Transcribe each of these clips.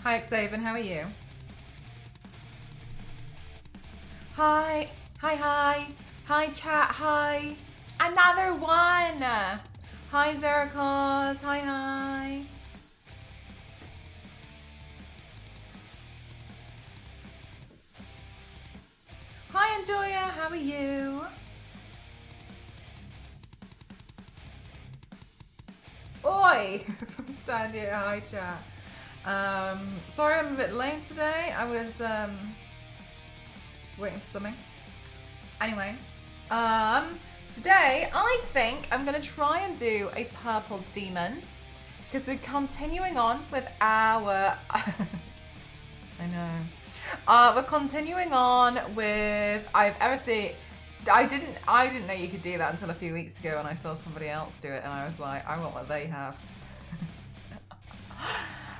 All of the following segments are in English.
Hi, Xavier, how are you? Hi, hi. Hi, chat, hi. Another one. Hi, Zeracos, hi. Hi, Enjoya, how are you? Oi, from San Diego, hi, chat. Sorry I'm a bit late today. I was, waiting for something. Anyway, today I think I'm gonna try and do a purple demon because we're continuing on with our. I know. We're continuing on with I've ever seen. I didn't know you could do that until a few weeks ago, and I saw somebody else do it, and I was like, I want what they have.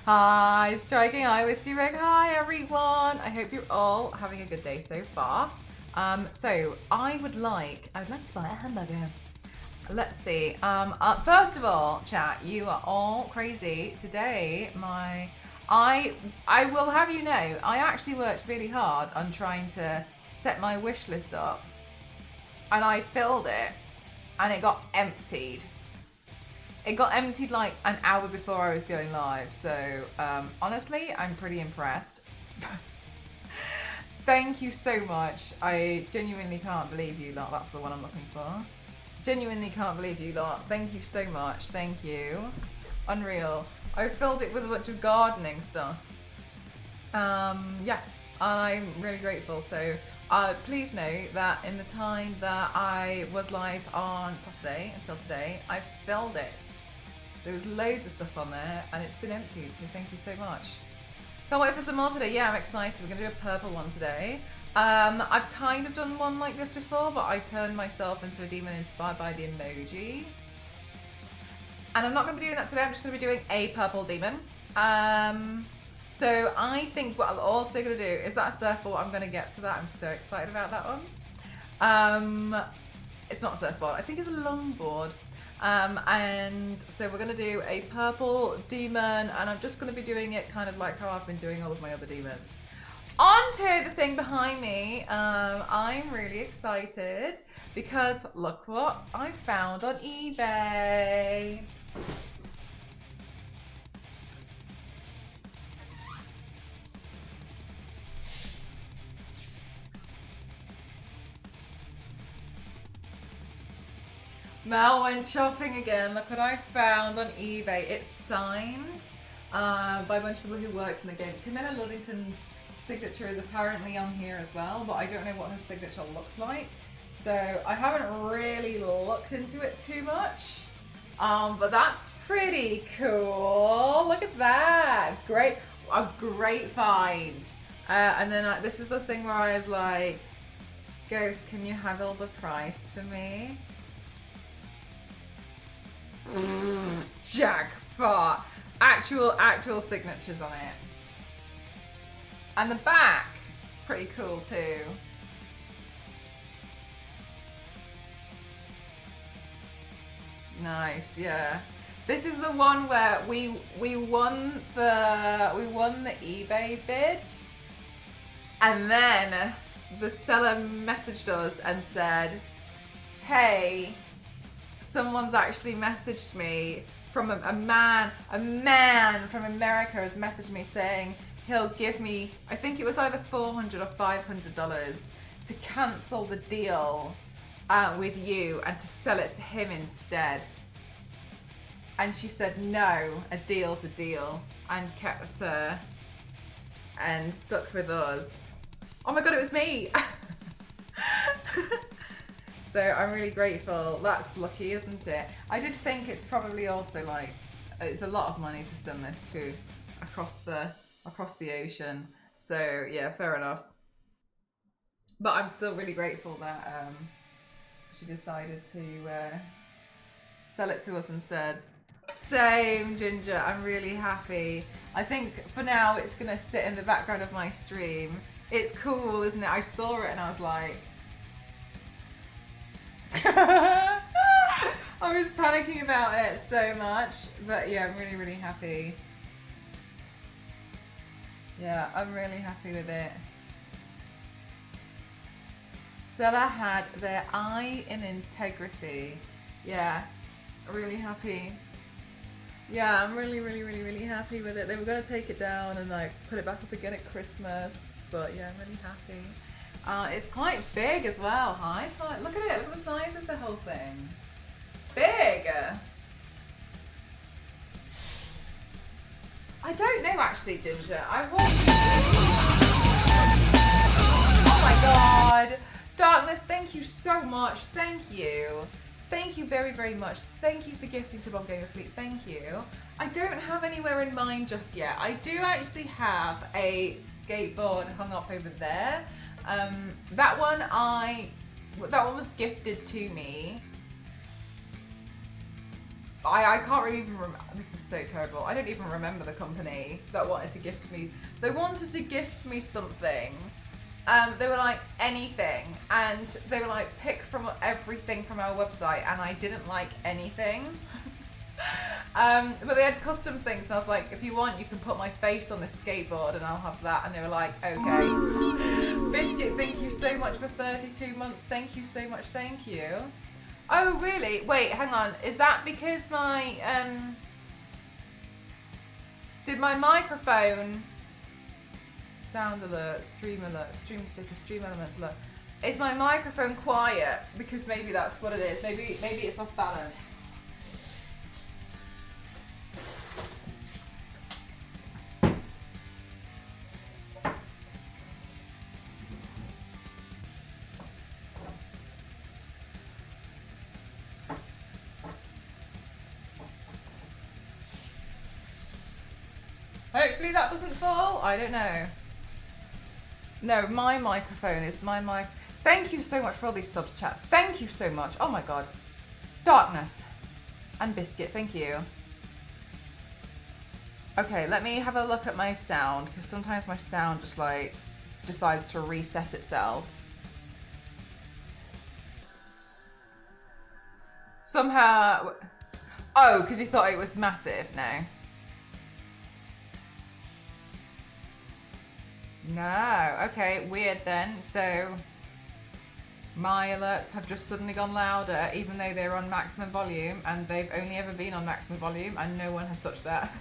Hi, Striking Eye Whiskey Rig. Hi, everyone. I hope you're all having a good day so far. So I would like to buy a hamburger. Let's see. First of all, chat, you are all crazy today. I will have you know, I actually worked really hard on trying to set my wish list up, and I filled it, and it got emptied. It got emptied like an hour before I was going live, so honestly, I'm pretty impressed. Thank you so much. I genuinely can't believe you lot. That's the one I'm looking for. Genuinely can't believe you lot. Thank you so much. Thank you. Unreal. I filled it with a bunch of gardening stuff. Yeah, and I'm really grateful. So please note that in the time that I was live on Saturday until today, I filled it. There was loads of stuff on there, and it's been emptied, so thank you so much. Can't wait for some more today. Yeah, I'm excited. We're going to do a purple one today. I've kind of done one like this before, but I turned myself into a demon inspired by the emoji. And I'm not going to be doing that today. I'm just going to be doing a purple demon. So I think what I'm also going to do is that surfboard. I'm going to get to that. I'm so excited about that one. It's not a surfboard. I think it's a longboard. And so we're going to do a purple demon, and I'm just going to be doing it kind of like how I've been doing all of my other demons. On to the thing behind me. I'm really excited because look what I found on eBay. Mel went shopping again. Look what I found on eBay. It's signed by a bunch of people who worked in the game. Camilla Luddington's signature is apparently on here as well, but I don't know what her signature looks like. So I haven't really looked into it too much. But that's pretty cool. Look at that. Great. A great find. And then this is the thing where I was like, Ghost, can you haggle the price for me? Jackpot. Actual signatures on it. And the back, it's pretty cool too. Nice, yeah. This is the one where we won the eBay bid, and then the seller messaged us and said, "Hey, someone's actually messaged me from a man from America has messaged me saying he'll give me, I think it was either $400 or $500 to cancel the deal with you and to sell it to him instead." And she said, no, a deal's a deal, and kept her and stuck with us. Oh my God, it was me. So I'm really grateful. That's lucky, isn't it? I did think it's probably also like, it's a lot of money to send this to across the ocean. So yeah, fair enough. But I'm still really grateful that she decided to sell it to us instead. Same, Ginger. I'm really happy. I think for now it's gonna sit in the background of my stream. It's cool, isn't it? I saw it and I was like, I was panicking about it so much, but yeah, I'm really, really happy. Yeah, I'm really happy with it. Stella had their eye in integrity. Yeah, really happy. Yeah, I'm really happy with it. They were gonna take it down and like put it back up again at Christmas, but yeah, I'm really happy. It's quite big as well. Hi, look at it. Look at the size of the whole thing. It's big. I don't know actually, Ginger. I was. Oh my god. Darkness, thank you so much. Thank you. Thank you very much. Thank you for gifting to Bob Gamer Fleet. Thank you. I don't have anywhere in mind just yet. I do actually have a skateboard hung up over there. That one was gifted to me. I can't really even remember. This is so terrible. I don't even remember the company that wanted to gift me. They wanted to gift me something. They were like, anything. And they were like, pick from everything from our website. And I didn't like anything. But they had custom things. And I was like, if you want, you can put my face on this skateboard and I'll have that. And they were like, okay. Biscuit, thank you so much for 32 months. Thank you so much. Thank you. Oh, really? Wait, hang on. Is that because my, did my microphone, sound alert, stream sticker, stream elements alert. Is my microphone quiet? Because maybe that's what it is. Maybe it's off balance. Hopefully that doesn't fall. I don't know. No, my microphone is my mic. Thank you so much for all these subs, chat. Thank you so much. Oh my god. Darkness and Biscuit, thank you. Okay, let me have a look at my sound, because sometimes my sound just like decides to reset itself. Somehow, oh, because you thought it was massive. No, okay, weird then. So my alerts have just suddenly gone louder, even though they're on maximum volume, and they've only ever been on maximum volume, and no one has touched that.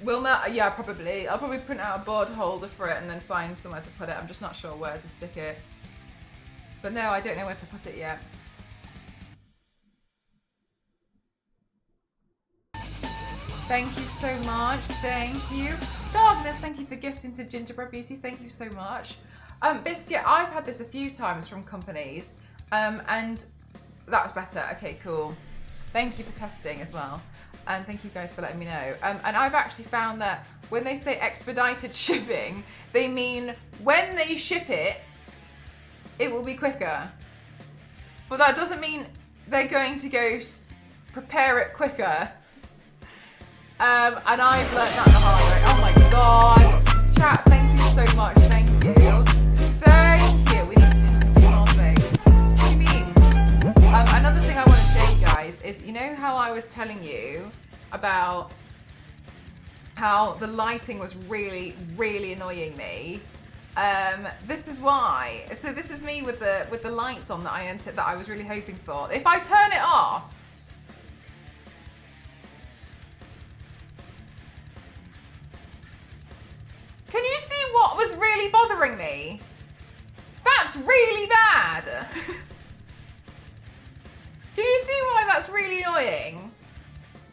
Wilma, yeah, probably. I'll probably print out a board holder for it and then find somewhere to put it. I'm just not sure where to stick it. But no, I don't know where to put it yet. Thank you so much. Thank you. Darkness, thank you for gifting to Gingerbread Beauty. Thank you so much. Biscuit, I've had this a few times from companies, and that's better. Okay, cool. Thank you for testing as well. And thank you guys for letting me know. And I've actually found that when they say expedited shipping, they mean when they ship it, it will be quicker. But that doesn't mean they're going to go prepare it quicker. And I've learned that the hard way. Oh my god. Chat, thank you so much. Thank you. Thank you. We need to test a few more things. What do you mean? Another thing I want to say, guys, is you know how I was telling you about how the lighting was really annoying me? This is why. So this is me with the lights on that I was really hoping for. If I turn it off, can you see what was really bothering me? That's really bad. Can you see why that's really annoying?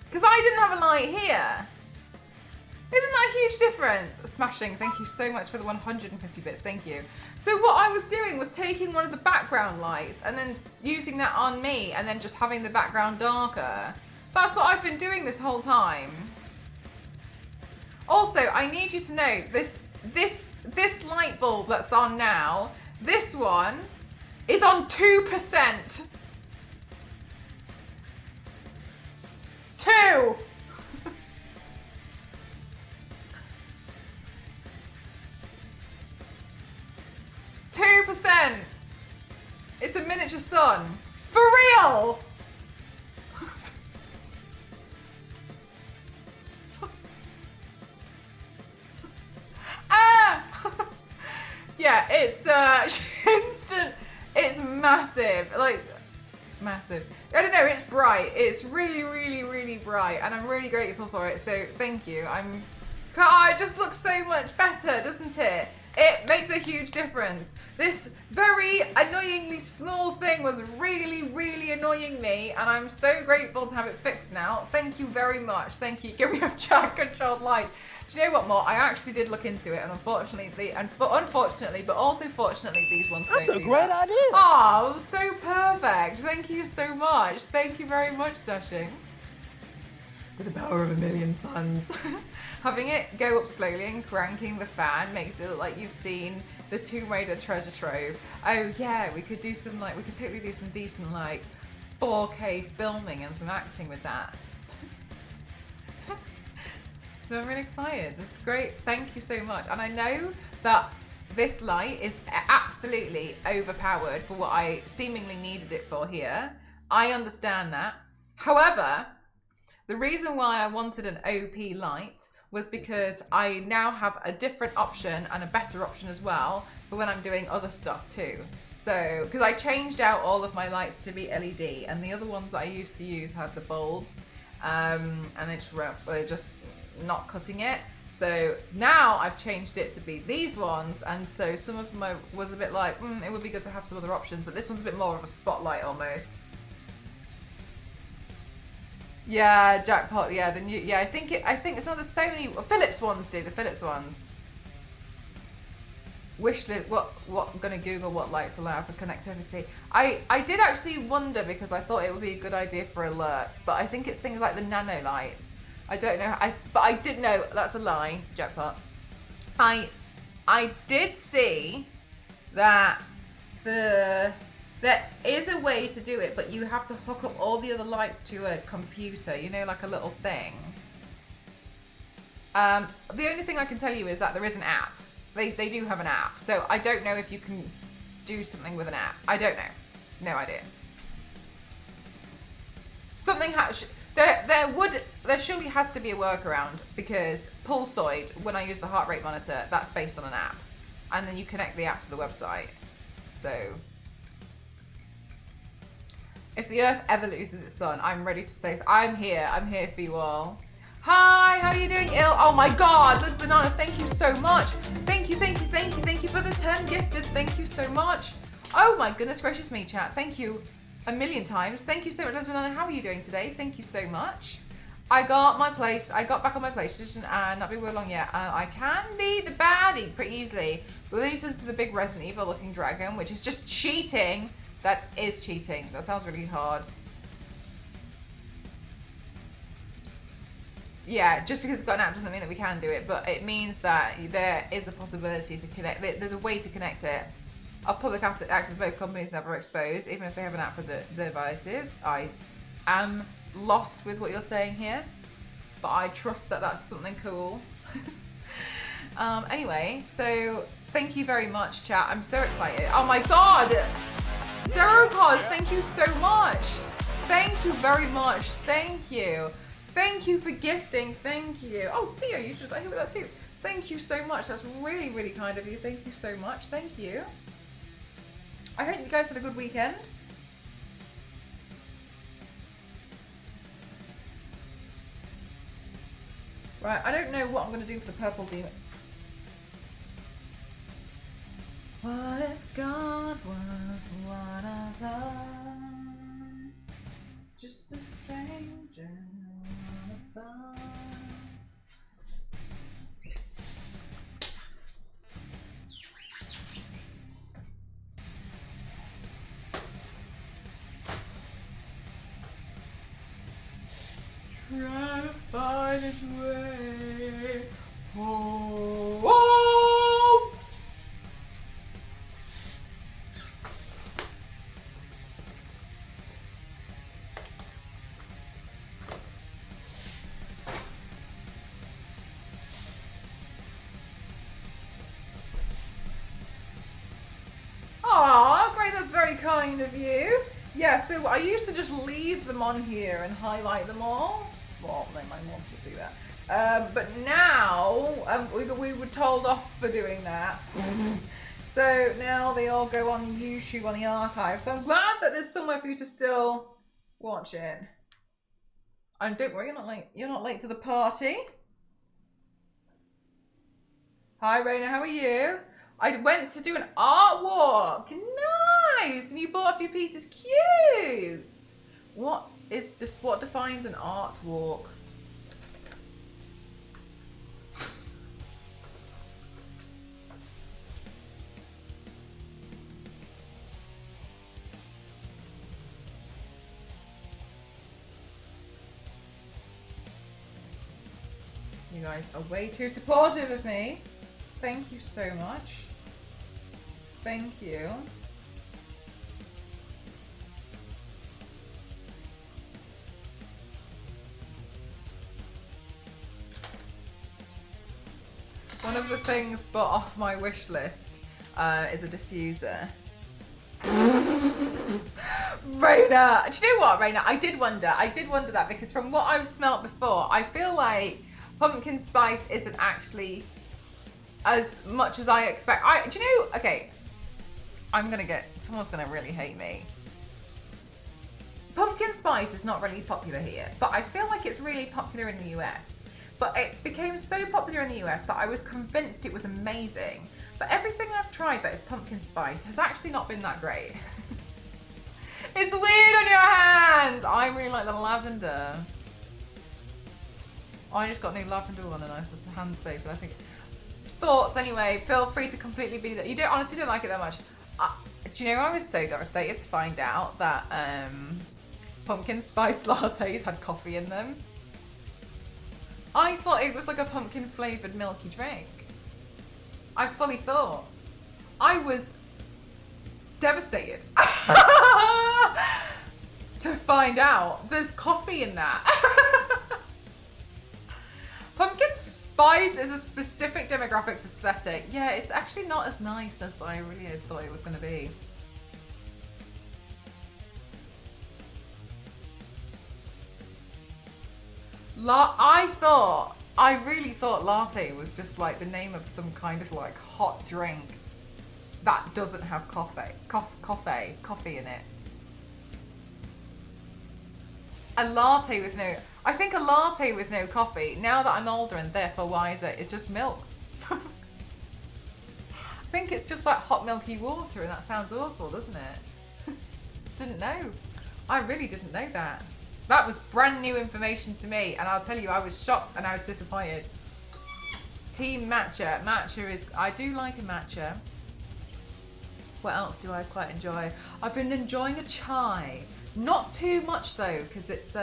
Because I didn't have a light here. Isn't that a huge difference? Smashing, thank you so much for the 150 bits, thank you. So what I was doing was taking one of the background lights and then using that on me and then just having the background darker. That's what I've been doing this whole time. Also, I need you to know, this light bulb that's on now, this one is on 2%. 2! %. It's a miniature sun. For real! it's instant. It's massive. Like, massive. I don't know, it's bright. It's really, really, really bright, and I'm really grateful for it, so thank you. It just looks so much better, doesn't it? It makes a huge difference. This very annoyingly small thing was really, really annoying me, and I'm so grateful to have it fixed now. Thank you very much. Thank you. Can we have chat controlled lights? Do you know what, More? I actually did look into it, and unfortunately, but also fortunately, these ones don't do that. That's a great idea. Oh, so perfect. Thank you so much. Thank you very much, Sashing. With the power of a million suns. Having it go up slowly and cranking the fan makes it look like you've seen the Tomb Raider treasure trove. Oh yeah, we could totally do some decent 4K filming and some acting with that. So I'm really excited. It's great. Thank you so much. And I know that this light is absolutely overpowered for what I seemingly needed it for here. I understand that. However, the reason why I wanted an OP light was because I now have a different option and a better option as well for when I'm doing other stuff too. So, because I changed out all of my lights to be LED, and the other ones that I used to use had the bulbs, and they're just not cutting it. So now I've changed it to be these ones, and so some of them was a bit like, it would be good to have some other options, but this one's a bit more of a spotlight almost. Yeah, Jackpot. Yeah, the new. Yeah, I think it's not the Sony. Philips ones do the Philips ones. Wishlist. What? I'm gonna Google what lights allow for connectivity. I did actually wonder because I thought it would be a good idea for alerts, but I think it's things like the nano lights. I don't know. But I did know that's a lie, Jackpot. I did see that there is a way to do it, but you have to hook up all the other lights to a computer, like a little thing. The only thing I can tell you is that there is an app. They do have an app. So I don't know if you can do something with an app. I don't know. No idea. There surely has to be a workaround, because Pulsoid, when I use the heart rate monitor, that's based on an app. And then you connect the app to the website. So if the Earth ever loses its sun, I'm ready to say, I'm here for you all. Hi, how are you doing, Ill? Oh my God, Liz Banana, thank you so much. Thank you for the 10 gifted, thank you so much. Oh my goodness gracious me, chat, thank you a million times. Thank you so much, Liz Banana, how are you doing today? Thank you so much. I got back on my PlayStation and not been long yet. I can be the baddie pretty easily. But then he turns to the big Resident Evil looking dragon, which is just cheating. That is cheating. That sounds really hard. Yeah, just because it's got an app doesn't mean that we can do it, but it means that there is a possibility to connect. There's a way to connect it. Of public access, both companies never expose, even if they have an app for the devices. I am lost with what you're saying here, but I trust that that's something cool. Anyway, so thank you very much, chat. I'm so excited. Oh my God! Zerocause, thank you so much. Thank you very much. Thank you. Thank you for gifting. Thank you. Oh, Theo, you should hear that too. Thank you so much. That's really, really kind of you. Thank you so much. Thank you. I hope you guys had a good weekend. Right, I don't know what I'm going to do for the purple demon. What if God was one of us? Just a stranger, one of us. Try to find its way. Oh, oh. Aw, great, that's very kind of you. Yeah, so I used to just leave them on here and highlight them all. Well, no, my mom would do that. But now, we were told off for doing that. So now they all go on YouTube on the archive. So I'm glad that there's somewhere for you to still watch it. And don't worry, you're not late. You're not late to the party. Hi, Raina. How are you? I went to do an art walk. Nice. And you bought a few pieces. Cute. What defines an art walk? You guys are way too supportive of me. Thank you so much. Thank you. One of the things but off my wish list is a diffuser. Raina! Do you know what, Raina? I did wonder that because from what I've smelt before, I feel like pumpkin spice isn't actually as much as I expect. Do you know, okay, someone's gonna really hate me. Pumpkin spice is not really popular here, but I feel like it's really popular in the US. But it became so popular in the US that I was convinced it was amazing. But everything I've tried that is pumpkin spice has actually not been that great. It's weird on your hands. I really like the lavender. I just got new lavender one and I thought the hand's safe, but I think... Thoughts anyway, feel free to completely be that. You honestly don't like it that much. Do you know, I was so devastated to find out that pumpkin spice lattes had coffee in them. I thought it was like a pumpkin flavoured milky drink. I fully thought. I was devastated to find out there's coffee in that. Pumpkin spice is a specific demographics aesthetic. Yeah, it's actually not as nice as I really had thought it was going to be. I really thought latte was just like the name of some kind of like hot drink that doesn't have coffee in it. A latte with no... I think a latte with no coffee, now that I'm older and therefore wiser, is just milk. I think it's just like hot milky water and that sounds awful, doesn't it? Didn't know. I really didn't know that. That was brand new information to me, and I'll tell you, I was shocked and I was disappointed. Team matcha. Matcha is... I do like a matcha. What else do I quite enjoy? I've been enjoying a chai. Not too much though, because it's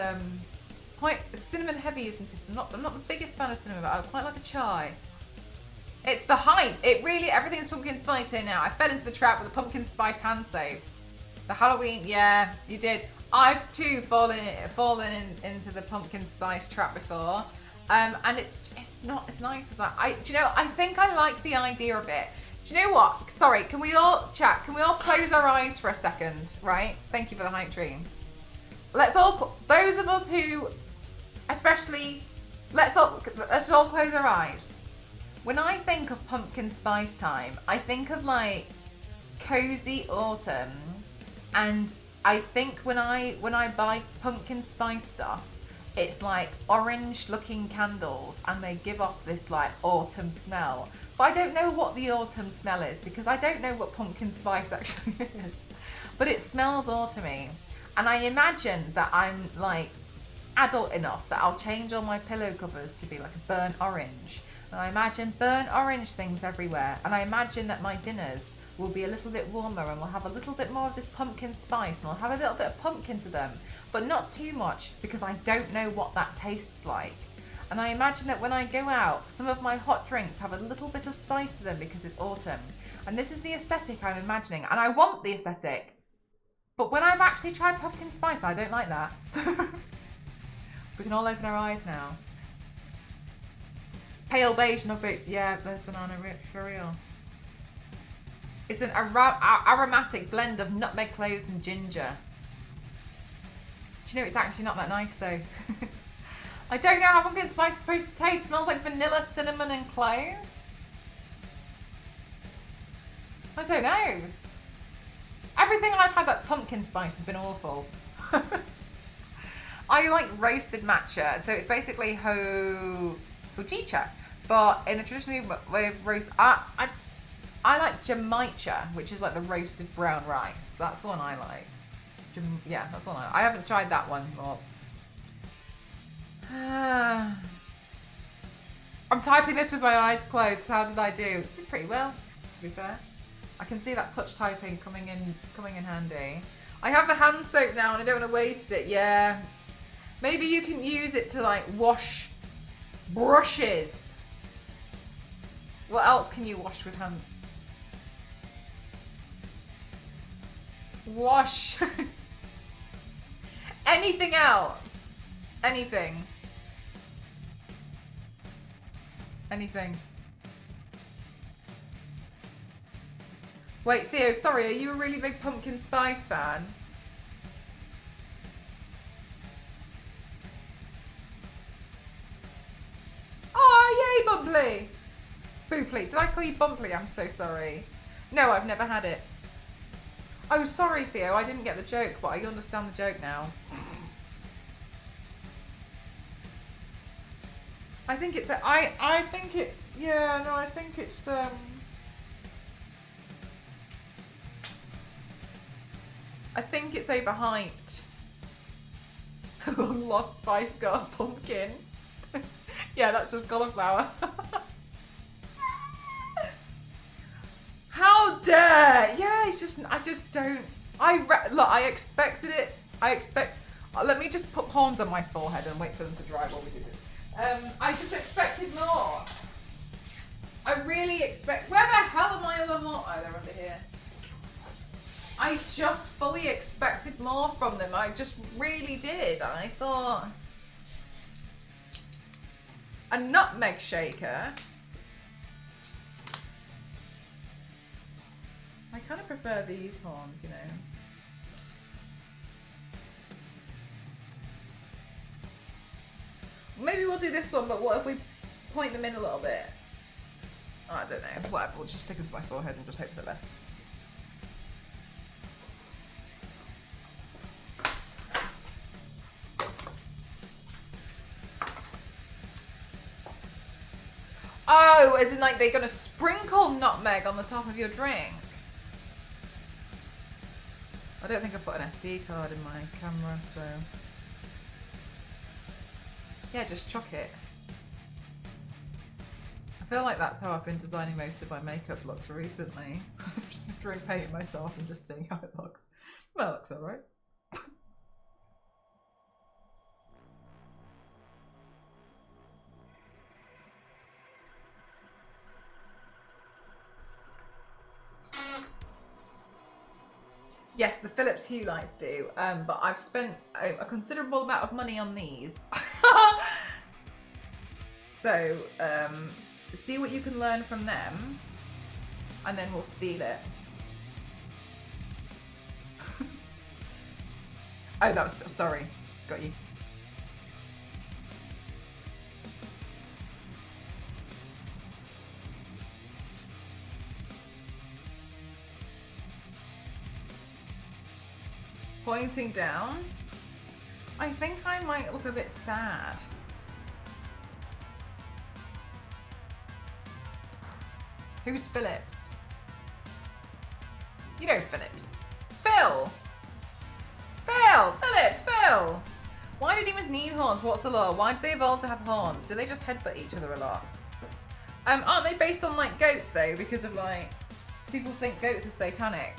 quite cinnamon heavy, isn't it? I'm not the biggest fan of cinnamon, but I quite like a chai. It's the hype. It really, everything's pumpkin spice here now. I fell into the trap with a pumpkin spice hand soap. The Halloween, yeah, you did. I've too fallen into the pumpkin spice trap before, and it's not as nice as do you know? I think I like the idea of it. Do you know what? Sorry, can we all chat? Can we all close our eyes for a second, right? Thank you for the hype dream. Let's all, those of us who, especially, let's all close our eyes. When I think of pumpkin spice time, I think of like cozy autumn, and I think when I buy pumpkin spice stuff, it's like orange looking candles and they give off this like autumn smell. But I don't know what the autumn smell is because I don't know what pumpkin spice actually is. But it smells autumny. And I imagine that I'm like adult enough that I'll change all my pillow covers to be like a burnt orange. And I imagine burnt orange things everywhere. And I imagine that my dinners will be a little bit warmer and will have a little bit more of this pumpkin spice and I'll have a little bit of pumpkin to them, but not too much because I don't know what that tastes like. And I imagine that when I go out, some of my hot drinks have a little bit of spice to them because it's autumn. And this is the aesthetic I'm imagining, and I want the aesthetic. But when I've actually tried pumpkin spice, I don't like that. We can all open our eyes now. Pale beige nug boots, yeah, there's banana root for real. It's an aromatic blend of nutmeg, cloves and ginger. Do you know, it's actually not that nice though. I don't know how pumpkin spice is supposed to taste. It smells like vanilla, cinnamon and clove. I don't know. Everything I've had that's pumpkin spice has been awful. I like roasted matcha, so it's basically hojicha, but in the traditional way of roast, I like jamaicha, which is like the roasted brown rice. That's the one I like. Yeah, that's the one I haven't tried that one. But I'm typing this with my eyes closed. How did I do? Did pretty well, to be fair. I can see that touch typing coming in handy. I have the hand soap now and I don't want to waste it. Yeah. Maybe you can use it to like wash brushes. What else can you wash with hand? Wash. Anything else? Anything. Anything. Wait, Theo, sorry, are you a really big pumpkin spice fan? Oh, yay, Bumply! Booply. Did I call you Bumply? I'm so sorry. No, I've never had it. Oh, sorry, Theo, I didn't get the joke, but I understand the joke now. I think it's I think it, yeah, no, I think it's, I think it's overhyped. The long lost Spice Girl pumpkin. Yeah, that's just cauliflower. How dare! Yeah, it's just, I just don't. Look, I expected it. Let me just put horns on my forehead and wait for them to dry while we do this. I just expected more. I really expect. Where the hell are my other horns? Oh, they're under here. I just fully expected more from them. I just really did. And I thought a nutmeg shaker. I kind of prefer these horns, you know. Maybe we'll do this one, but what if we point them in a little bit? Oh, I don't know. Whatever. We'll just stick them to my forehead and just hope for the best. Oh, as in like they're gonna sprinkle nutmeg on the top of your drink? I don't think I put an SD card in my camera, so... Yeah, just chuck it. I feel like that's how I've been designing most of my makeup looks recently. I've just been throwing paint at myself and just seeing how it looks. Well, it looks alright. Yes, the Philips Hue lights do, but I've spent a considerable amount of money on these. So, see what you can learn from them, and then we'll steal it. Oh, that was, sorry, got you. Pointing down. I think I might look a bit sad. Who's Philips? You know Philips. Phil! Phil! Philips! Phil! Why did humans need horns? What's the law? Why did they evolve to have horns? Do they just headbutt each other a lot? Aren't they based on like goats though? Because of like, people think goats are satanic.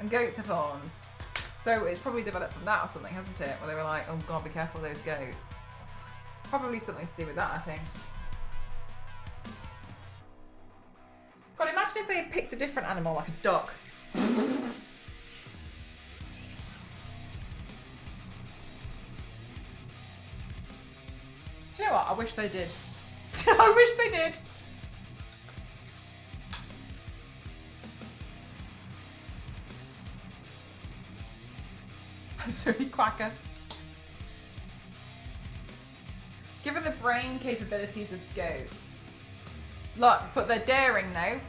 And goats have horns. So it's probably developed from that or something, hasn't it? Where they were like, oh god, be careful of those goats. Probably something to do with that, I think. God, imagine if they had picked a different animal, like a duck. Do you know what? I wish they did. I wish they did. Sorry, quacker. Given the brain capabilities of goats. Look, but they're daring though.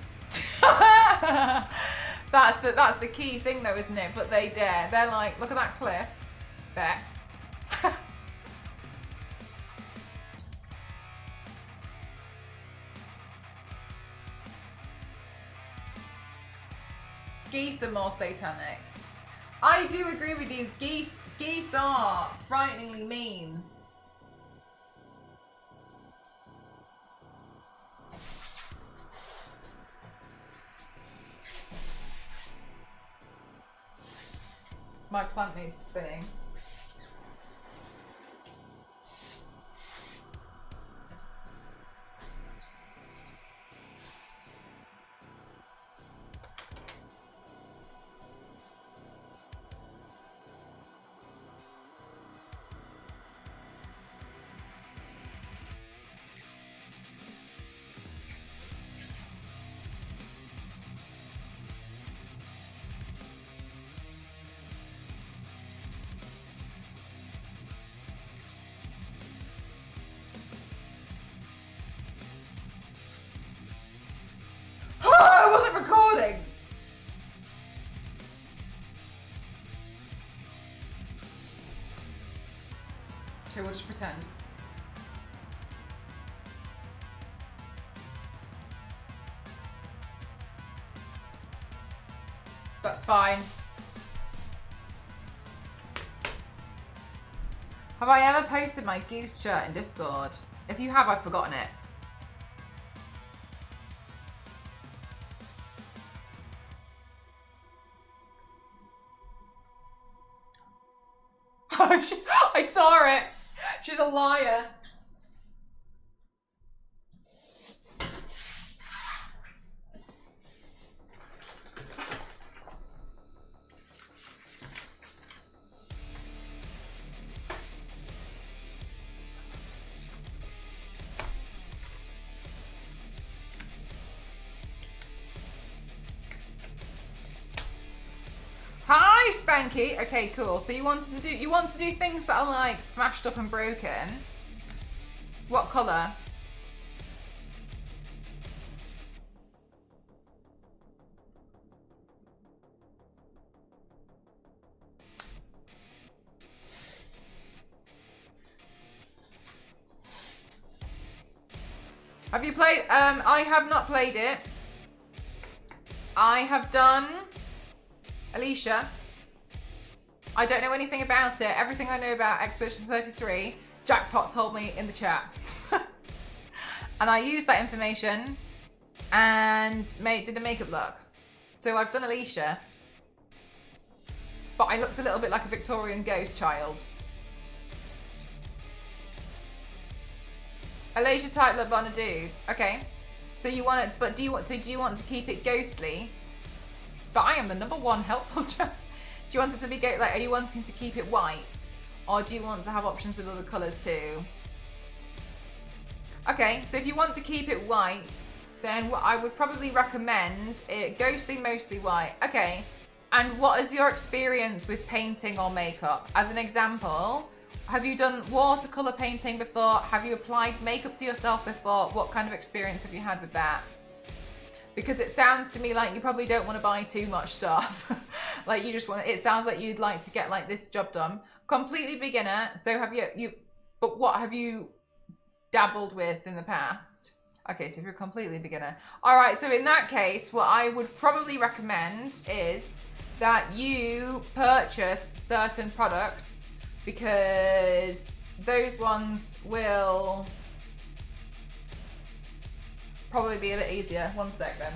That's the key thing though, isn't it? But they dare. They're like, look at that cliff. There. Geese are more satanic. I do agree with you. Geese are frighteningly mean. My plant needs spinning. I wasn't recording. Okay, we'll just pretend. That's fine. Have I ever posted my goose shirt in Discord? If you have, I've forgotten it. I saw it. She's a liar. Hi, Spanky. Okay, cool. So you want to do things that are like smashed up and broken. What colour? Have you played? I have not played it. I have done Alicia. I don't know anything about it. Everything I know about Expedition 33, Jackpot told me in the chat. And I used that information and did a makeup look. So I've done Alicia, but I looked a little bit like a Victorian ghost child. Alicia type look, but on a do. Okay. So you want it, but do you want to keep it ghostly? But I am the #1 helpful chat. Do you want it to be like? Are you wanting to keep it white, or do you want to have options with other colours too? Okay, so if you want to keep it white, then what I would probably recommend it ghostly, mostly white. Okay, and what is your experience with painting or makeup? As an example, have you done watercolour painting before? Have you applied makeup to yourself before? What kind of experience have you had with that? Because it sounds to me like you probably don't want to buy too much stuff. Like you just want to, it sounds like you'd like to get like this job done. Completely beginner. So have but what have you dabbled with in the past? Okay, so if you're completely beginner. All right, so in that case, what I would probably recommend is that you purchase certain products, because those ones will probably be a bit easier. One sec then.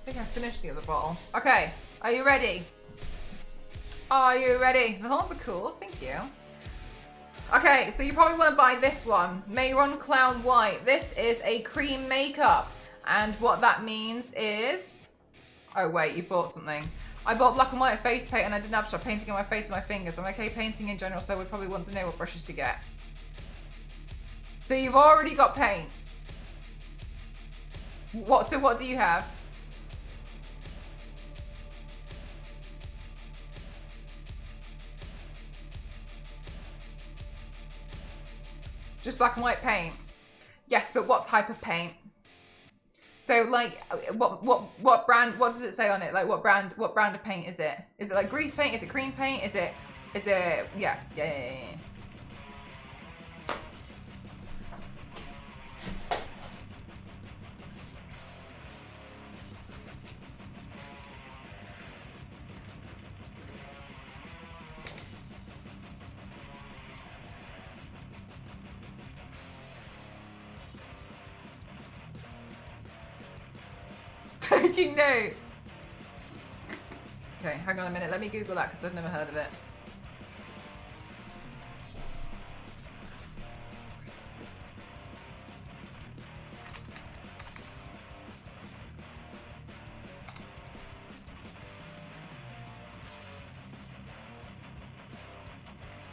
I think I finished the other bottle. Okay, are you ready? Are you ready? The horns are cool. I think you. Okay, so you probably want to buy this one, Mehron Clown White. This is a cream makeup, and what that means is, oh wait, you bought something. I bought black and white face paint, and I didn't have to start painting on my face and my fingers. I'm okay painting in general, so we probably want to know what brushes to get. So you've already got paints. So what do you have? Just black and white paint. Yes, but what type of paint? So like, what brand? What does it say on it? Like, what brand of paint is it? Is it like grease paint? Is it green paint? Is it? Yeah. Taking notes. Okay, hang on a minute. Let me Google that because I've never heard of it.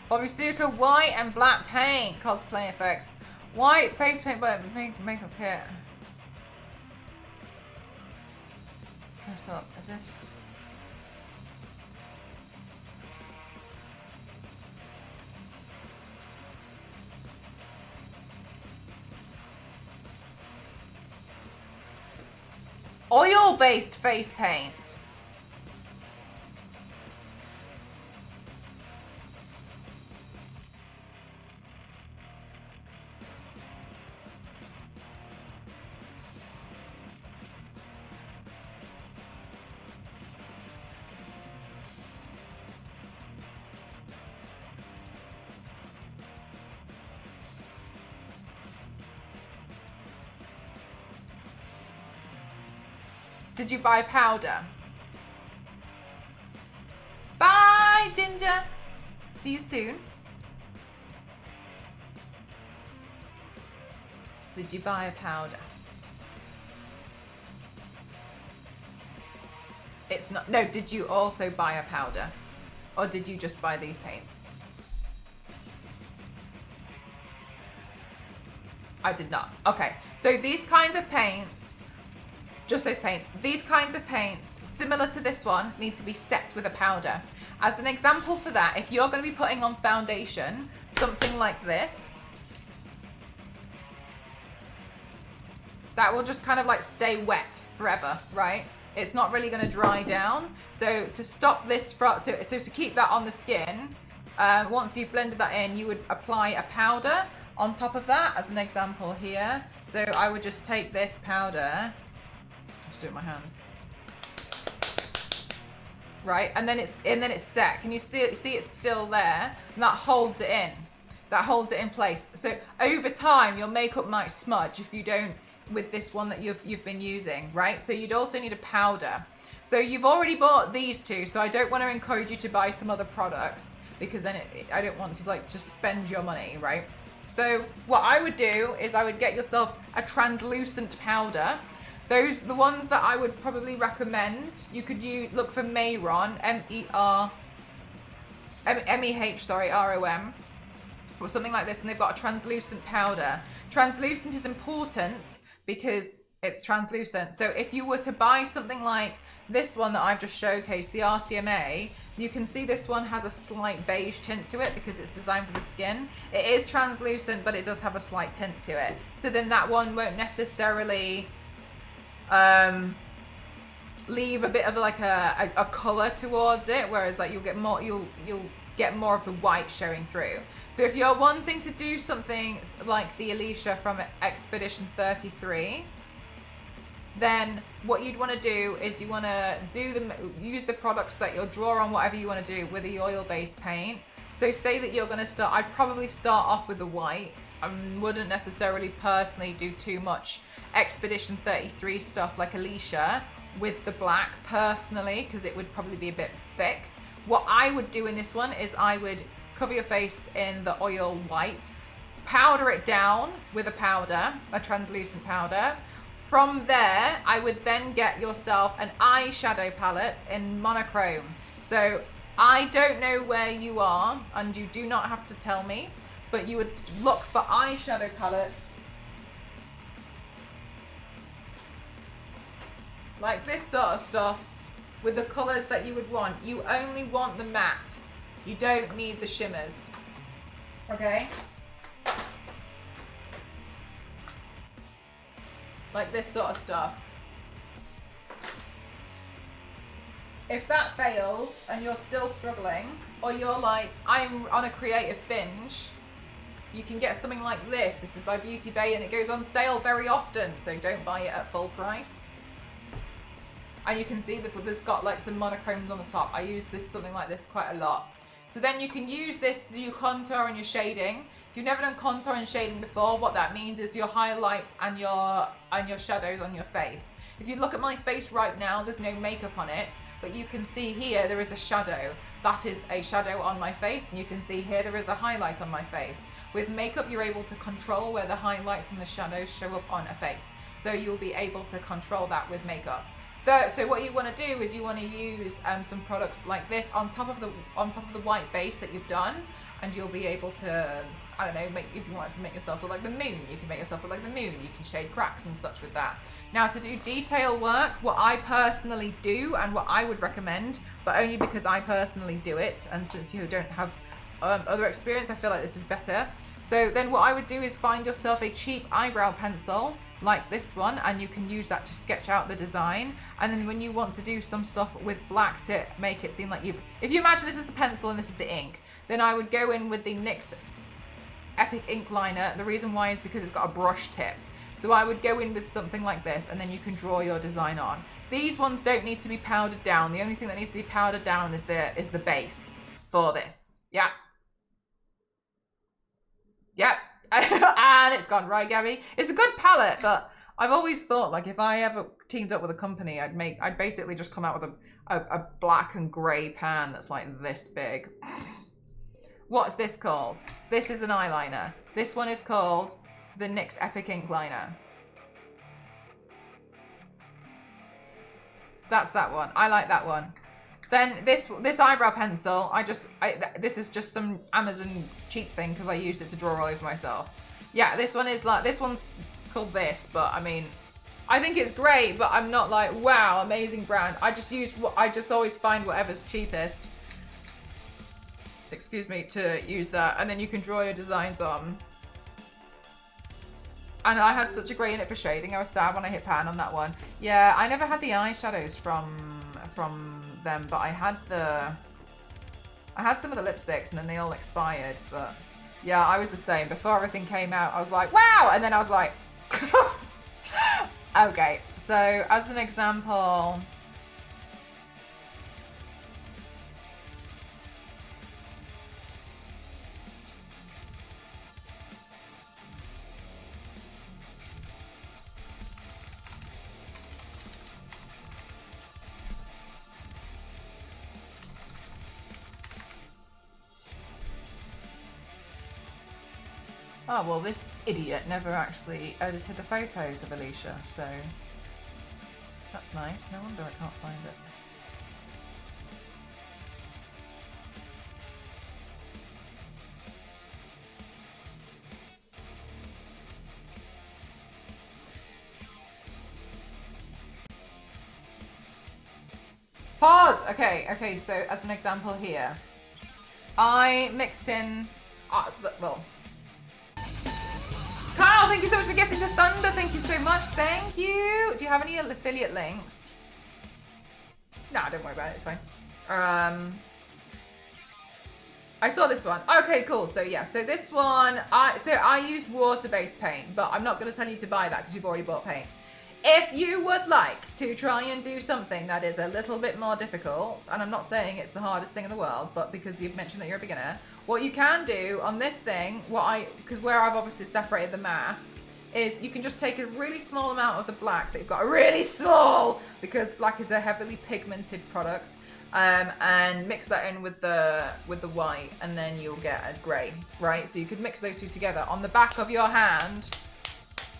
Bobbysuka white and black paint cosplay effects. White face paint but makeup kit. What's up? Is this? Oil-based face paint. Did you buy powder? Bye, Ginger. See you soon. Did you buy a powder? It's not. No, did you also buy a powder? Or did you just buy these paints? I did not. Okay, so these kinds of paints, just those paints, these kinds of paints, similar to this one, need to be set with a powder. As an example for that, if you're going to be putting on foundation, something like this, that will just kind of like stay wet forever, right? It's not really going to dry down. So to stop this, to keep that on the skin, once you've blended that in, you would apply a powder on top of that, as an example here. So I would just take this powder, just do it with my hand, right? And then it's set. Can you see it? See, it's still there, and that holds it in. That holds it in place. So over time, your makeup might smudge if you don't with this one that you've been using, right? So you'd also need a powder. So you've already bought these two, so I don't want to encourage you to buy some other products, because then I don't want to like just spend your money, right? So what I would do is I would get yourself a translucent powder. The ones that I would probably recommend, you could look for Mehron, M-E-H-R-O-M, or something like this, and they've got a translucent powder. Translucent is important because it's translucent. So if you were to buy something like this one that I've just showcased, the RCMA, you can see this one has a slight beige tint to it because it's designed for the skin. It is translucent, but it does have a slight tint to it. So then that one won't necessarily leave a bit of like a color towards it, whereas like you'll get more of the white showing through. So if you're wanting to do something like the Alicia from Expedition 33, then what you'd want to do is you want to use the products that you'll draw on whatever you want to do with the oil-based paint. So say that you're going to start, I'd probably start off with the white. I wouldn't necessarily personally do too much Expedition 33 stuff like Alicia with the black personally, because it would probably be a bit thick. What I would do in this one is I would cover your face in the oil white, powder it down with a powder, a translucent powder. From there, I would then get yourself an eyeshadow palette in monochrome. So I don't know where you are, and you do not have to tell me, but you would look for eyeshadow palettes like this sort of stuff with the colors that you would want. You only want the matte. You don't need the shimmers. Okay? Like this sort of stuff. If that fails and you're still struggling, or you're like, I'm on a creative binge, you can get something like this. This is by Beauty Bay and it goes on sale very often, so don't buy it at full price. And you can see that there's got like some monochromes on the top. I use this something like this quite a lot. So then you can use this to do your contour and your shading. If you've never done contour and shading before, what that means is your highlights and your shadows on your face. If you look at my face right now, there's no makeup on it, but you can see here there is a shadow. That is a shadow on my face, and you can see here there is a highlight on my face. With makeup, you're able to control where the highlights and the shadows show up on a face. So you'll be able to control that with makeup. So what you want to do is you want to use some products like this on top of the white base that you've done, and you'll be able to, I don't know, if you wanted to make yourself look like the moon, you can make yourself look like the moon. You can shade cracks and such with that. Now, to do detail work, what I personally do and what I would recommend, but only because I personally do it, and since you don't have other experience, I feel like this is better. So then what I would do is find yourself a cheap eyebrow pencil like this one, and you can use that to sketch out the design. And then when you want to do some stuff with black to make it seem like if you imagine this is the pencil and this is the ink, then I would go in with the NYX Epic Ink Liner. The reason why is because it's got a brush tip. So I would go in with something like this, and then you can draw your design on. These ones don't need to be powdered down. The only thing that needs to be powdered down is the base for this. Yeah. Yep. And it's gone, right, Gabby? It's a good palette, but I've always thought, like, if I ever teamed up with a company, I'd basically just come out with a black and grey pan that's like this big. What's this called? This is an eyeliner. This one is called the NYX Epic Ink Liner. That's that one. I like that one. Then this eyebrow pencil, this is just some Amazon cheap thing because I used it to draw all over myself. Yeah, this one's called this, but I mean, I think it's great, but I'm not like, wow, amazing brand. I just always find whatever's cheapest, excuse me, to use that, and then you can draw your designs on. And I had such a grey in it for shading. I was sad when I hit pan on that one. Yeah, I never had the eyeshadows from them, but I had some of the lipsticks and then they all expired. But yeah, I was the same. Before everything came out, I was like, wow! And then I was like, okay. So as an example, oh, well, this idiot never actually edited the photos of Alicia, so that's nice. No wonder I can't find it. Pause! Okay, so as an example here, I mixed in, well, Kyle, thank you so much for gifting to Thunder. Thank you so much. Thank you. Do you have any affiliate links? Nah, don't worry about it. It's fine. I saw this one. Okay, cool. So yeah, so this one, I used water-based paint, but I'm not going to tell you to buy that because you've already bought paints. If you would like to try and do something that is a little bit more difficult, and I'm not saying it's the hardest thing in the world, but because you've mentioned that you're a beginner, what you can do on this thing, because where I've obviously separated the mask, is you can just take a really small amount of the black that you've got, really small, because black is a heavily pigmented product, and mix that in with the white, and then you'll get a grey, right? So you could mix those two together on the back of your hand,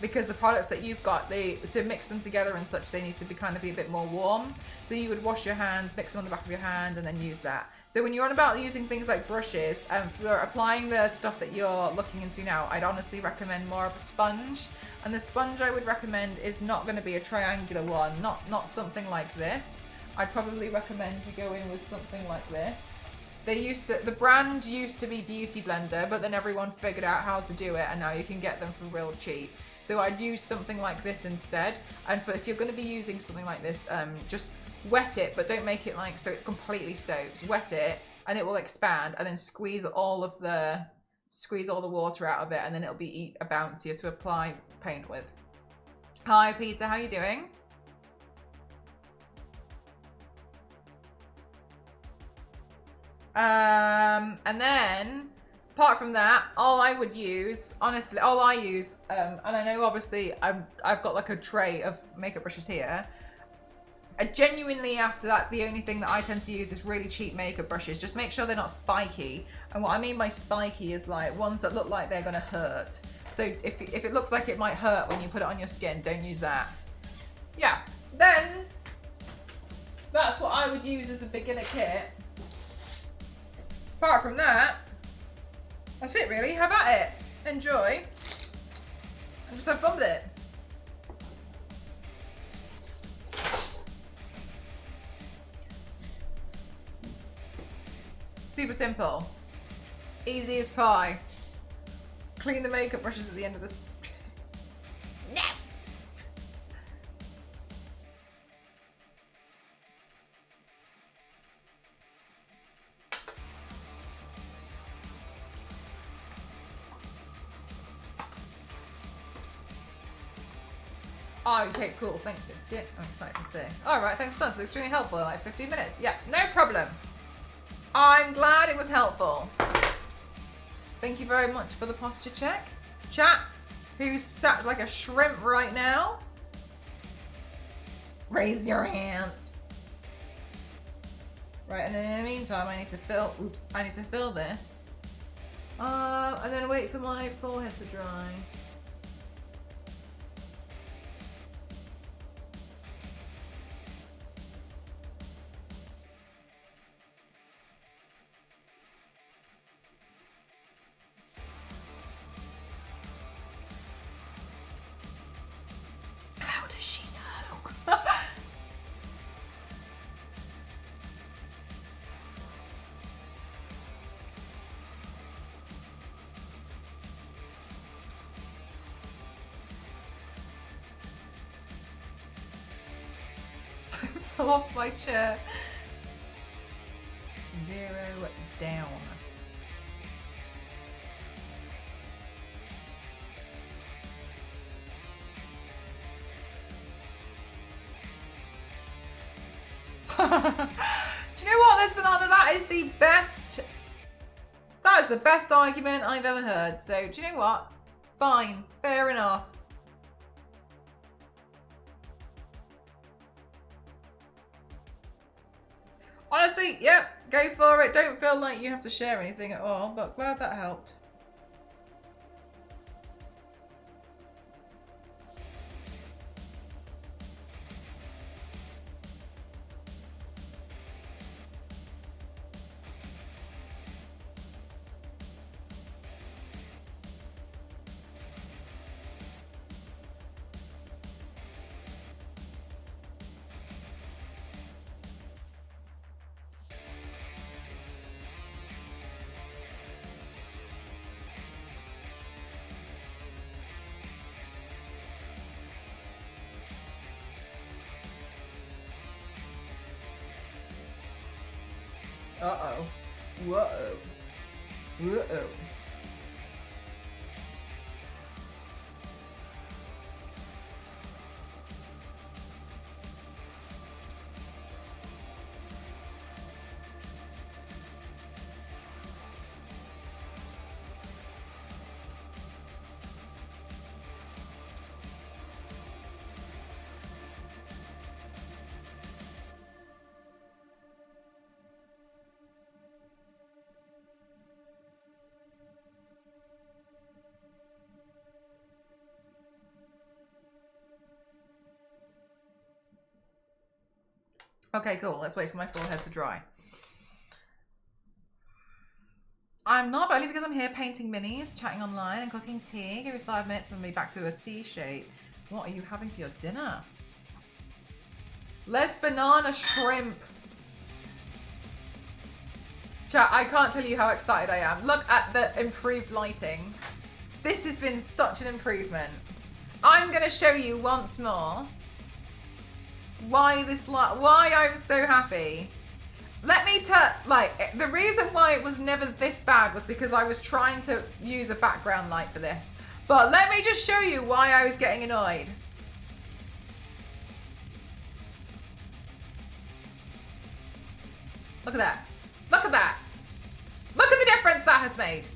because the products that you've got, to mix them together and such, they need to be a bit more warm. So you would wash your hands, mix them on the back of your hand, and then use that. So when you're on about using things like brushes, for applying the stuff that you're looking into now, I'd honestly recommend more of a sponge. And the sponge I would recommend is not going to be a triangular one, not something like this. I'd probably recommend you go in with something like this. The brand used to be Beauty Blender, but then everyone figured out how to do it, and now you can get them for real cheap. So I'd use something like this instead. And if you're going to be using something like this, just wet it, but don't make it so it's completely soaked. Wet it, and it will expand, and then squeeze all the water out of it, and then it'll be bouncier to apply paint with. Hi Peter, how you doing? And then apart from that, all I use, and I know obviously I've got a tray of makeup brushes here. Genuinely, after that, the only thing that I tend to use is really cheap makeup brushes. Just make sure they're not spiky. And what I mean by spiky is ones that look like they're gonna hurt. So if it looks like it might hurt when you put it on your skin, don't use that. Yeah, then that's what I would use as a beginner kit. Apart from that, that's it really. Have at it. Enjoy. And just have fun with it. Super simple. Easy as pie. Clean the makeup brushes at the end of this. No! Oh, okay, cool. Thanks, Biscuit. I'm excited to see. Alright, thanks so much. It's extremely helpful in 15 minutes. Yeah, no problem. I'm glad it was helpful. Thank you very much for the posture check. Chat, who's sat like a shrimp right now? Raise your hands. Right, and then in the meantime, I need to fill this. And then wait for my forehead to dry. How does she know? I fell off my chair. 0 down. Do you know what, Liz Banana? That is the best. That is the best argument I've ever heard. So, do you know what? Fine. Fair enough. Honestly, yep, go for it. Don't feel like you have to share anything at all, but glad that helped. Uh-oh. Whoa. Whoa. Okay, cool. Let's wait for my forehead to dry. I'm not, but only because I'm here painting minis, chatting online, and cooking tea. Give me 5 minutes and I'll be back to a C shape. What are you having for your dinner? Less banana shrimp. Chat, I can't tell you how excited I am. Look at the improved lighting. This has been such an improvement. I'm going to show you once more why I'm so happy. Let me tell, like, the reason why it was never this bad was because I was trying to use a background light for this. But let me just show you why I was getting annoyed. Look at that. Look at that. Look at the difference that has made.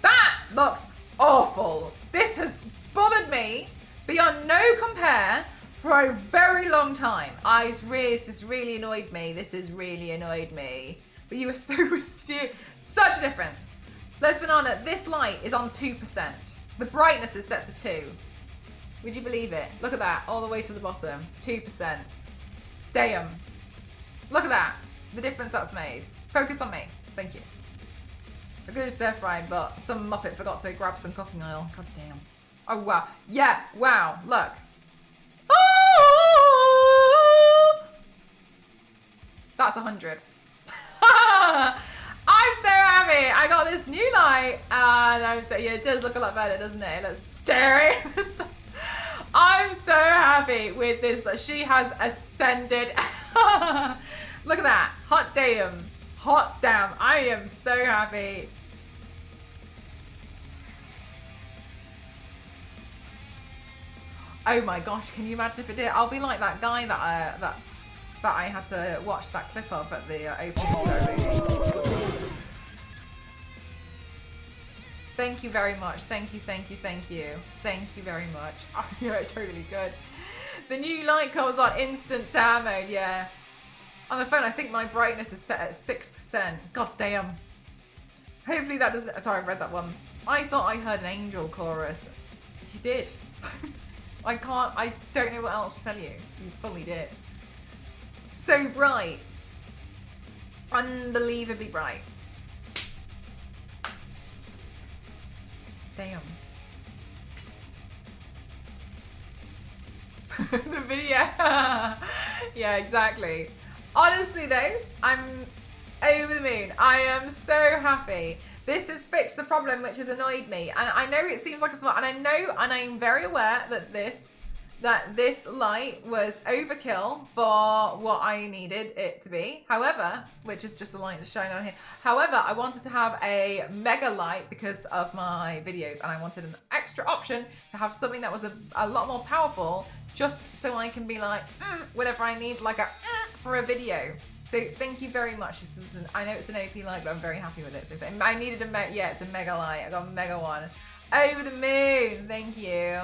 That looks awful. This has bothered me beyond no compare for a very long time. This just really annoyed me. This has really annoyed me. But you were so astute. Such a difference. Les Banana, this light is on 2%. The brightness is set to 2. Would you believe it? Look at that, all the way to the bottom. 2%. Damn. Look at that. The difference that's made. Focus on me. Thank you. I could have stir fried, but some muppet forgot to grab some cooking oil. God damn. Oh, wow. Yeah, wow. Look. Oh! That's 100. I'm so happy. I got this new light, and I'm so, yeah, it does look a lot better, doesn't it? It looks scary. I'm so happy with this that she has ascended. Look at that. Hot damn. Hot damn. I am so happy. Oh my gosh, can you imagine if it did? I'll be like that guy that I had to watch that clip of at the opening ceremony. Thank you very much. Thank you, thank you, thank you. Thank you very much. Oh, yeah, totally good. The new light comes on instant tower mode, yeah. On the phone, I think my brightness is set at 6%. God damn. Hopefully that doesn't... Sorry, I read that one. I thought I heard an angel chorus. You did. I don't know what else to tell you. You fully did. So bright. Unbelievably bright. Damn. The video. Yeah, exactly. Honestly though, I'm over the moon. I am so happy. This has fixed the problem which has annoyed me. And I know it seems like a smart, and I know, and I'm very aware that this light was overkill for what I needed it to be. However, which is just the light that's shining on here. However, I wanted to have a mega light because of my videos, and I wanted an extra option to have something that was a lot more powerful, just so I can be like, whatever I need, like a for a video. So thank you very much. This is I know it's an OP light, but I'm very happy with it. So I needed yeah, it's a mega light. I got a mega one. Over the moon. Thank you.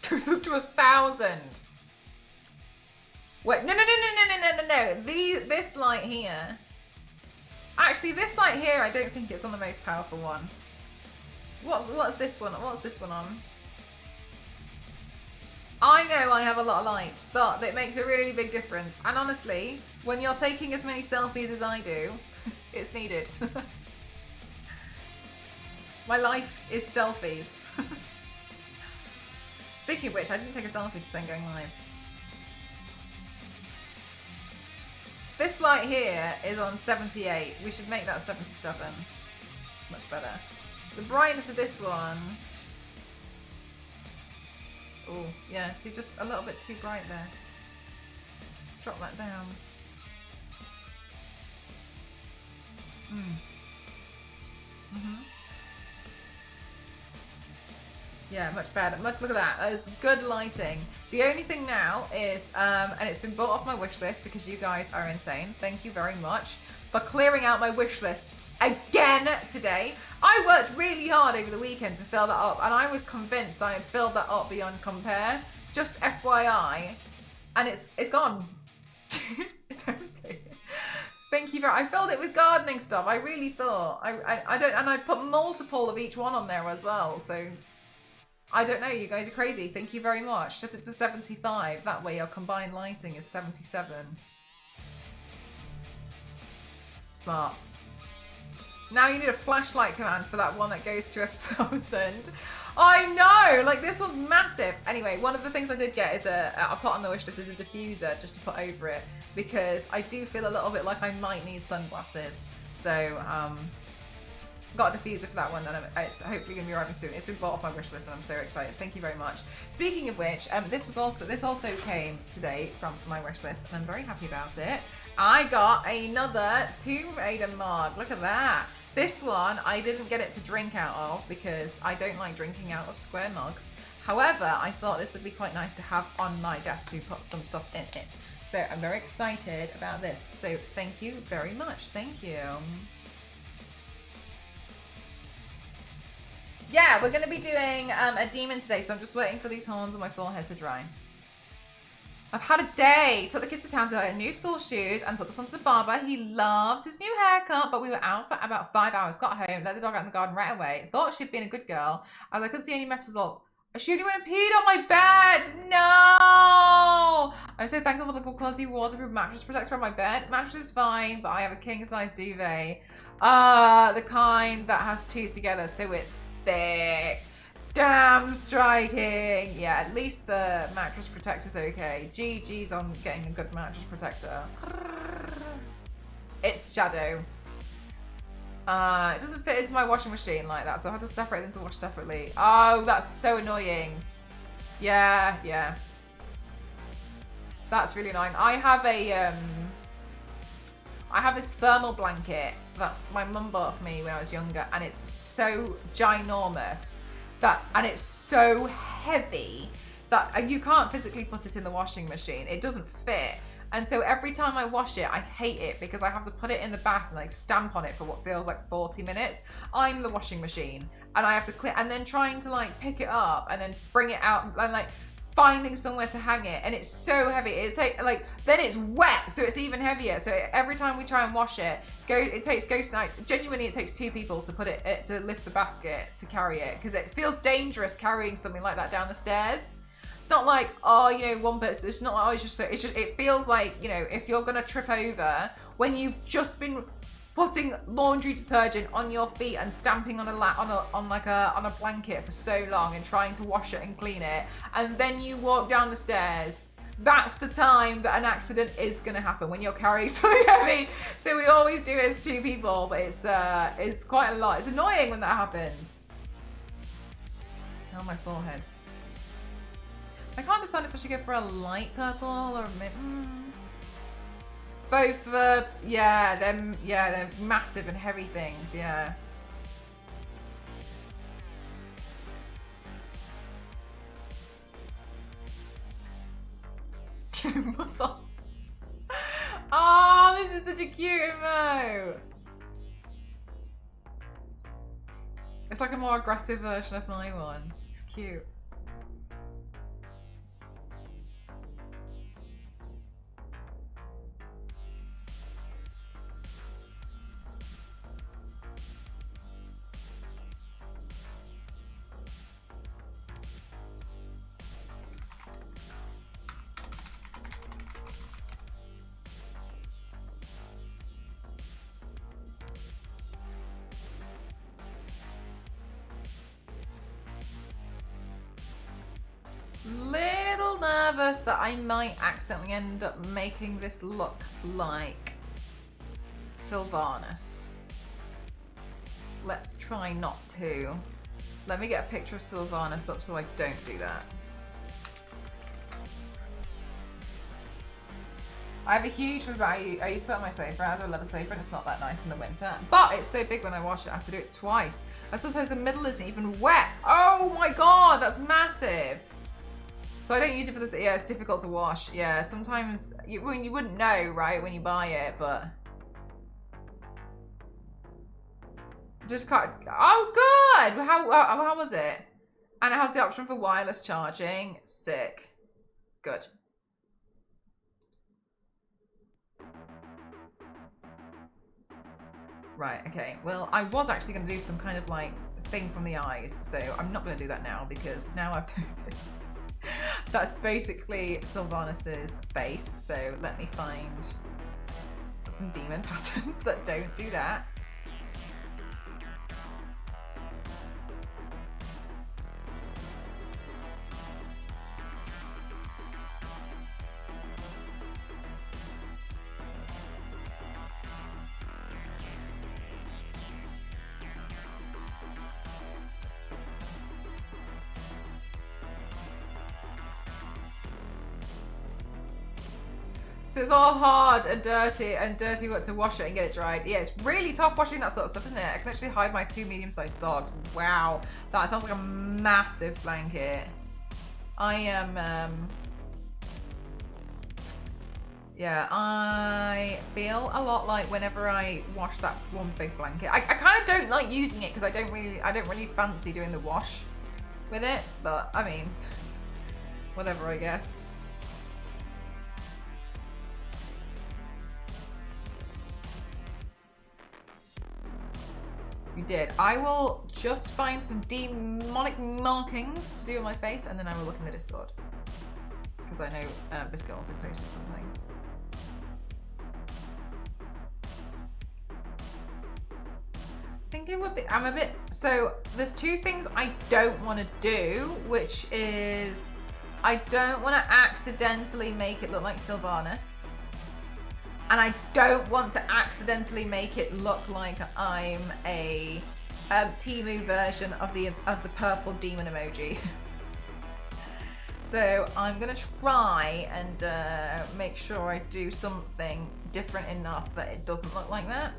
Goes up to 1,000. Wait, no. This light here. Actually, this light here, I don't think it's on the most powerful one. What's this one? What's this one on? I know I have a lot of lights, but it makes a really big difference. And honestly, when you're taking as many selfies as I do, it's needed. My life is selfies. Speaking of which, I didn't take a selfie to saying going live. This light here is on 78. We should make that 77. Much better. The brightness of this one. Oh, yeah, see, just a little bit too bright there. Drop that down. Yeah, much better. Look at that. There's good lighting. The only thing now is, and it's been bought off my wish list because you guys are insane. Thank you very much for clearing out my wish list again today. I worked really hard over the weekend to fill that up, and I was convinced I had filled that up beyond compare. Just FYI. And it's gone. It's empty. Thank you I filled it with gardening stuff. I really thought. I don't, and I put multiple of each one on there as well. So I don't know. You guys are crazy. Thank you very much. Just it's a 75. That way your combined lighting is 77. Smart. Now you need a flashlight command for that one that goes to 1,000. I know, like this one's massive. Anyway, one of the things I did get is I put on the wish list is a diffuser just to put over it because I do feel a little bit like I might need sunglasses. So, got a diffuser for that one and it's hopefully going to be arriving soon. It's been bought off my wish list and I'm so excited. Thank you very much. Speaking of which, this also came today from my wish list and I'm very happy about it. I got another Tomb Raider mug. Look at that. This one, I didn't get it to drink out of because I don't like drinking out of square mugs. However, I thought this would be quite nice to have on my desk to put some stuff in it. So I'm very excited about this. So thank you very much. Thank you. Yeah, we're going to be doing a demon today, so I'm just waiting for these horns on my forehead to dry. I've had a day. Took the kids to town to buy new school shoes and took the son to the barber. He loves his new haircut, but we were out for about 5 hours. Got home, let the dog out in the garden right away. Thought she'd been a good girl, as I couldn't see any messes up. She only went and peed on my bed. No! I'm so thankful for the good quality waterproof mattress protector on my bed. Mattress is fine, but I have a king size duvet. The kind that has two together, so it's thick. Damn striking. Yeah, at least the mattress protector's okay. GG's on getting a good mattress protector. It's Shadow. It doesn't fit into my washing machine like that, so I had to separate them to wash separately. Oh, that's so annoying. Yeah. That's really annoying. I have this thermal blanket that my mum bought for me when I was younger, and it's so ginormous. And it's so heavy that you can't physically put it in the washing machine. It doesn't fit. And so every time I wash it, I hate it because I have to put it in the bath and like stamp on it for what feels like 40 minutes. I'm the washing machine and I have to clean and then trying to like pick it up and then bring it out and like finding somewhere to hang it. And it's so heavy. It's like then it's wet, so it's even heavier. So every time we try and wash it, it takes Ghost and I, genuinely it takes two people to put it to lift the basket to carry it because it feels dangerous carrying something like that down the stairs. It's not like, oh, you know, one person. It's not like, oh, it's just it feels like, you know, if you're gonna trip over when you've just been putting laundry detergent on your feet and stamping on a blanket for so long and trying to wash it and clean it, and then you walk down the stairs. That's the time that an accident is gonna happen when you're carrying something heavy. So we always do it as two people, but it's quite a lot. It's annoying when that happens. On my forehead. I can't decide if I should go for a light purple or both. They're massive and heavy things. Yeah. Muscle. Oh, this is such a cute emote. It's like a more aggressive version of my one. It's cute. Little nervous that I might accidentally end up making this look like Sylvanas. Let's try not to. Let me get a picture of Sylvanas up so I don't do that. I have a huge fridge, I used to put it on my sofa. I love a sofa and it's not that nice in the winter. But it's so big when I wash it, I have to do it twice. And sometimes the middle isn't even wet. Oh my God, that's massive. So I don't use it for this. Yeah, it's difficult to wash. Yeah, sometimes you wouldn't know, right, when you buy it, but Just cut. Oh, good. How was it? And it has the option for wireless charging. Sick. Good. Right, okay. Well, I was actually going to do some kind of like thing from the eyes, so I'm not going to do that now because now I've noticed that's basically Sylvanus's face. So let me find some demon patterns that don't do that. So it's all hard and dirty what to wash it and get it dried. Yeah, it's really tough washing that sort of stuff, isn't it? I can actually hide my 2 medium-sized dogs. Wow, that sounds like a massive blanket. I am, yeah, I feel a lot like whenever I wash that one big blanket. I kind of don't like using it because I don't really fancy doing the wash with it. But I mean, whatever, I guess. You did. I will just find some demonic markings to do on my face, and then I will look in the Discord. Because I know Biscuit also posted something. I think it would be, I'm a bit, so there's 2 things I don't want to do, which is I don't want to accidentally make it look like Sylvanus. And I don't want to accidentally make it look like I'm a Temu version of the purple demon emoji. So I'm gonna try and make sure I do something different enough that it doesn't look like that.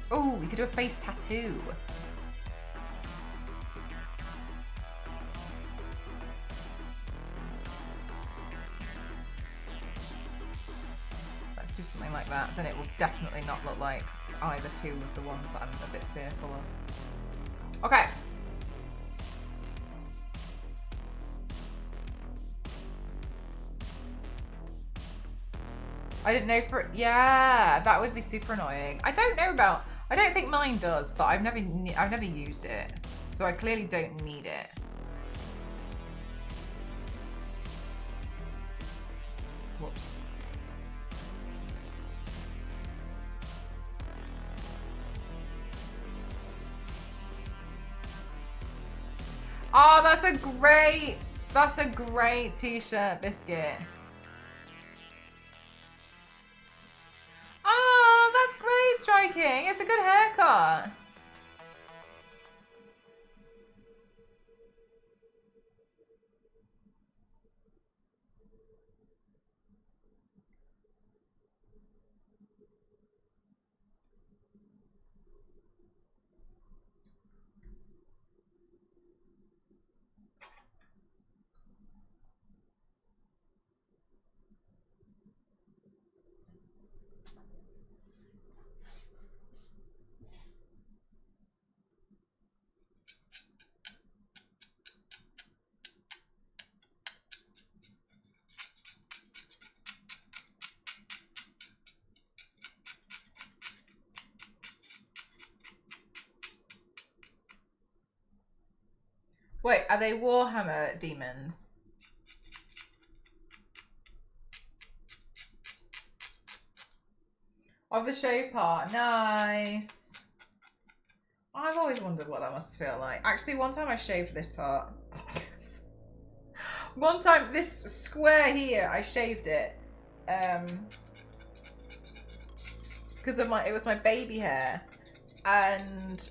Oh, we could do a face tattoo. Let's do something like that. Then it will definitely not look like either 2 of the ones that I'm a bit fearful of. Okay. I didn't know for, yeah, that would be super annoying. I don't think mine does, but I've never used it. So I clearly don't need it. Whoops. Oh, that's a great t-shirt, Biscuit. Oh, that's great, Striking. It's a good haircut. Wait, are they Warhammer demons? Of the shave part. Nice. I've always wondered what that must feel like. Actually, one time I shaved this part. One time, this square here, I shaved it. Because of it was my baby hair. And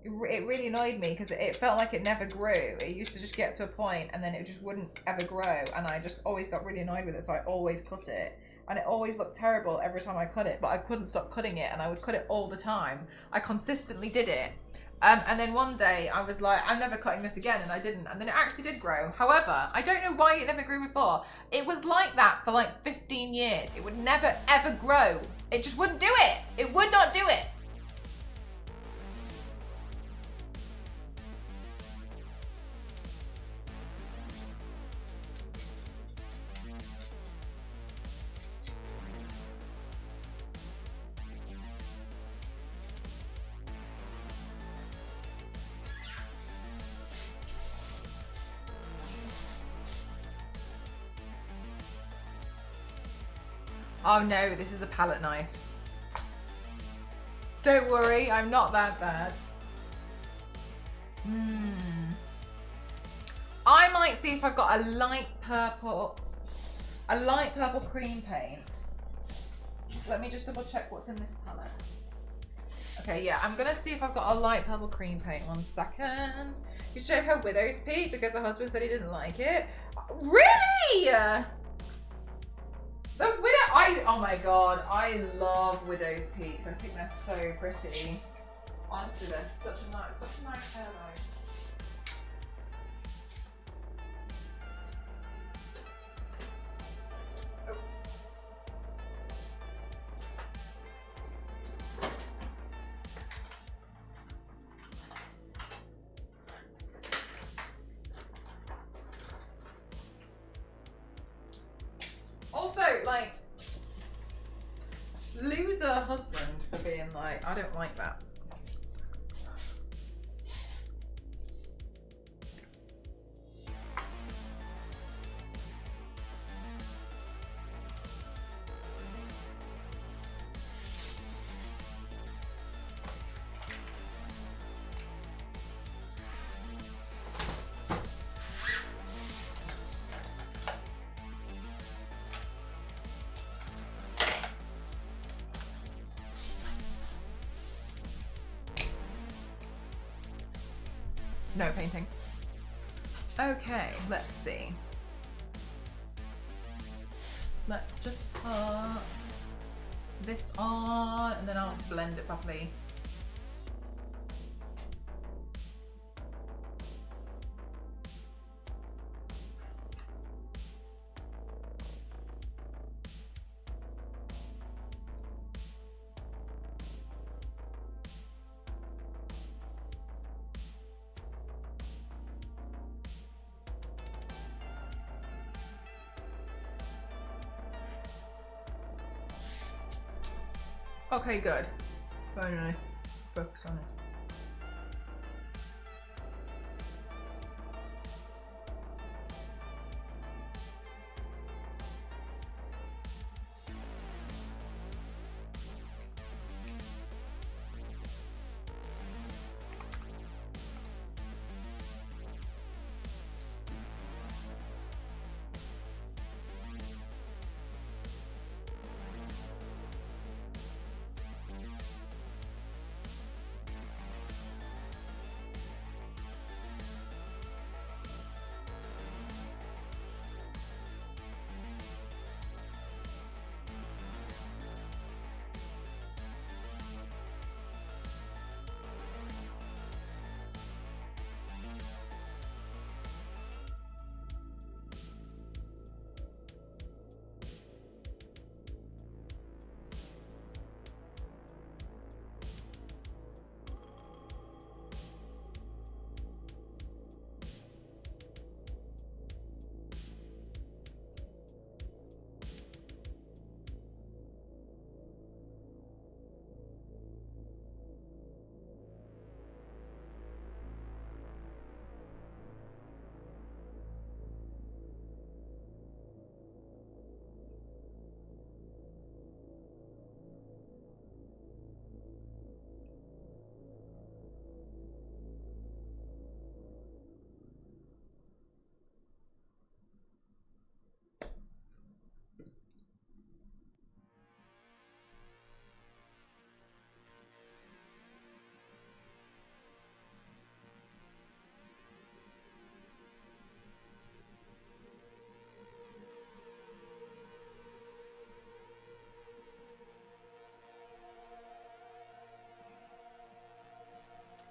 it really annoyed me because it felt like it never grew. It used to just get to a point and then it just wouldn't ever grow. And I just always got really annoyed with it. So I always cut it. And it always looked terrible every time I cut it. But I couldn't stop cutting it. And I would cut it all the time. I consistently did it. And then one day I was like, I'm never cutting this again. And I didn't. And then it actually did grow. However, I don't know why it never grew before. It was like that for like 15 years. It would never ever grow. It just wouldn't do it. It would not do it. Oh no, this is a palette knife. Don't worry, I'm not that bad. I might see if I've got a light purple cream paint. Let me just double check what's in this palette. Okay, yeah, I'm gonna see if I've got a light purple cream paint. 1 second. You showed her Widow's Peak because her husband said he didn't like it. Really? The oh my god, I love Widow's Peaks. I think they're so pretty. Honestly, they're such a nice hairline. Also, like, loser husband for being like, I don't like that. No painting. Okay, let's see. Let's just put this on and then I'll blend it properly. Okay, good. Finally, focus on it.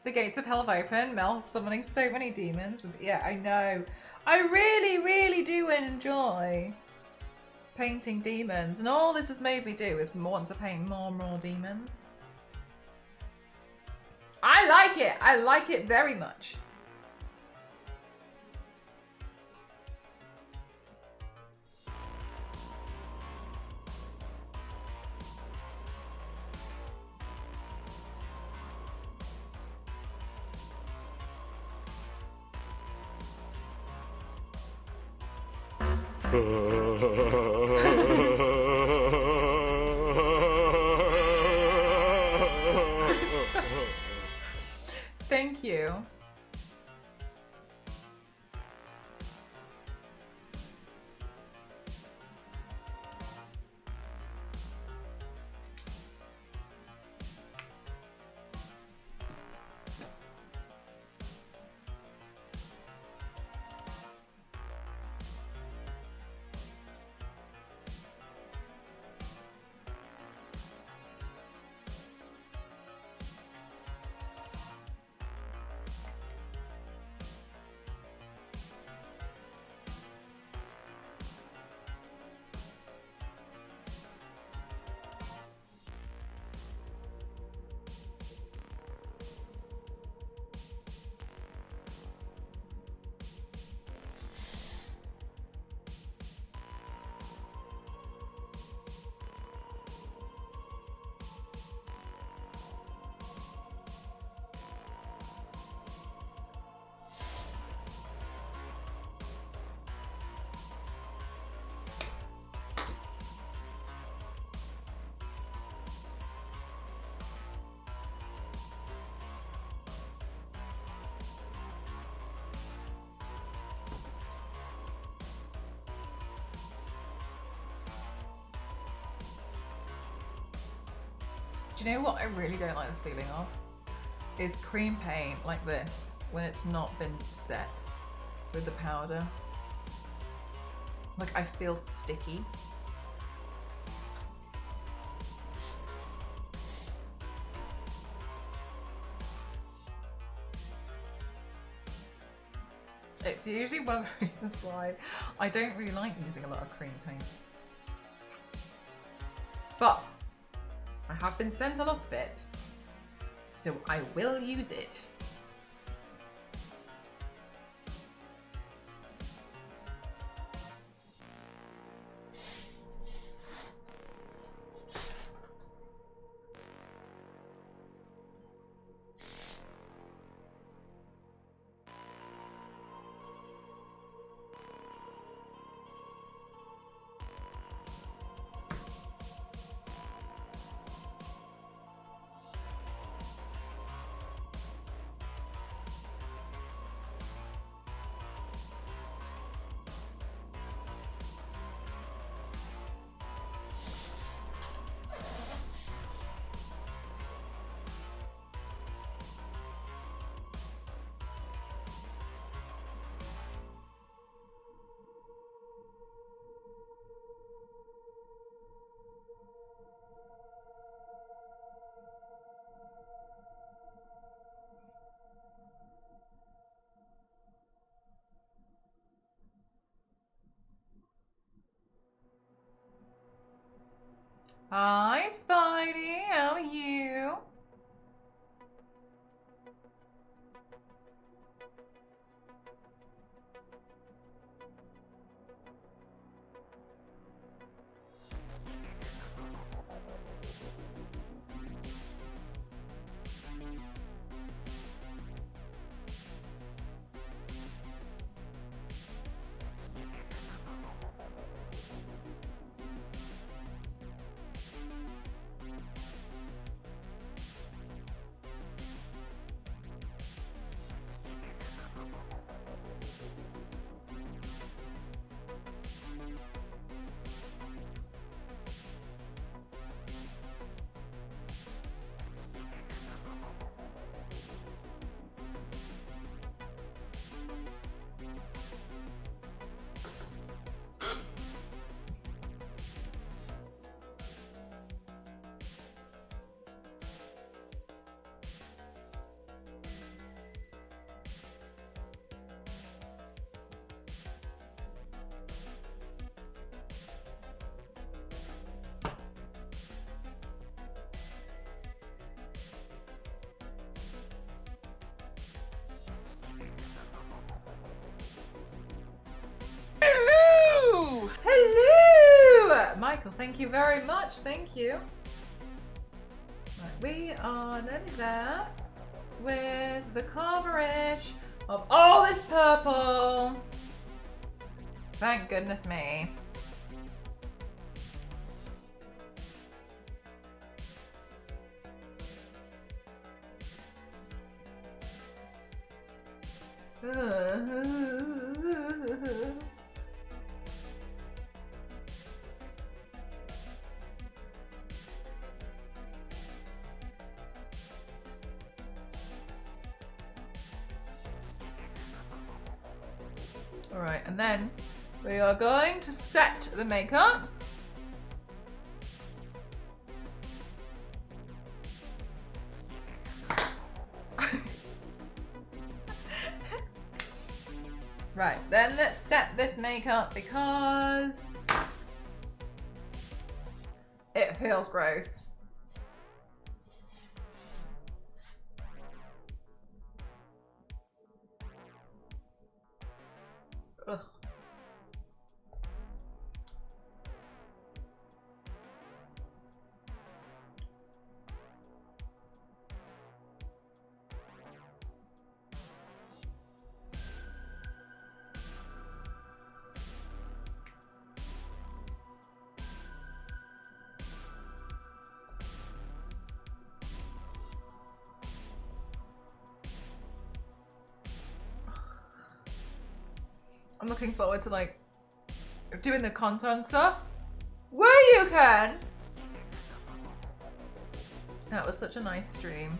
The gates of hell have opened. Mel summoning so many demons. Yeah, I know. I really, really do enjoy painting demons. And all this has made me do is want to paint more and more demons. I like it. I like it very much. Thank you. Do you know what I really don't like the feeling of? Is cream paint like this when it's not been set with the powder. Like I feel sticky. It's usually one of the reasons why I don't really like using a lot of cream paint. But I have been sent a lot of it, so I will use it. Hi, Spidey. How are you? Michael, thank you very much. Thank you. Right, we are nearly there with the coverage of all this purple. Thank goodness me. Alright, and then we are going to set the makeup. Right, then let's set this makeup because it feels gross. Ugh. I'm looking forward to like doing the content stuff where you can. That was such a nice stream.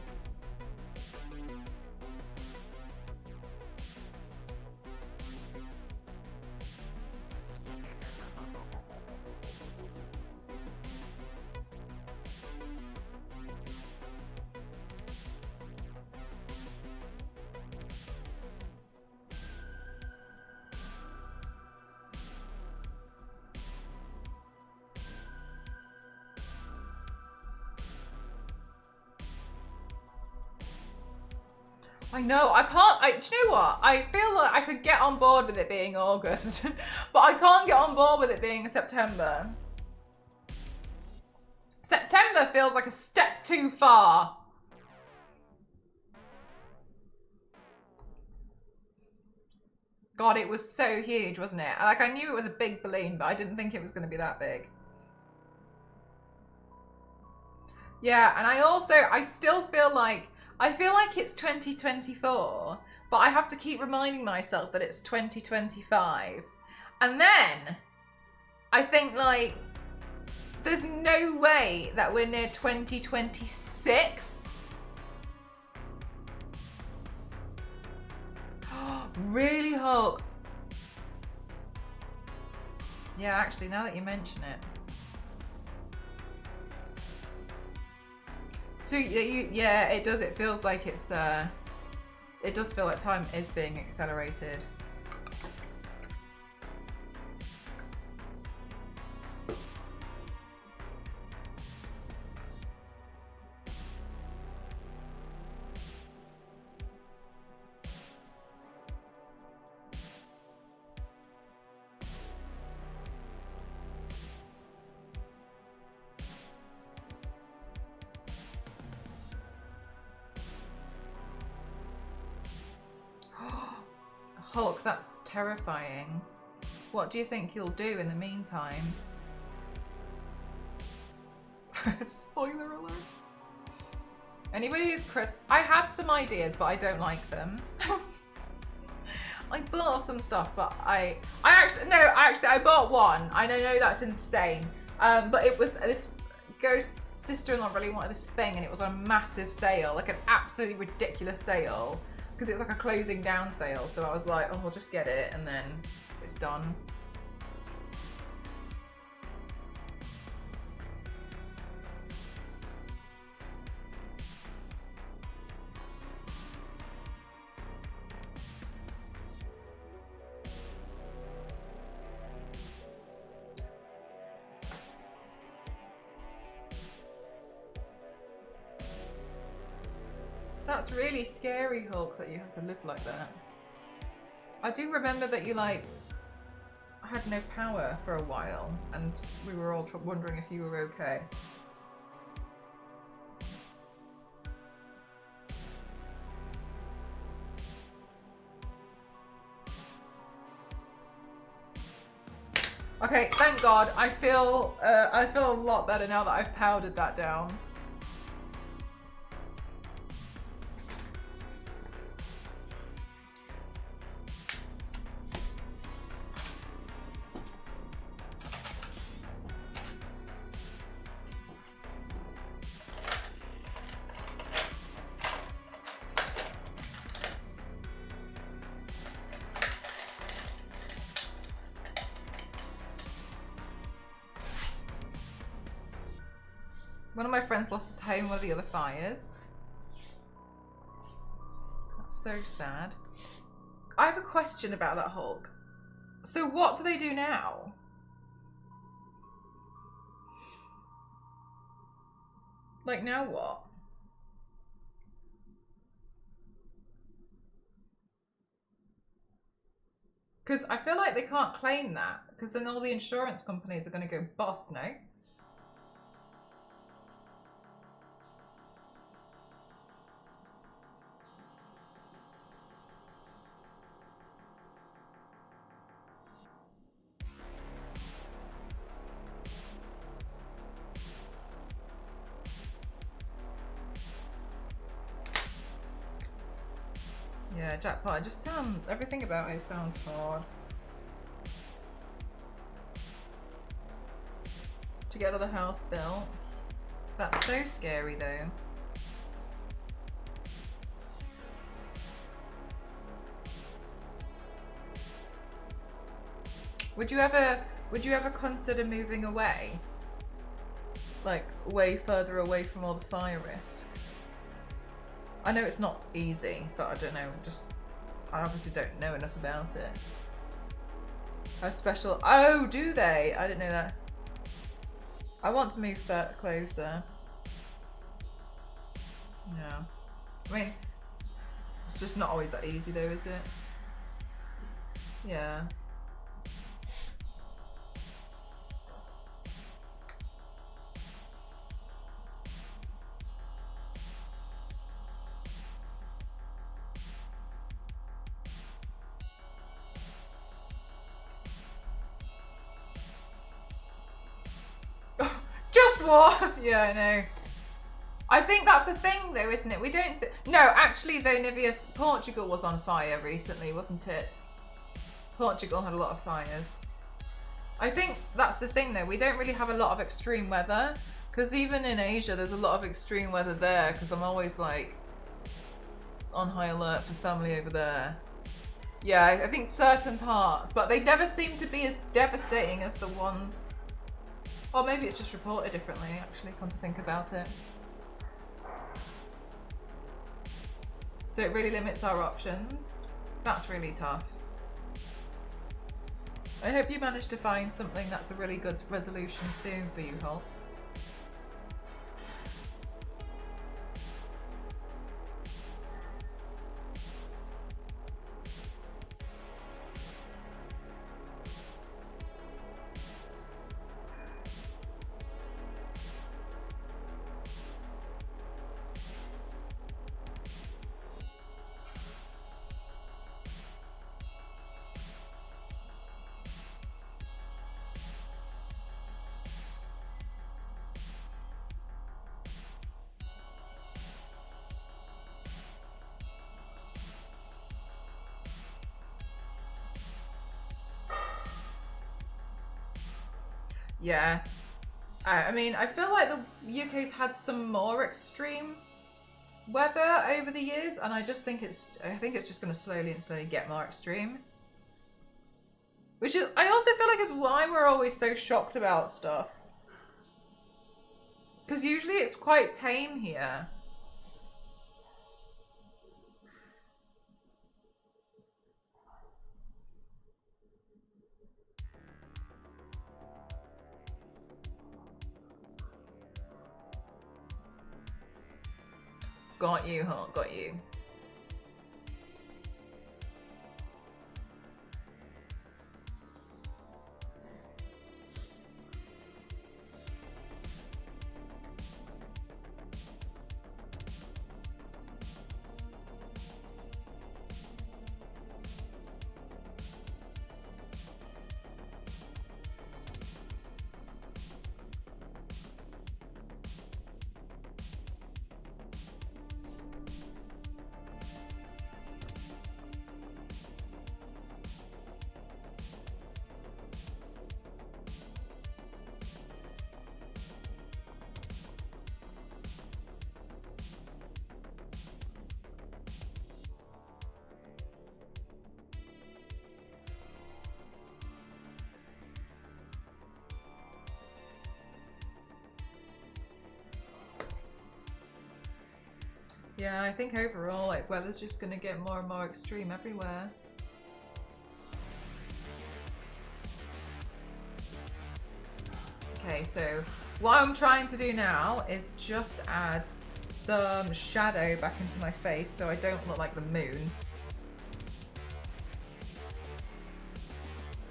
I know, I can't, do you know what? I feel like I could get on board with it being August, but I can't get on board with it being September. September feels like a step too far. God, it was so huge, wasn't it? Like, I knew it was a big balloon, but I didn't think it was going to be that big. Yeah, and I still feel like, it's 2024, but I have to keep reminding myself that it's 2025. And then I think, like, there's no way that we're near 2026. Really, Hulk? Yeah, actually, now that you mention it. So yeah, it does. It feels like it's. It does feel like time is being accelerated. Hulk, that's terrifying. What do you think you'll do in the meantime? Spoiler alert. Anybody who's Chris, I had some ideas, but I don't like them. I thought of some stuff, but I bought one. I know that's insane. But it was this ghost sister-in-law really wanted this thing, and it was on a massive sale, like an absolutely ridiculous sale. Because it was like a closing down sale, so I was like, oh, I'll just get it, and then it's done. That's really scary, Hulk, that you have to live like that. I do remember that you, like, had no power for a while, and we were all wondering if you were okay. Okay, thank God. I feel a lot better now that I've powdered that down. One of my friends lost his home in one of the other fires. That's so sad. I have a question about that Hulk. So what do they do now? Like, now what? Because I feel like they can't claim that, because then all the insurance companies are going to go bust, no? Yeah, jackpot. It just sounds, everything about it sounds hard. To get another house built. That's so scary though. Would you ever consider moving away? Like, way further away from all the fire risk? I know it's not easy, but I don't know, I obviously don't know enough about it. A special, oh, do they? I didn't know that. I want to move closer. Yeah. I mean, it's just not always that easy though, is it? Yeah. Just what? Yeah, I know. I think that's the thing though, isn't it? We don't... No, actually though, Nivius, Portugal was on fire recently, wasn't it? Portugal had a lot of fires. I think that's the thing though, we don't really have a lot of extreme weather. Because even in Asia, there's a lot of extreme weather there, because I'm always like on high alert for family over there. Yeah, I think certain parts, but they never seem to be as devastating as the ones... Or maybe it's just reported differently, actually, come to think about it. So it really limits our options. That's really tough. I hope you manage to find something that's a really good resolution soon for you, Hulk. Yeah. I mean, I feel like the UK's had some more extreme weather over the years, and I think it's just going to slowly get more extreme. Which is, I also feel like is why we're always so shocked about stuff. Because usually it's quite tame here. Got you, Hulk, got you. Yeah, I think overall, like, weather's just gonna get more and more extreme everywhere. Okay, so what I'm trying to do now is just add some shadow back into my face so I don't look like the moon.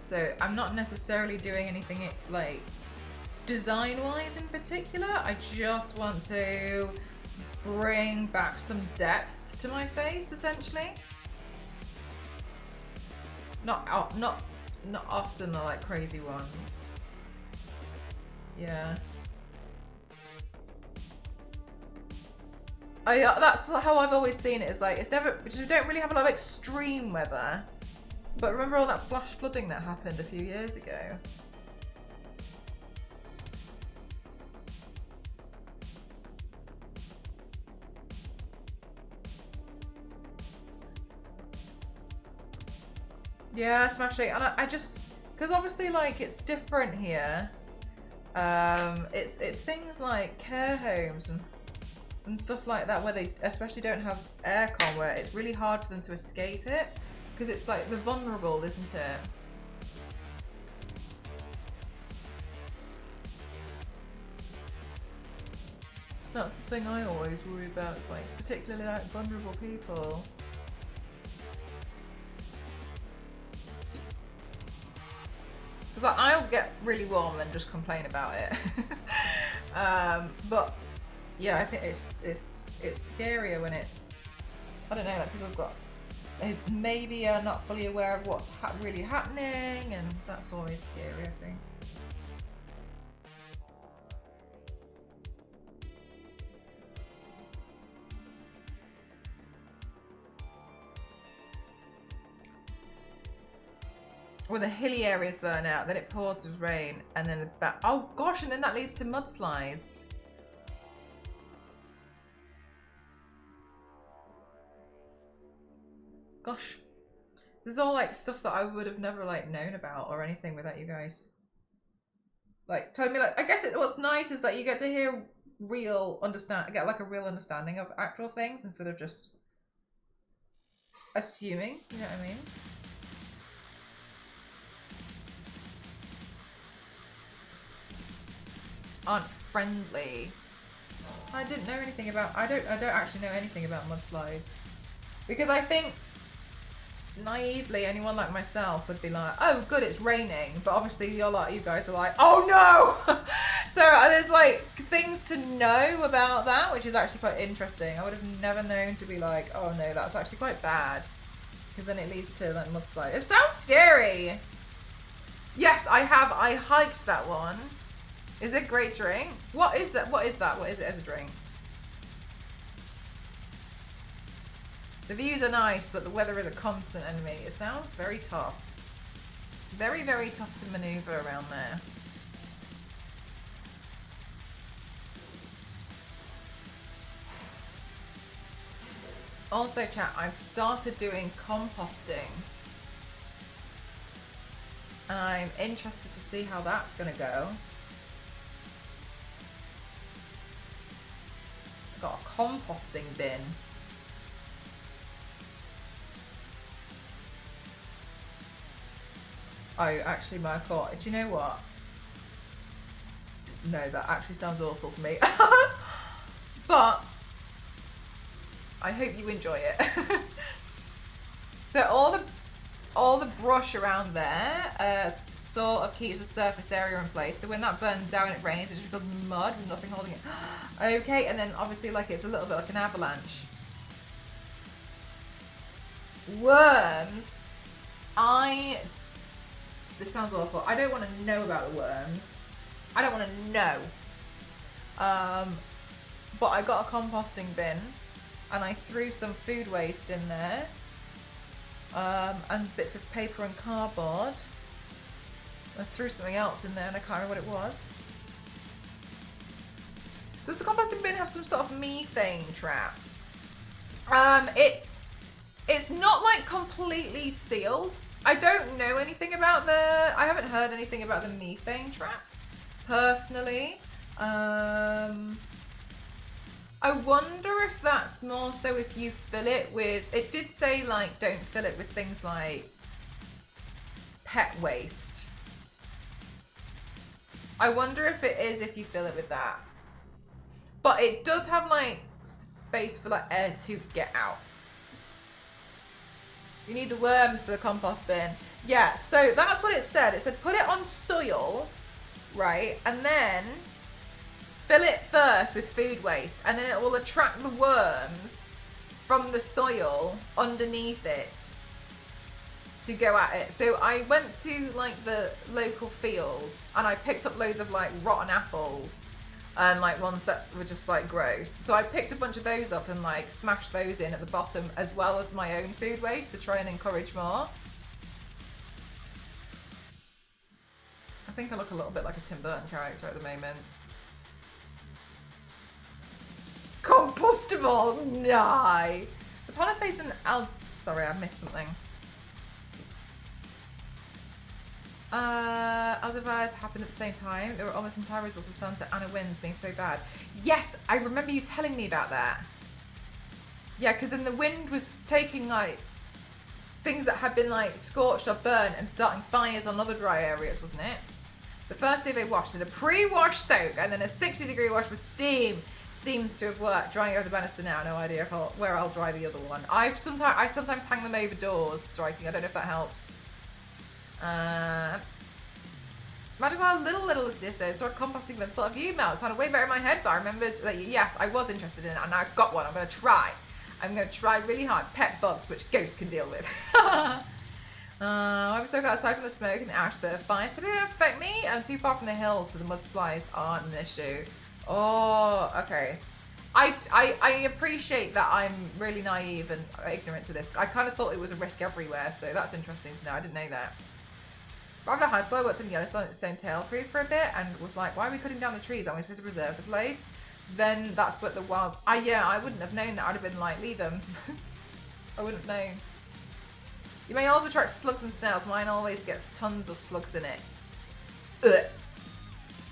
So I'm not necessarily doing anything like design-wise in particular. I just want to bring back some depth to my face, essentially. Not often the like crazy ones. Yeah. That's how I've always seen it. Is like it's never. We don't really have a lot of extreme weather. But remember all that flash flooding that happened a few years ago? Yeah, Smash it. And I just, because obviously like it's different here. It's things like care homes and stuff like that where they especially don't have aircon, where it's really hard for them to escape it. Because it's like the vulnerable, isn't it? That's the thing I always worry about. It's like particularly like vulnerable people. Because like, I'll get really warm and just complain about it. But yeah, I think it's scarier when it's, I don't know, like people have got, maybe are not fully aware of what's really happening, and that's always scary, I think. When the hilly areas burn out, then it pours with rain, and then oh gosh, and then that leads to mudslides. Gosh, this is all like stuff that I would have never like known about or anything without you guys. Like telling me, like, I guess what's nice is that you get to hear get like a real understanding of actual things instead of just assuming. You know what I mean? Aren't friendly. I didn't know anything about. I don't actually know anything about mudslides, because I think naively anyone like myself would be like, oh good, it's raining, but obviously you guys are like, oh no. So there's like things to know about that, which is actually quite interesting. I would have never known to be like, oh no, that's actually quite bad, because then it leads to like mudslide. It sounds scary. Yes, I hiked that one. Is it a great drink? What is that? What is it as a drink? The views are nice, but the weather is a constant enemy. It sounds very tough. Very, very tough to maneuver around there. Also, chat, I've started doing composting. And I'm interested to see how that's gonna go. I've got a composting bin. Oh, actually, Michael, do you know what? No, that actually sounds awful to me. But I hope you enjoy it. So all the brush around there sort of keeps the surface area in place. So when that burns out and it rains, it just becomes mud with nothing holding it. Okay, and then obviously like it's a little bit like an avalanche. Worms. This sounds awful. I don't want to know about the worms. I don't want to know. But I got a composting bin and I threw some food waste in there. And bits of paper and cardboard. I threw something else in there and I can't remember what it was. Does the composting bin have some sort of methane trap? It's not like completely sealed. I don't know anything about I haven't heard anything about the methane trap, personally. I wonder if that's more so if you fill it with, it did say like don't fill it with things like pet waste. I wonder if it is if you fill it with that. But it does have like space for like air to get out. You need the worms for the compost bin. Yeah, so that's what it said. It said put it on soil, right? And then fill it first with food waste, and then it will attract the worms from the soil underneath it to go at it. So I went to like the local field and I picked up loads of like rotten apples and like ones that were just like gross. So I picked a bunch of those up and like smashed those in at the bottom as well as my own food waste to try and encourage more. I think I look a little bit like a Tim Burton character at the moment. Compostable, no. The Palisades and sorry, I missed something. Other fires happened at the same time. There were almost entire results of Santa Ana winds being so bad. Yes, I remember you telling me about that. Yeah, because then the wind was taking like things that had been like scorched or burnt and starting fires on other dry areas, wasn't it? The first day they washed it, a pre-wash soak and then a 60-degree wash with steam seems to have worked. Drying over the banister now, no idea where I'll dry the other one. I sometimes hang them over doors, striking. I don't know if that helps. Imagine how little this is yesterday. I saw a composting bin, thought of you, Mel. It sounded way better in my head, but I remembered that yes, I was interested in it, and I've got one. I'm going to try. I'm going to try really hard. Pet bugs, which ghosts can deal with. I'm so glad aside from the smoke and the ash, the fires typically don't affect me. I'm too far from the hills, so the mud supplies aren't an issue. Oh, okay. I appreciate that I'm really naive and ignorant to this. I kind of thought it was a risk everywhere, so that's interesting to know. I didn't know that. After high school, I worked in Yellowstone Tail Creek for a bit and was like, why are we cutting down the trees? Aren't we supposed to preserve the place? Then that's what the wild... yeah, I wouldn't have known that. I'd have been like, leave them. I wouldn't know. You may also attract slugs and snails. Mine always gets tons of slugs in it. Ugh.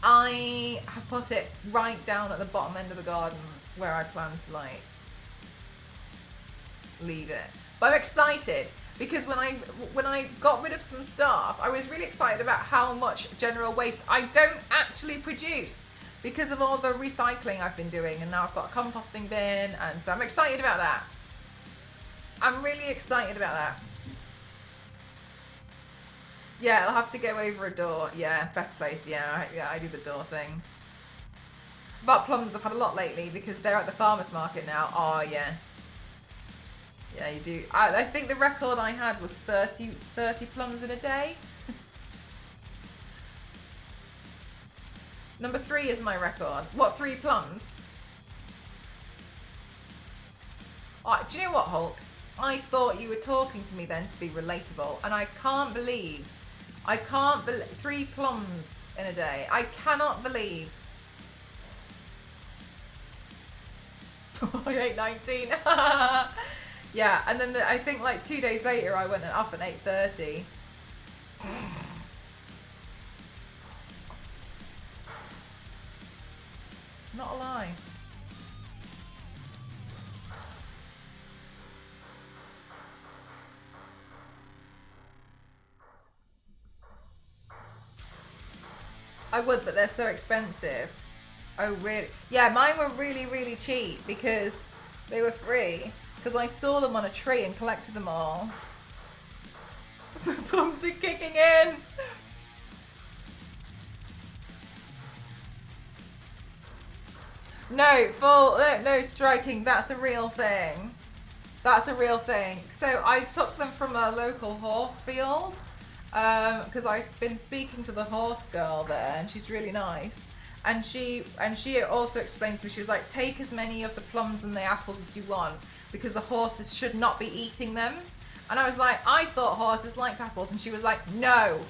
I have put it right down at the bottom end of the garden where I plan to like leave it. But I'm excited because when I got rid of some stuff, I was really excited about how much general waste I don't actually produce because of all the recycling I've been doing, and now I've got a composting bin, and so I'm excited about that. I'm really excited about that. Yeah, I'll have to go over a door. Yeah, best place. Yeah, I do the door thing. But plums, I've had a lot lately because they're at the farmer's market now. Oh, yeah. Yeah, you do. I think the record I had was 30 plums in a day. Number 3 is my record. What, 3 plums? Oh, do you know what, Hulk? I thought you were talking to me then to be relatable, and I can't believe 3 plums in a day. I cannot believe. I ate 19. Yeah, and then I think like 2 days later I went up at 8:30. Not a lie. I would, but they're so expensive. Oh, really? Yeah, mine were really, really cheap because they were free. Because I saw them on a tree and collected them all. The plums are kicking in! No, striking. That's a real thing. That's a real thing. So I took them from a local horse field. Because I've been speaking to the horse girl there, and she's really nice. And she also explained to me, she was like, take as many of the plums and the apples as you want, because the horses should not be eating them. And I was like, I thought horses liked apples. And she was like, no.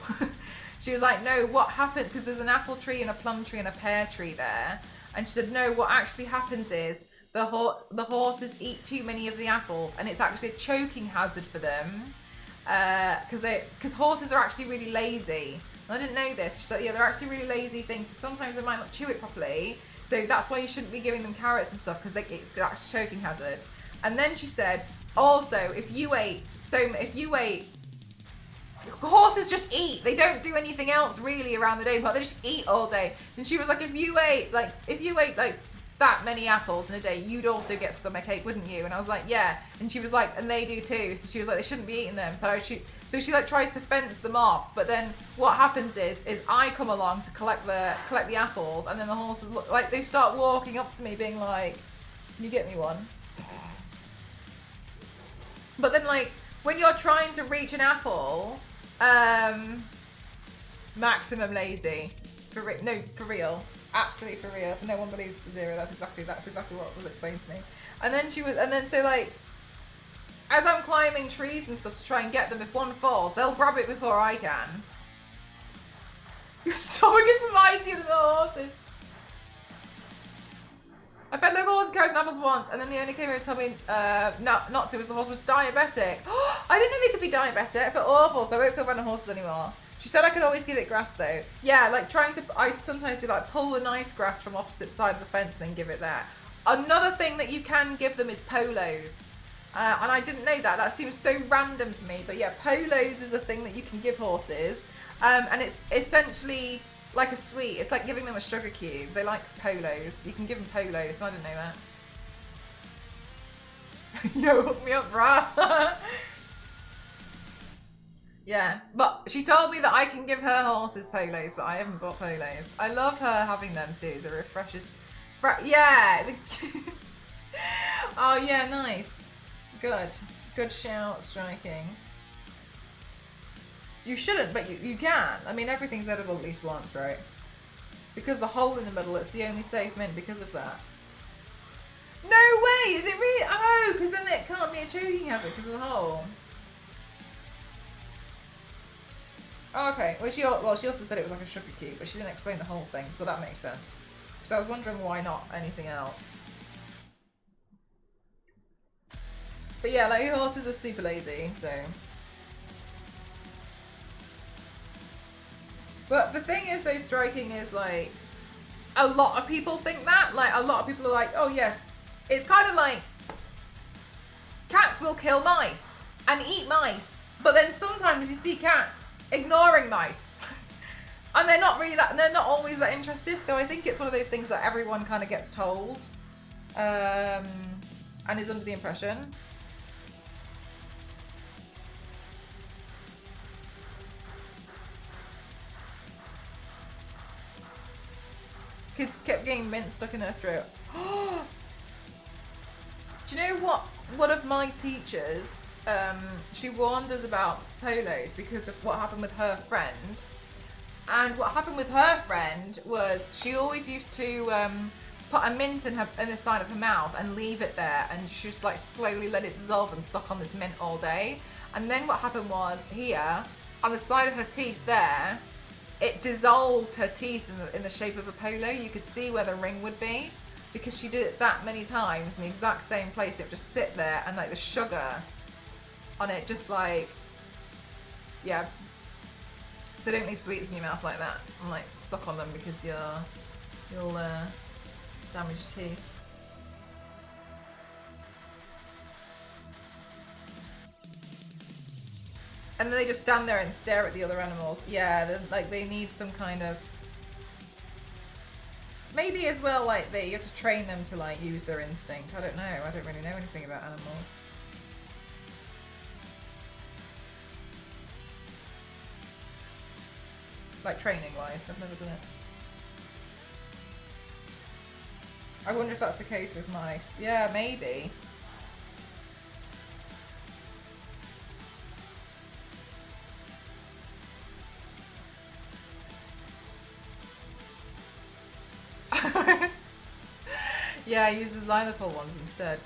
She was like, no, what happened? Because there's an apple tree and a plum tree and a pear tree there. And she said, no, what actually happens is the horses eat too many of the apples, and it's actually a choking hazard for them. Because horses are actually really lazy. And I didn't know this. She said, yeah, they're actually really lazy things. So sometimes they might not chew it properly. So that's why you shouldn't be giving them carrots and stuff, because it's that's a choking hazard. And then she said, also, if you ate, horses just eat. They don't do anything else really around the day, but they just eat all day. And she was like, if you ate like that many apples in a day, you'd also get stomachache, wouldn't you? And I was like, yeah. And she was like, and they do too. So she was like, they shouldn't be eating them. So she like tries to fence them off. But then what happens is I come along to collect the apples, and then the horses look like they start walking up to me, being like, "Can you get me one?" But then like when you're trying to reach an apple, maximum lazy. For real. Absolutely for real. No one believes Zero. That's exactly what was explained to me. And then so like, as I'm climbing trees and stuff to try and get them, if one falls, they'll grab it before I can. Your stomach is mightier than the horses. I fed local horses carrots and apples once, and then they only came over to tell me not to, as the horse was diabetic. I didn't know they could be diabetic. I felt awful, so I won't feel bad on horses anymore. She said I could always give it grass though. Yeah, like I sometimes do like pull the nice grass from opposite side of the fence and then give it there. Another thing that you can give them is polos. And I didn't know that. That seems so random to me. But yeah, polos is a thing that you can give horses. And it's essentially like a sweet. It's like giving them a sugar cube. They like polos. You can give them polos. I didn't know that. Yo, hook me up, brah. Yeah, but she told me that I can give her horses polos, but I haven't bought polos. I love her having them too. So refreshes. Yeah. Oh yeah, nice. Good shout, striking. You shouldn't, but you can. I mean, everything's edible at least once, right? Because the hole in the middle, it's the only safe mint because of that. No way! Is it really? Oh, because then it can't be a choking hazard because of the hole. Oh, okay. Well, she also said it was like a sugar cube, but she didn't explain the whole thing, but that makes sense. So I was wondering why not anything else. But yeah, like horses are super lazy, so. But the thing is, though, striking is like, a lot of people think that. Like, a lot of people are like, oh yes, it's kind of like, cats will kill mice and eat mice, but then sometimes you see cats ignoring mice. And they're not always that interested, so I think it's one of those things that everyone kind of gets told, and is under the impression. Kids kept getting mint stuck in their throat. Do you know what? One of my teachers, she warned us about polos because of what happened with her friend. And what happened with her friend was she always used to put a mint in the side of her mouth and leave it there, and she just like slowly let it dissolve and suck on this mint all day. And then what happened was here, on the side of her teeth there, it dissolved her teeth in the shape of a polo. You could see where the ring would be because she did it that many times in the exact same place. It would just sit there and like the sugar on it just like, yeah. So don't leave sweets in your mouth like that and like suck on them because you'll damage your teeth. And then they just stand there and stare at the other animals. Yeah, like they need some kind of... Maybe as well, like you have to train them to like use their instinct. I don't know. I don't really know anything about animals. Like training wise, I've never done it. I wonder if that's the case with mice. Yeah, maybe. Yeah, I use the xylitol ones instead.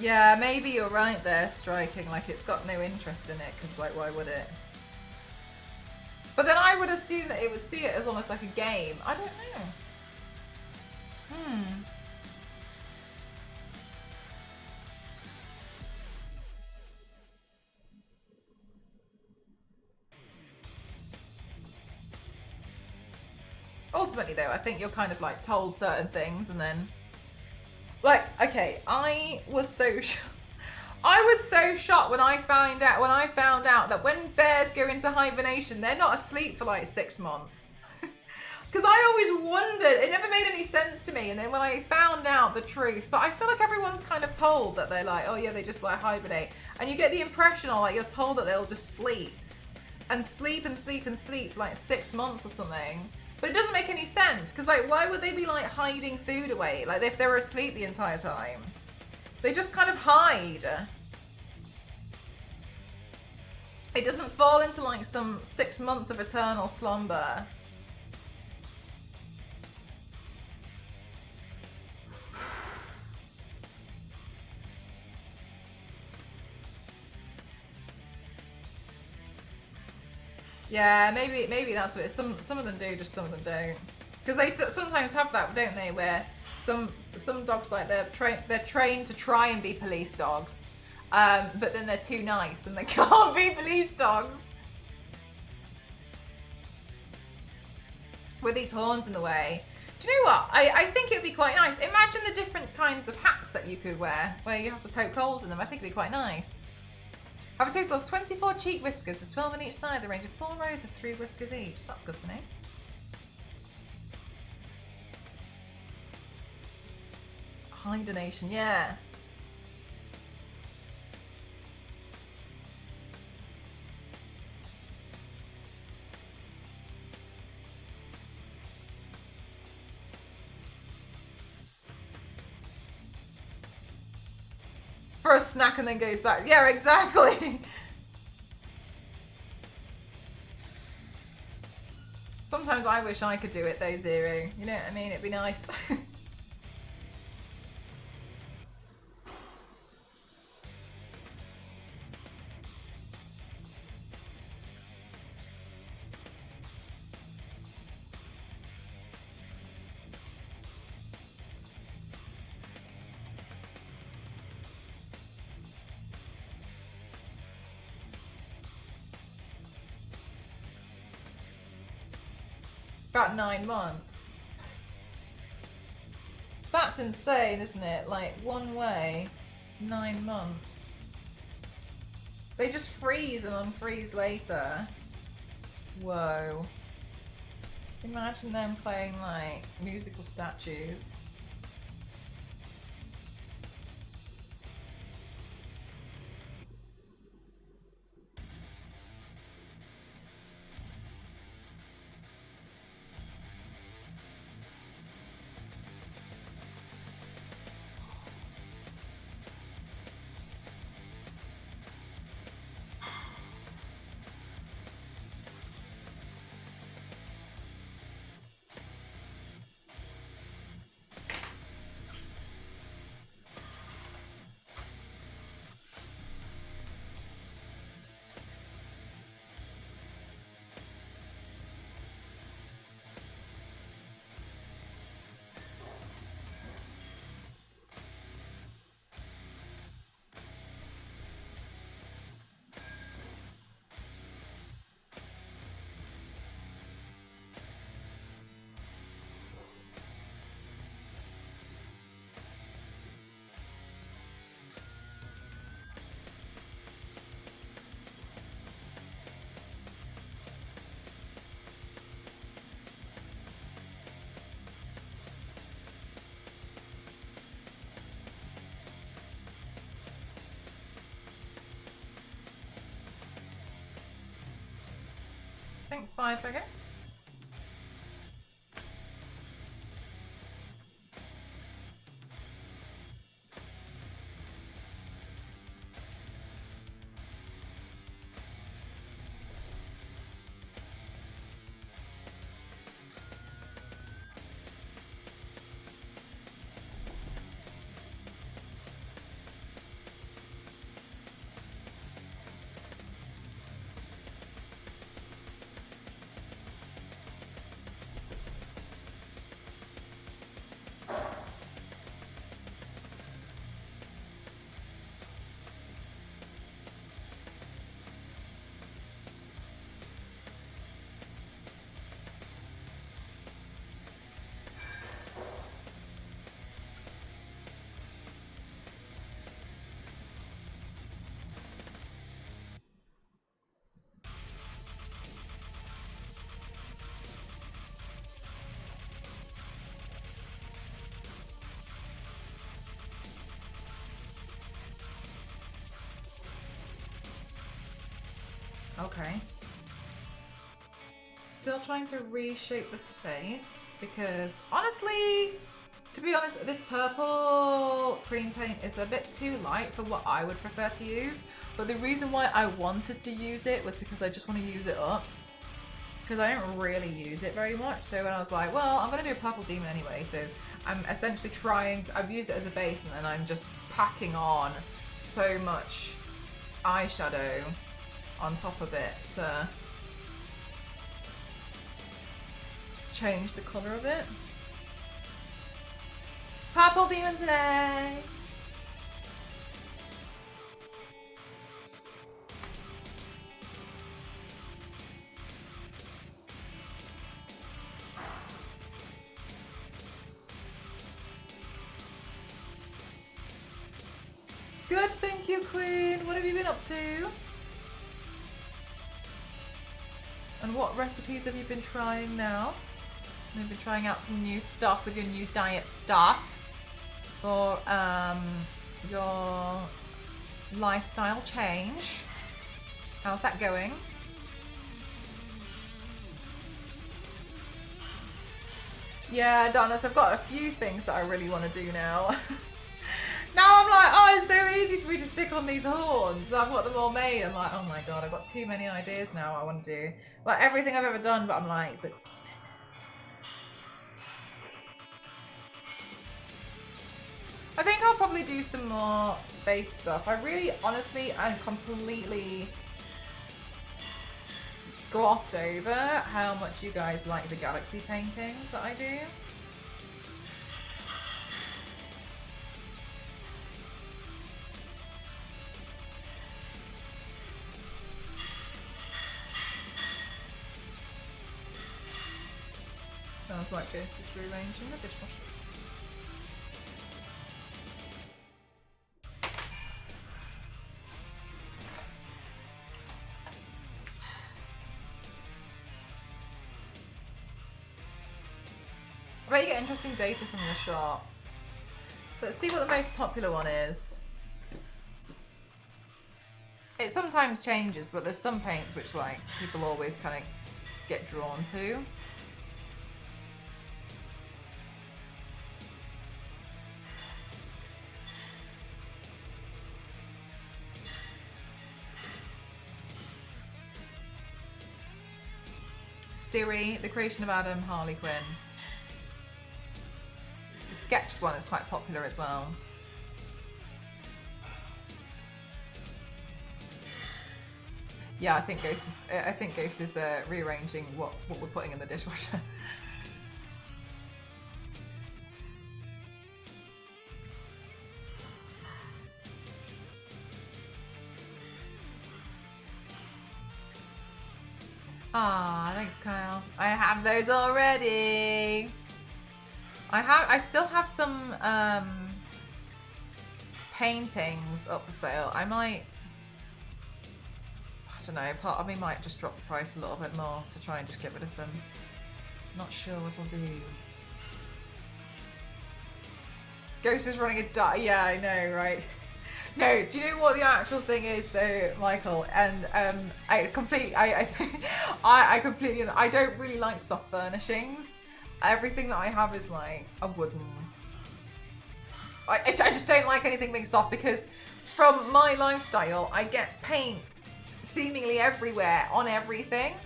Yeah, maybe you're right there, striking. Like, it's got no interest in it, because, like, why would it? But then I would assume that it would see it as almost like a game. I don't know. Ultimately, though, I think you're kind of, like, told certain things, and then... Like, okay, I was so shocked when I found out that when bears go into hibernation, they're not asleep for like 6 months. Because I always wondered, it never made any sense to me. And then when I found out the truth, but I feel like everyone's kind of told that they're like, oh yeah, they just like hibernate. And you get the impression, or like you're told that they'll just sleep. And sleep and sleep and sleep for like 6 months or something. But it doesn't make any sense, because like, why would they be like hiding food away? Like if they were asleep the entire time. They just kind of hide. It doesn't fall into like some 6 months of eternal slumber. Yeah, maybe that's what it is. Some of them do, just some of them don't. Because they sometimes have that, don't they? Where some dogs, like they're trained to try and be police dogs, but then they're too nice and they can't be police dogs. With these horns in the way. Do you know what? I think it would be quite nice. Imagine the different kinds of hats that you could wear, where you have to poke holes in them. I think it'd be quite nice. Have a total of 24 cheek whiskers with 12 on each side, the range of 4 rows of 3 whiskers each. That's good to know. Hibernation, yeah. For a snack and then goes back. Yeah, exactly. Sometimes I wish I could do it though, Zero. You know what I mean? It'd be nice. About 9 months. That's insane, isn't it? Like, one way, 9 months. They just freeze and unfreeze later. Whoa. Imagine them playing, like, musical statues. Thanks, Firetrigger. Okay. Still trying to reshape the face because honestly, to be honest, this purple cream paint is a bit too light for what I would prefer to use. But the reason why I wanted to use it was because I just want to use it up. Because I don't really use it very much. So when I was like, well, I'm going to do a purple demon anyway. So I'm essentially trying to, I've used it as a base and then I'm just packing on so much eyeshadow on top of it to change the colour of it. Purple demon today! Good, thank you, Queen. What have you been up to? And what recipes have you been trying now? You've been trying out some new stuff with your new diet stuff for your lifestyle change. How's that going? Yeah, Donna, so I've got a few things that I really want to do now. Now I'm like, oh, it's so easy for me to stick on these horns. I've got them all made. I'm like, oh my god, I've got too many ideas now I want to do. Like everything I've ever done, but I'm like, but I think I'll probably do some more space stuff. I really, honestly, I completely glossed over how much you guys like the galaxy paintings that I do. Sounds like Ghost is rearranging the dishwasher. I bet you get interesting data from your shop. Let's see what the most popular one is. It sometimes changes, but there's some paints which like people always kind of get drawn to. Siri, The Creation of Adam, Harley Quinn. The sketched one is quite popular as well. Yeah, I think Ghost is rearranging what we're putting in the dishwasher. Ah, thanks, Kyle. I have those already. I still have some paintings up for sale. I don't know, part of me might just drop the price a little bit more to try and just get rid of them. Not sure what I'll do. Ghost is running a yeah, I know, right? No, do you know what the actual thing is though, Michael? And I completely, I don't really like soft furnishings. Everything that I have is like a wooden. I just don't like anything being soft because from my lifestyle, I get paint seemingly everywhere on everything.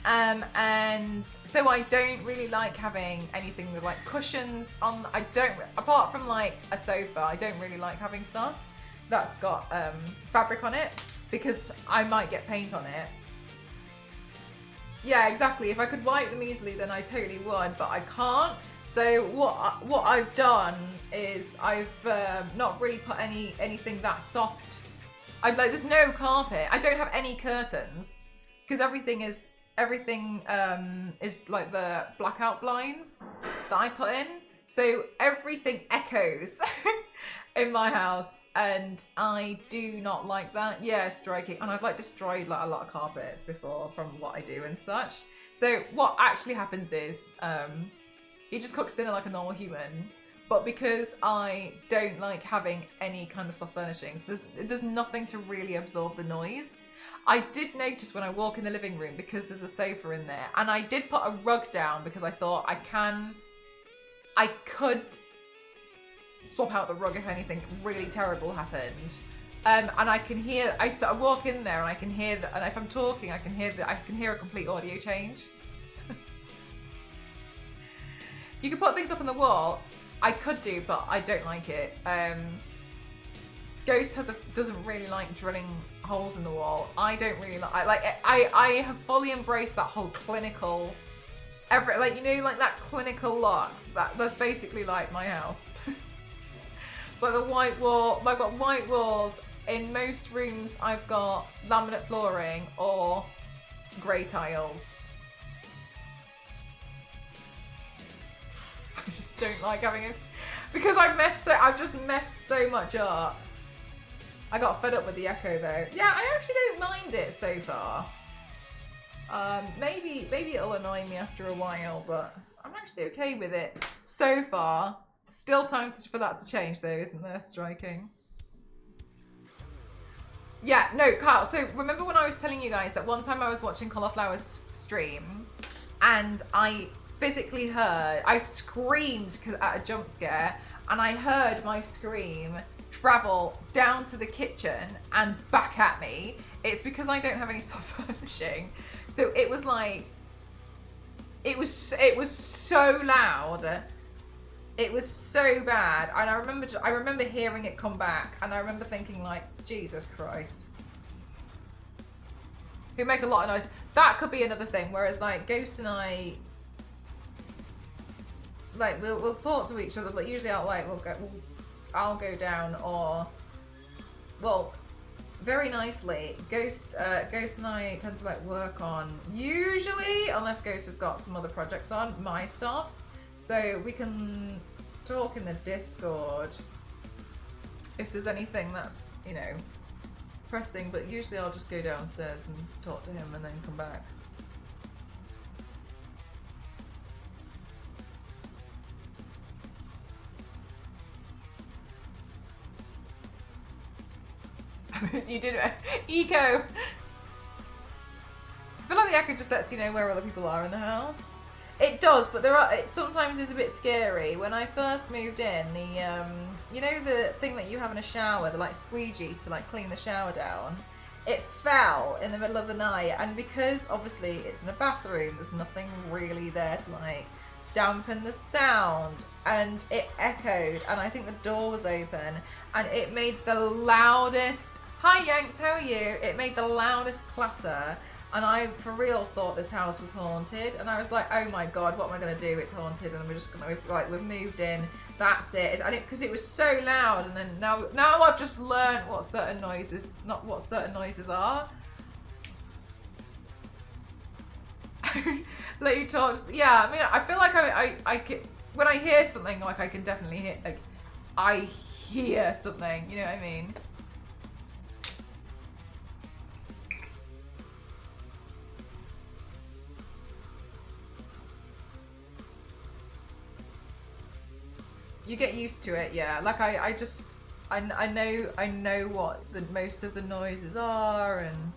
And so I don't really like having anything with like cushions on. Apart from like a sofa, I don't really like having stuff that's got fabric on it because I might get paint on it. Yeah, exactly. If I could wipe them easily, then I totally would, but I can't. So what I've done is I've not really put anything that soft. There's no carpet. I don't have any curtains because everything is like the blackout blinds that I put in. So everything echoes in my house, and I do not like that. Yeah, striking. And I've like destroyed like a lot of carpets before from what I do and such. So what actually happens is he just cooks dinner like a normal human. But because I don't like having any kind of soft furnishings, there's nothing to really absorb the noise. I did notice when I walk in the living room, because there's a sofa in there, and I did put a rug down because I thought I could swap out the rug if anything really terrible happened. And I can hear, I walk in there and I can hear that, and if I'm talking, I can hear a complete audio change. You can put things up on the wall. I could do, but I don't like it. Ghost doesn't really like drilling holes in the wall. I don't really like. I have fully embraced that whole clinical, like that clinical look. That's basically like my house. It's like the white wall. I've got white walls in most rooms. I've got laminate flooring or grey tiles. I just don't like having it because I've just messed so much up. I got fed up with the echo though. Yeah, I actually don't mind it so far. Maybe it'll annoy me after a while, but I'm actually okay with it so far. Still time for that to change though, isn't there? Striking. Yeah, no, Carl. So remember when I was telling you guys that one time I was watching Cauliflower's stream and I physically heard, I screamed at a jump scare, and I heard my scream travel down to the kitchen and back at me. It's because I don't have any soft furnishing. So it was like, it was so loud. It was so bad. And I remember hearing it come back, and I remember thinking like, Jesus Christ. Who make a lot of noise. That could be another thing. Whereas like Ghost and I, like we'll talk to each other, but usually I'll go down, or, well, very nicely, Ghost and I tend to like work on, usually, unless Ghost has got some other projects on, my stuff. So we can talk in the Discord if there's anything that's, you know, pressing, but usually I'll just go downstairs and talk to him and then come back. You did it. Eco! I feel like the echo just lets you know where other people are in the house. It does, but it sometimes is a bit scary. When I first moved in, you know the thing that you have in a shower, the like squeegee to like clean the shower down, it fell in the middle of the night, and because obviously it's in a bathroom, there's nothing really there to like dampen the sound, and it echoed, and I think the door was open, and it made the loudest, hi Yanks, how are you? It made the loudest clatter, and I for real thought this house was haunted, and I was like, oh my god, what am I going to do? It's haunted, and we're just going to, like, we've moved in, that's it. And because it was so loud, and then now I've just learned what certain noises, not what certain noises are. Let you talk. Yeah, I mean, I feel like I can, when I hear something, like I can definitely hear, like, I hear something, you know what I mean? You get used to it, yeah. Like I know what most of the noises are, and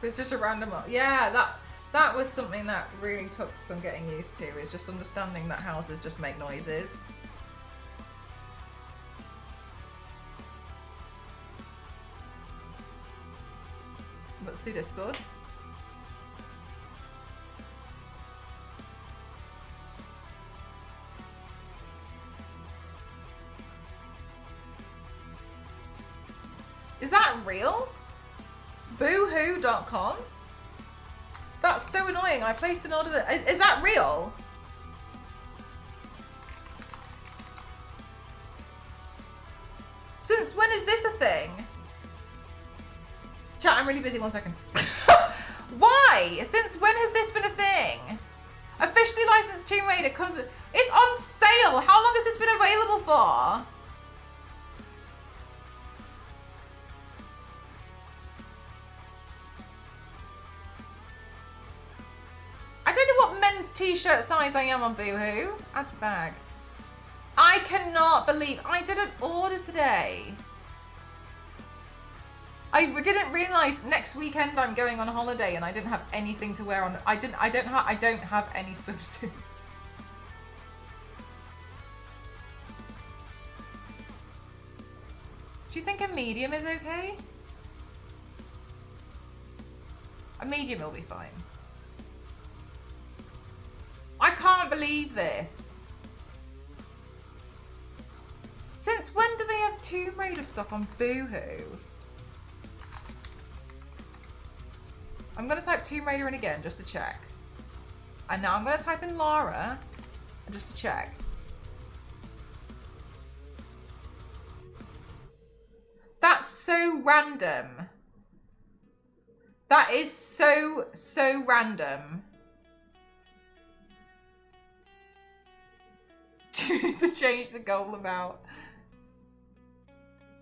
it's just a random, yeah, that was something that really took some getting used to, is just understanding that houses just make noises. Let's see Discord. Is that real? Boohoo.com? That's so annoying. I placed an order that... Is that real? Since when is this a thing? Chat, I'm really busy, 1 second. Why? Since when has this been a thing? Officially licensed Tomb Raider comes with... It's on sale! How long has this been available for? I don't know what men's t-shirt size I am on Boohoo. Add to bag. I cannot believe I didn't order today. I didn't realise next weekend I'm going on holiday and I didn't have anything to wear on. I don't have any swimsuits. Do you think a medium is okay? A medium will be fine. I can't believe this. Since when do they have Tomb Raider stuff on Boohoo? I'm going to type Tomb Raider in again just to check. And now I'm going to type in Lara just to check. That's so random. That is so random. To change the goal amount.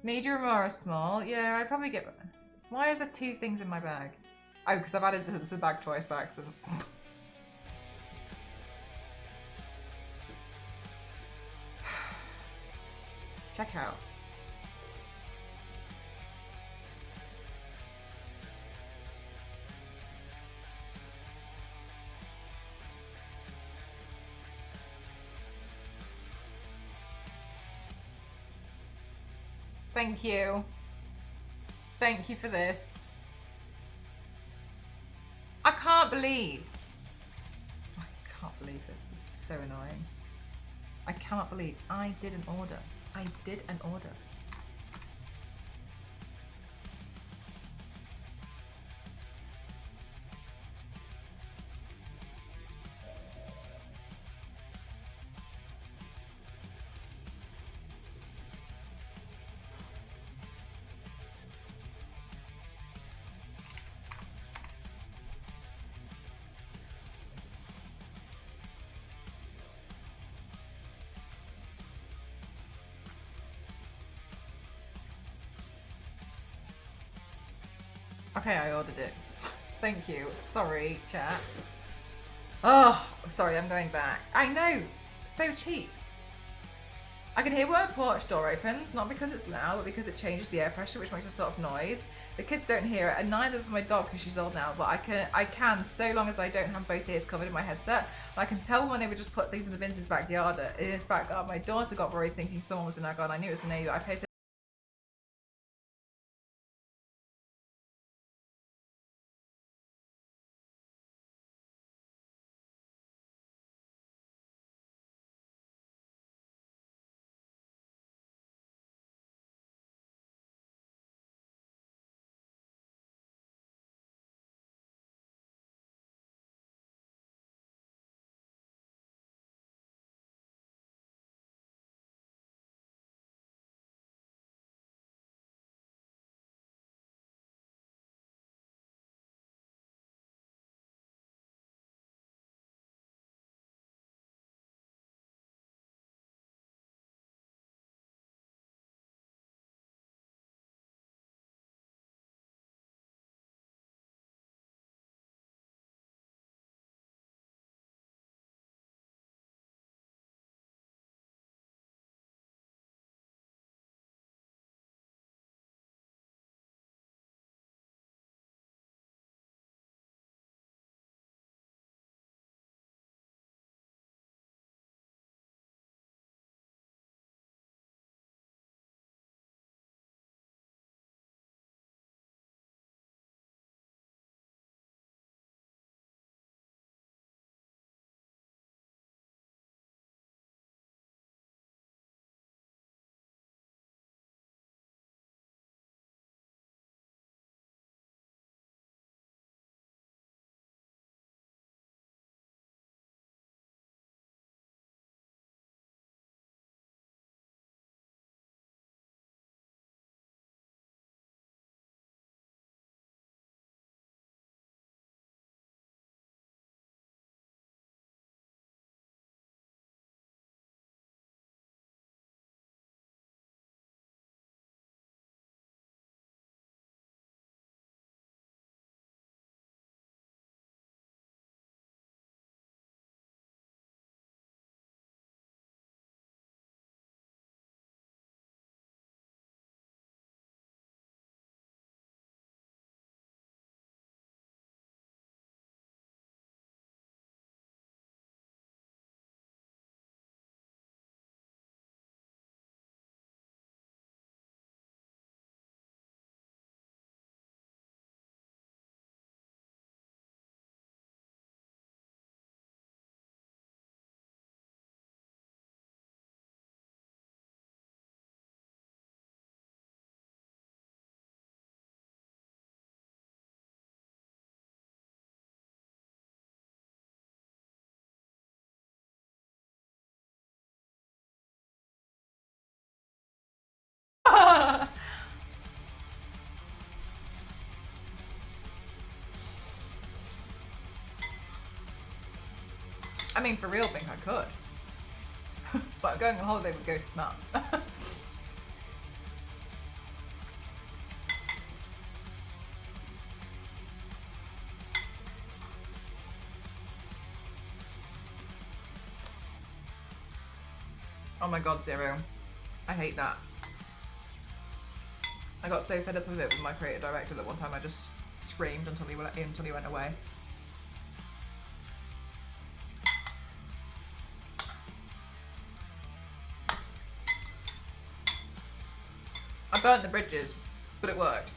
Medium or a small? Yeah, I probably get... Why is there 2 things in my bag? Oh, because I've added to the bag twice by accident. Check out. Thank you. Thank you for this. I can't believe this. This is so annoying. I cannot believe I did an order. I did an order. Okay, I ordered it. Thank you. Sorry, chat. Oh, sorry, I'm going back. I know. So cheap. I can hear when my porch door opens, not because it's loud, but because it changes the air pressure, which makes a sort of noise. The kids don't hear it, and neither does my dog because she's old now, but I can so long as I don't have both ears covered in my headset. And I can tell when my neighbour just put things in the bins in his backyard. In his backyard. My daughter got worried thinking someone was in our garden. I knew it was the neighbour. I paid I mean, for real, think I could. But going on holiday with Ghost is not. Oh my god, Zero. I hate that. I got so fed up of it with my creative director that one time I just screamed until he went away. I burnt the bridges, but it worked.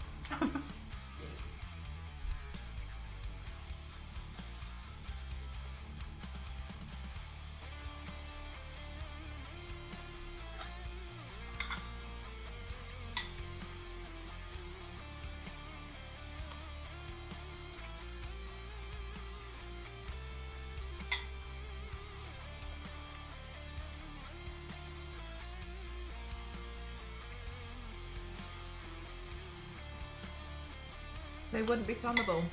They wouldn't be flammable.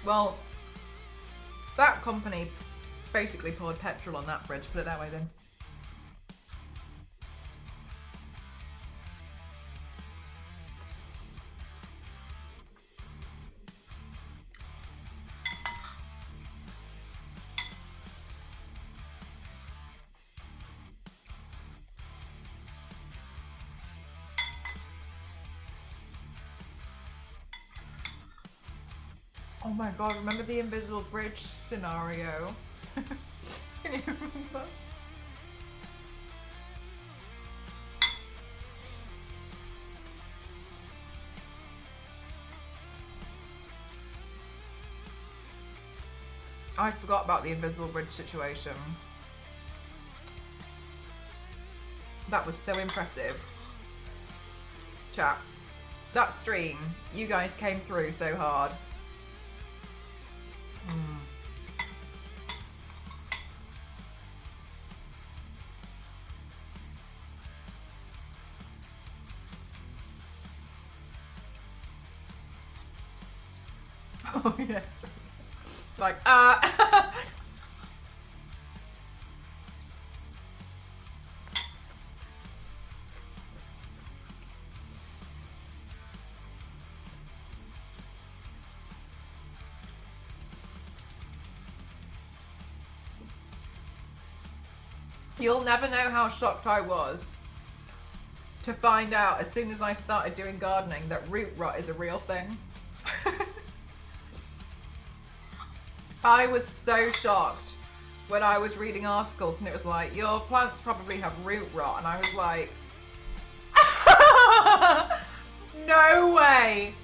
Well, that company basically poured petrol on that bridge, put it that way then. Oh my god, remember the invisible bridge scenario? Can you remember? I forgot about the invisible bridge situation. That was so impressive. Chat. That stream, you guys came through so hard. Oh yes. Like, You'll never know how shocked I was to find out as soon as I started doing gardening that root rot is a real thing. I was so shocked when I was reading articles and it was like, your plants probably have root rot. And I was like, no way.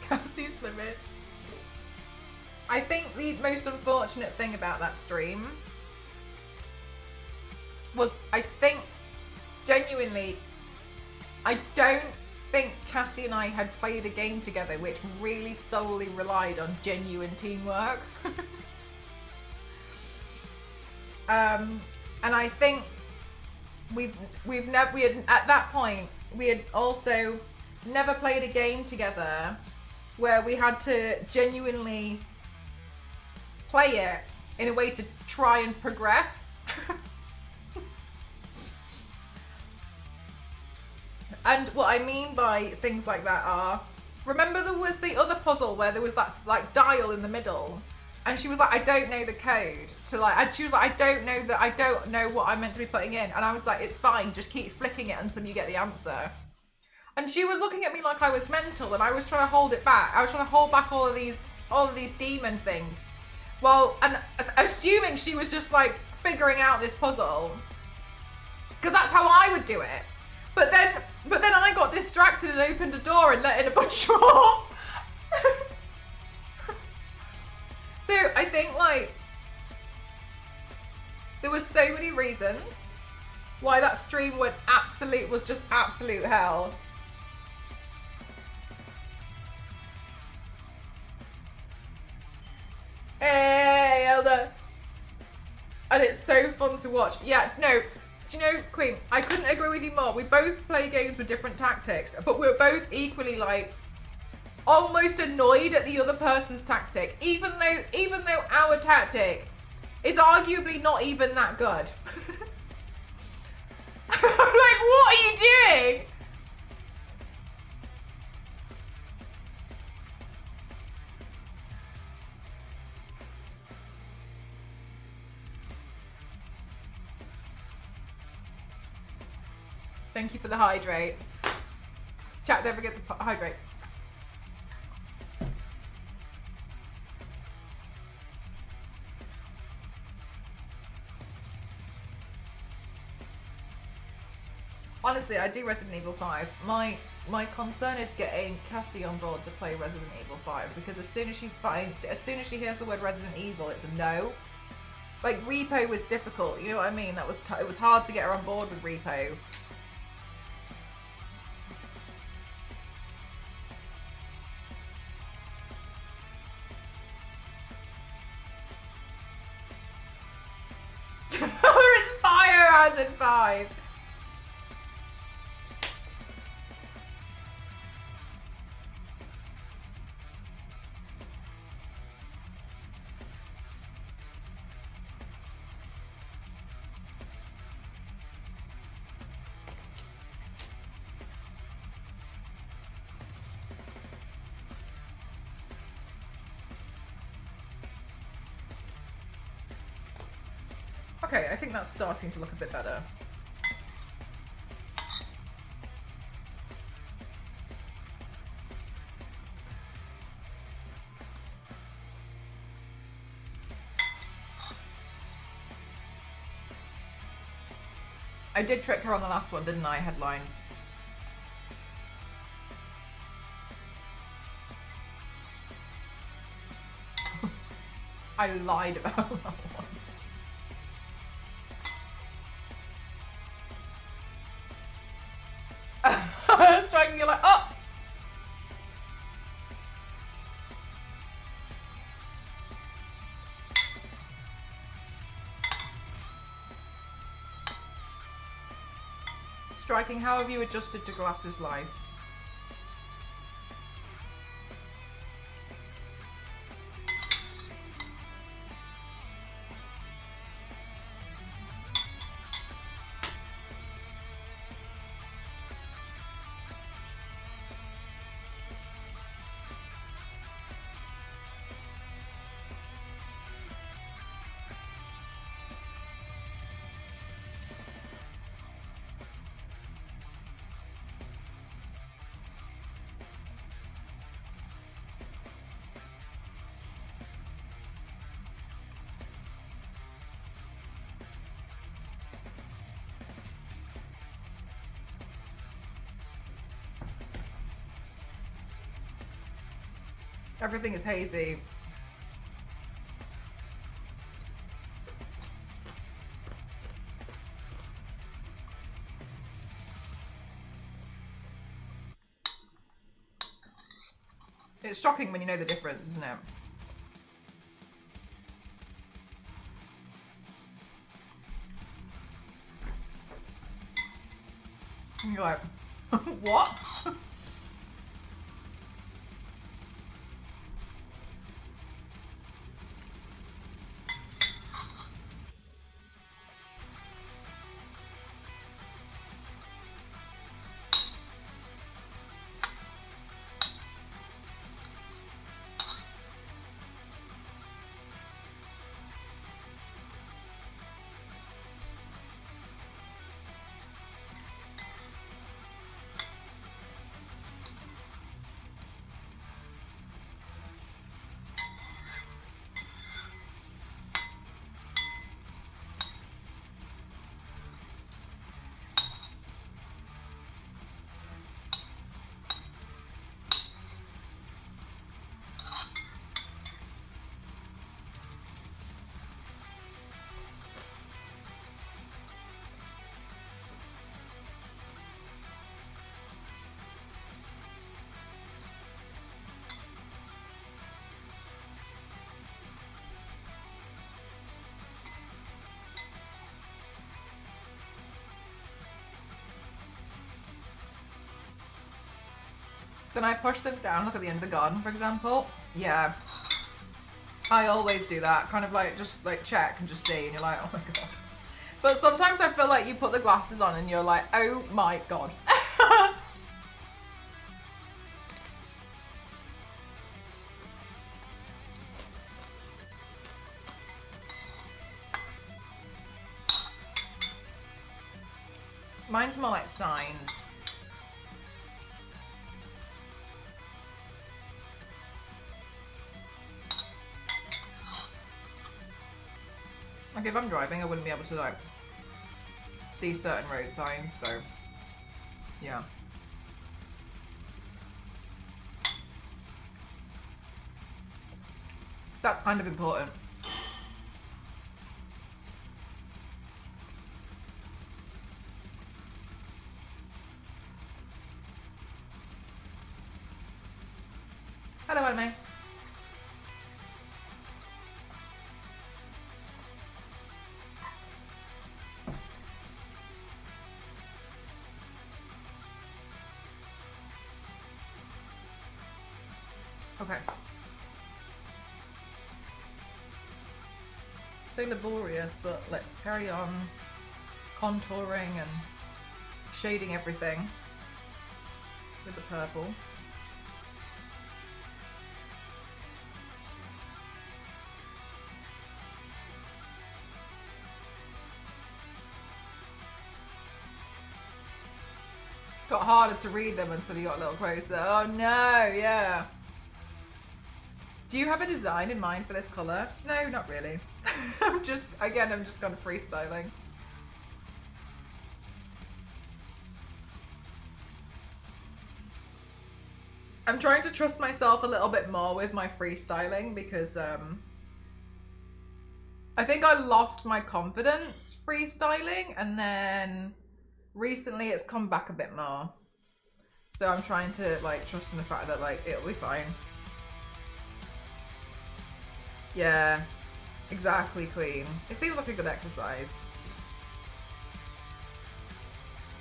Cassie's limits. I think the most unfortunate thing about that stream was, I think, genuinely, I don't think Cassie and I had played a game together which really solely relied on genuine teamwork. And I think we had at that point we had also never played a game together where we had to genuinely play it in a way to try and progress. And what I mean by things like that are, remember there was the other puzzle where there was that like dial in the middle, and she was like, I don't know the code to like, and she was like, I don't know what I'm meant to be putting in, and I was like, it's fine, just keep flicking it until you get the answer. And she was looking at me like I was mental, and I was trying to hold it back. I was trying to hold back all of these demon things. Well, and assuming she was just like figuring out this puzzle, because that's how I would do it. But then I got distracted and opened a door and let in a bunch more. So I think like There were so many reasons why that stream was just absolute hell. Hey, Elder. And it's so fun to watch. Yeah, no, do you know, Queen, I couldn't agree with you more. We both play games with different tactics, but we're both equally like almost annoyed at the other person's tactic, even though our tactic is arguably not even that good. I'm like, what are you doing? Thank you for the hydrate. Chat, don't forget to hydrate. Honestly, I do Resident Evil 5. My concern is getting Cassie on board to play Resident Evil 5 because as soon as she hears the word Resident Evil, it's a no. Like Repo was difficult, you know what I mean? It was hard to get her on board with Repo. It's Biohazard 5. Okay, I think that's starting to look a bit better. I did trick her on the last one, didn't I? Headlines. I lied about that one. Striking, you're like, oh! Striking, how have you adjusted to Glass's life? Everything is hazy. It's shocking when you know the difference, isn't it? And you're like, what? Then I push them down, look at the end of the garden, for example. Yeah. I always do that. Kind of like, just like check and just see, and you're like, oh my god. But sometimes I feel like you put the glasses on and you're like, oh my god. Mine's more like signs. Like if I'm driving, I wouldn't be able to like see certain road signs, so yeah. That's kind of important. Hello, Anime. Okay. So laborious, but let's carry on contouring and shading everything with the purple. Got harder to read them until you got a little closer. Oh no, yeah. Do you have a design in mind for this colour? No, not really. I'm just kind of freestyling. I'm trying to trust myself a little bit more with my freestyling because I think I lost my confidence freestyling, and then recently it's come back a bit more. So I'm trying to like trust in the fact that like it'll be fine. Yeah, exactly, Queen. It seems like a good exercise.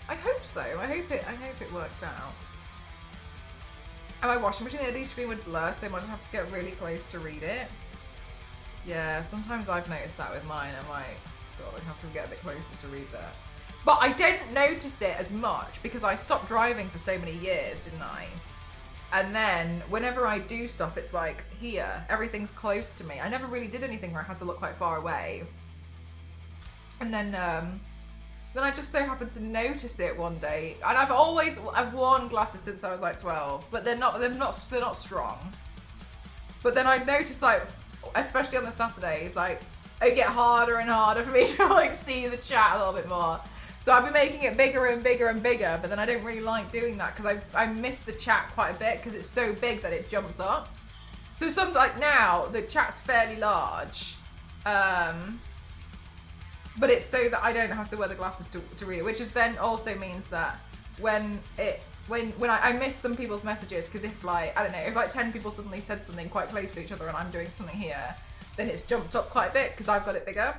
I hope so. I hope it works out. And my washing machine, the LED screen would blur, so I might have to get really close to read it. Yeah, sometimes I've noticed that with mine. I'm like, God, I have to get a bit closer to read that. But I didn't notice it as much because I stopped driving for so many years, didn't I? And then whenever I do stuff, it's like here, everything's close to me. I never really did anything where I had to look quite far away. And then I just so happened to notice it one day. And I've worn glasses since I was like 12, but they're not strong. But then I noticed, like, especially on the Saturdays, like it get harder and harder for me to like see the chat a little bit more. So I've been making it bigger and bigger and bigger, but then I don't really like doing that because I miss the chat quite a bit because it's so big that it jumps up. So like now the chat's fairly large, but it's so that I don't have to wear the glasses to read it, which is then also means that when I miss some people's messages, because if like, I don't know, if like 10 people suddenly said something quite close to each other and I'm doing something here, then it's jumped up quite a bit because I've got it bigger.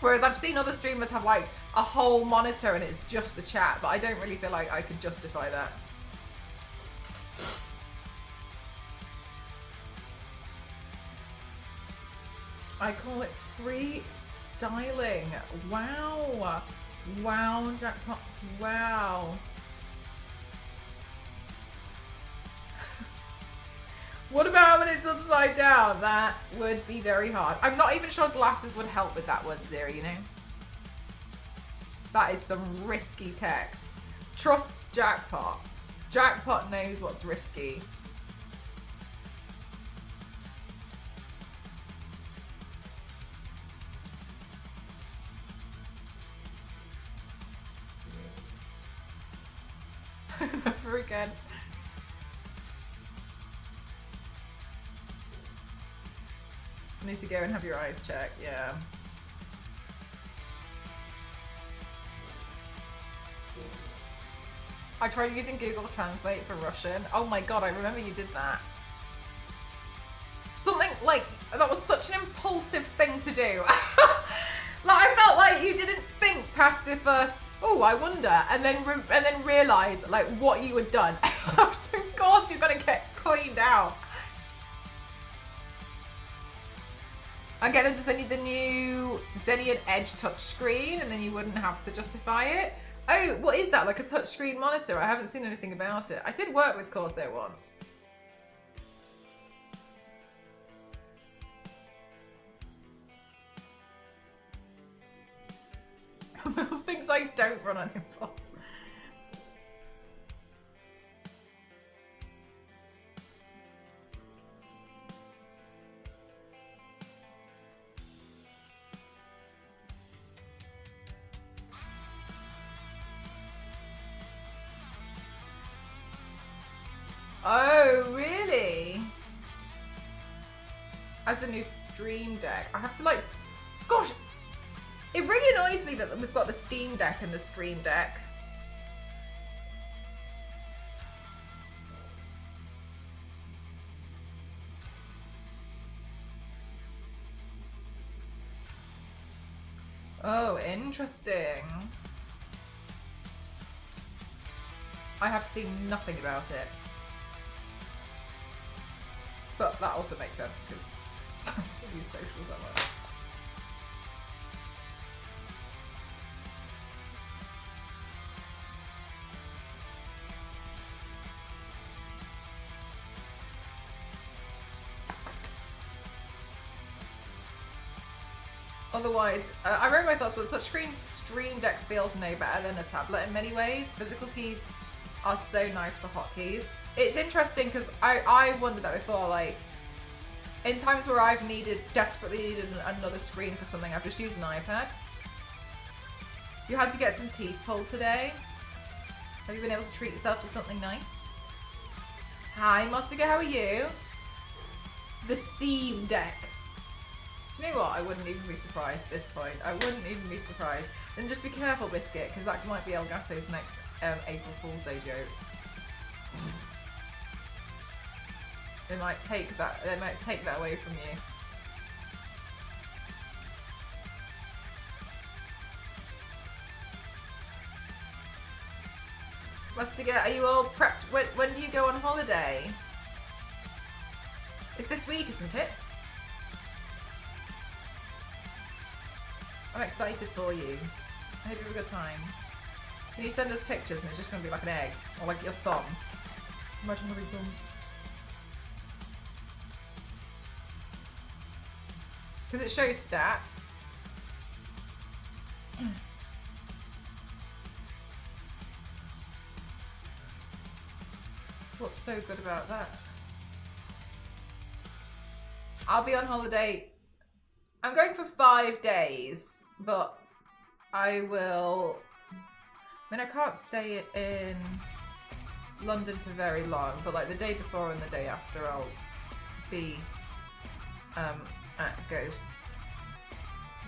Whereas I've seen other streamers have like a whole monitor and it's just the chat, but I don't really feel like I could justify that. I call it freestyling. Wow. Wow, Jackpot. Wow. What about when it's upside down? That would be very hard. I'm not even sure glasses would help with that one, Zero, you know? That is some risky text. Trust Jackpot. Jackpot knows what's risky. Never again. Need to go and have your eyes checked, yeah. I tried using Google Translate for Russian. Oh my god, I remember you did that. Something like, that was such an impulsive thing to do. Like, I felt like you didn't think past the first oh, I wonder, and then realise like what you had done. So of course you're gonna get cleaned out. I'll get them to send you the new Zennian Edge touchscreen, and then you wouldn't have to justify it. Oh, what is that? Like a touchscreen monitor? I haven't seen anything about it. I did work with Corsair once. Things I don't run on impulse. Oh, really? As the new Stream Deck. I have to like, gosh, it really annoys me that we've got the Steam Deck and the Stream Deck. Oh, interesting. I have seen nothing about it. But that also makes sense because I use socials that much. Otherwise, I wrote my thoughts, but the touchscreen Stream Deck feels no better than a tablet in many ways. Physical keys are so nice for hotkeys. It's interesting because I wondered that before, like, in times where I've desperately needed another screen for something, I've just used an iPad. You had to get some teeth pulled today. Have you been able to treat yourself to something nice? Hi, Mostiga, how are you? The Steam Deck. Do you know what? I wouldn't even be surprised at this point. I wouldn't even be surprised. Then just be careful, Biscuit, because that might be Elgato's next April Fool's Day joke. They might take that. They might take that away from you. Mustiga, are you all prepped? When do you go on holiday? It's this week, isn't it? I'm excited for you. I hope you have a good time. Can you send us pictures and it's just going to be like an egg? Or like your thumb? Imagine having thumbs. Because it shows stats. What's so good about that? I'll be on holiday. I'm going for 5 days, but I will... I mean, I can't stay in London for very long, but like the day before and the day after I'll be at Ghost's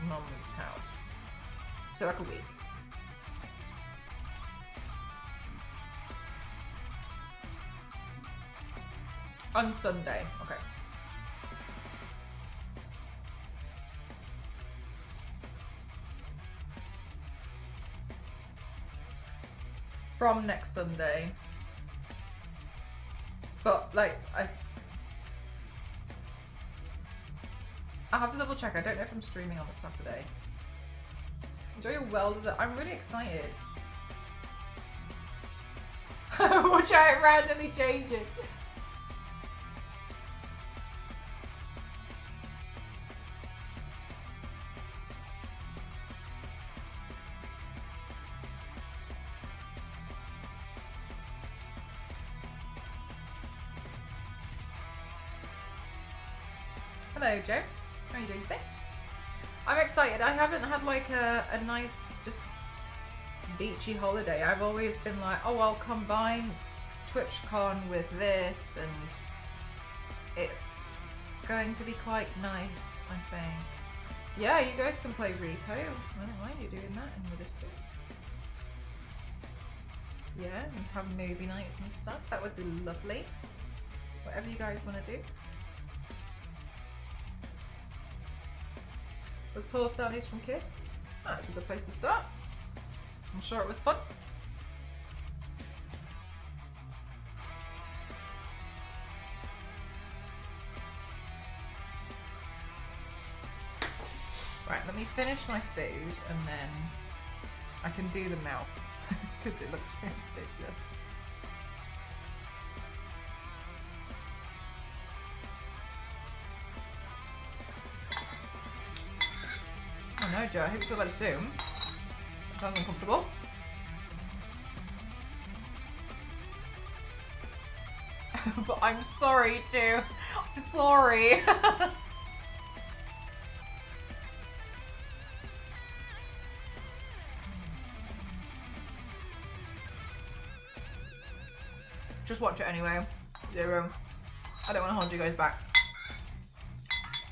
mum's house. So like a week. On Sunday, okay. From next Sunday. But like I'll have to double check. I don't know if I'm streaming on the Saturday. Enjoy your well-deserved. I'm really excited. Watch out, it randomly changes. Hello, Joe. How are you doing today? I'm excited. I haven't had like a nice, just beachy holiday. I've always been like, oh, I'll combine TwitchCon with this, and it's going to be quite nice, I think. Yeah, you guys can play Repo. I don't mind you doing that in the Discord. Yeah, and have movie nights and stuff. That would be lovely. Whatever you guys want to do. Was Paul Stanley's from Kiss? Oh, that's a good place to start. I'm sure it was fun. Right, let me finish my food and then I can do the mouth because it looks really ridiculous. Oh no, Joe, I hope you feel better soon. That sounds uncomfortable. But I'm sorry, Joe. I'm sorry. Just watch it anyway. Zero. I don't want to hold you guys back.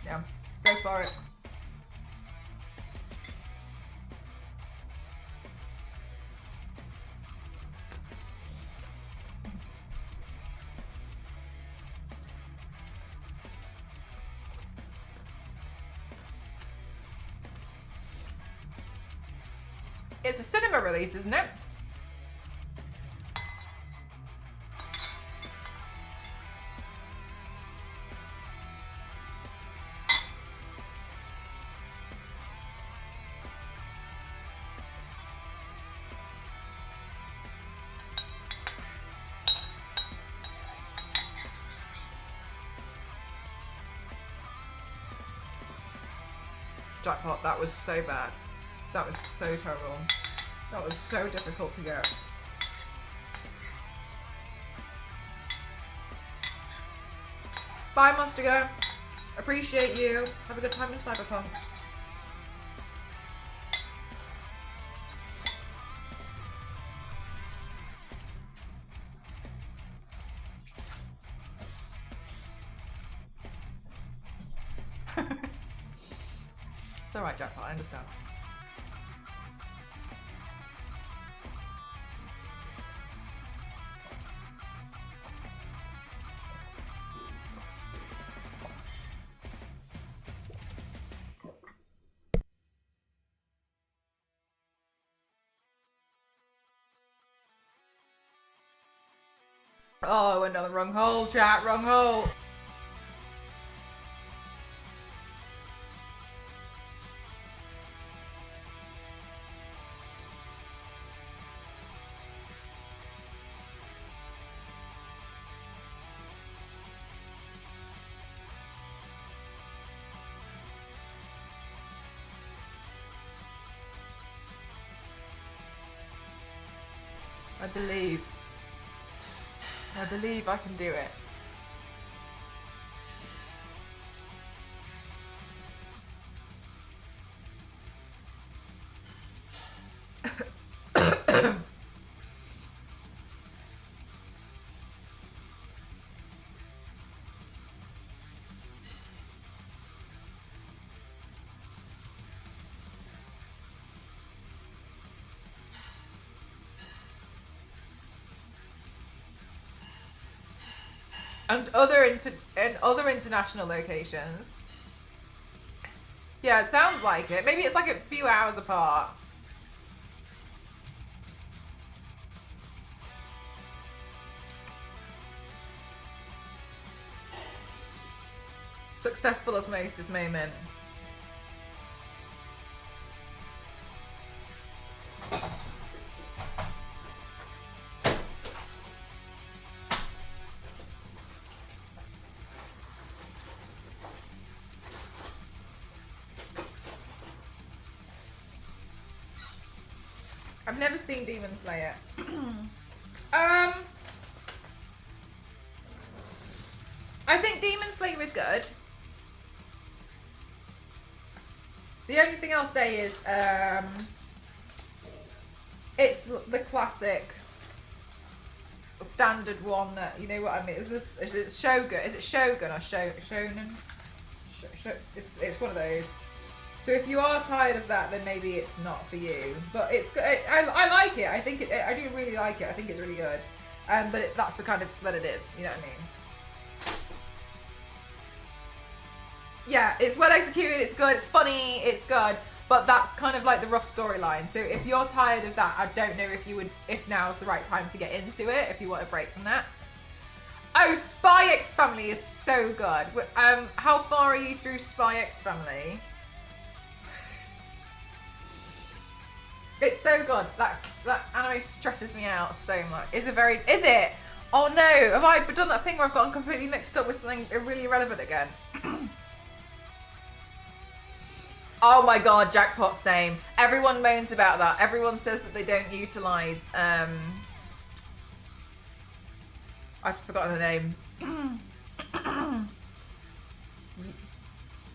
Yeah, go for it. It's a cinema release, isn't it? Jackpot, that was so bad. That was so terrible. That was so difficult to get. Bye, Mustigo. Appreciate you. Have a good time in Cyberpunk. It's alright, Jackpot, I understand. Oh, I went down the wrong hole, chat, wrong hole. I believe I can do it. And other international locations. Yeah, it sounds like it. Maybe it's like a few hours apart. Successful osmosis moment. I've never seen Demon Slayer. I think Demon Slayer is good. The only thing I'll say is it's the classic standard one that, you know what I mean. Is it Shogun? Is it Shogun or Shonen? It's one of those. So if you are tired of that, then maybe it's not for you. But it's good. I like it. I think I do really like it. I think it's really good. But that's the kind of that it is. You know what I mean? Yeah, it's well executed. It's good. It's funny. It's good. But that's kind of like the rough storyline. So if you're tired of that, I don't know if now is the right time to get into it, if you want a break from that. Oh, Spy X Family is so good. How far are you through Spy X Family? It's so good. That anime stresses me out so much. Is it? Oh no, have I done that thing where I've gotten completely mixed up with something really irrelevant again? Oh my god, Jackpot, same. Everyone moans about that. Everyone says that they don't utilise, I've forgotten the name.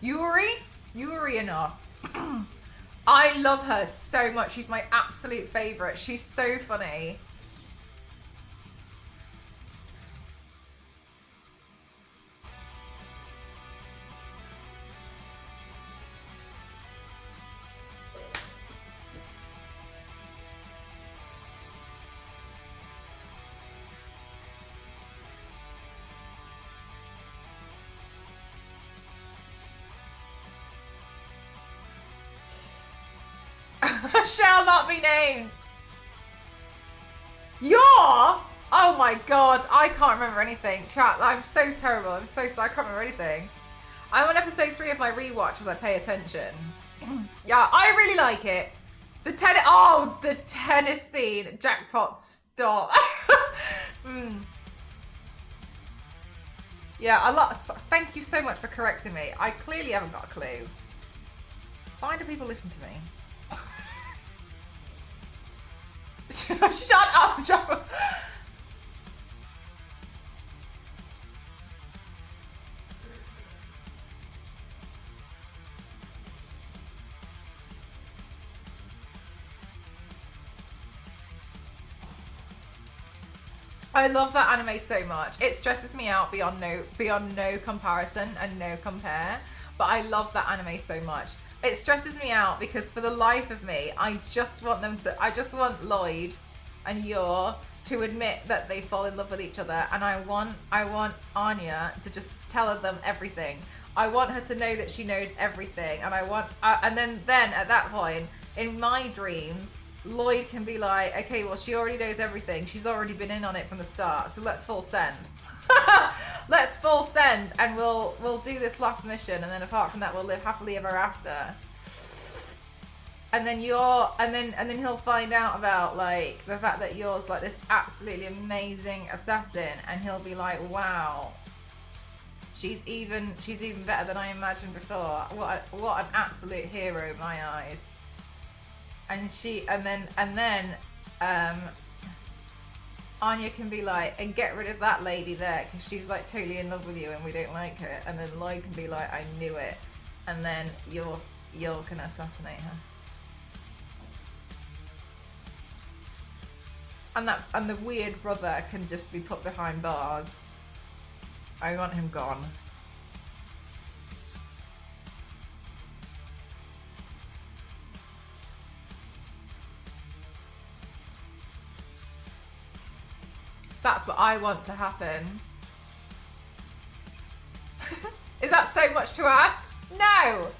Yuri enough. I love her so much. She's my absolute favourite. She's so funny. Shall not be named. Oh my god, I can't remember anything. Chat, I'm so terrible. I'm so sorry, I can't remember anything. I'm on episode 3 of my rewatch as I pay attention. Yeah, I really like it. The tennis scene. Jackpot, stop. Yeah, thank you so much for correcting me. I clearly haven't got a clue. Why do people listen to me? Shut up, John. I love that anime so much. It stresses me out beyond no comparison and no compare. But I love that anime so much. It stresses me out because for the life of me, I just want Lloyd and Yor to admit that they fall in love with each other, and I want Anya to just tell them everything. I want her to know that she knows everything, and and then at that point in my dreams, Lloyd can be like, okay, well, she already knows everything. She's already been in on it from the start, so let's full send. Let's full send, and we'll do this last mission, and then apart from that, we'll live happily ever after. And then and then he'll find out about like the fact that Yor's like this absolutely amazing assassin, and he'll be like, wow, she's even better than I imagined before. What an absolute hero in my eyes. And then Anya can be like, and get rid of that lady there because she's like totally in love with you and we don't like her. And then Lloyd can be like, I knew it. And then Yor can assassinate her. And the weird brother can just be put behind bars. I want him gone. That's what I want to happen. Is that so much to ask? No!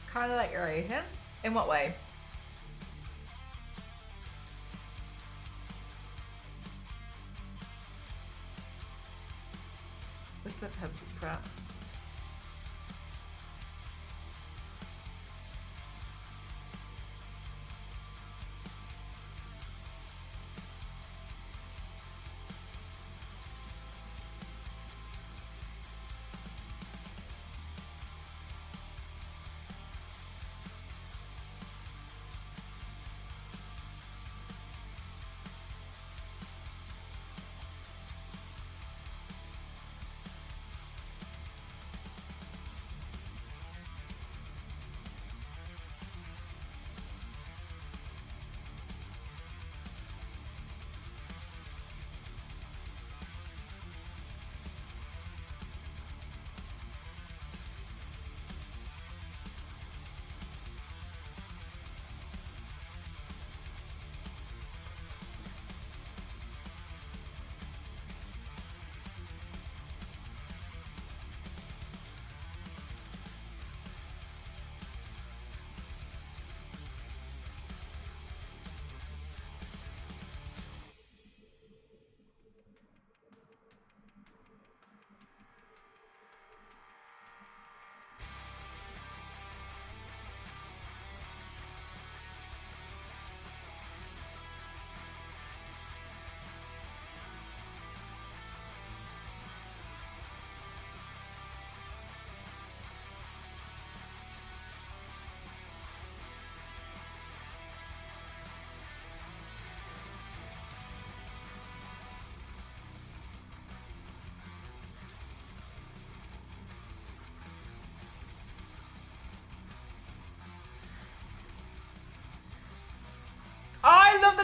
Kind of like your Asian? In what way? This flip heads is crap.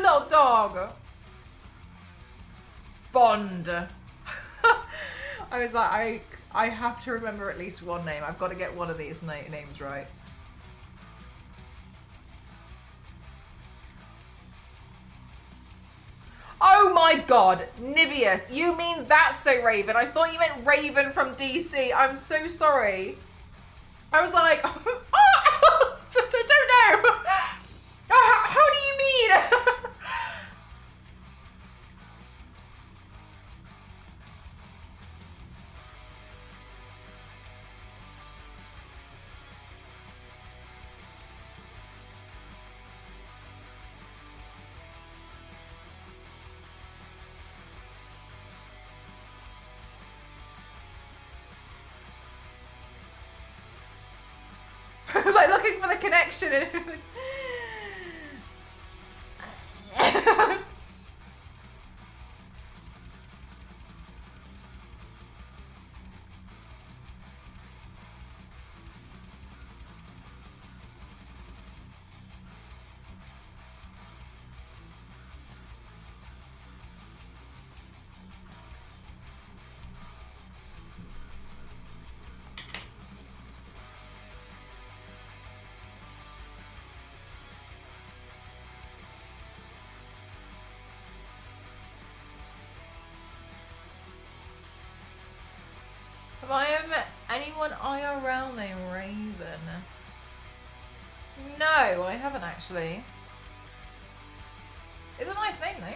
little dog. Bond. I was like, I have to remember at least one name. I've got to get one of these names right. Oh my god, Niveus. You mean That's So Raven? I thought you meant Raven from DC. I'm so sorry. I was like, oh, I don't know. How do you mean? Like looking for the connection. Have I ever met anyone IRL named Raven? No, I haven't actually. It's a nice name though.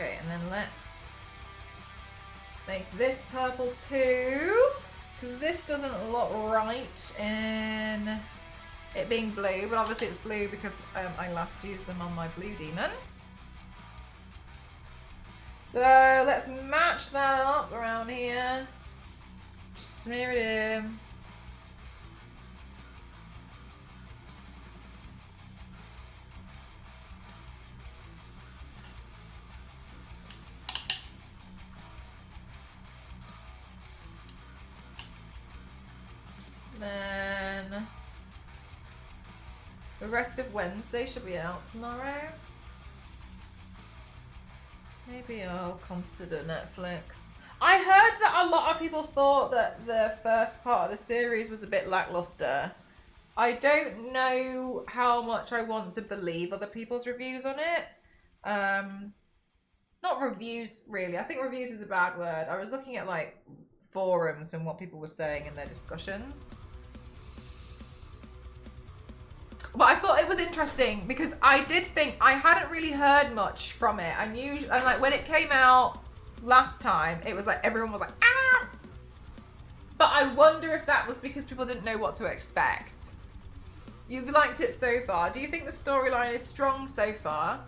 Okay, and then let's make this purple too, because this doesn't look right in it being blue, but obviously it's blue because I last used them on my blue demon. So let's match that up around here. Just smear it in. Then the rest of Wednesday should be out tomorrow. Maybe I'll consider Netflix. I heard that a lot of people thought that the first part of the series was a bit lackluster. I don't know how much I want to believe other people's reviews on it. Not reviews, really. I think reviews is a bad word. I was looking at like forums and what people were saying in their discussions. But I thought it was interesting because I did think I hadn't really heard much from it. And like when it came out last time, it was like everyone was like, ah! But I wonder if that was because people didn't know what to expect. You've liked it so far. Do you think the storyline is strong so far?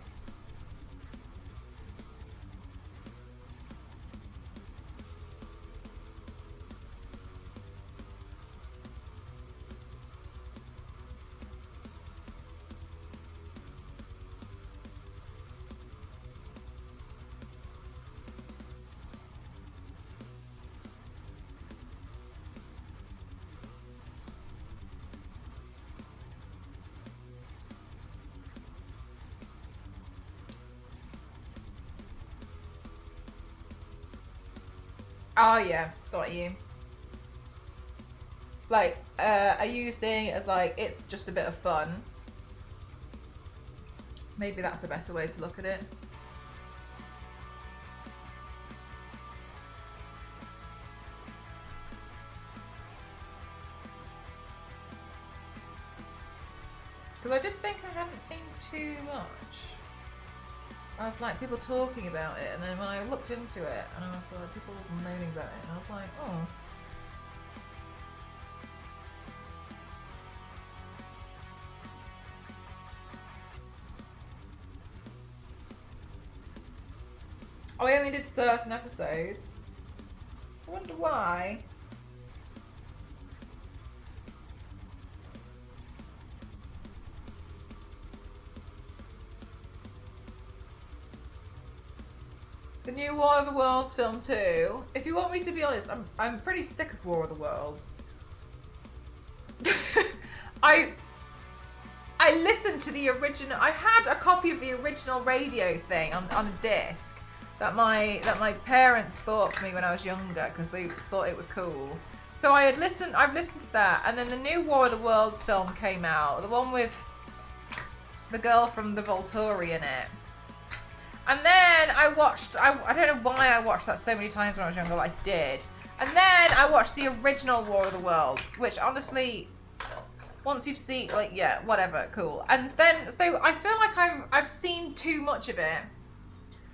Oh yeah, got you. Like, are you seeing it as like, it's just a bit of fun? Maybe that's a better way to look at it. Because I did think I hadn't seen too much of like people talking about it, and then when I looked into it, and I was like, people moaning about it, and I was like, oh. I only did certain episodes. I wonder why. The new War of the Worlds film too. If you want me to be honest, I'm pretty sick of War of the Worlds. I listened to the original. I had a copy of the original radio thing on a disc that my parents bought for me when I was younger because they thought it was cool. So I've listened to that, and then the new War of the Worlds film came out, the one with the girl from the Volturi in it. And then I watched, I don't know why I watched that so many times when I was younger, but I did. And then I watched the original War of the Worlds, which honestly, once you've seen, like, yeah, whatever, cool. And then, so I feel like I've seen too much of it.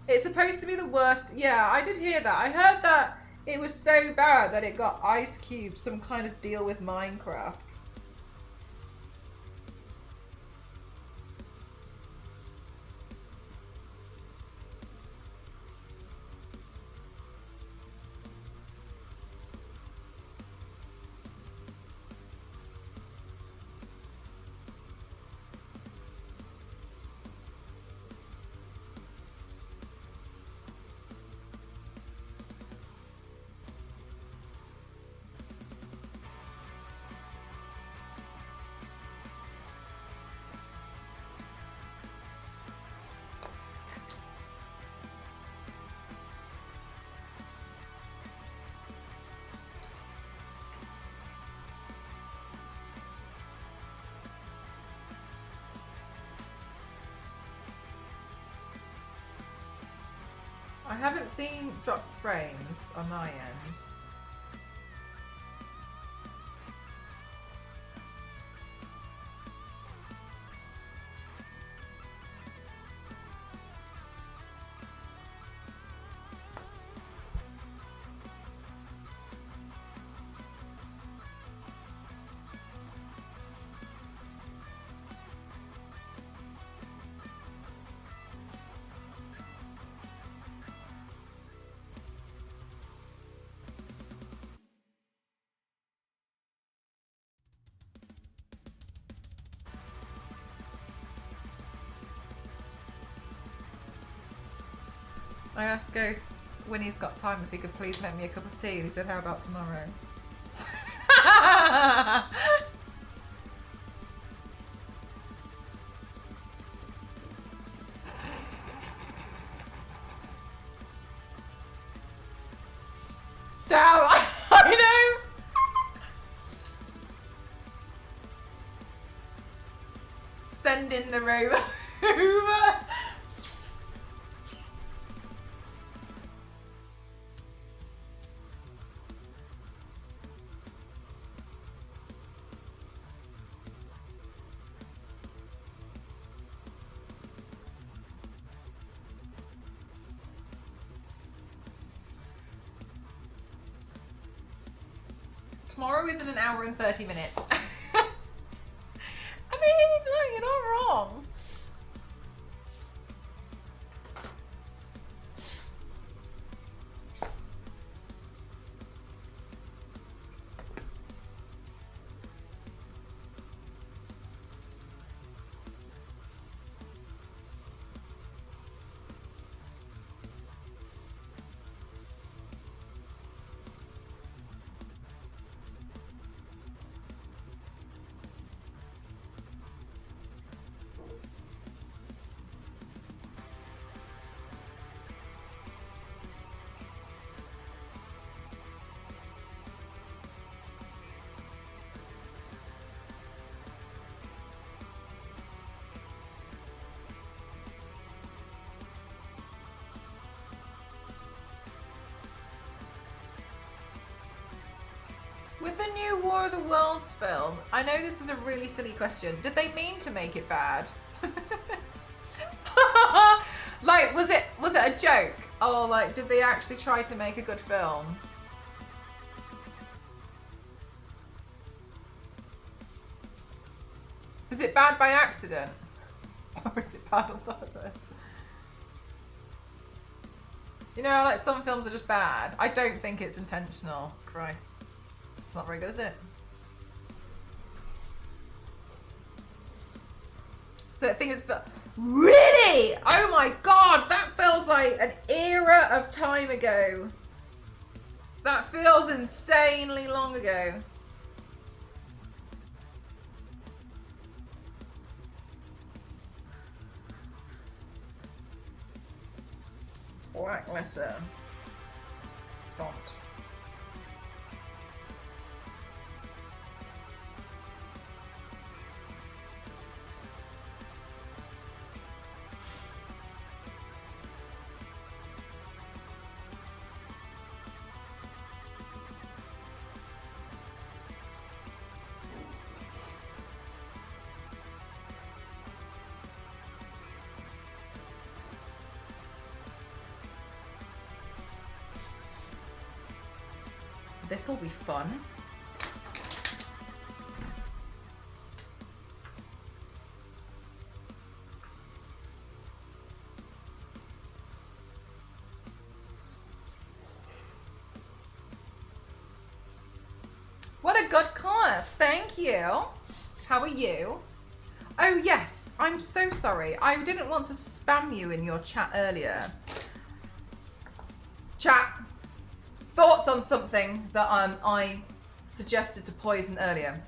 It's supposed to be the worst. Yeah, I did hear that. I heard that it was so bad that it got Ice Cube some kind of deal with Minecraft. I haven't seen drop frames on my end. I asked Ghost when he's got time if he could please make me a cup of tea, and he said, how about tomorrow? Damn, I know! Send in the rover. Tomorrow is in an hour and 30 minutes. I mean, look, you're not wrong. With the new War of the Worlds film, I know this is a really silly question. Did they mean to make it bad? Like, was it a joke? Or like, did they actually try to make a good film? Is it bad by accident? Or is it bad on purpose? You know, like some films are just bad. I don't think it's intentional. Christ. It's not very good, is it? So the thing is, really? Oh my god, that feels like an era of time ago. That feels insanely long ago. Black letter. Font. This'll be fun. What a good colour. Thank you. How are you? Oh yes, I'm so sorry. I didn't want to spam you in your chat earlier. Chat. Thoughts on something that I suggested to Poison earlier.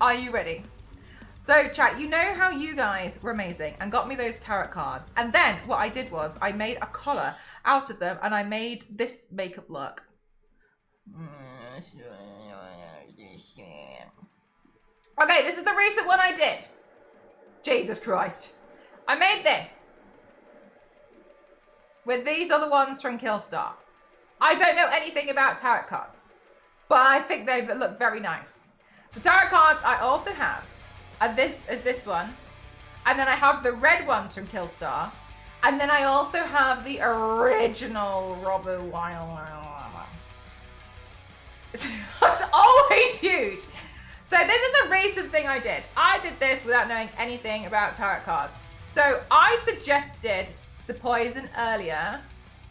Are you ready? So chat, you know how you guys were amazing and got me those tarot cards. And then what I did was I made a collar out of them and I made this makeup look. Okay, this is the recent one I did. Jesus Christ. I made this. With these other ones from Killstar. I don't know anything about tarot cards, but I think they look very nice. The tarot cards I also have are this one, and then I have the red ones from Killstar, and then I also have the original Robert Wild. It's always huge. So this is the recent thing I did. I did this without knowing anything about tarot cards. So I suggested to Poison earlier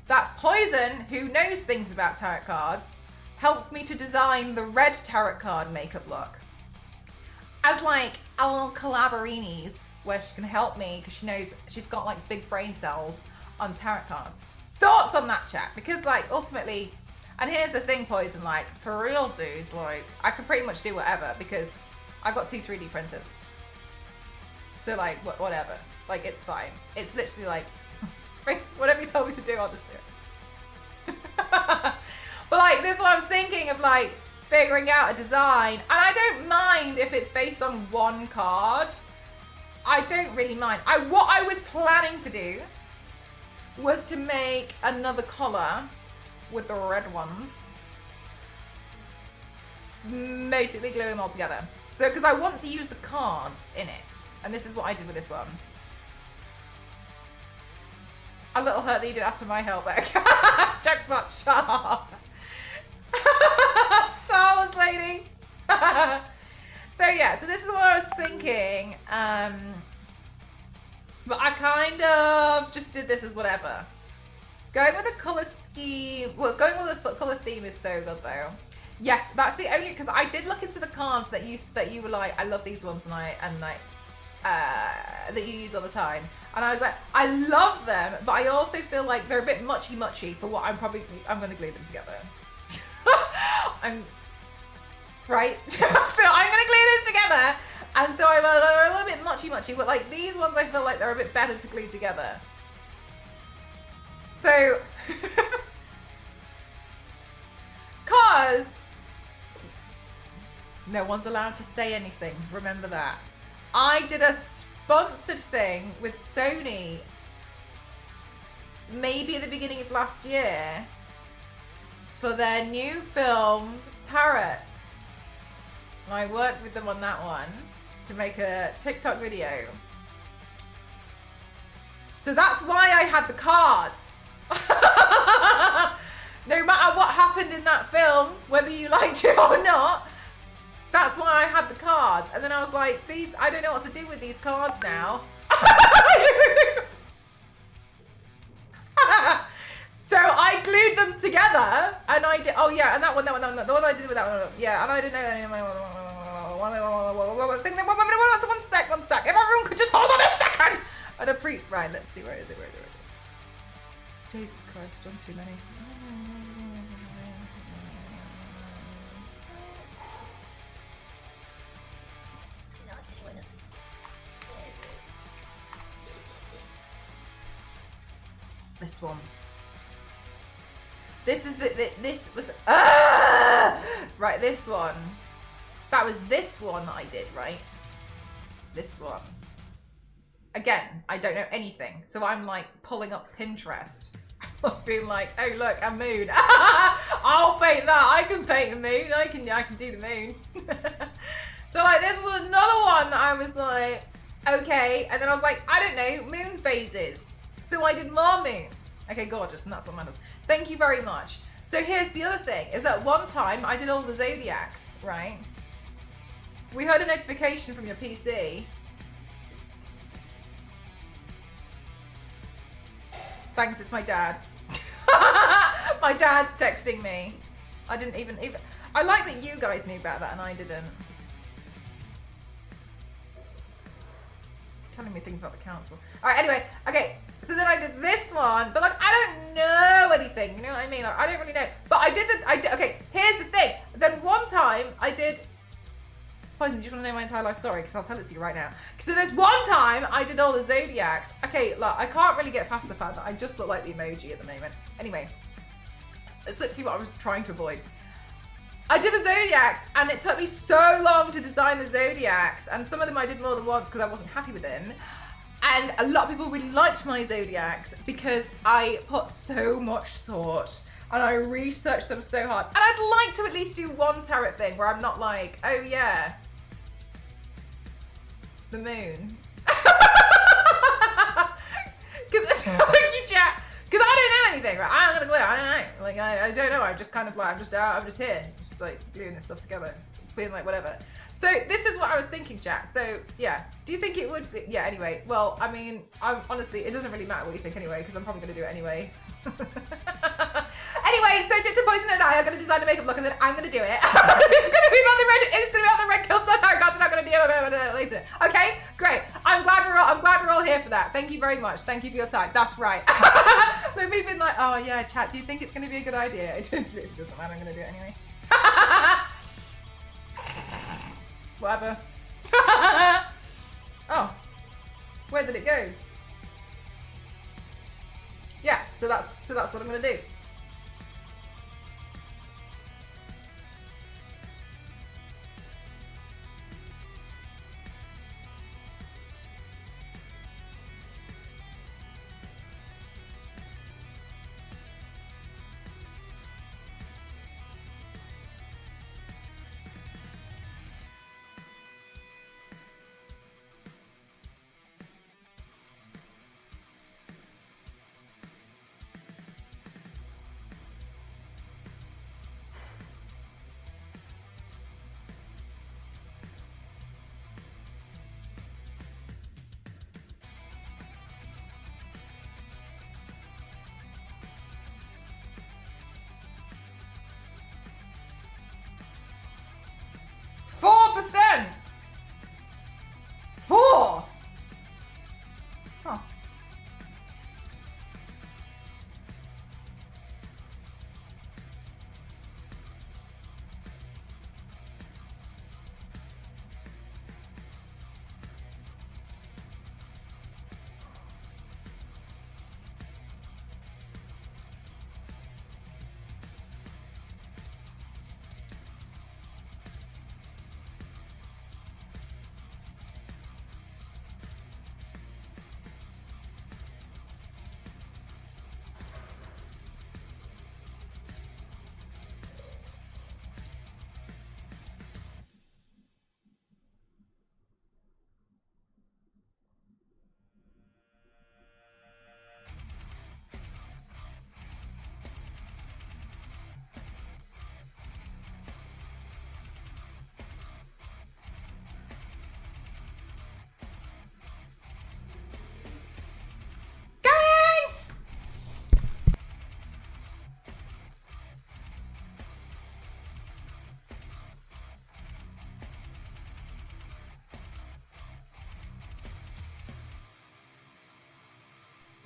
that Poison, who knows things about tarot cards, helped me to design the red tarot card makeup look. As like a little collaborinies, where she can help me because she knows she's got like big brain cells on tarot cards. Thoughts on that, chat? Because like ultimately, and here's the thing, Poison, like for real dudes, like I can pretty much do whatever because I've got 2 3D printers. So like whatever, like it's fine. It's literally like, whatever you tell me to do, I'll just do it. But like, this is what I was thinking of, like figuring out a design, and I don't mind if it's based on one card. I don't really mind. What I was planning to do was to make another collar with the red ones, basically glue them all together. So because I want to use the cards in it, and this is what I did with this one. A little hurt that you didn't ask for my help, Jackpot sharp. Star Wars lady. So yeah, so this is what I was thinking. But I kind of just did this as whatever. Going with the color scheme, well, going with the color theme is so good though. Yes, that's the only, because I did look into the cards that you were like, I love these ones, and that you use all the time, and I was like, I love them, but I also feel like they're a bit muchy for what I'm going to glue them together. Right, so I'm going to glue this together, and so they're a little bit muchy, but like these ones I feel like they're a bit better to glue together. So, cause no one's allowed to say anything, remember that. I did a sponsored thing with Sony maybe at the beginning of last year for their new film, Tarot. And I worked with them on that one to make a TikTok video. So that's why I had the cards. No matter what happened in that film, whether you liked it or not, that's why I had the cards. And then I was like, I don't know what to do with these cards now. So I glued them together, and I did, oh yeah, and that one, the one I did with that one, yeah, and I didn't know that anymore. One sec. If everyone could just hold on a second. Right, let's see, where is it? Jesus Christ, done too many. This one. This was right, this one. That was this one that I did, right? This one. Again, I don't know anything. So I'm like pulling up Pinterest. Being like, oh look, a moon. I'll paint that. I can paint the moon. I can do the moon. So like this was another one that I was like, okay. And then I was like, I don't know, moon phases. So I did more moon. Okay, gorgeous, and that's what matters. Thank you very much. So here's the other thing, is that one time I did all the zodiacs, right? We heard a notification from your PC. Thanks, it's my dad. My dad's texting me. I didn't even, I like that you guys knew about that and I didn't. It's telling me things about the council. All right, anyway, okay. So then I did this one, but like, I don't know anything, you know what I mean? Like, I don't really know. But okay, here's the thing. Then one time I did, Poison, do you just want to know my entire life story? Because I'll tell it to you right now. So there's one time I did all the zodiacs. Okay, look, I can't really get past the fact that I just look like the emoji at the moment. Anyway, let's see what I was trying to avoid. I did the zodiacs, and it took me so long to design the zodiacs, and some of them I did more than once because I wasn't happy with them. And a lot of people really liked my zodiacs because I put so much thought and I researched them so hard. And I'd like to at least do one tarot thing where I'm not like, oh yeah, the moon. Because because I don't know anything, right? I'm gonna glue. I don't know. Like I don't know. I'm just kind of like I'm just here, just like gluing this stuff together, being like whatever. So this is what I was thinking, Jack. So yeah, do you think it would be? Yeah. Anyway, well, I mean, honestly, it doesn't really matter what you think anyway, because I'm probably gonna do it anyway. Anyway, so Dr. Poison and I are gonna design a makeup look, and then I'm gonna do it. It's gonna be about the red. It's gonna be about the red kill stuff. I'm not gonna do it later. Okay, great. I'm glad we're all here for that. Thank you very much. Thank you for your time. That's right. They've been like, oh yeah, chat. Do you think it's gonna be a good idea? It literally doesn't matter. I'm gonna do it anyway. Whatever. Oh, where did it go? Yeah, so that's what I'm gonna do. 4%! 4! Huh.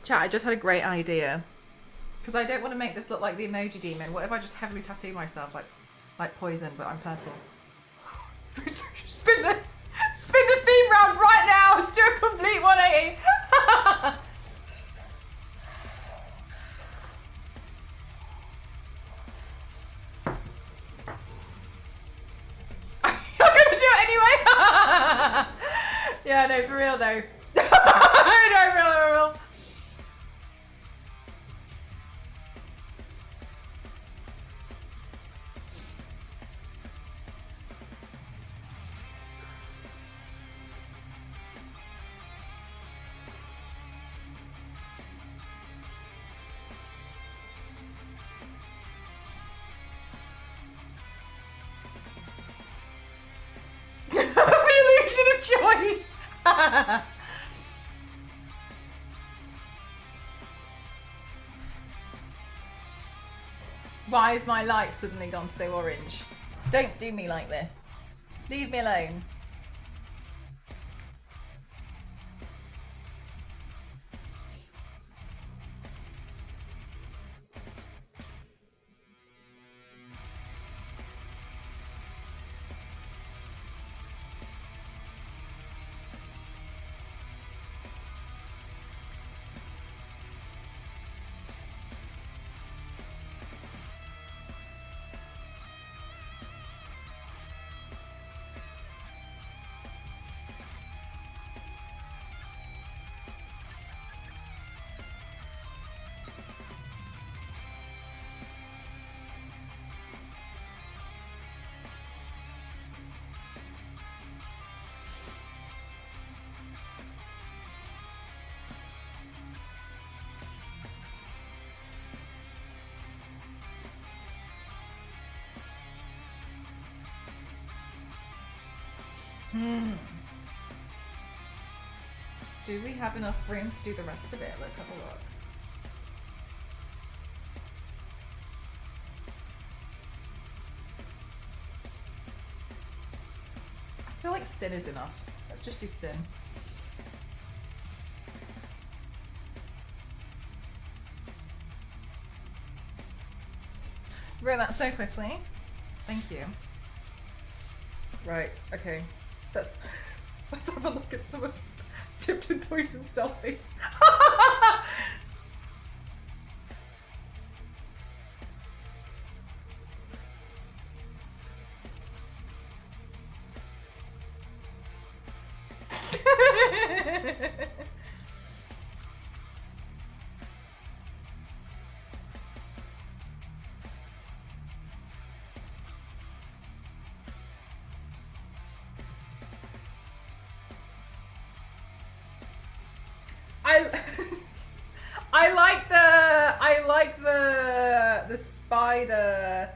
Chat, I just had a great idea. Because I don't want to make this look like the emoji demon. What if I just heavily tattoo myself like poison, but I'm purple? spin the theme round right now. Let's do a complete 180. You're gonna do it anyway. Yeah, no, for real though. No, for real. Choice. Why is my light suddenly gone so orange? Don't do me like this. Leave me alone. Do we have enough room to do the rest of it? Let's have a look. I feel like sin is enough. Let's just do sin. Wrote that so quickly. Thank you. Right, okay. Let's have a look at some of Dipped in Poison selfies. I like the spider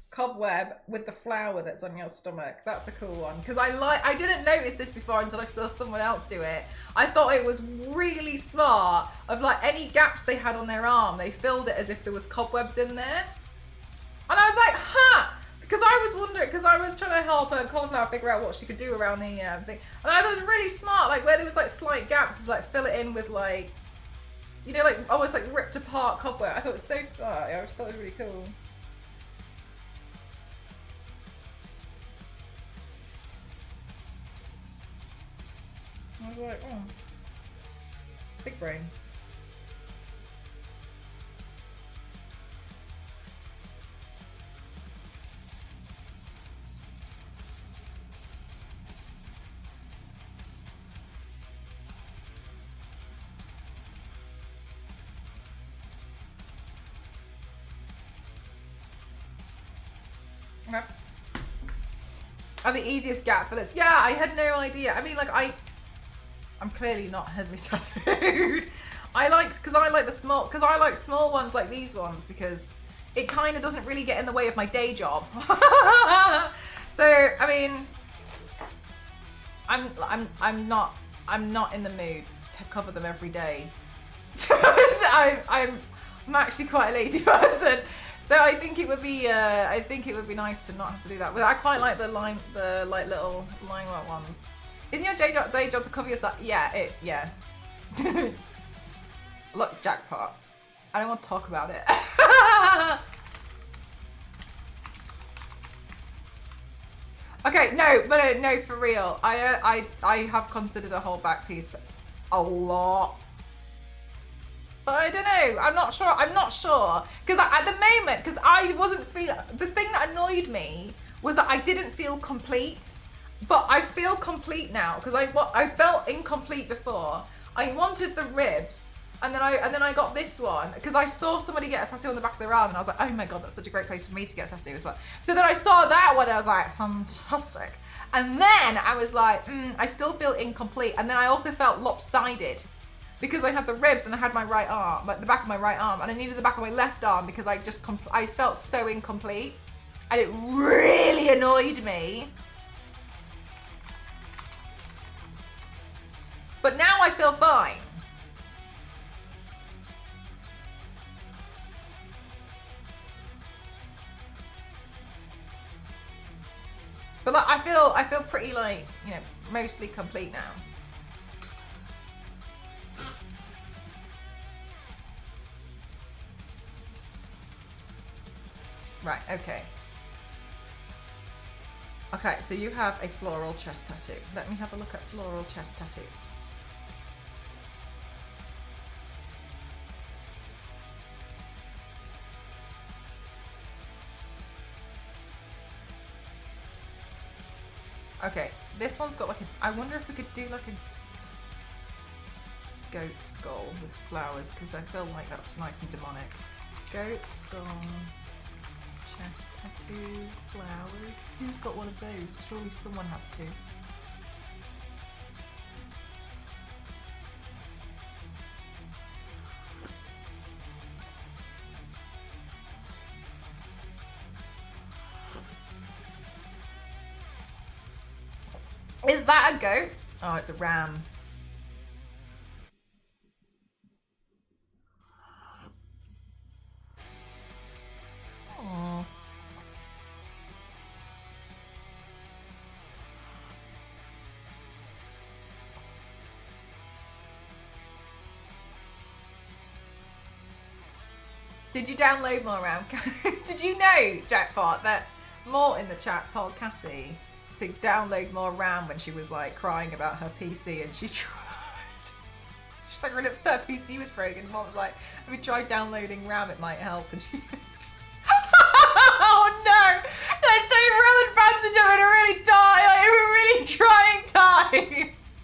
cobweb with the flower that's on your stomach. That's a cool one. Because I didn't notice this before until I saw someone else do it. I thought it was really smart of like any gaps they had on their arm, they filled it as if there was cobwebs in there. And I was like, huh, Because I was wondering, because I was trying to help Cauliflower figure out what she could do around the thing. And I thought it was really smart, like where there was like slight gaps, is like fill it in with like, you know, like almost like ripped apart cobweb. I thought it was so smart. I just thought it was really cool. I was like, oh, big brain. Okay. Are the easiest gap fillers? Yeah, I had no idea. I mean, like I'm clearly not heavily tattooed. I like small ones like these ones because it kind of doesn't really get in the way of my day job. So I mean, I'm not in the mood to cover them every day. I'm actually quite a lazy person. So I think it would be nice to not have to do that. But I quite like the little line work ones. Isn't your day job to cover your stuff? Yeah, yeah. Look, jackpot. I don't want to talk about it. Okay, no, for real. I have considered a whole back piece a lot. But I don't know. I'm not sure. Because at the moment, because I wasn't feeling... The thing that annoyed me was that I didn't feel complete. But I feel complete now. Because I felt incomplete before. I wanted the ribs. And then I got this one. Because I saw somebody get a tattoo on the back of their arm. And I was like, oh my God, that's such a great place for me to get a tattoo as well. So then I saw that one. And I was like, fantastic. And then I was like, I still feel incomplete. And then I also felt lopsided. Because I had the ribs and I had my right arm, like the back of my right arm, and I needed the back of my left arm because I felt so incomplete, and it really annoyed me. But now I feel fine. But like, I feel pretty like, you know, mostly complete now. Right, okay. Okay, so you have a floral chest tattoo. Let me have a look at floral chest tattoos. Okay, this one's got like I wonder if we could do like a goat skull with flowers, because I feel like that's nice and demonic. Goat skull. Chest tattoo, flowers. Who's got one of those? Surely someone has to. Is that a goat? Oh, it's a ram. Did you download more RAM? Did you know, Jackpot, that Mort in the chat told Cassie to download more RAM when she was like crying about her PC, and she tried. She's like really upset her PC was broken. Mort was like, have you tried downloading RAM? It might help. And she oh no! That's a real advantage of it. Really trying times.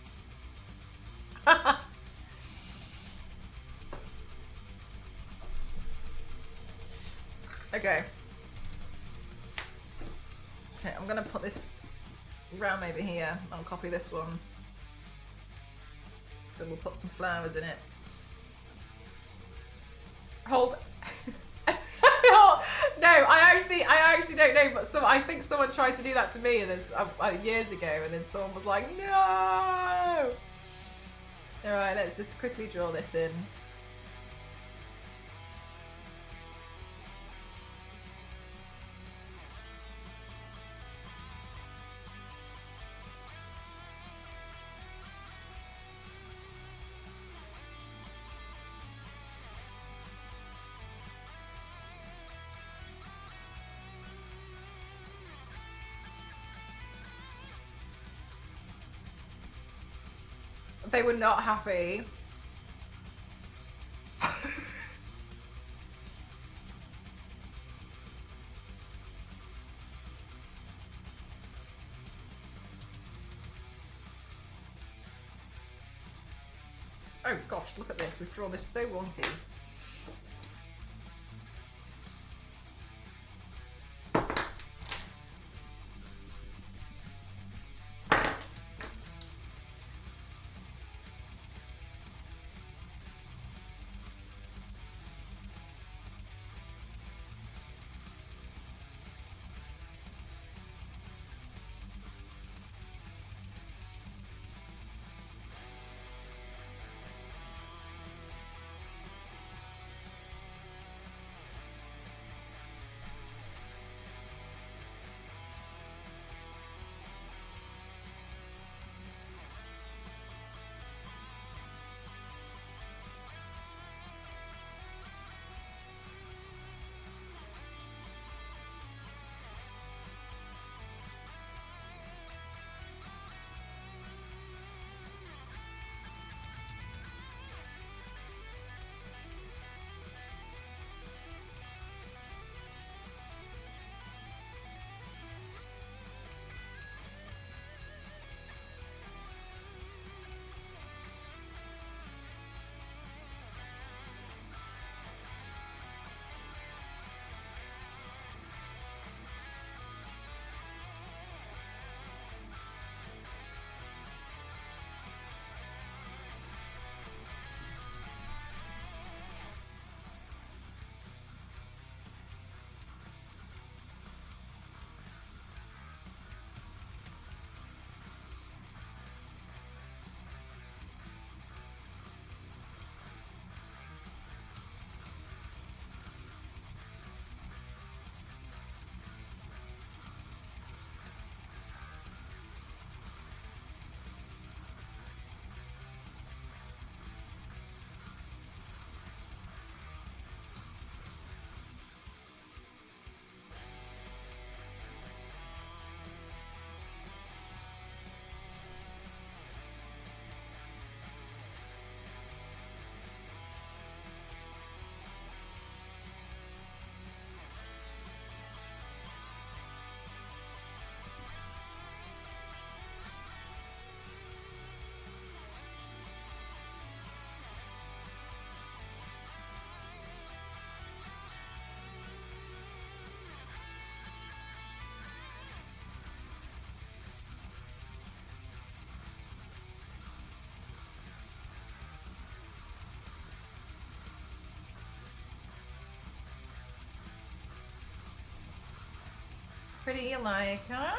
Okay. Okay, I'm gonna put this ram over here. I'll copy this one. Then we'll put some flowers in it. Hold. No, I actually don't know. But I think someone tried to do that to me years ago, and then someone was like, "No." All right, let's just quickly draw this in. They were not happy. Oh gosh, look at this. We've drawn this so wonky. Pretty you like, huh?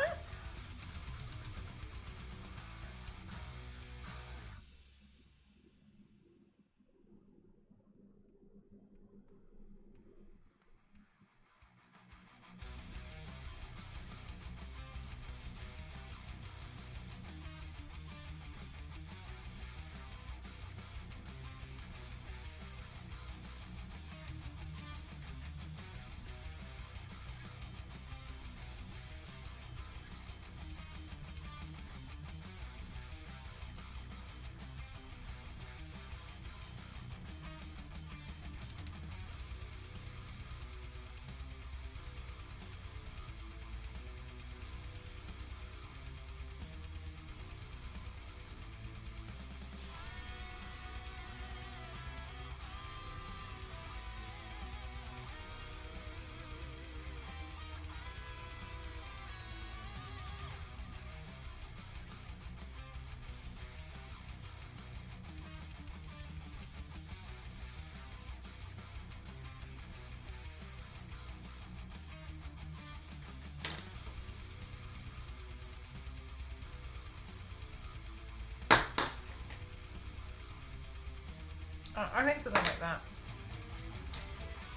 I think something like that.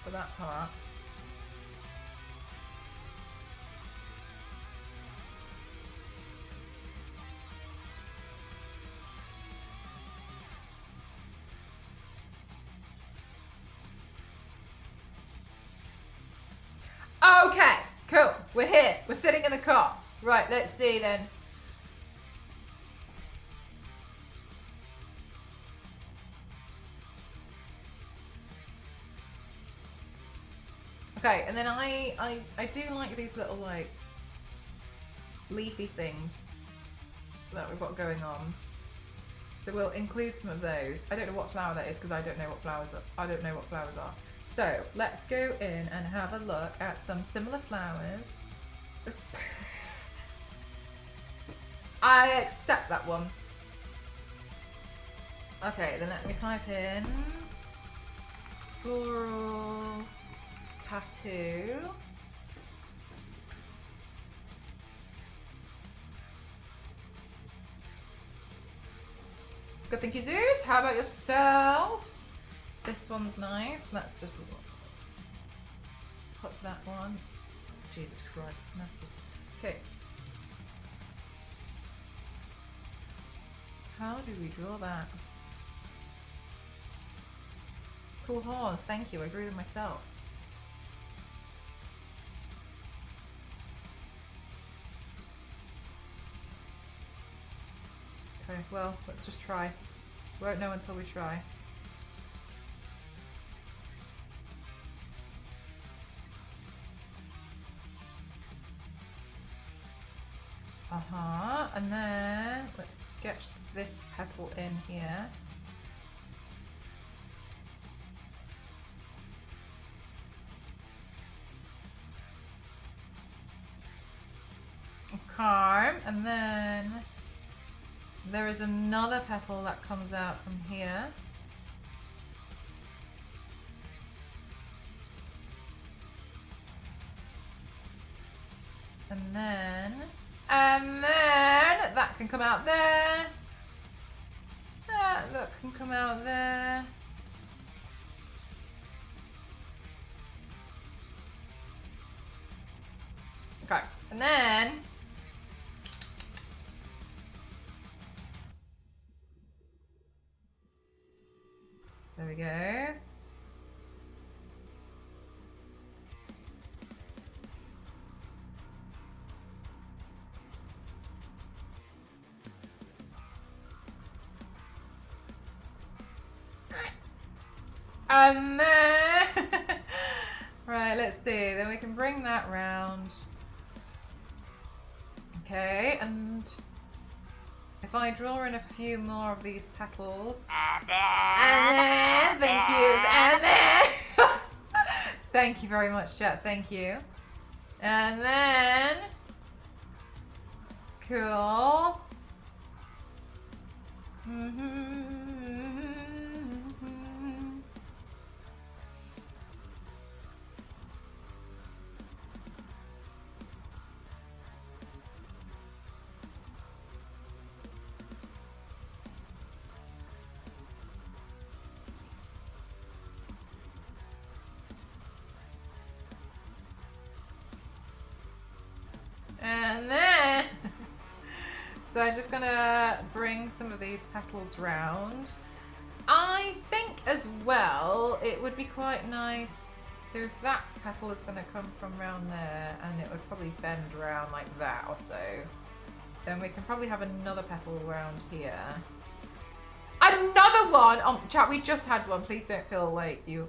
For that part. Okay, cool. We're here. We're sitting in the car. Right, let's see then. Okay, and then I do like these little like leafy things that we've got going on. So we'll include some of those. I don't know what flower that is because I don't know what flowers are. So let's go in and have a look at some similar flowers. I accept that one. Okay, then let me type in floral tattoo. Good, thank you, Zeus. How about yourself? This one's nice. Let's just put that one. Jesus Christ, massive. Okay. How do we draw that? Cool horns, thank you. I drew them myself. Okay, well, let's just try. Won't know until we try. And then let's sketch this petal in here. Okay, and then there is another petal that comes out from here. And then that can come out there. That can come out there. Okay, and then there we go. And then, right, let's see. Then we can bring that round. Okay, and if I draw in a few more of these petals, and then, thank you, and then, thank you very much, chat. Thank you. And then, cool. And then, so I'm just gonna bring some of these petals round. I think as well, it would be quite nice. So if that petal is gonna come from round there and it would probably bend around like that or so, then we can probably have another petal around here. Another one! Chat, we just had one. Please don't feel like you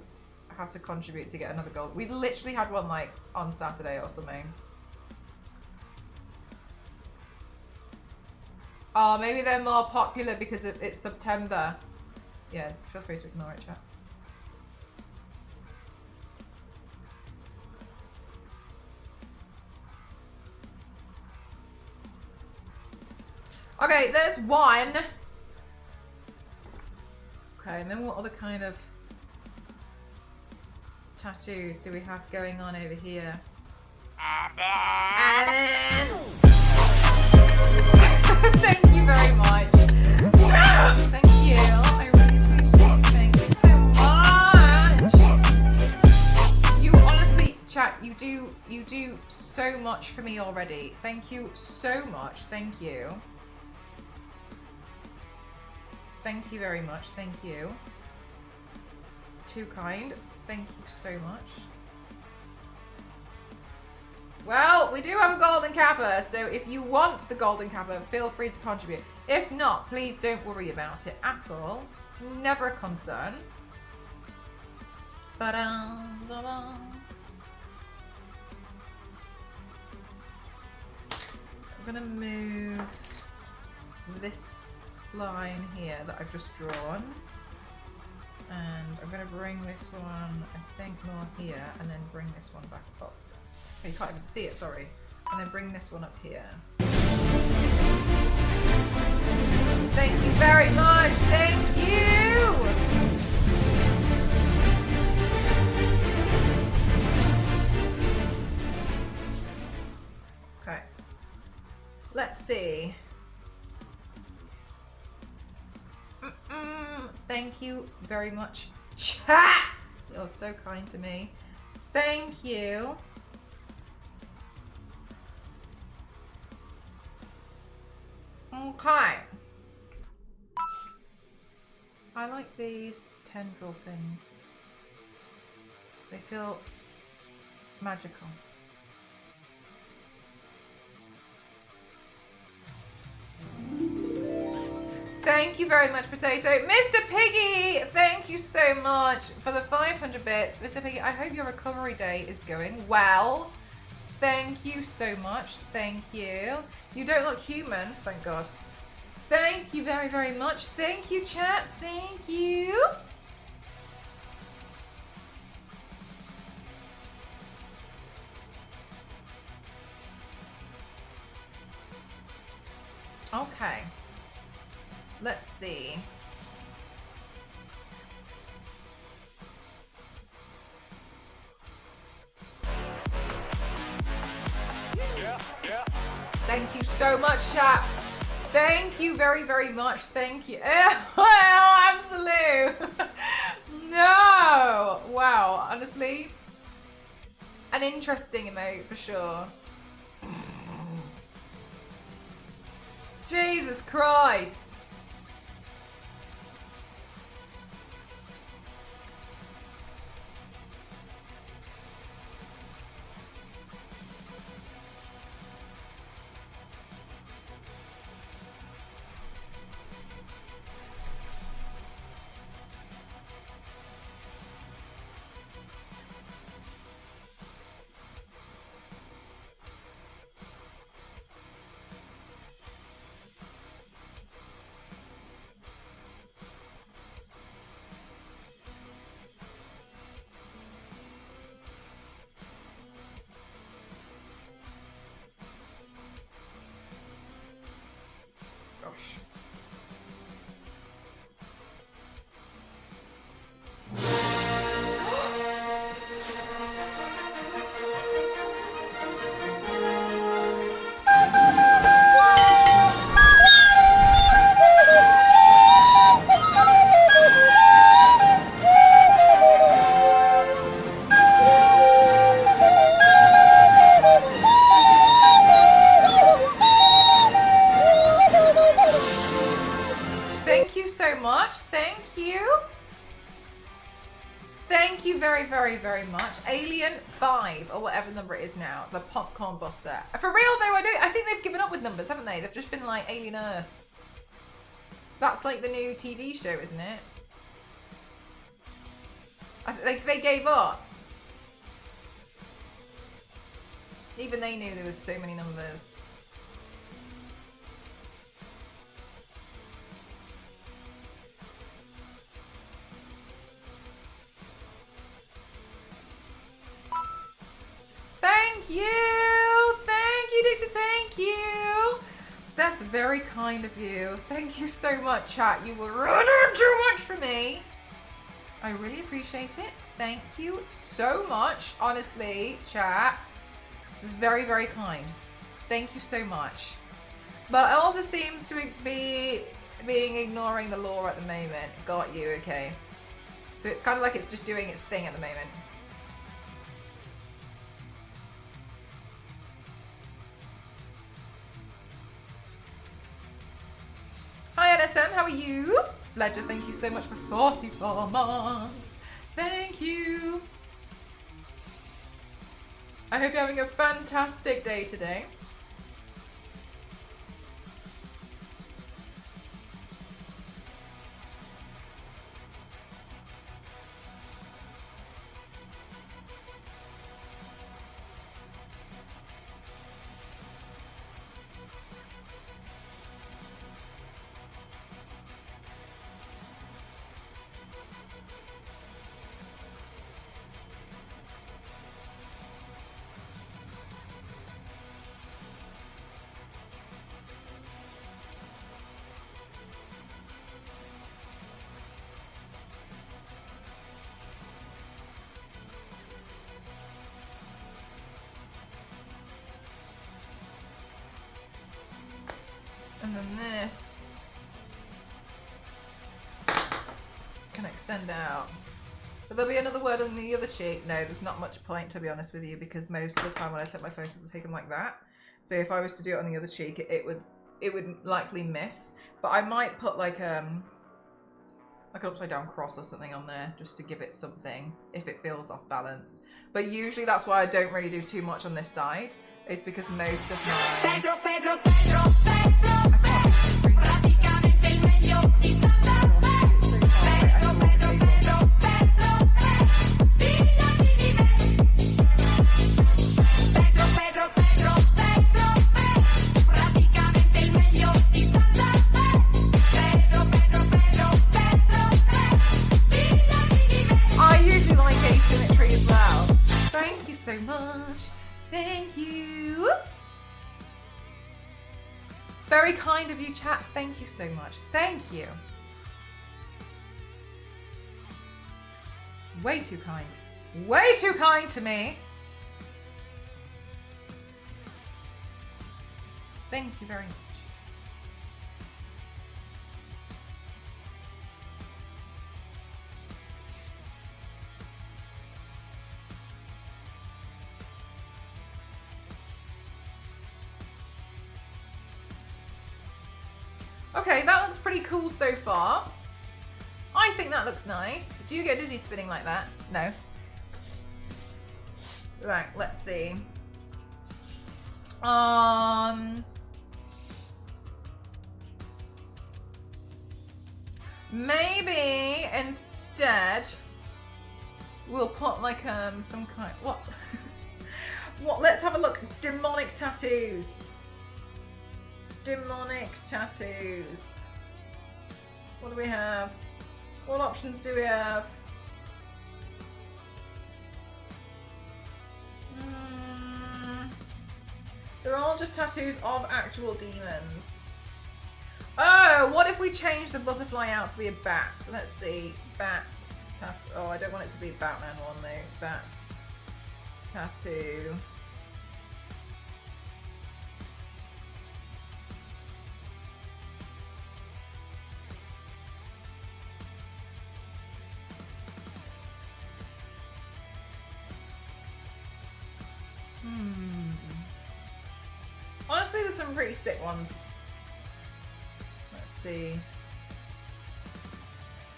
have to contribute to get another gold. We literally had one like on Saturday or something. Oh, maybe they're more popular because it's September. Yeah, feel free to ignore it, chat. Okay, there's one. Okay, and then what other kind of tattoos do we have going on over here? And then... Thank you very much. Thank you. I really appreciate it. Thank you so much. You honestly, chat, you do so much for me already. Thank you so much. Thank you. Thank you very much. Thank you. Too kind. Thank you so much. Well, we do have a golden kappa, so if you want the golden kappa, feel free to contribute. If not, please don't worry about it at all. Never a concern. gonna move this line here that I've just drawn. And I'm gonna bring this one, I think, more here, and then bring this one back up. Oh, you can't even see it, sorry. And then bring this one up here. Thank you very much, thank you! Okay. Let's see. Thank you very much, chat! You're so kind to me. Thank you. Okay. I like these tendril things. They feel magical. Thank you very much, Potato. Mr. Piggy, thank you so much for the 500 bits. Mr. Piggy, I hope your recovery day is going well. Thank you so much. Thank you. You don't look human, thank God. Thank you very, very much. Thank you, chat. Thank you. Okay. Let's see. Thank you so much, chat. Thank you very, very much. Thank you. Oh, absolute. No. Wow. Honestly, an interesting emote for sure. Jesus Christ. Very much. Alien 5 or whatever number it is now. The Popcorn Buster. For real though, I think they've given up with numbers, haven't they? They've just been like Alien Earth. That's like the new TV show, isn't it? They gave up. Even they knew there was so many numbers. Thank you, Dixie, thank you. That's very kind of you. Thank you so much, chat. You were running too much for me. I really appreciate it. Thank you so much. Honestly, chat. This is very, very kind. Thank you so much. But it also seems to be ignoring the law at the moment. Got you, okay. So it's kind of like it's just doing its thing at the moment. Hi NSM, how are you? Fledger, thank you so much for 44 months. Thank you. I hope you're having a fantastic day today. And then this can extend out. But there'll be another word on the other cheek. No, there's not much point, to be honest with you, because most of the time when I take my photos, I take them like that. So if I was to do it on the other cheek, it would likely miss. But I might put like an upside down cross or something on there just to give it something if it feels off balance. But usually that's why I don't really do too much on this side. It's because most of my... I usually like asymmetry as well. Thank you so much. Thank you. Very kind of you, chat. Thank you so much. Thank you. Way too kind. Way too kind to me. Thank you very much. Okay, that looks pretty cool so far. I think that looks nice. Do you get dizzy spinning like that? No. Right, let's see. Maybe instead we'll put like some kind, what? What, let's have a look. Demonic tattoos. Demonic tattoos. What do we have? What options do we have? They're all just tattoos of actual demons. Oh, what if we change the butterfly out to be a bat? Let's see. Bat tattoo. Oh, I don't want it to be a Batman one though. Bat tattoo. Honestly, there's some pretty sick ones. Let's see.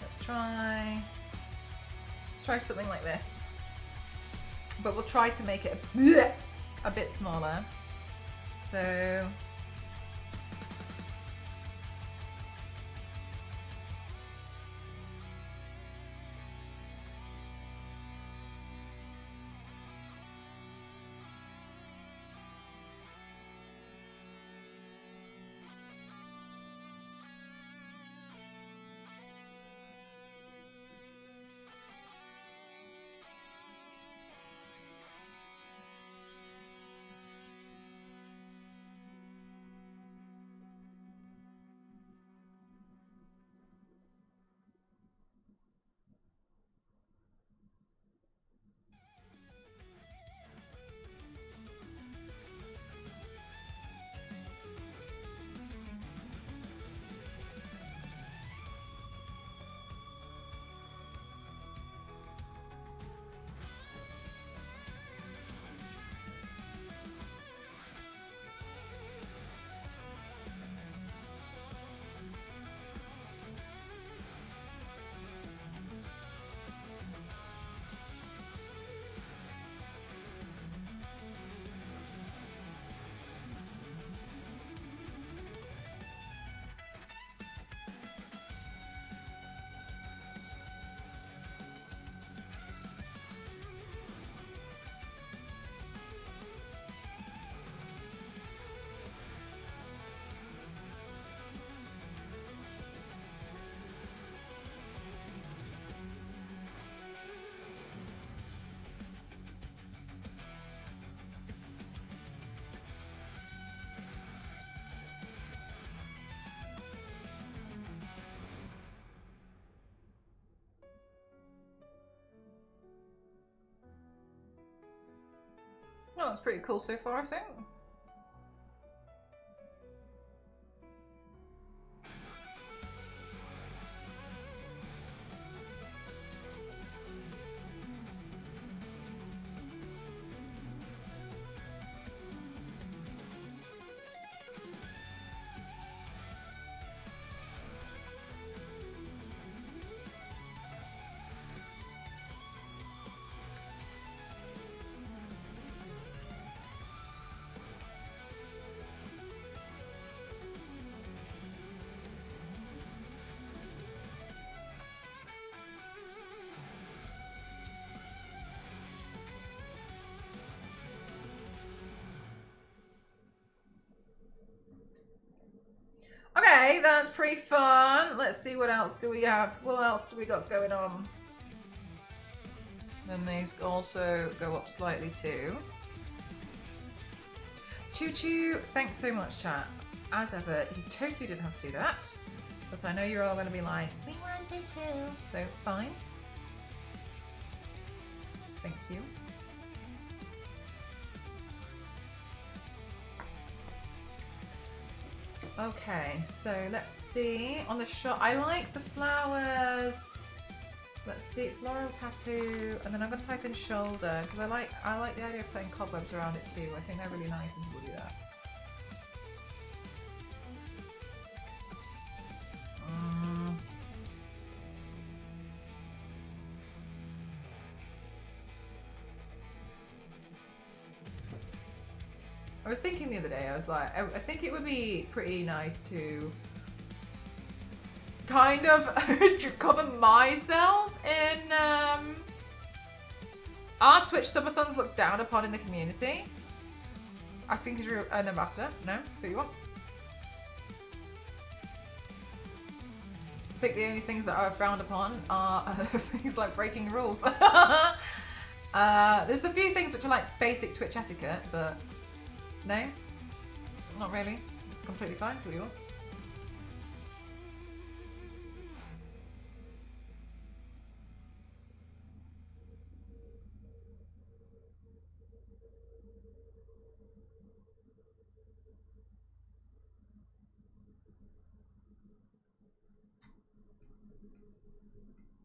Let's try something like this. But we'll try to make it a bit smaller. So oh, that's pretty cool so far, I think. Okay, that's pretty fun. Let's see what else do we have. What else do we got going on? And these also go up slightly too. Choo choo. Thanks so much, chat. As ever, you totally didn't have to do that. But I know you're all going to be like, we wanted to. So, fine. Thank you. Okay, so let's see. On the shot, I like the flowers. Let's see, floral tattoo, and then I'm gonna type in shoulder because I like the idea of putting cobwebs around it too. I think they're really nice and people do that. I was thinking the other day, I was like, I think it would be pretty nice to kind of cover myself in our Twitch subathons looked down upon in the community. Asking because you're an ambassador? No? Who you are? I think the only things that are frowned upon are things like breaking rules. There's a few things which are like basic Twitch etiquette, but no, not really. It's completely fine. Who you are?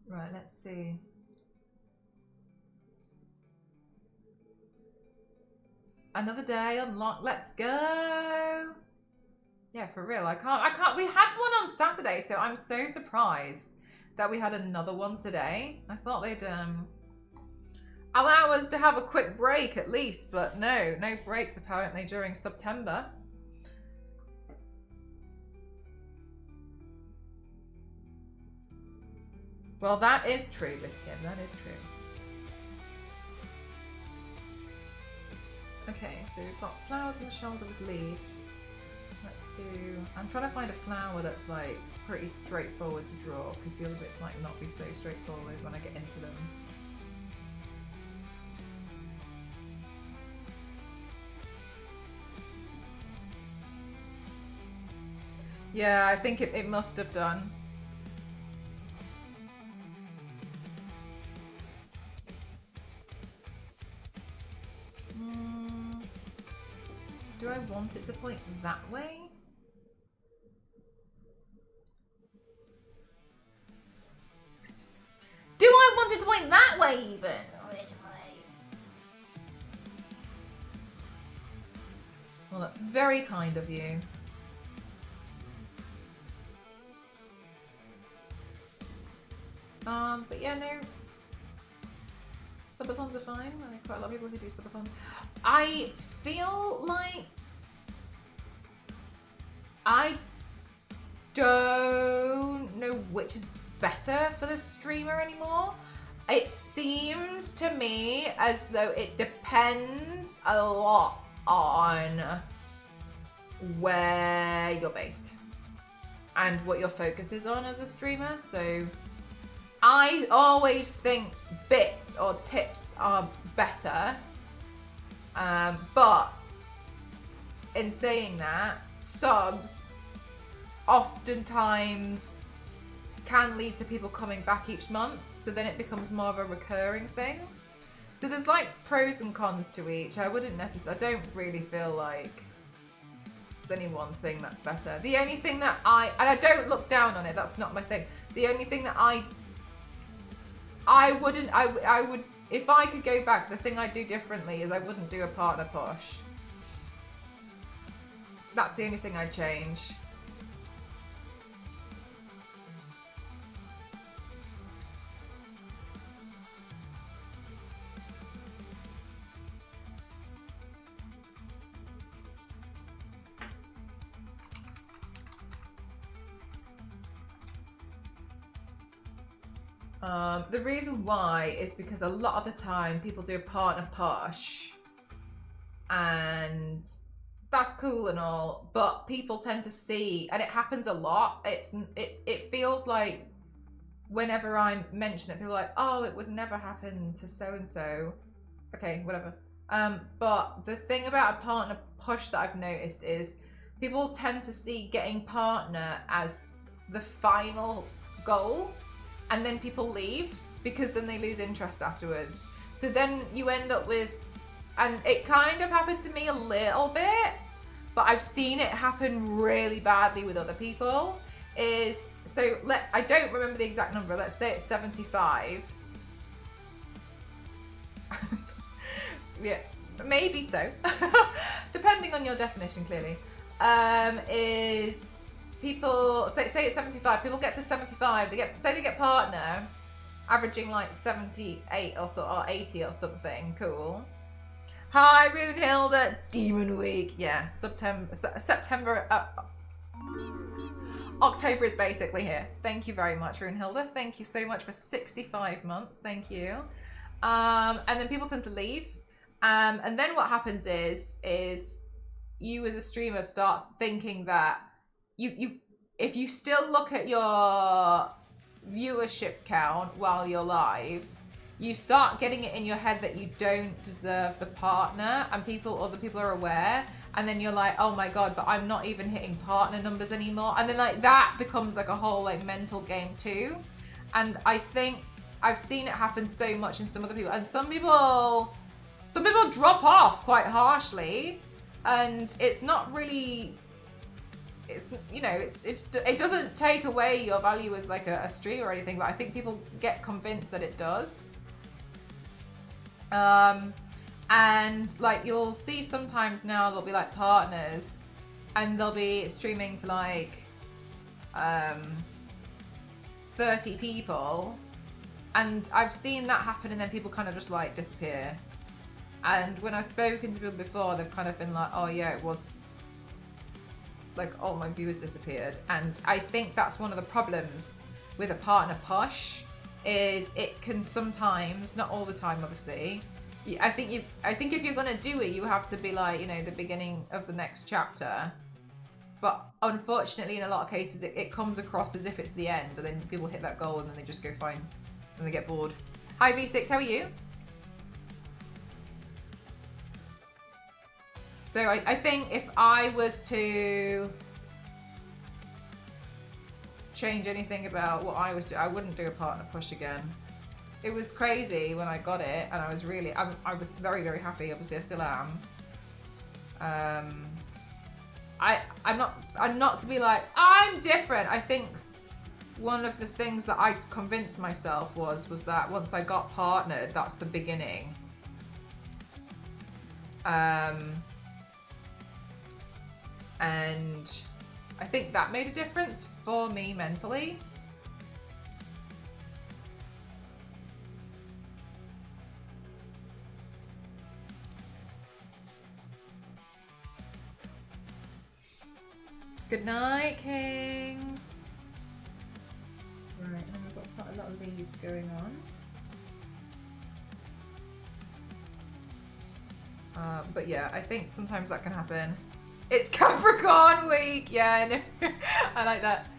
Right, let's see. Another day unlocked. Let's go. Yeah, for real. I can't. We had one on Saturday, so I'm so surprised that we had another one today. I thought they'd allow us to have a quick break at least, but no breaks apparently during September. Well, that is true, Biskin. That is true. Okay, so we've got flowers on the shoulder with leaves. Let's do... I'm trying to find a flower that's like pretty straightforward to draw because the other bits might not be so straightforward when I get into them. Yeah, I think it must have done. Do I want it to point that way? Do I want it to point that way even? Well, that's very kind of you. But yeah, no. Subathons are fine. I know quite a lot of people who do subathons. I feel like I don't know which is better for the streamer anymore. It seems to me as though it depends a lot on where you're based and what your focus is on as a streamer. So I always think bits or tips are better, but in saying that, subs oftentimes can lead to people coming back each month, so then it becomes more of a recurring thing. So there's like pros and cons to each. I wouldn't necessarily, I don't really feel like there's any one thing that's better. The only thing that and I don't look down on it, that's not my thing. The only thing that I would, if I could go back, the thing I'd do differently is I wouldn't do a partner push. That's the only thing I'd change. The reason why is because a lot of the time people do a partner push and that's cool and all, but people tend to see, and it happens a lot. It feels like whenever I mention it, people are like, oh, it would never happen to so and so. Okay, whatever. But the thing about a partner push that I've noticed is people tend to see getting partner as the final goal, and then people leave because then they lose interest afterwards. So then you end up with, and it kind of happened to me a little bit, but I've seen it happen really badly with other people. I don't remember the exact number. Let's say it's 75. Yeah, maybe so. Depending on your definition, clearly. Is people say it's 75? People get to 75. They get partner, averaging like 78 or 80 or something. Cool. Hi, Runehilda. Demon Week. Yeah, September. October is basically here. Thank you very much, Runehilda. Thank you so much for 65 months. Thank you. And then people tend to leave. And then what happens is you as a streamer start thinking that if you still look at your viewership count while you're live, you start getting it in your head that you don't deserve the partner, and other people are aware, and then you're like, oh my god, but I'm not even hitting partner numbers anymore, and then like that becomes like a whole like mental game too. And I think I've seen it happen so much in some other people, and some people drop off quite harshly, and it's not really, it doesn't take away your value as like a streamer or anything, but I think people get convinced that it does. And like you'll see sometimes now there'll be like partners, and they'll be streaming to like 30 people, and I've seen that happen, and then people kind of just like disappear. And when I've spoken to people before, they've kind of been like, oh yeah, it was like all my viewers disappeared. And I think that's one of the problems with a partner push, is it can sometimes, not all the time obviously, I think if you're gonna do it, you have to be like, the beginning of the next chapter. But unfortunately, in a lot of cases, it comes across as if it's the end, and then people hit that goal and then they just go fine, and they get bored. Hi V6, how are you? So I think if I was to change anything about what I was doing, I wouldn't do a partner push again. It was crazy when I got it, and I was very, very happy. Obviously, I still am. I'm not to be like, I'm different. I think one of the things that I convinced myself was that once I got partnered, that's the beginning. And I think that made a difference for me mentally. Good night, Kings. Right, and we've got quite a lot of leaves going on. But yeah, I think sometimes that can happen. It's Capricorn week. Yeah, no, I like that.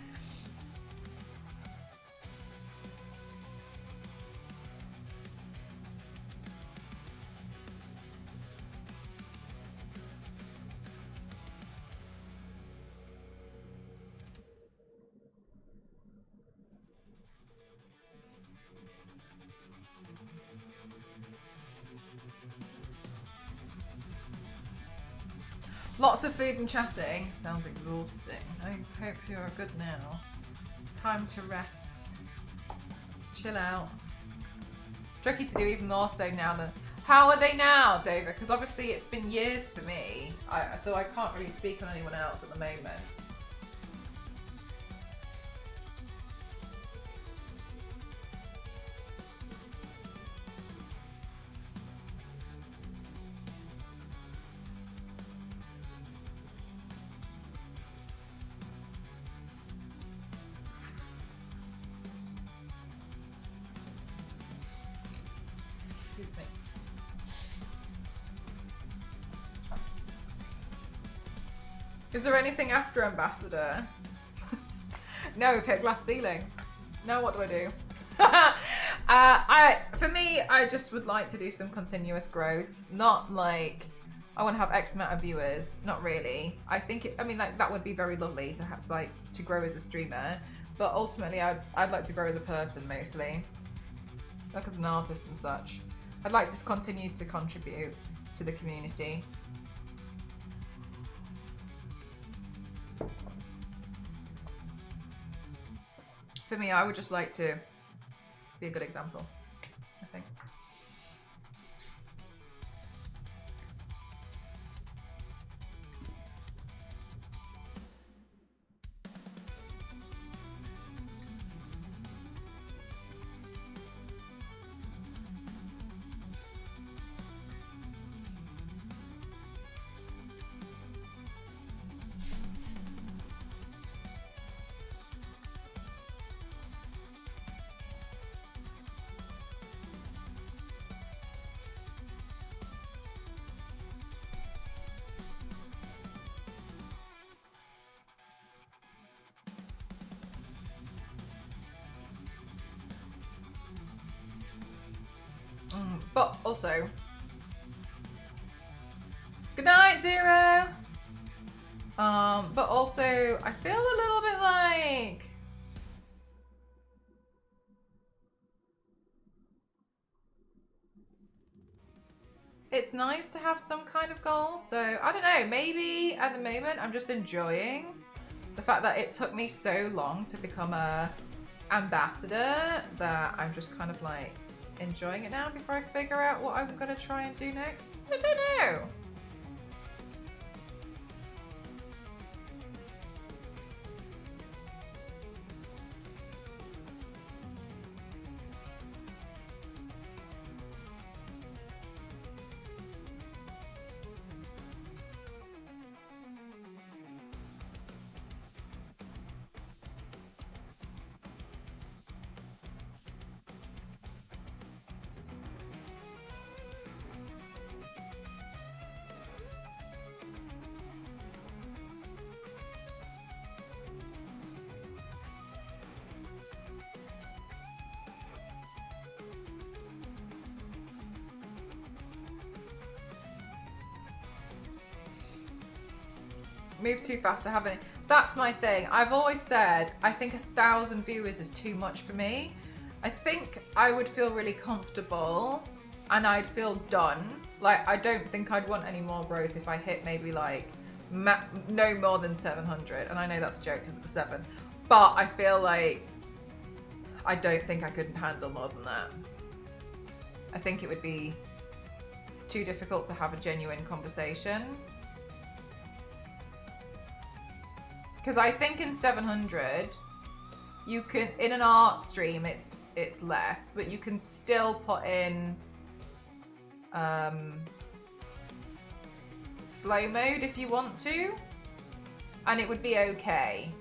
Lots of food and chatting. Sounds exhausting. I hope you're good now. Time to rest. Chill out. Tricky to do even more so now than... How are they now, Dover? Because obviously it's been years for me. So I can't really speak on anyone else at the moment. Is there anything after ambassador? No, we've hit glass ceiling. Now what do I do? For me, I just would like to do some continuous growth. Not like I want to have X amount of viewers. Not really. I think I mean, like, that would be very lovely to have, like, to grow as a streamer. But ultimately, I'd like to grow as a person mostly, like as an artist and such. I'd like to continue to contribute to the community. For me, I would just like to be a good example, I think. But also, good night, Zero. But also, I feel a little bit like it's nice to have some kind of goal. So I don't know, maybe at the moment I'm just enjoying the fact that it took me so long to become a ambassador that I'm just kind of like enjoying it now before I figure out what I'm gonna try and do next. I don't know. Move too fast to have any. That's my thing. I've always said I think 1,000 viewers is too much for me. I think I would feel really comfortable and I'd feel done. Like, I don't think I'd want any more growth if I hit maybe like no more than 700. And I know that's a joke because it's 7, but I feel like I don't think I could handle more than that. I think it would be too difficult to have a genuine conversation. Because I think in 700, you can, in an art stream, it's less, but you can still put in slow mode if you want to, and it would be okay.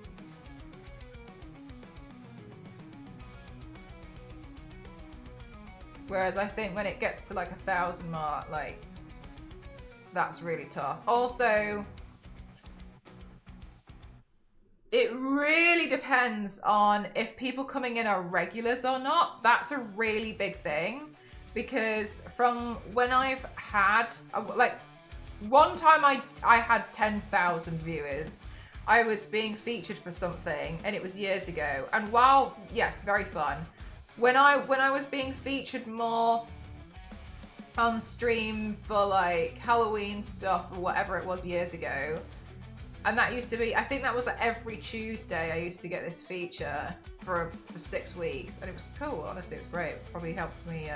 Whereas I think when it gets to like 1,000 mark, like, that's really tough. Also, it really depends on if people coming in are regulars or not. That's a really big thing, because from when I've had, like, one time I had 10,000 viewers. I was being featured for something and it was years ago. And while, yes, very fun. When I was being featured more on stream for like Halloween stuff or whatever it was years ago, and that used to be, I think that was like every Tuesday I used to get this feature for 6 weeks, and it was cool. Honestly, it was great. It probably helped me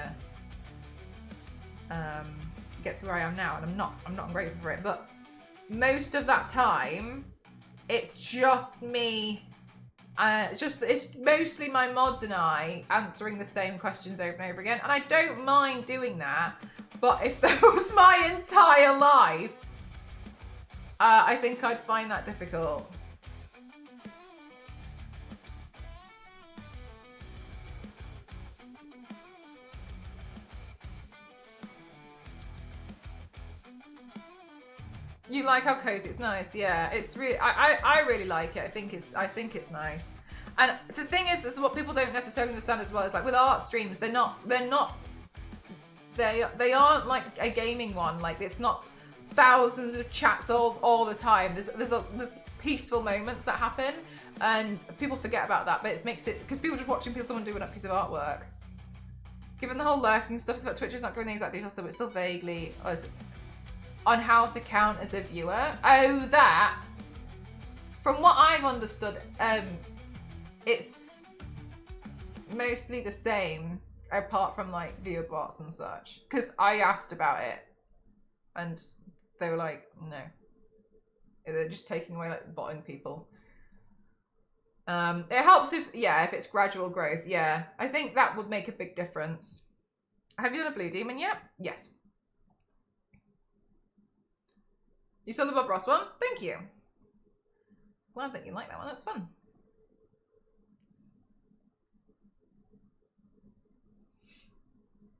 get to where I am now, and I'm not grateful for it. But most of that time, it's just me. It's mostly my mods and I answering the same questions over and over again, and I don't mind doing that. But if that was my entire life, I think I'd find that difficult. You like how cozy? It's nice. Yeah, it's really. I really like it. I think it's nice. And the thing is what people don't necessarily understand as well is like with art streams, they aren't like a gaming one. Like it's not thousands of chats all the time. There's peaceful moments that happen, and people forget about that. But it makes it because people just watching someone doing a piece of artwork. Given the whole lurking stuff about Twitch is not giving the exact details, so it's still vaguely on how to count as a viewer. Oh, that. From what I've understood, it's mostly the same, apart from like viewer bots and such. Because I asked about it, and they were like, no, they're just taking away like botting people. It helps if it's gradual growth. Yeah, I think that would make a big difference. Have you done a Blue Demon yet? Yes. You saw the Bob Ross one? Thank you. Glad that you like that one. That's fun.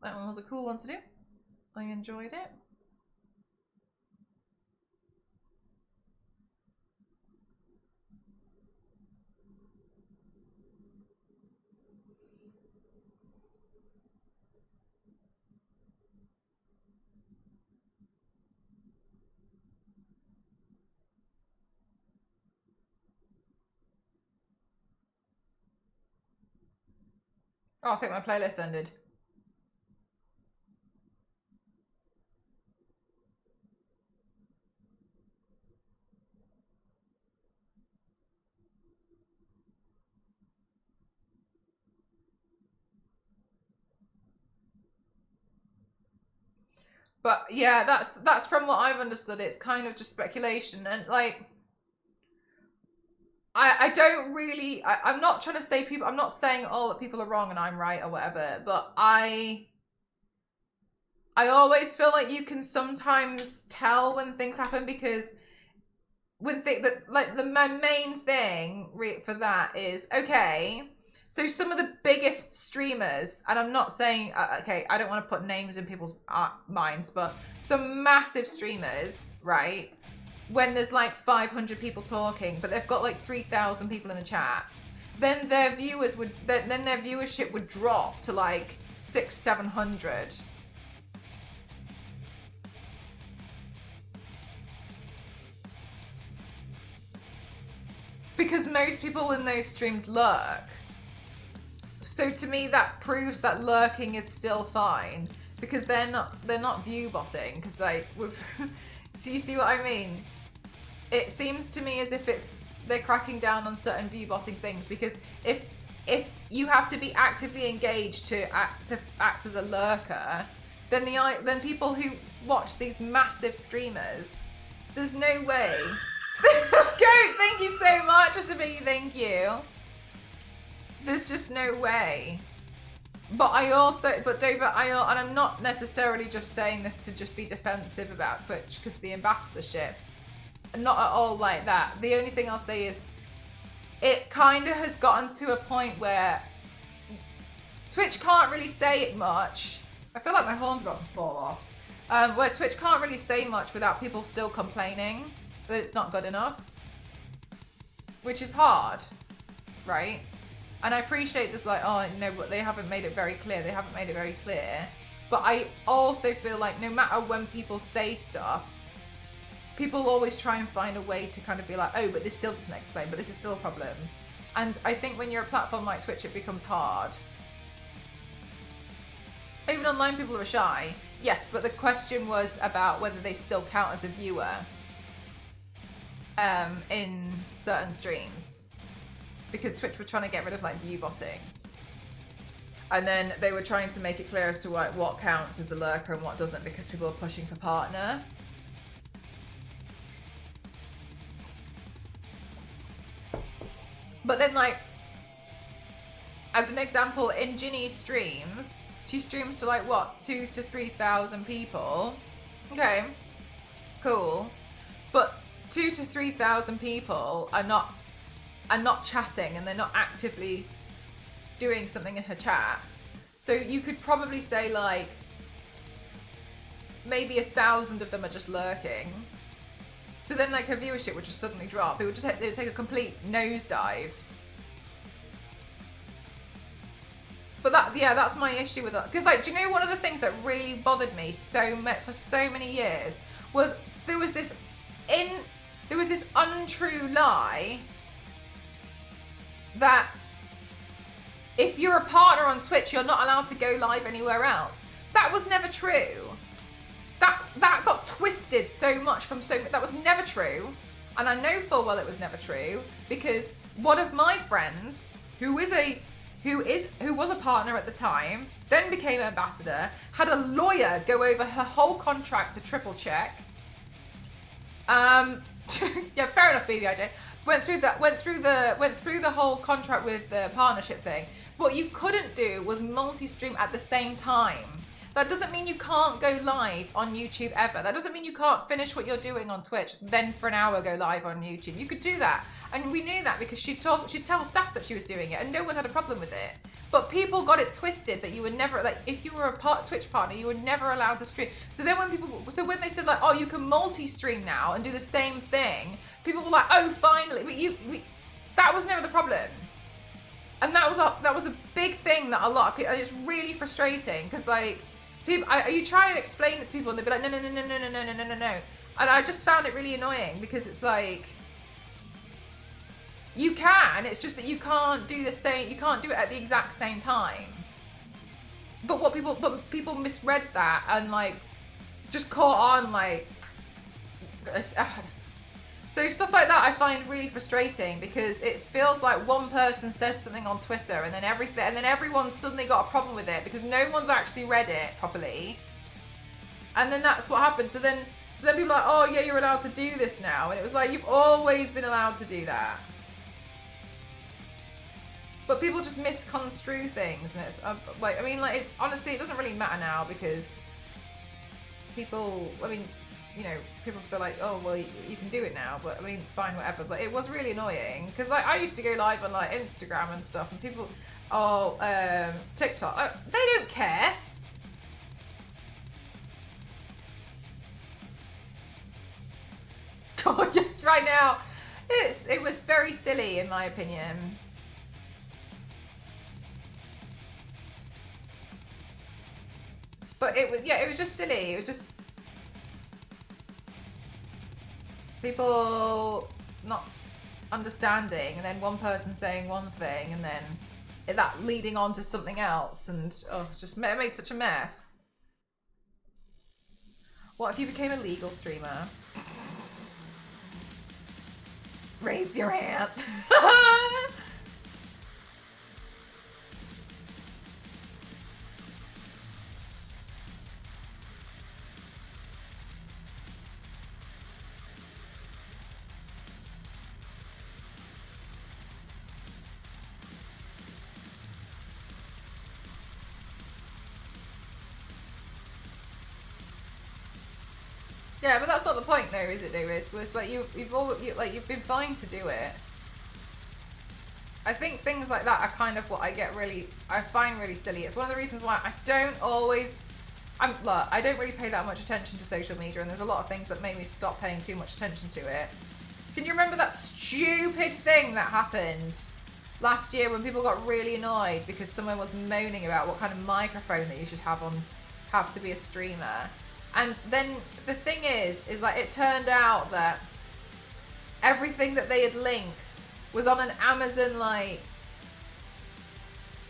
That one was a cool one to do. I enjoyed it. Oh, I think my playlist ended. But yeah, that's from what I've understood. It's kind of just speculation, and like I don't really. I'm not trying to say people. I'm not saying that people are wrong and I'm right or whatever. But I always feel like you can sometimes tell when things happen because my main thing for that is okay. So some of the biggest streamers, and I'm not saying okay, I don't want to put names in people's minds, but some massive streamers, right? When there's like 500 people talking, but they've got like 3,000 people in the chats, then their viewership would drop to like 600-700. Because most people in those streams lurk. So to me, that proves that lurking is still fine because they're not view botting. Because like, so you see what I mean? It seems to me as if they're cracking down on certain view botting things because if you have to be actively engaged to act as a lurker, then people who watch these massive streamers, there's no way. Goat, thank you so much, Asabini, thank you. There's just no way. But I'm not necessarily just saying this to just be defensive about Twitch because the ambassadorship. Not at all like that. The only thing I'll say is it kind of has gotten to a point where Twitch can't really say it much. I feel like my horn's about to fall off. Where Twitch can't really say much without people still complaining that it's not good enough. Which is hard, right? And I appreciate this like, oh no, but they haven't made it very clear. They haven't made it very clear. But I also feel like no matter when people say stuff, people always try and find a way to kind of be like, oh, but this still doesn't explain, but this is still a problem. And I think when you're a platform like Twitch, it becomes hard. Even online people are shy. Yes, but the question was about whether they still count as a viewer in certain streams. Because Twitch were trying to get rid of like view botting. And then they were trying to make it clear as to what counts as a lurker and what doesn't because people are pushing for partner. But then like, as an example, in Ginny's streams, she streams to like what, 2,000 to 3,000 people. Okay, cool. But 2,000 to 3,000 people are not chatting and they're not actively doing something in her chat. So you could probably say like maybe 1,000 of them are just lurking. So then like her viewership would just suddenly drop. It would take a complete nosedive. But that's my issue with it. Because like, do you know one of the things that really bothered me for so many years was there was this untrue lie that if you're a partner on Twitch, you're not allowed to go live anywhere else. That was never true. That got twisted so much that was never true. And I know full well it was never true because one of my friends who was a partner at the time, then became an ambassador, had a lawyer go over her whole contract to triple check. Yeah, fair enough, BBIJ. Went through the whole contract with the partnership thing. What you couldn't do was multi-stream at the same time. That doesn't mean you can't go live on YouTube ever. That doesn't mean you can't finish what you're doing on Twitch, then for an hour go live on YouTube. You could do that. And we knew that because she'd tell staff that she was doing it and no one had a problem with it. But people got it twisted that you were never, like, if you were a Twitch partner, you were never allowed to stream. So then when they said like, oh, you can multi-stream now and do the same thing, people were like, oh, finally. But that was never the problem. And that was a big thing that a lot of people, it's really frustrating because like, you try and explain it to people and they'd be like, no. And I just found it really annoying because it's like, you can, it's just that you can't do you can't do it at the exact same time. But people misread that and like, just caught on like, so stuff like that I find really frustrating because it feels like one person says something on Twitter and then everyone's suddenly got a problem with it because no one's actually read it properly. And then that's what happens. So then people are like, oh yeah, you're allowed to do this now. And it was like, you've always been allowed to do that. But people just misconstrue things. And it's like, I mean, like, it's honestly, it doesn't really matter now because people, I mean, you know, people feel like, oh, well, you can do it now, but I mean, fine, whatever. But it was really annoying because like I used to go live on like Instagram and stuff, and people, TikTok, they don't care. God, yes, right now, it was very silly in my opinion. But it was just silly. It was just people not understanding and then one person saying one thing and then that leading on to something else and just made such a mess. What if you became a legal streamer? Raise your hand. Yeah, but that's not the point, though, is it, Lewis? It's like you've been fine to do it. I think things like that are kind of what I find really silly. It's one of the reasons why I don't really pay that much attention to social media, and there's a lot of things that made me stop paying too much attention to it. Can you remember that stupid thing that happened last year when people got really annoyed because someone was moaning about what kind of microphone that you should have to be a streamer? And then the thing is like it turned out that everything that they had linked was on an Amazon like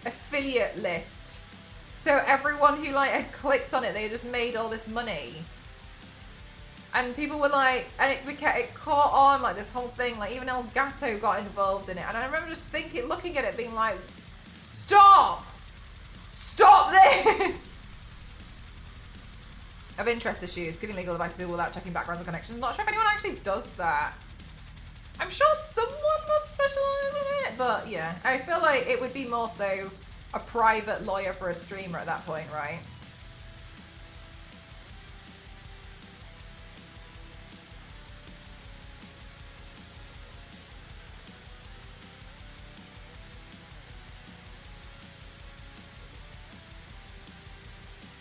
affiliate list. So everyone who like had clicked on it, they had just made all this money. And people were like, and it caught on like this whole thing, like even Elgato got involved in it. And I remember just looking at it being like, stop this. Of interest issues, giving legal advice to people without checking backgrounds and connections. Not sure if anyone actually does that. I'm sure someone must specialize in it, but yeah, I feel like it would be more so a private lawyer for a streamer at that point, right?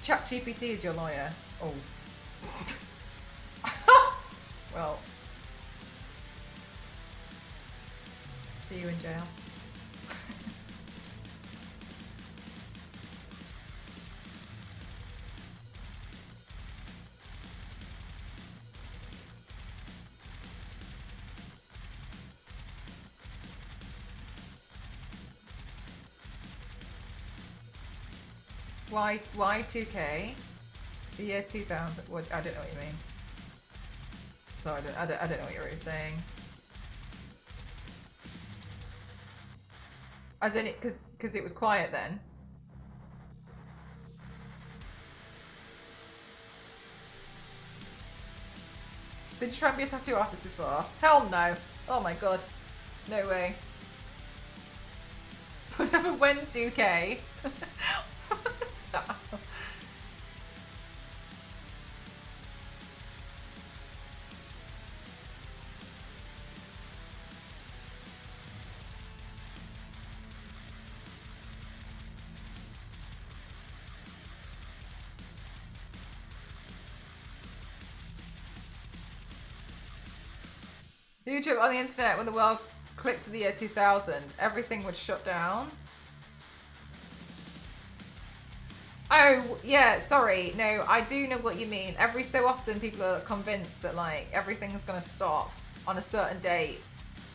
ChatGPT is your lawyer. Oh. Well, See you in jail. Y2K? The year 2000? What? I don't know what you mean. Sorry, I don't know what you're really saying. As in it, because it was quiet then. Did you try and be a tattoo artist before? Hell no. Oh my god. No way. I never went 2K. Shut up. YouTube on the internet, when the world clicked to the year 2000, everything would shut down. Oh, yeah, sorry. No, I do know what you mean. Every so often people are convinced that like everything's gonna stop on a certain date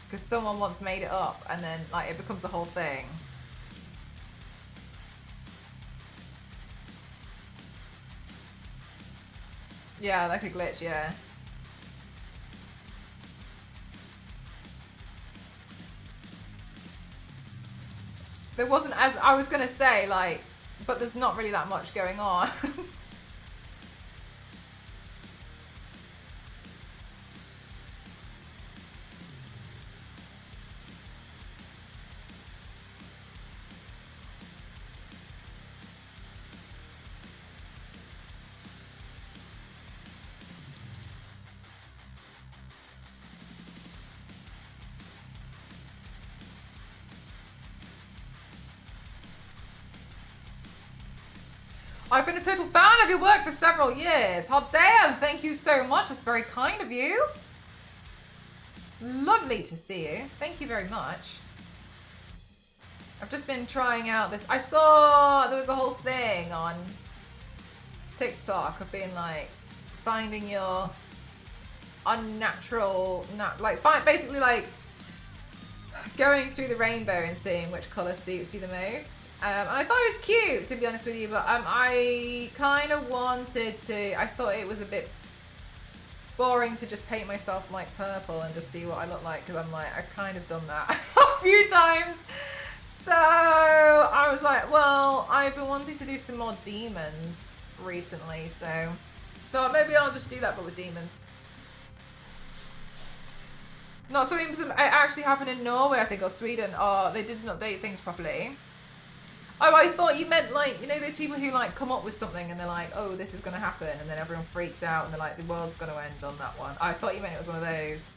because someone once made it up and then like it becomes a whole thing. Yeah, like a glitch, yeah. There wasn't, as I was gonna say, like, but there's not really that much going on. I've been a total fan of your work for several years. Hot damn, thank you so much. That's very kind of you. Lovely to see you. Thank you very much. I've just been trying out this. I saw there was a whole thing on TikTok of being like finding your unnatural, basically like going through the rainbow and seeing which colour suits you the most. And I thought it was cute, to be honest with you, but I kind of wanted to, I thought it was a bit boring to just paint myself like purple and just see what I look like, because I'm like, I've kind of done that a few times. So I was like, well, I've been wanting to do some more demons recently, so thought maybe I'll just do that, but with demons. Not something it actually happened in Norway, I think, or Sweden. Oh, they didn't update things properly. Oh, I thought you meant like, you know, those people who like come up with something and they're like, oh, this is going to happen, and then everyone freaks out and they're like, the world's going to end on that one. I thought you meant it was one of those.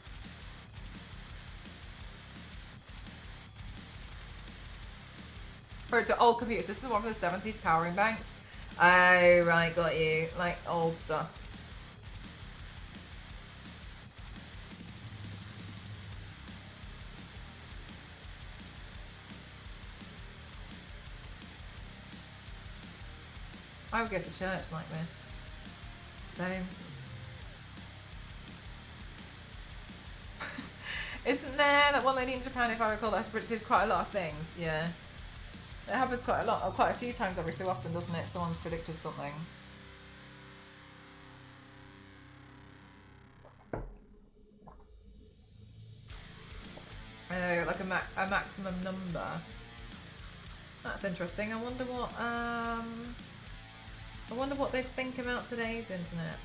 Or to old computers. This is one from the 70s powering banks. Oh, right, got you. Like old stuff. I would go to church like this. Same. Isn't there that one lady in Japan, if I recall, that's predicted quite a lot of things? Yeah. It happens quite a few times every so often, doesn't it? Someone's predicted something. Oh, like a maximum number. That's interesting. I wonder what they think about today's internet.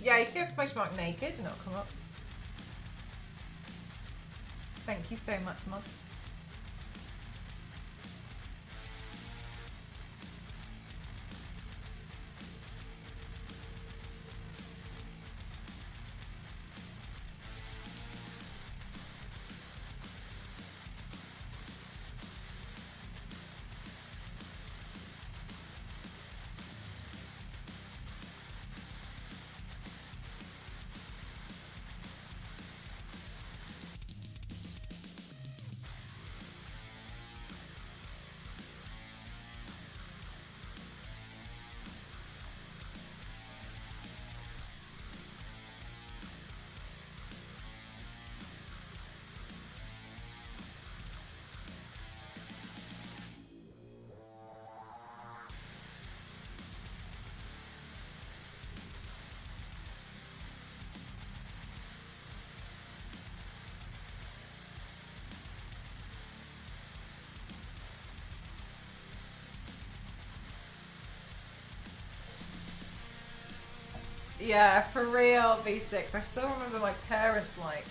Yeah, you can do exclamation mark naked and it'll come up. Thank you so much, Mod. Yeah, for real, V6. I still remember my parents, like,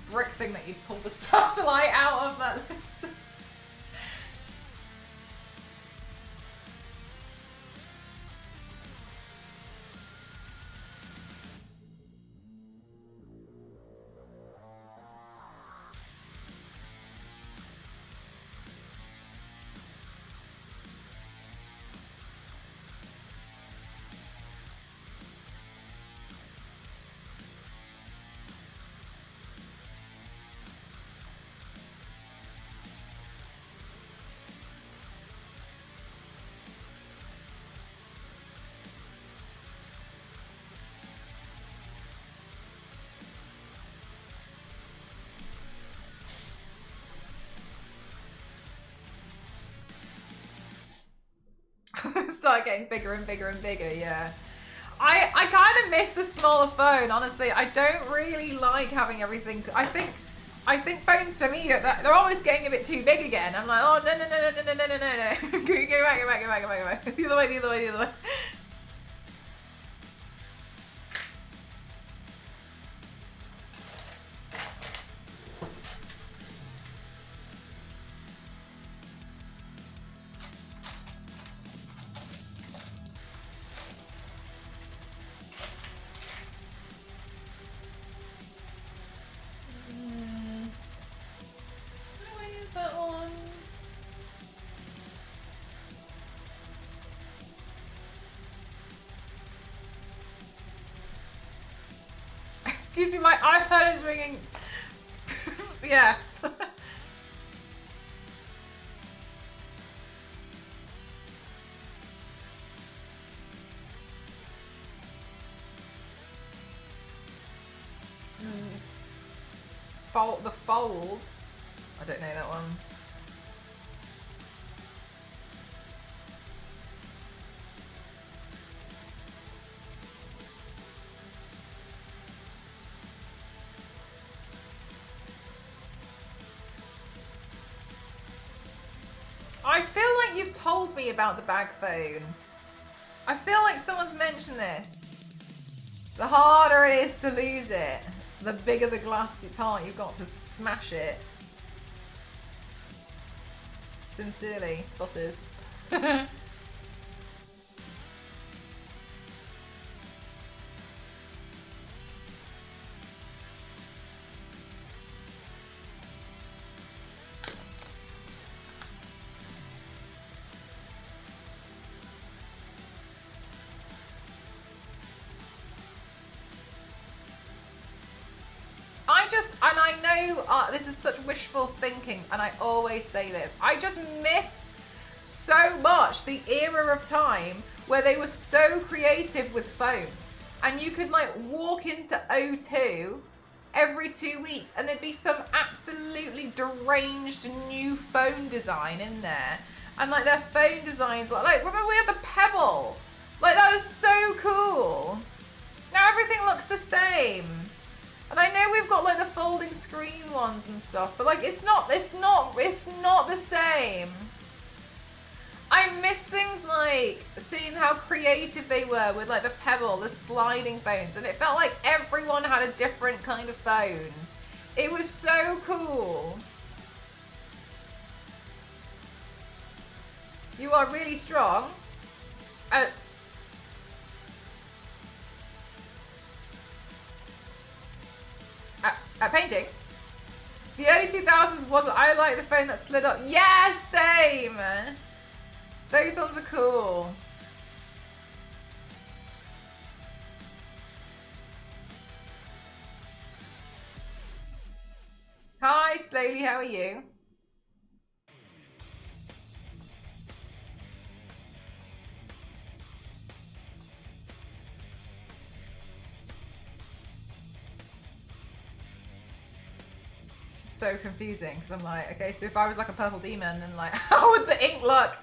brick thing that you'd pull the satellite out of that. Start getting bigger and bigger and bigger, yeah. I kind of miss the smaller phone, honestly. I don't really like having everything. I think phones to me, they're always getting a bit too big again. I'm like, oh, no. Go back. The other way. Excuse me, my iPad is ringing. Yeah. The Fold. I don't know that one. I feel like you've told me about the bag phone. I feel like someone's mentioned this. The harder it is to lose it, the bigger the glass part you've got to smash it. Sincerely, bosses. And I know this is such wishful thinking, and I always say this, I just miss so much the era of time where they were so creative with phones, and you could like walk into O2 every 2 weeks and there'd be some absolutely deranged new phone design in there, and like their phone designs, like remember we had the Pebble, like that was so cool. Now everything looks the same. And I know we've got like the folding screen ones and stuff, but like it's not the same. I I miss things like seeing how creative they were with like the Pebble, the sliding phones, and it felt like everyone had a different kind of phone. It was so cool. You are really strong. At painting. The early 2000s was, I like the phone that slid up. Yeah, same. Those ones are cool. Hi, Slowly, how are you? So confusing because I'm like, okay, so if I was like a purple demon, then like, how would the ink look?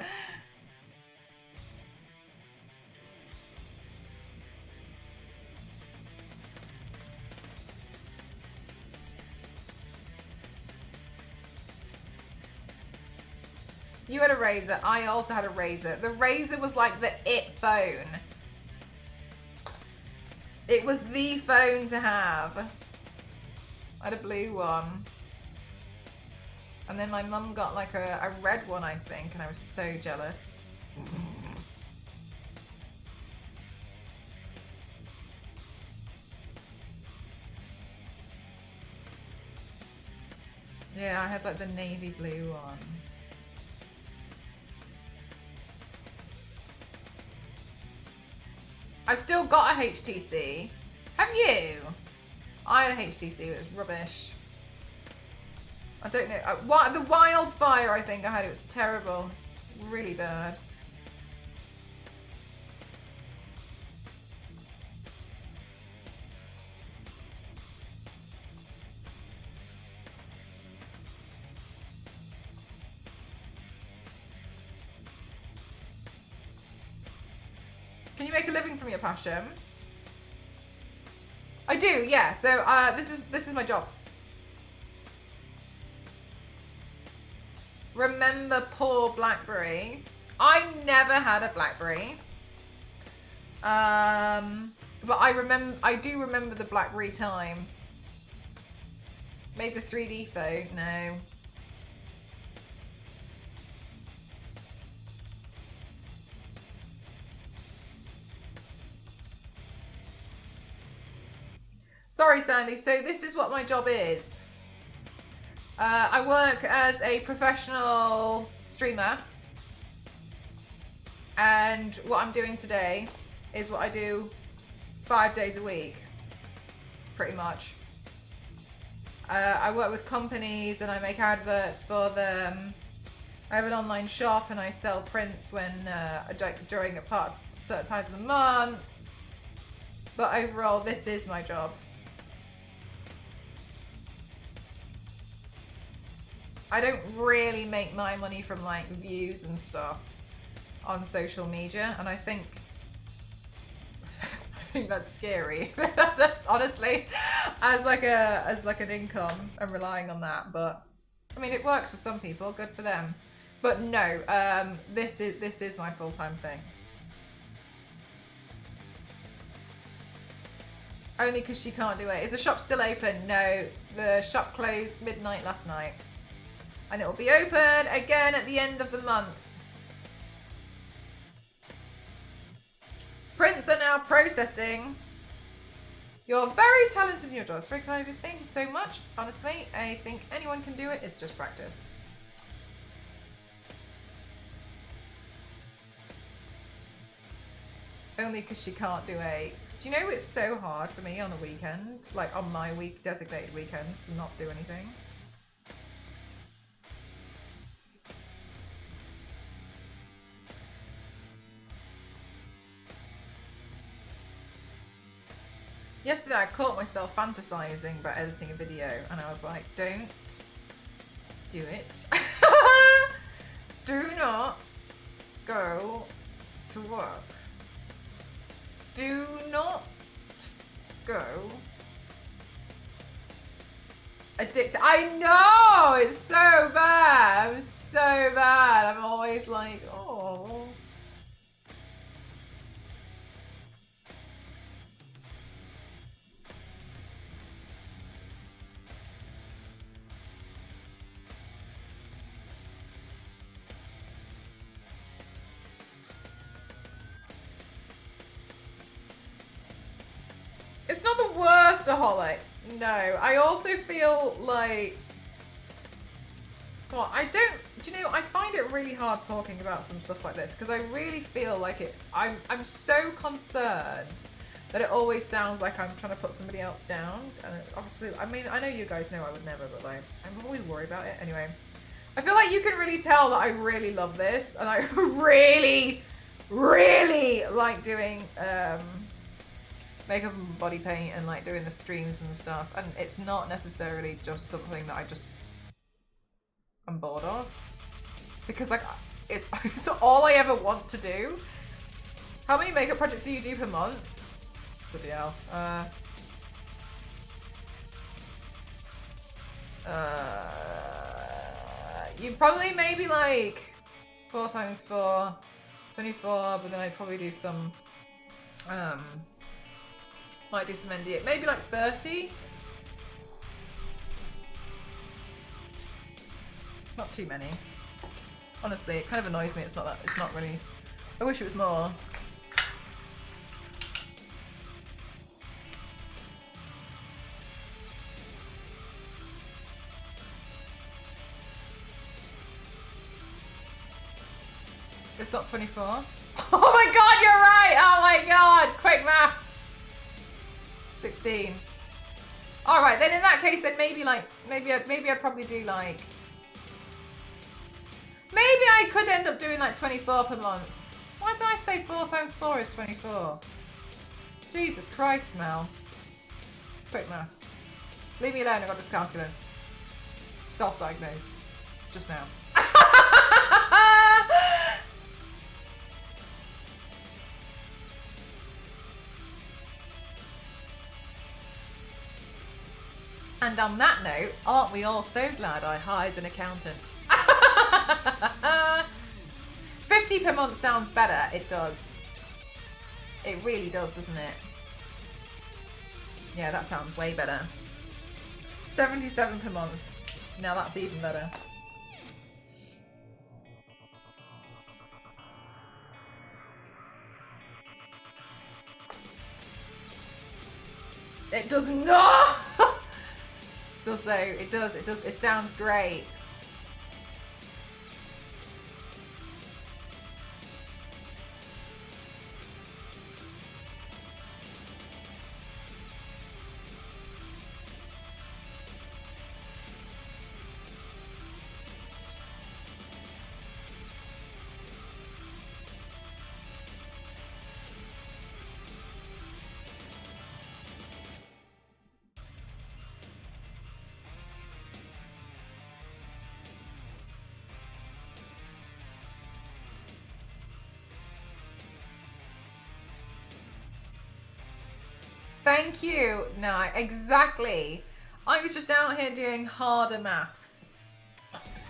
You had a Razr. I also had a Razr. The Razr was like the it phone. It was the phone to have. I had a blue one. And then my mum got like a red one, I think, and I was so jealous. Yeah, I had like the navy blue one. I still got a HTC. Have you? I had a HTC, but it was rubbish. I don't know. The Wildfire, I think I had. It was terrible. It's really bad. Can you make a living from your passion? I do, yeah. So this is my job. Remember poor BlackBerry. I never had a BlackBerry. But I do remember the BlackBerry time. Made the 3D phone, no. Sorry, Sandy. So this is what my job is. I work as a professional streamer. And what I'm doing today is what I do 5 days a week. Pretty much. I work with companies and I make adverts for them. I have an online shop and I sell prints when during certain times of the month. But overall, this is my job. I don't really make my money from like views and stuff on social media, and I think that's scary. That's honestly as an income and relying on that. But I mean, it works for some people. Good for them. But no, this is my full-time thing. Only because she can't do it. Is the shop still open? No, the shop closed midnight last night. And it will be open again at the end of the month. Prints are now processing. You're very talented in your job. It's very kind of you. Thank you so much. Honestly, I think anyone can do it. It's just practice. Only because she can't do a... Do you know it's so hard for me on a weekend? Like on my designated weekends to not do anything? Yesterday I caught myself fantasizing about editing a video and I was like, don't do it. Do not go to work. Do not go. Addicted. I know! It's so bad. I'm so bad. I'm always like, oh, It's not the worstaholic. No, I also feel like, well, do you know, I find it really hard talking about some stuff like this because I really feel like I'm so concerned that it always sounds like I'm trying to put somebody else down. And obviously, I mean, I know you guys know I would never, but like, I'm always worried about it. Anyway, I feel like you can really tell that I really love this and I really, really like doing makeup and body paint and like doing the streams and stuff. And it's not necessarily just something that I'm bored of. Because like, it's all I ever want to do. How many makeup projects do you do per month? Bloody hell. You probably maybe like 4 times 4, 24, but then I'd probably do some, might do some NDA, maybe like 30. Not too many. Honestly, it kind of annoys me. It's not really, I wish it was more. It's not 24. Oh my god, you're right! Oh my god! Quick maths! 16. Alright, then in that case, then maybe I'd probably do like... Maybe I could end up doing like 24 per month. Why did I say 4 times 4 is 24? Jesus Christ, Mel. Quick maths. Leave me alone, I got this calculator. Self-diagnosed. Just now. And on that note, aren't we all so glad I hired an accountant? 50 per month sounds better. It does. It really does, doesn't it? Yeah, that sounds way better. 77 per month. Now that's even better. It does not! It does though, it does, it sounds great. Thank you. No, exactly. I was just out here doing harder maths.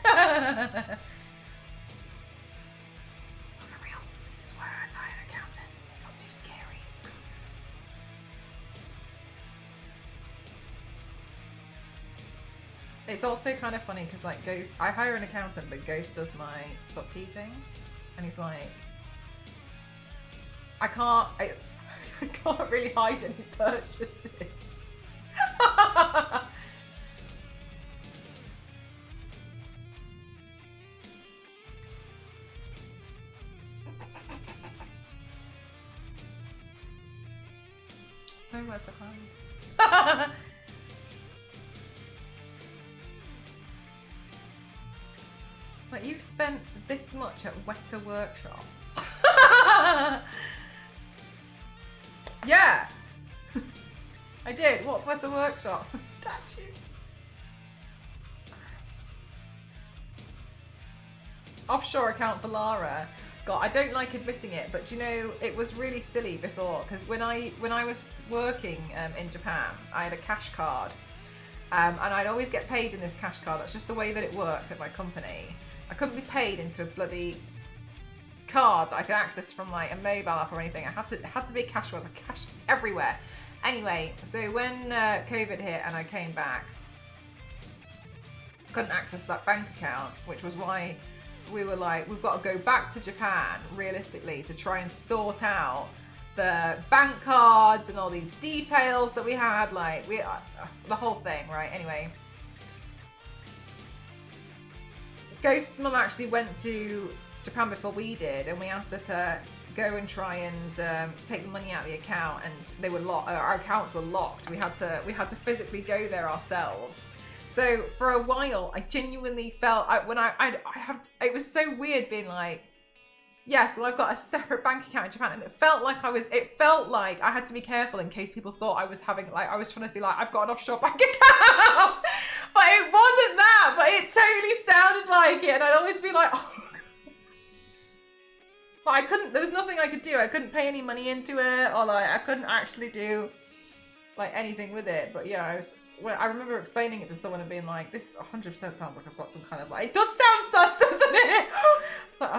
For real, this is why I hired an accountant. Not too scary. It's also kind of funny because like Ghost, I hire an accountant, but Ghost does my bookkeeping, and he's like, I can't really hide any purchases. There's nowhere to hide. Like, you've spent this much at Weta Workshop. Yeah, I did. What's Weta Workshop? Statue. Offshore account for Lara. God, I don't like admitting it, but you know, it was really silly before because when I was working in Japan, I had a cash card, and I'd always get paid in this cash card. That's just the way that it worked at my company. I couldn't be paid into a bloody card that I could access from like a mobile app or anything. It had to be a cash card. I cashed everywhere. Anyway, so when COVID hit and I came back, couldn't access that bank account, which was why we were like, we've got to go back to Japan realistically to try and sort out the bank cards and all these details that we had, like the whole thing, right? Anyway, Ghost's mum actually went to Japan before we did, and we asked her to go and try and take the money out of the account, and they were locked. Our accounts were locked. We had to physically go there ourselves. So for a while, I genuinely felt it was so weird being like, yeah, so I've got a separate bank account in Japan, and it felt like I had to be careful in case people thought I was trying to be like, I've got an offshore bank account, but it wasn't that, but it totally sounded like it, and I'd always be like, oh. But there was nothing I could do. I couldn't pay any money into it, or like, I couldn't actually do like anything with it. But yeah, I remember explaining it to someone and being like, this 100% sounds like I've got some kind of like, it does sound sus, doesn't it? It's like,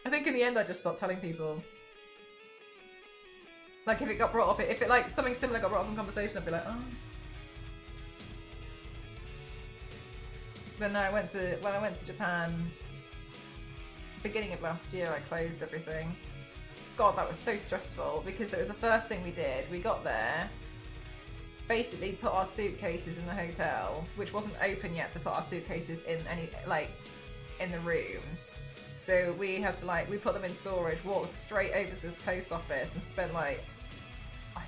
I think in the end I just stopped telling people. Like if it got brought up, if it like something similar got brought up in conversation, I'd be like, oh. Then when I went to Japan, beginning of last year, I closed everything. God, that was so stressful because it was the first thing we did. We got there, basically put our suitcases in the hotel, which wasn't open yet to put our suitcases in in the room. So we had to we put them in storage, walked straight over to this post office and spent I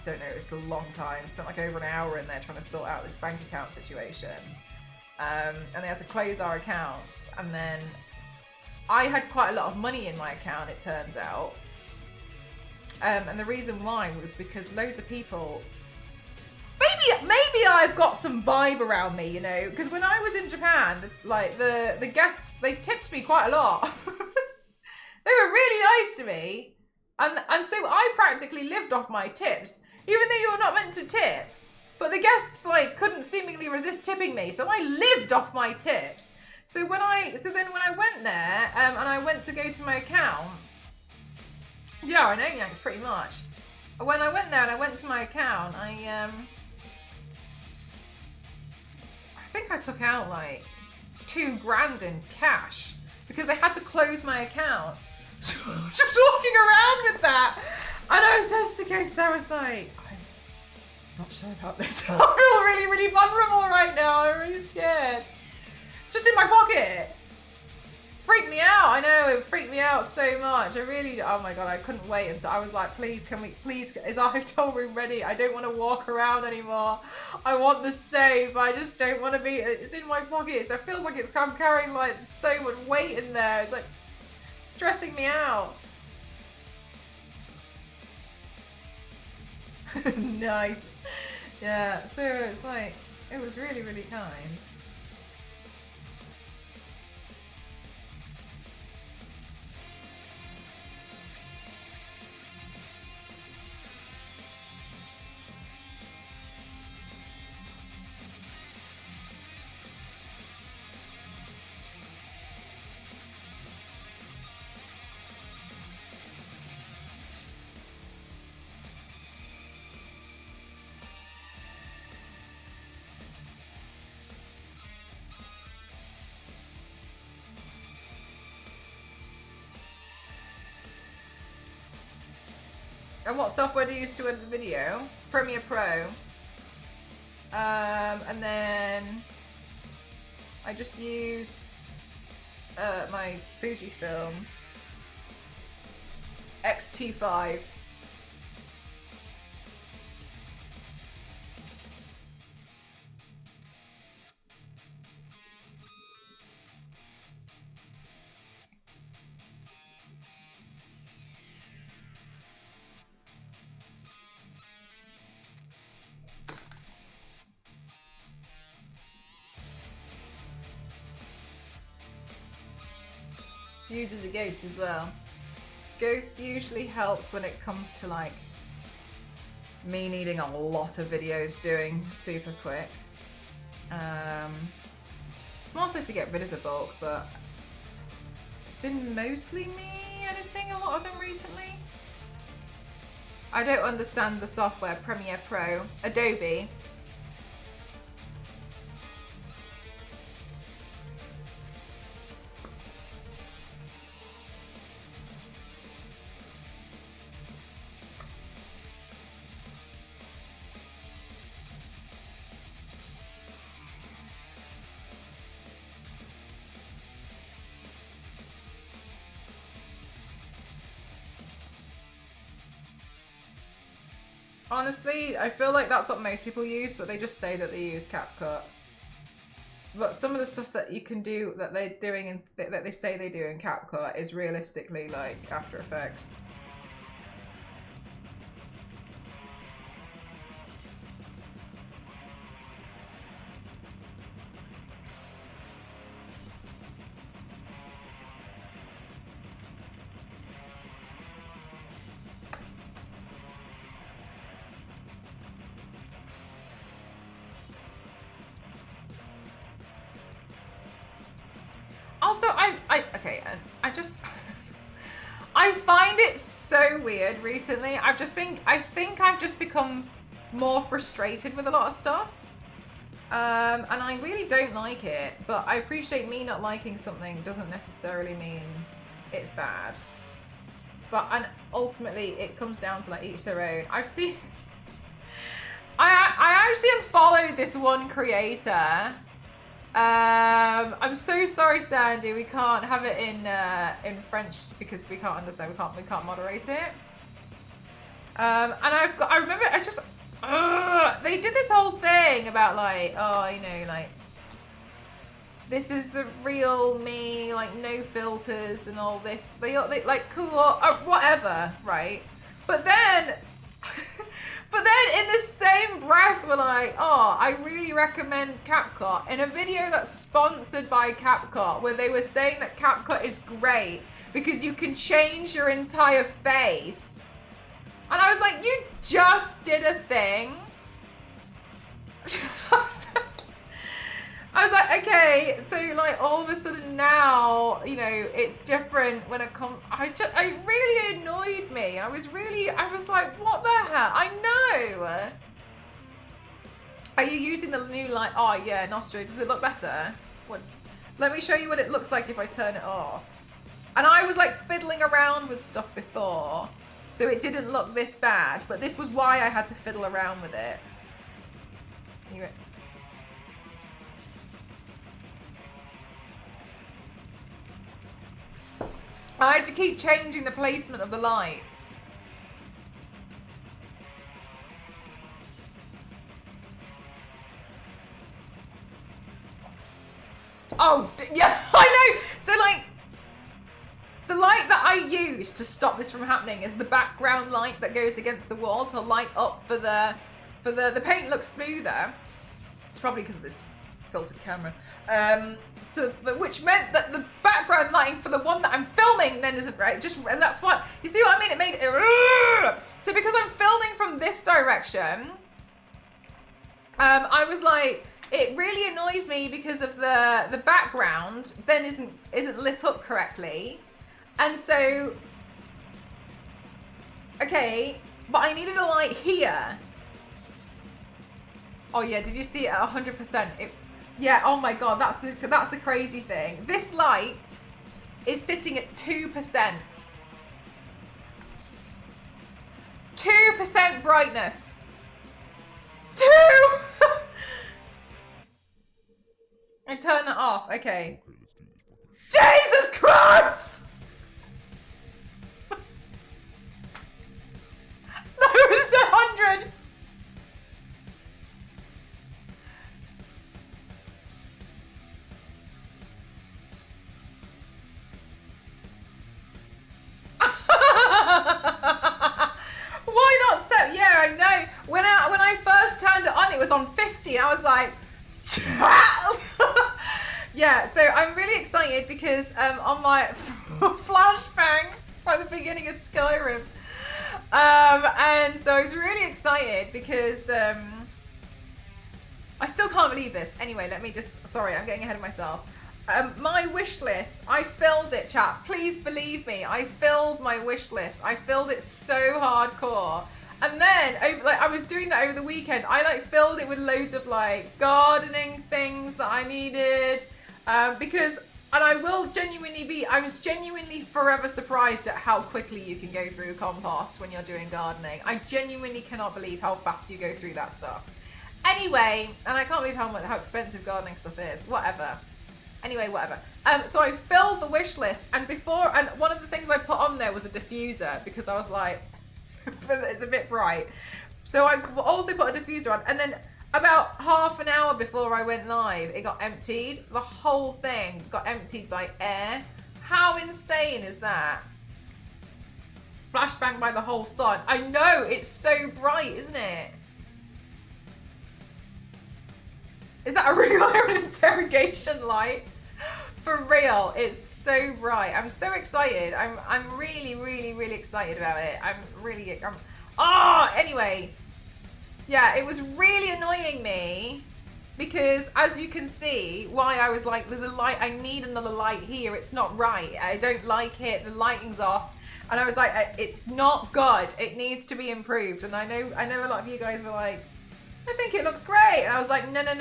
don't know, it was a long time. Spent over an hour in there trying to sort out this bank account situation. And they had to close our accounts, and then I had quite a lot of money in my account, it turns out. And the reason why was because loads of people, maybe I've got some vibe around me, you know, because when I was in Japan, the guests, they tipped me quite a lot. They were really nice to me. And so I practically lived off my tips, even though you're not meant to tip. But the guests couldn't seemingly resist tipping me, so I lived off my tips. So then when I went there, and I went to go to my account, yeah, I know Yanks pretty much. When I went there and I went to my account, I think I took out $2,000 in cash because they had to close my account. Just walking around with that, and I was just to go. So I was like, I'm not sure about this. I feel really, really vulnerable right now. I'm really scared. It's just in my pocket. Freaked me out. I know, it freaked me out so much. Oh my God, I couldn't wait until I was like, please, is our hotel room ready? I don't want to walk around anymore. I want the safe. I just don't want to be, it's in my pocket. So it feels like I'm carrying so much weight in there. It's stressing me out. Nice. Yeah, so it's it was really, really kind. And what software do you use to edit the video? Premiere Pro. And then I just use my Fujifilm X-T5. Uses a Ghost as well. Ghost usually helps when it comes to me needing a lot of videos doing super quick. Also to get rid of the bulk, but it's been mostly me editing a lot of them recently. I don't understand the software. Premiere Pro, Adobe. Honestly, I feel like that's what most people use, but they just say that they use CapCut. But some of the stuff that you can do, that they're doing, and that they say they do in CapCut, is realistically like After Effects. Also, okay, I just, I find it so weird recently. I think I've just become more frustrated with a lot of stuff. And I really don't like it, but I appreciate me not liking something doesn't necessarily mean it's bad. But, and ultimately, it comes down to like each their own. I've seen, I actually unfollowed this one creator. I'm so sorry, Sandy. We can't have it in French because we can't understand. We can't moderate it. And I remember I just they did this whole thing about like, oh, you know, like this is the real me, like no filters and all this. They like cool or whatever, right? But then. But then in the same breath, we're like, oh, I really recommend CapCut. In a video that's sponsored by CapCut, where they were saying that CapCut is great because you can change your entire face. And I was like, you just did a thing. I was like, okay, so like all of a sudden now, you know, it's different when it comes. I really annoyed me. I was like, what the hell? I know. Are you using the new light? Oh yeah, Nostra. Does it look better? What? Let me show you what it looks like if I turn it off. And I was like fiddling around with stuff before, so it didn't look this bad. But this was why I had to fiddle around with it. I had to keep changing the placement of the lights. Oh, yeah, I know. So like, the light that I use to stop this from happening is the background light that goes against the wall to light up for the paint looks smoother. It's probably because of this filtered camera. Which meant that the background lighting for the one that I'm filming then isn't right. And that's what, you see what I mean? It made it. So because I'm filming from this direction, I was like, it really annoys me because of the background then isn't lit up correctly. And so, okay, but I needed a light here. Oh yeah, did you see it at 100%? Yeah, oh my god, that's the crazy thing. This light is sitting at 2%. 2% brightness. 2! I turn it off, okay. Jesus Christ! That was 100! Why not set? Yeah, I know. When I first turned it on, it was on 50. I was like, yeah. So I'm really excited because on my flashbang, it's like the beginning of Skyrim. And so I was really excited because I still can't believe this. Anyway, let me just. Sorry, I'm getting ahead of myself. My wish list, I filled it, chat. Please believe me, I filled my wish list. I filled it so hardcore. And then, I was doing that over the weekend. I filled it with loads of gardening things that I needed. Because, and I was genuinely forever surprised at how quickly you can go through compost when you're doing gardening. I genuinely cannot believe how fast you go through that stuff. Anyway, and I can't believe how expensive gardening stuff is. Whatever. Anyway, whatever. So I filled the wish list, and one of the things I put on there was a diffuser because I was like, It's a bit bright. So I also put a diffuser on, and then about half an hour before I went live, it got emptied. The whole thing got emptied by air. How insane is that? Flashbang by the whole sun. I know, it's so bright, isn't it? Is that a real Iron interrogation light? For real, it's so bright. I'm so excited. I'm really excited about it. Anyway. Yeah, it was really annoying me because, as you can see, why I was like, there's a light, I need another light here. It's not right. I don't like it. The lighting's off. And I was like, it's not good. It needs to be improved. And I know a lot of you guys were like, I think it looks great. And I was like, no. No.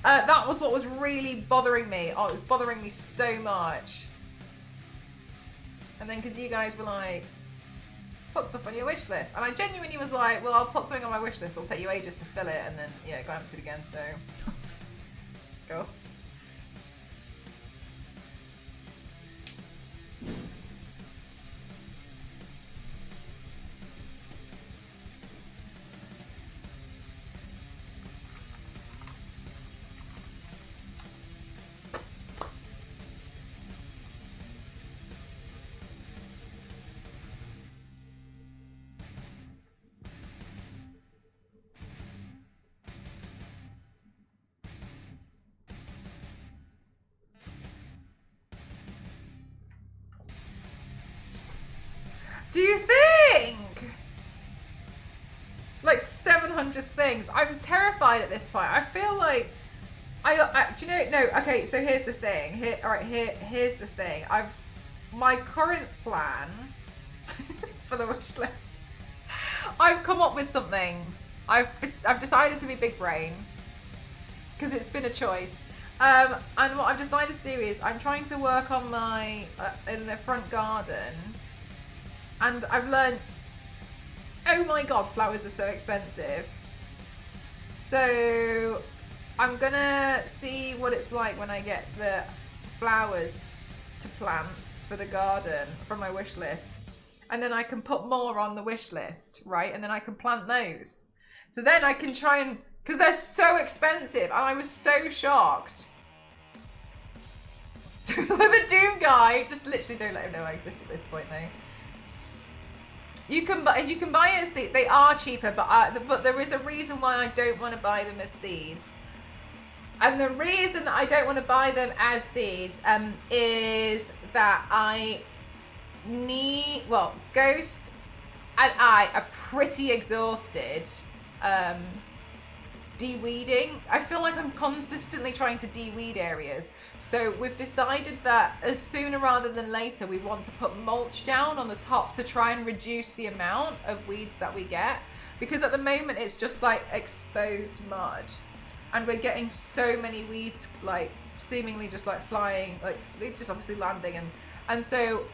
That was what was really bothering me. Oh, it was bothering me so much. And then because you guys were like, put stuff on your wish list. And I genuinely was like, well, I'll put something on my wish list. It'll take you ages to fill it. And then, yeah, go empty it again. So, go. Do you think? Like 700 things. I'm terrified at this point. I feel like do you know? No. Okay. So here's the thing. Here's the thing. My current plan for the wish list. I've come up with something. I've decided to be big brain because it's been a choice. And what I've decided to do is I'm trying to work on my in the front garden. And I've learned, oh my god, flowers are so expensive. So I'm gonna see what it's like when I get the flowers to plant for the garden from my wish list. And then I can put more on the wish list, right? And then I can plant those. So then I can try and, because they're so expensive. And I was so shocked. The Doom guy, just literally don't let him know I exist at this point though. You can buy a seed. They are cheaper, but there is a reason why I don't want to buy them as seeds. And the reason that I don't want to buy them as seeds is that I need, well, Ghost and I are pretty exhausted de-weeding. I feel like I'm consistently trying to de-weed areas. So we've decided that as sooner rather than later, we want to put mulch down on the top to try and reduce the amount of weeds that we get. Because at the moment, it's just like exposed mud. And we're getting so many weeds, like seemingly just like flying, like they're just obviously landing. And so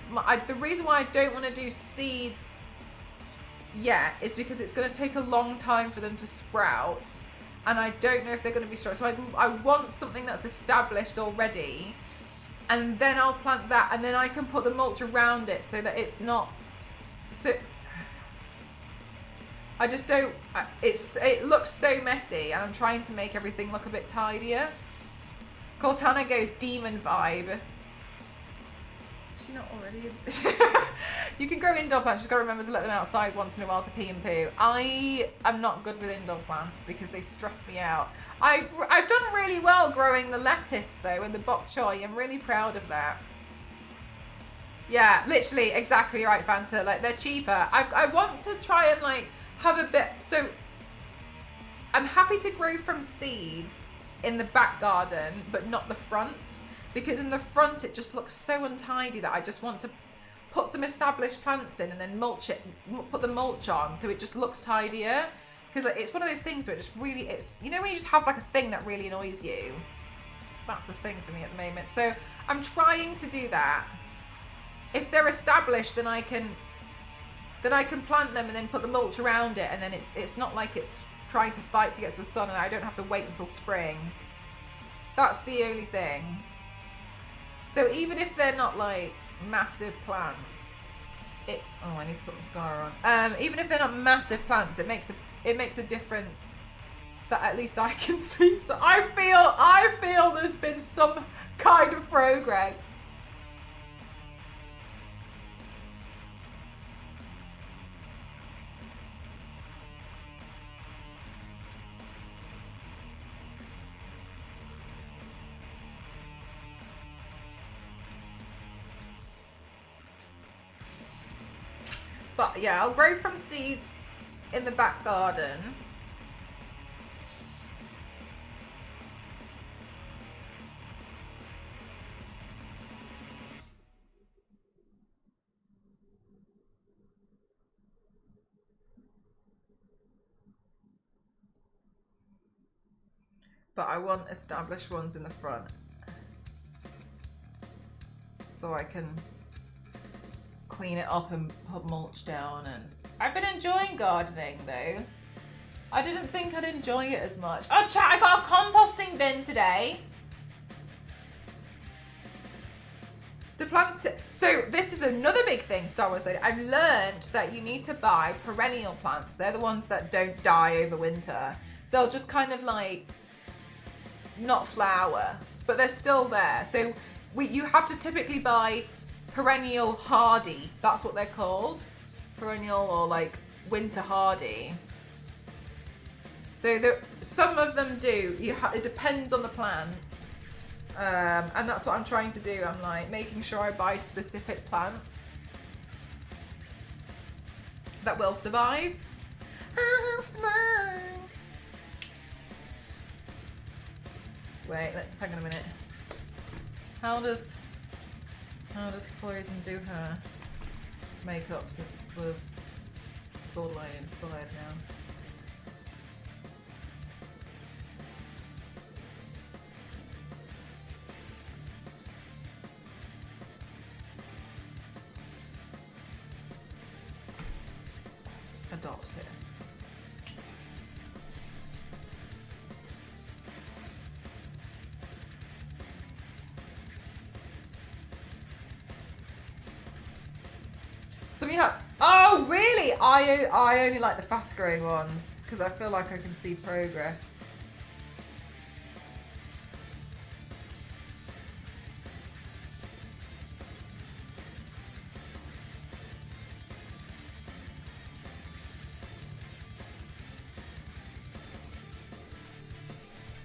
the reason why I don't want to do seeds yet is because it's going to take a long time for them to sprout. And I don't know if they're going to be strong. So I want something that's established already. And then I'll plant that. And then I can put the mulch around it so that it's not... So I just don't... It looks so messy. And I'm trying to make everything look a bit tidier. Cortana goes demon vibe. Is she not already? You can grow indoor plants, just gotta remember to let them outside once in a while to pee and poo. I am not good with indoor plants because they stress me out. I've done really well growing the lettuce though and the bok choy. I'm really proud of that. Yeah, literally, exactly right, Fanta. Like they're cheaper. I want to try and like have a bit. So I'm happy to grow from seeds in the back garden, but not the front. Because in the front, it just looks so untidy that I just want to put some established plants in and then mulch it, put the mulch on so it just looks tidier. Because like, it's one of those things where it just really, it's, you know when you just have like a thing that really annoys you? That's the thing for me at the moment. So I'm trying to do that. If they're established, then I can plant them and then put the mulch around it, and then it's not like it's trying to fight to get to the sun and I don't have to wait until spring. That's the only thing. So even if they're not like massive plants, Oh, I need to put mascara on. Even if they're not massive plants, it makes a difference that at least I can see. So I feel there's been some kind of progress. But yeah, I'll grow from seeds in the back garden. But I want established ones in the front. So I can clean it up and put mulch down. And I've been enjoying gardening though. I didn't think I'd enjoy it as much. Oh chat, I got a composting bin today. The plants so this is another big thing, Star Wars Lady. I've learned that you need to buy perennial plants. They're the ones that don't die over winter. They'll just kind of like not flower, but they're still there. So you have to typically buy perennial hardy. That's what they're called. Perennial or like winter hardy. So some of them do. It depends on the plant. And that's what I'm trying to do. I'm like making sure I buy specific plants that will survive. Wait, let's hang on a minute. How does Poison do her makeup since we're borderline inspired now? A dot here. So we have. Oh, really? I only like the fast growing ones because I feel like I can see progress.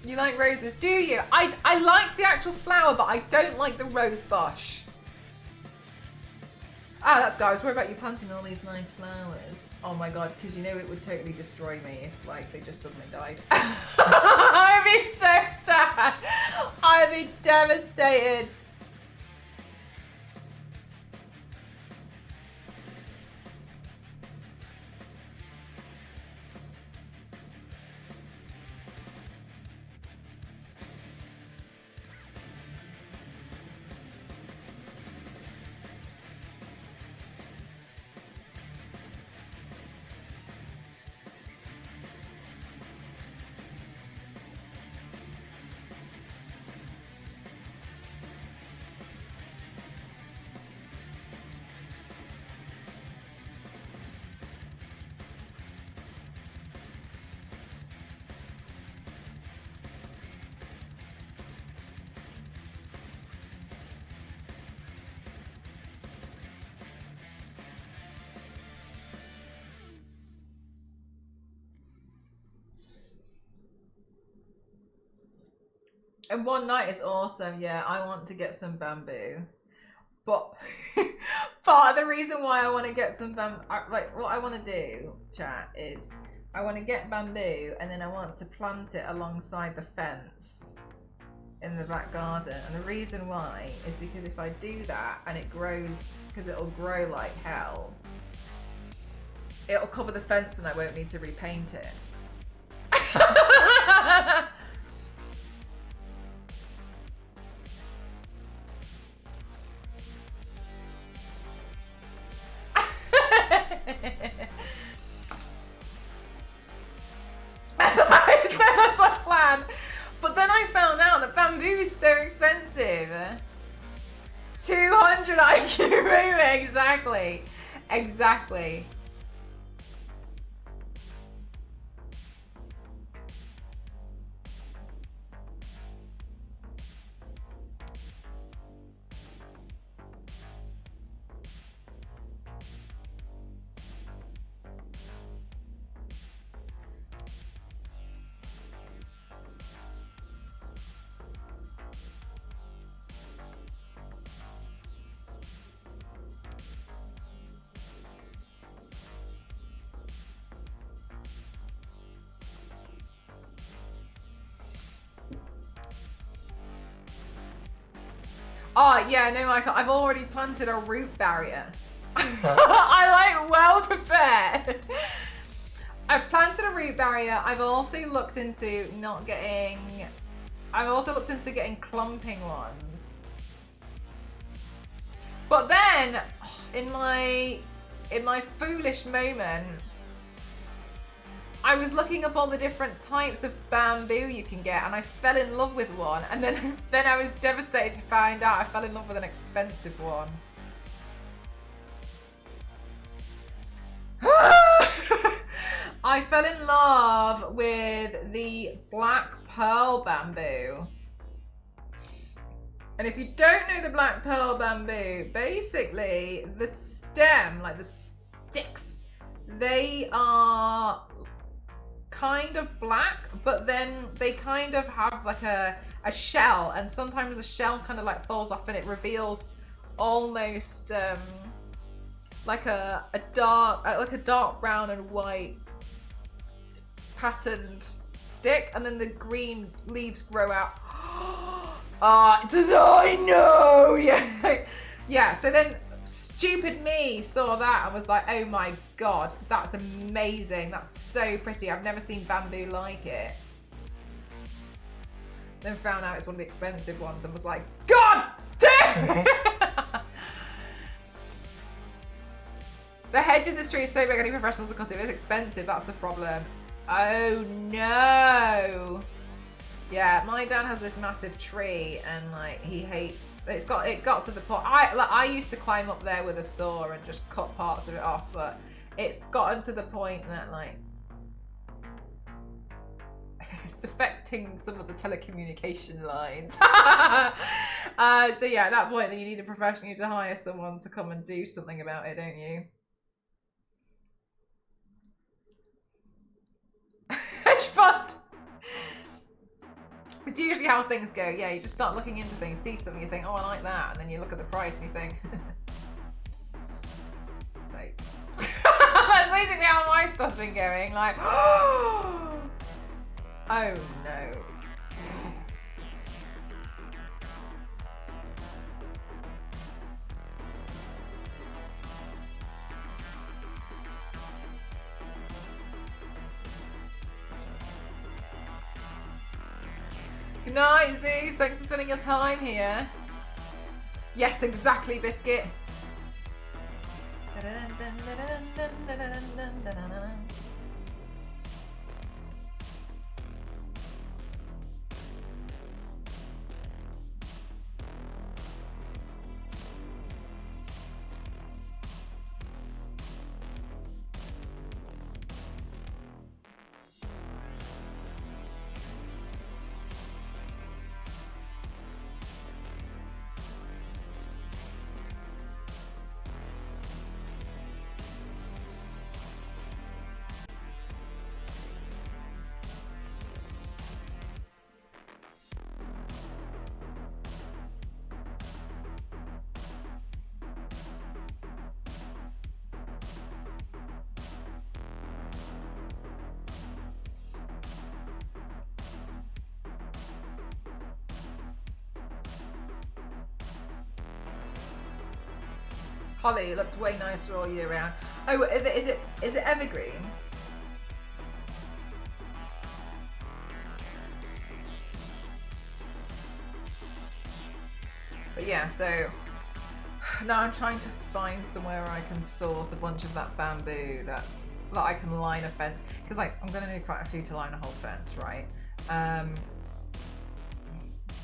You like roses, do you? I like the actual flower, but I don't like the rose bush. Ah, that's good. I was worried about you planting all these nice flowers. Oh my god, because you know it would totally destroy me if like they just suddenly died. I'd be so sad. I'd be devastated. And one night is awesome. Yeah, I want to get some bamboo. But part of the reason why I want to get some bamboo, like what I want to do, chat, is I want to get bamboo and then I want to plant it alongside the fence in the back garden. And the reason why is because if I do that and it grows, because it'll grow like hell, it'll cover the fence and I won't need to repaint it. That's my plan. But then I found out that bamboo is so expensive. 200 IQ room, exactly. Exactly. Oh, yeah, no, Michael, I've already planted a root barrier. I like well prepared. I've planted a root barrier. I've also looked into getting clumping ones. But then, in my foolish moment, I was looking up all the different types of bamboo you can get, and I fell in love with one. And then I was devastated to find out I fell in love with an expensive one. I fell in love with the black pearl bamboo. And if you don't know the black pearl bamboo, basically the stem, like the sticks, they are kind of black, but then they kind of have like a shell, and sometimes the shell kind of like falls off and it reveals almost like a dark brown and white patterned stick, and then the green leaves grow out. I know. Yeah. So then stupid me saw that and was like, oh my god, that's amazing, that's so pretty, I've never seen bamboo like it. Then found out it's one of the expensive ones and was like, god damn. The hedge industry is so big, I need professionals to cut it. It's expensive, that's the problem. Oh no. Yeah, my dad has this massive tree, and like he hates. It got to the point. I used to climb up there with a saw and just cut parts of it off, but it's gotten to the point that like it's affecting some of the telecommunication lines. So yeah, at that point, then you need a professional. You need to hire someone to come and do something about it, don't you? Hedge fund. It's usually how things go. Yeah, you just start looking into things, see something, you think, oh, I like that, and then you look at the price and you think, so. That's basically how my stuff's been going. Like, oh no. Good night, Zeus. Thanks for spending your time here. Yes, exactly, Biscuit. Holly looks way nicer all year round. Oh, is it evergreen? But yeah, so now I'm trying to find somewhere where I can source a bunch of that bamboo that I can line a fence, because like I'm gonna need quite a few to line a whole fence, right? I'm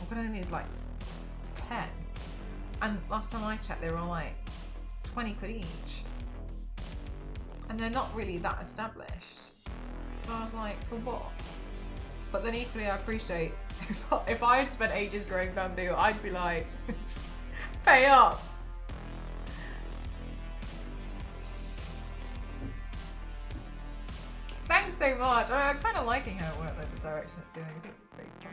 gonna need like 10, and last time I checked they were all like 20 quid each. and they're not really that established. So I was like, for what? But then equally, I appreciate if I had spent ages growing bamboo, I'd be like, pay up. Thanks so much. I'm kind of liking how it worked, like the direction it's going. I think it's pretty fun.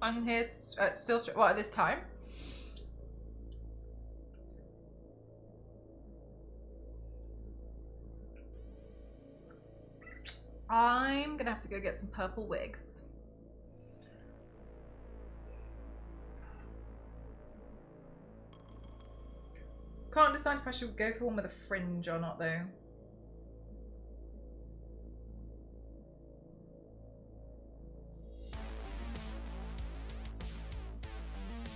I'm here still, what, at this time? I'm gonna have to go get some purple wigs. Can't decide if I should go for one with a fringe or not though.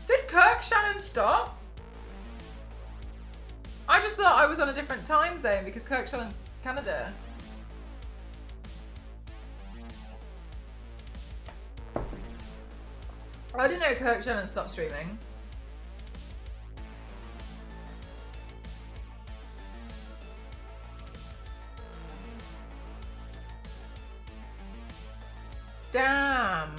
Did Kirk Shannon stop? I just thought I was on a different time zone because Kirk Shannon's Canada. I didn't know Kirk Shannon stopped streaming. Damn.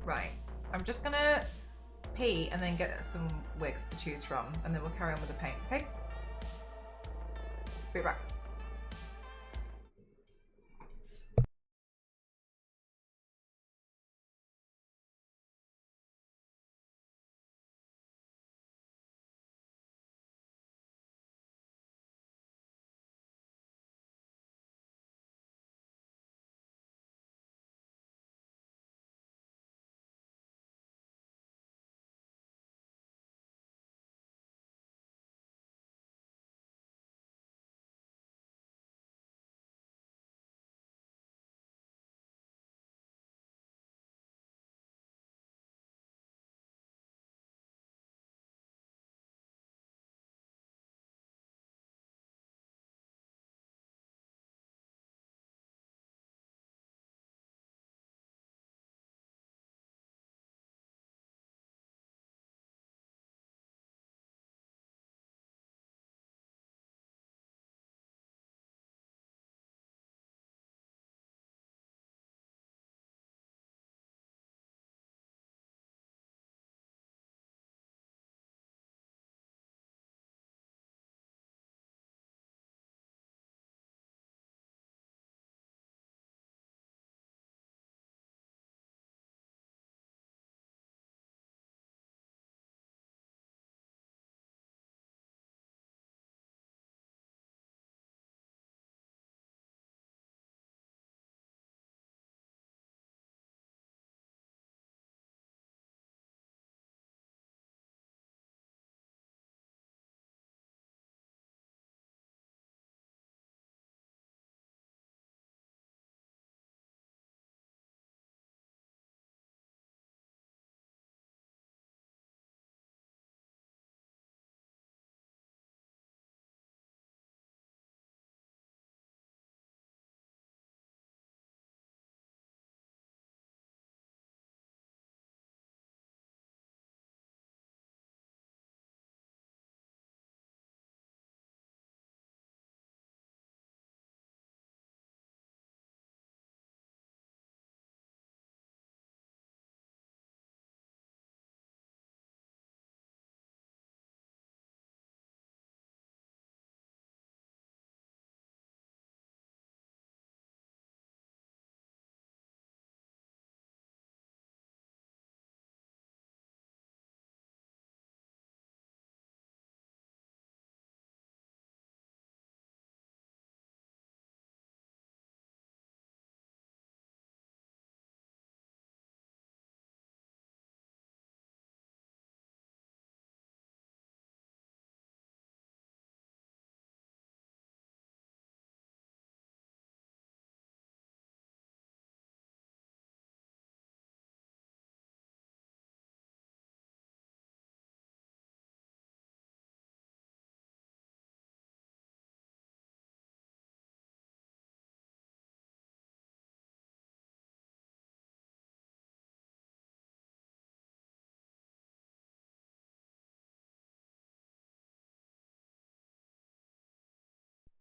Right. I'm just gonna pee and then get some wigs to choose from, and then we'll carry on with the paint, okay? Be right back.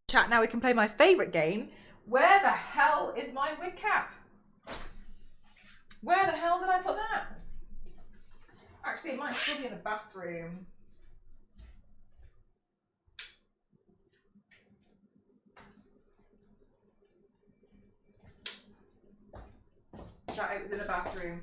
Chat, now we can play my favourite game. Where the hell is my wig cap? Where the hell did I put that? Actually, it might still be in the bathroom. Chat, it was in the bathroom.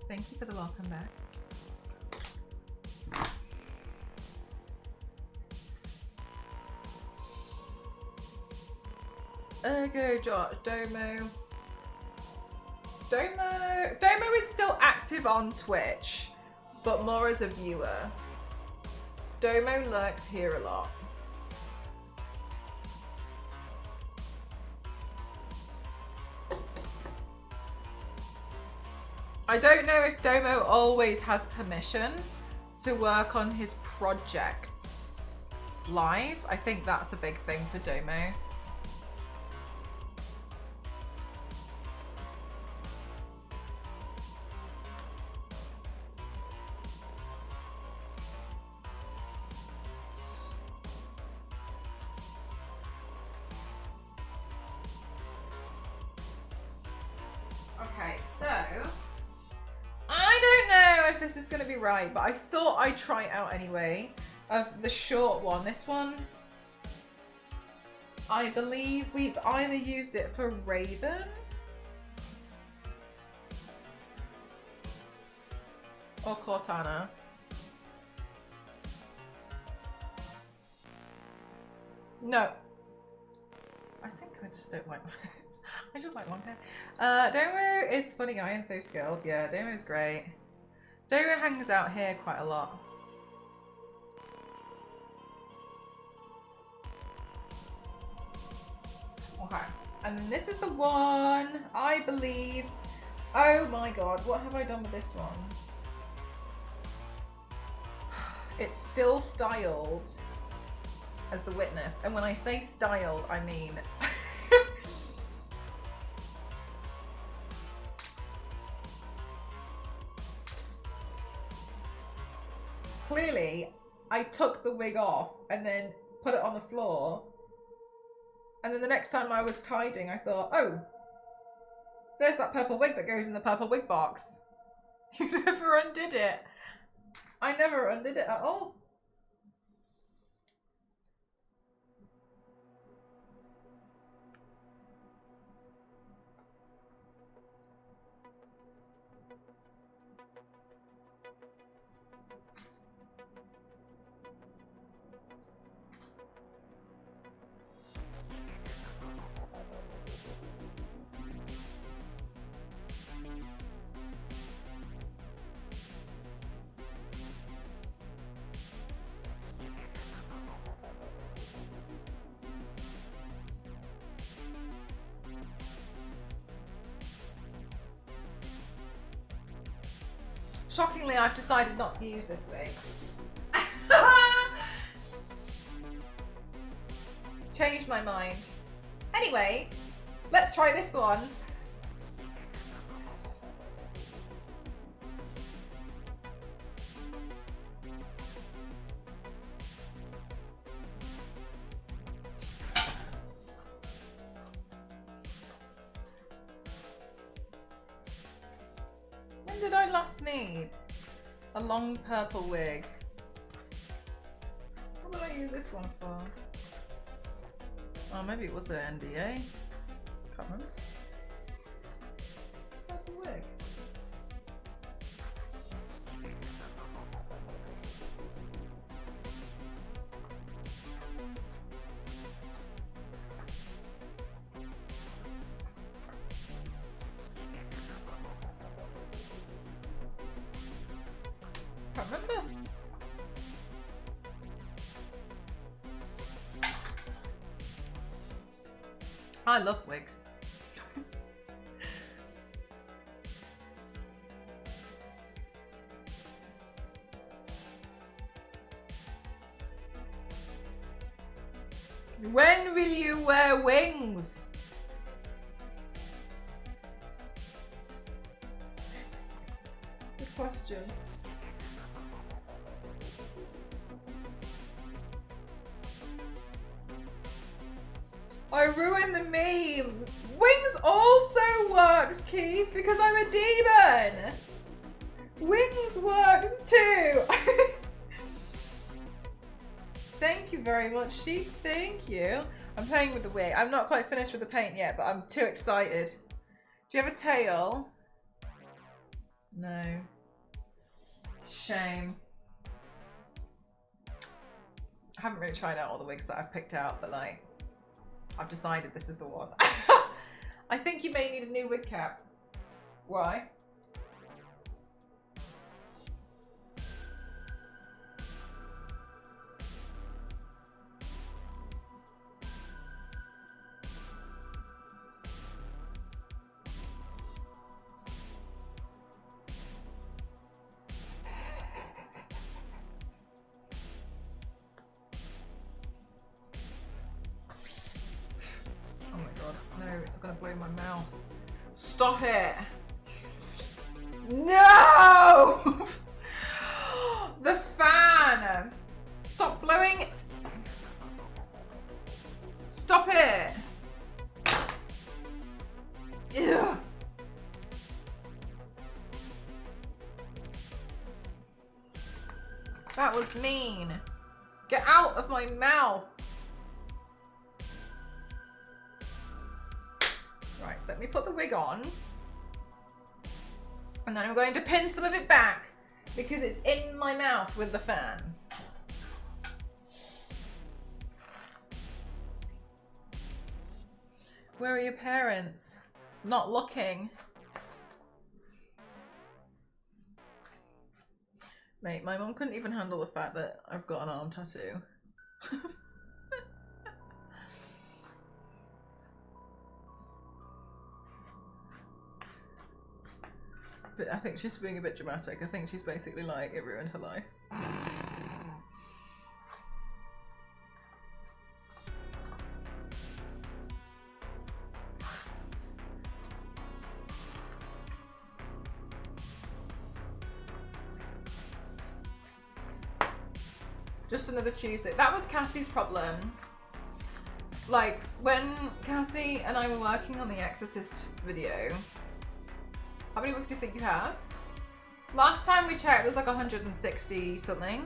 Thank you for the welcome back. Ergo Josh, Domo is still active on Twitch, but more as a viewer. Domo lurks here a lot. I don't know if Domo always has permission to work on his projects live. I think that's a big thing for Domo. Okay, so I don't know if this is going to be right, but I thought I'd try it out anyway. Of the short one, this one, I believe we've either used it for Raven or Cortana. No. I think I just don't like I just like long hair. Domo is funny guy and so skilled. Yeah, Domo's great. Domo hangs out here quite a lot. Okay, and then this is the one, I believe. Oh my god, what have I done with this one? It's still styled as the witness, and when I say styled, I mean clearly I took the wig off and then put it on the floor, and then the next time I was tidying I thought, oh, there's that purple wig that goes in the purple wig box. You never undid it. I never undid it at all. Shockingly, I've decided not to use this wig. Changed my mind. Anyway, let's try this one. did I last need a long purple wig? What did I use this one for? Oh, maybe it was the NDA. Can't remember. Purple wig. Can't remember. I love wigs. When will you wear wings? Good question. I ruined the meme. Wings also works, Keith, because I'm a demon. Wings works too. Thank you very much, Sheep. Thank you. I'm playing with the wig. I'm not quite finished with the paint yet, but I'm too excited. Do you have a tail? No. Shame. I haven't really tried out all the wigs that I've picked out, but like, I've decided this is the one. I think you may need a new wig cap. Why? It's gonna blow my mouth. Stop it! No! The fan! Stop blowing! Stop it! Ugh. That was mean. Get out of my mouth! Right, let me put the wig on. And then I'm going to pin some of it back because it's in my mouth with the fan. Where are your parents? Not looking. Mate, my mum couldn't even handle the fact that I've got an arm tattoo. But I think she's being a bit dramatic. I think she's basically like, it ruined her life. Just another Tuesday. That was Cassie's problem. Like, when Cassie and I were working on the Exorcist video, how many wigs do you think you have? Last time we checked, there's like 160 something.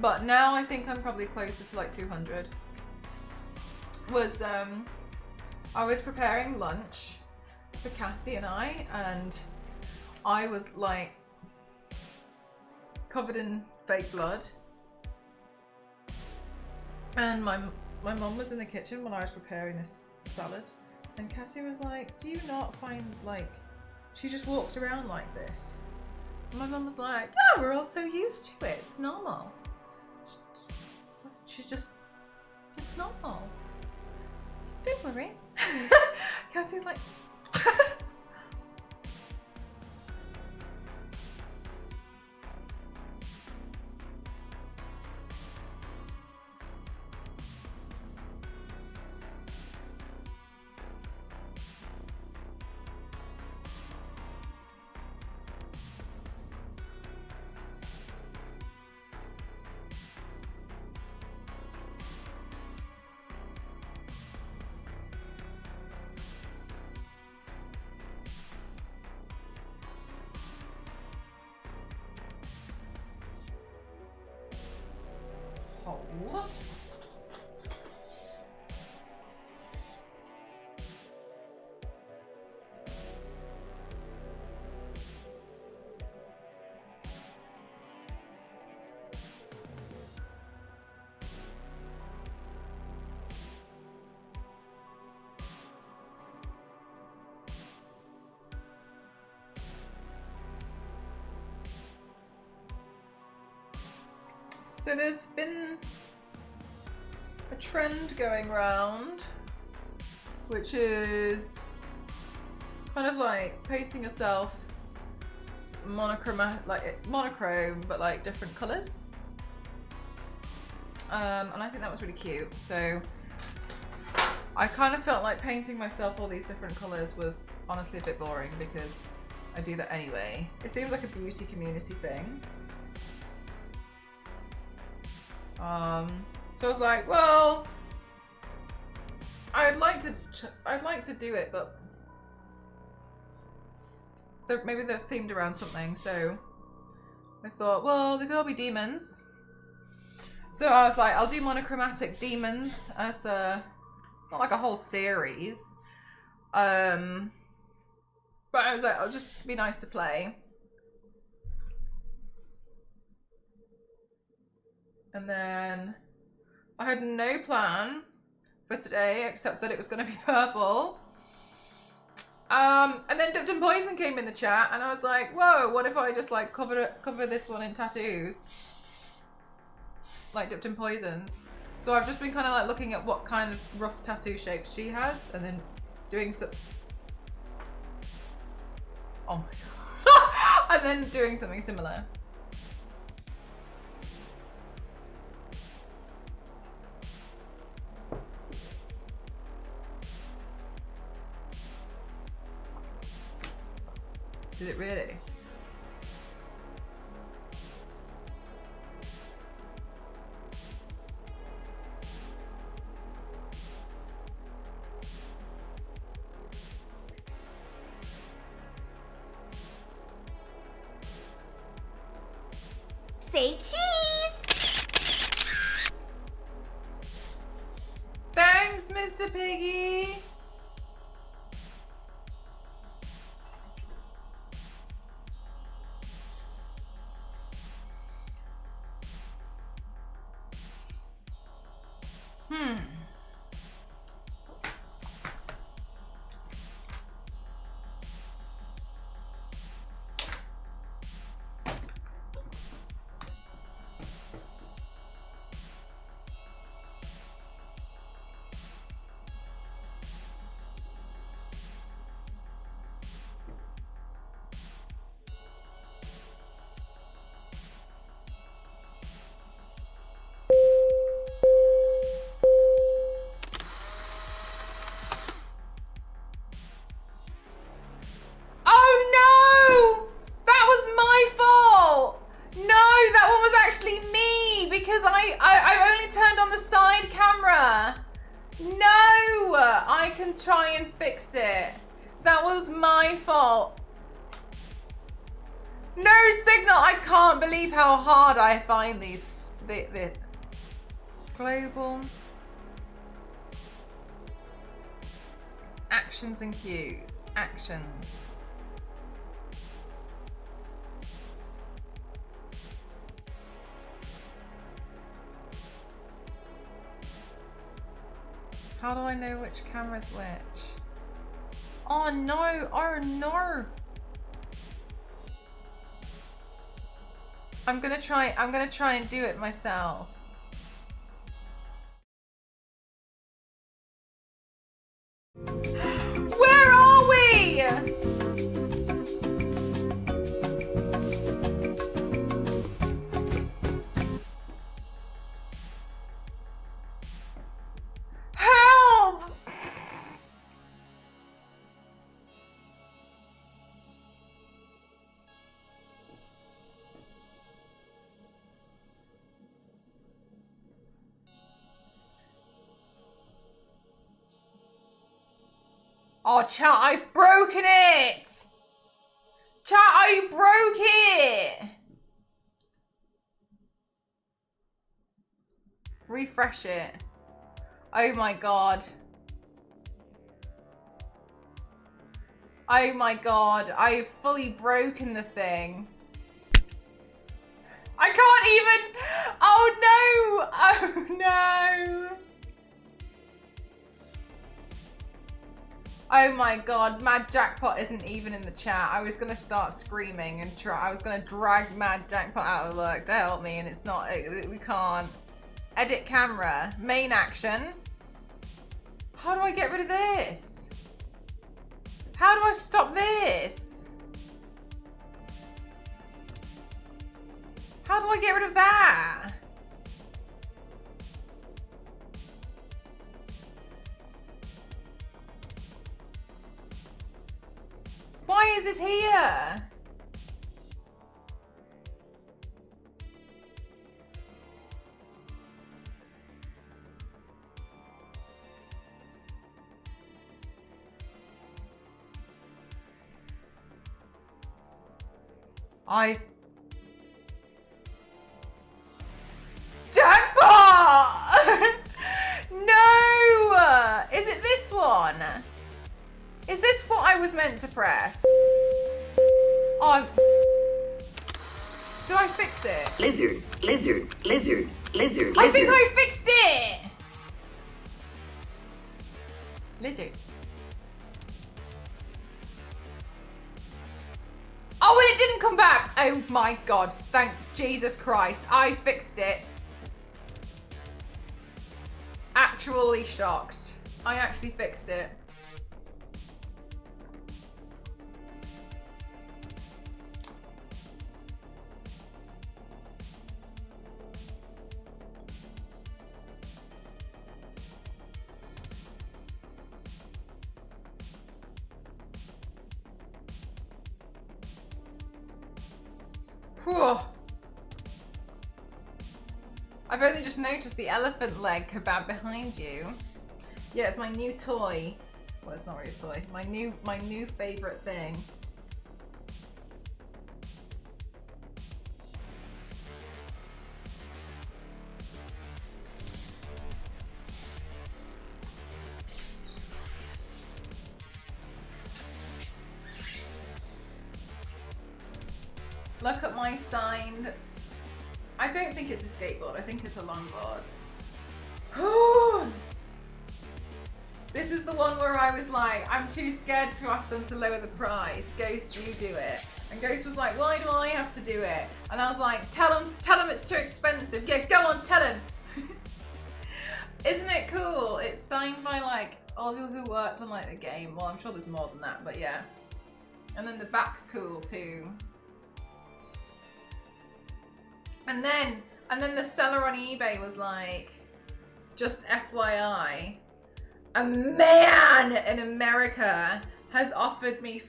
But now I think I'm probably closer to like 200. I was preparing lunch for Cassie and I was like covered in fake blood. And my mum was in the kitchen when I was preparing this salad. And Cassie was like, do you not find like, she just walks around like this. And my mum was like, no, we're all so used to it. It's normal. It's normal. Don't worry. Cassie's like, So there's been a trend going around, which is kind of like painting yourself monochrome, but like different colors. And I think that was really cute. So I kind of felt like painting myself all these different colors was honestly a bit boring because I do that anyway. It seems like a beauty community thing. So I was like, well, I'd like to do it, but maybe they're themed around something. So I thought, well, they could all be demons. So I was like, I'll do monochromatic demons as not like a whole series. But I was like, it'll just be nice to play. And then I had no plan for today except that it was going to be purple. And then Dipped in Poison came in the chat and I was like, whoa, what if I just like cover this one in tattoos? Like Dipped in Poisons. So I've just been kind of like looking at what kind of rough tattoo shapes she has and then doing some... Oh my god. And then doing something similar. Did it really? Say cheese! Thanks, Mr. Piggy! Try and fix it. That was my fault. No signal. I can't believe how hard I find these. The global actions and cues. Actions. How do I know which camera's which? Oh no, oh no. I'm gonna try and do it myself. Where are we? Oh, chat, I've broken it! Chat, I broke it! Refresh it. Oh my god. Oh my god. I've fully broken the thing. I can't even. Oh no. Oh no. Oh my god. Mad Jackpot isn't even in the chat. I was gonna start screaming and I was gonna drag Mad Jackpot out of work to help me, and it's not. We can't. Edit camera. Main action. How do I get rid of this? How do I stop this? How do I get rid of that? Why is this here? Jackpot! No! Is it this one? Is this what I was meant to press? Oh, did I fix it? Lizard, lizard, lizard, lizard, I think lizard. I fixed it! Lizard. Oh, and it didn't come back! Oh my god, thank Jesus Christ. I fixed it. Actually shocked. I actually fixed it. Whew. I've only just noticed the elephant leg kebab behind you. Yeah, it's my new toy. Well, it's not really a toy. My new favorite thing. Look at my signed. I don't think it's a skateboard. I think it's a longboard. This is the one where I was like, I'm too scared to ask them to lower the price. Ghost, you do it. And Ghost was like, why do I have to do it? And I was like, tell them it's too expensive. Yeah, go on, tell them. Isn't it cool? It's signed by like all the people who worked on like the game. Well, I'm sure there's more than that, but yeah. And then the back's cool too. And then the seller on eBay was like, just FYI, a man in America has offered me,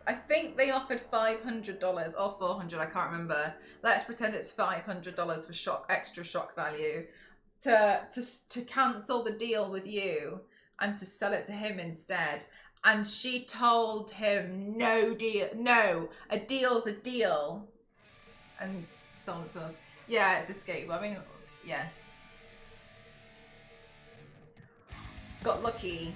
I think they offered $500 or $400, I can't remember. Let's pretend it's $500 for extra shock value to cancel the deal with you and to sell it to him instead. And she told him, no deal, no, a deal's a deal. And sold it to us. Yeah, it's a skateboard. I mean, yeah. Got lucky.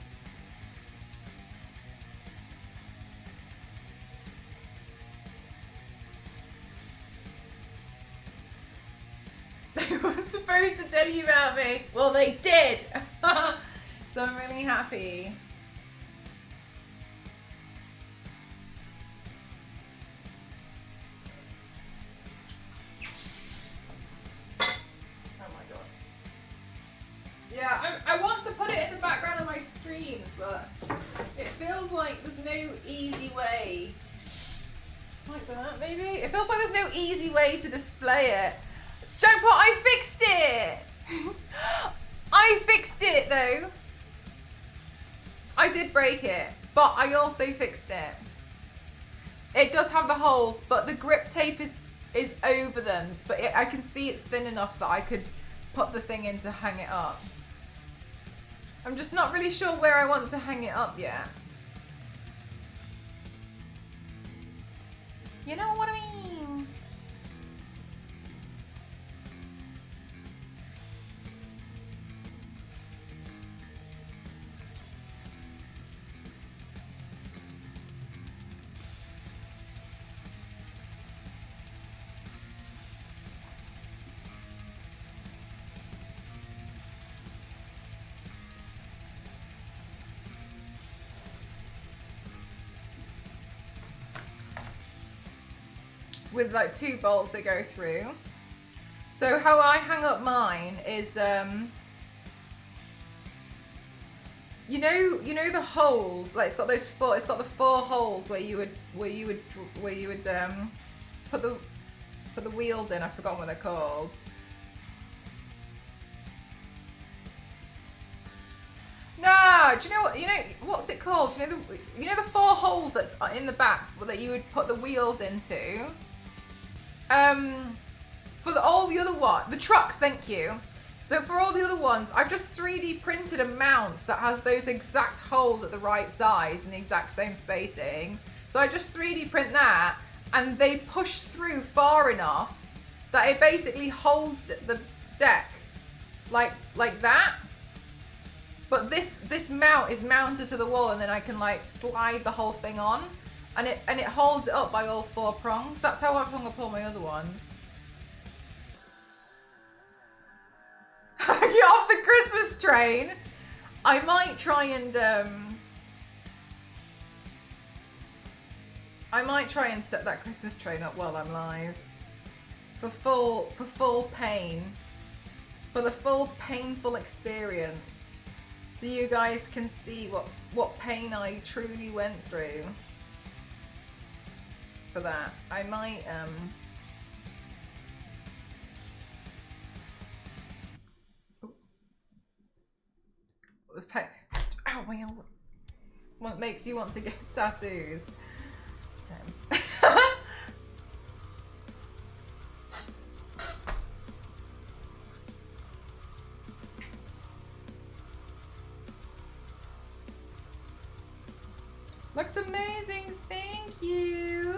They were supposed to tell you about me. Well, they did. So I'm really happy. Yeah, I want to put it in the background of my streams, but it feels like there's no easy way. Like that, maybe? It feels like there's no easy way to display it. Jackpot, I fixed it! I fixed it, though. I did break it, but I also fixed it. It does have the holes, but the grip tape is over them. But I can see it's thin enough that I could put the thing in to hang it up. I'm just not really sure where I want to hang it up yet. You know what I mean? with like 2 bolts that go through. So how I hang up mine is, you know the holes, like it's got the 4 holes where you would put the wheels in. I've forgotten what they're called. No, do you know what? What's it called? You know the 4 holes that's in the back that you would put the wheels into. For all the other the trucks, thank you. So for all the other ones, I've just 3D printed a mount that has those exact holes at the right size and the exact same spacing. So I just 3D print that, and they push through far enough that it basically holds the deck like that. But this mount is mounted to the wall, and then I can like slide the whole thing on, and it holds it up by all 4 prongs. That's how I've hung up all my other ones. Get off the Christmas train. I might try and set that Christmas train up while I'm live for full pain, for the full painful experience, so you guys can see what pain I truly went through. For that, I might This ow, my arm. What makes you want to get tattoos? So. Looks amazing, thank you.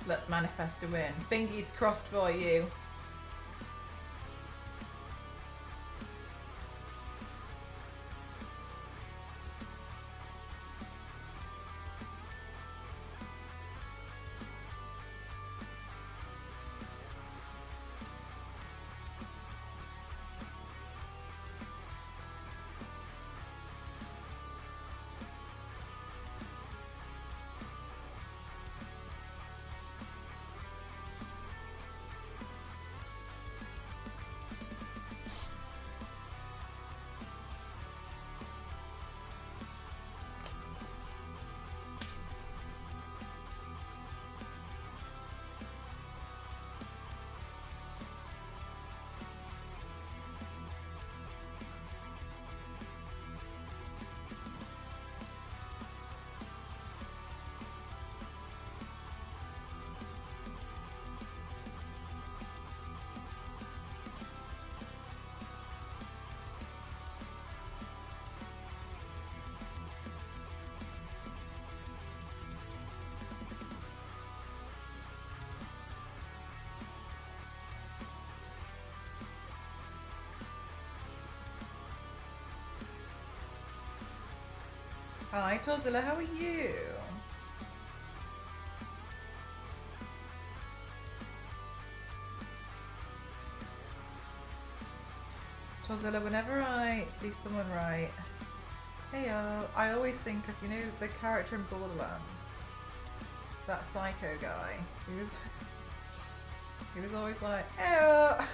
Let's manifest a win. Fingers crossed for you. Hi, Tozilla, how are you? Tozilla, whenever I see someone write, heyo, I always think of, you know, the character in Borderlands, that psycho guy. He was always like, heyo.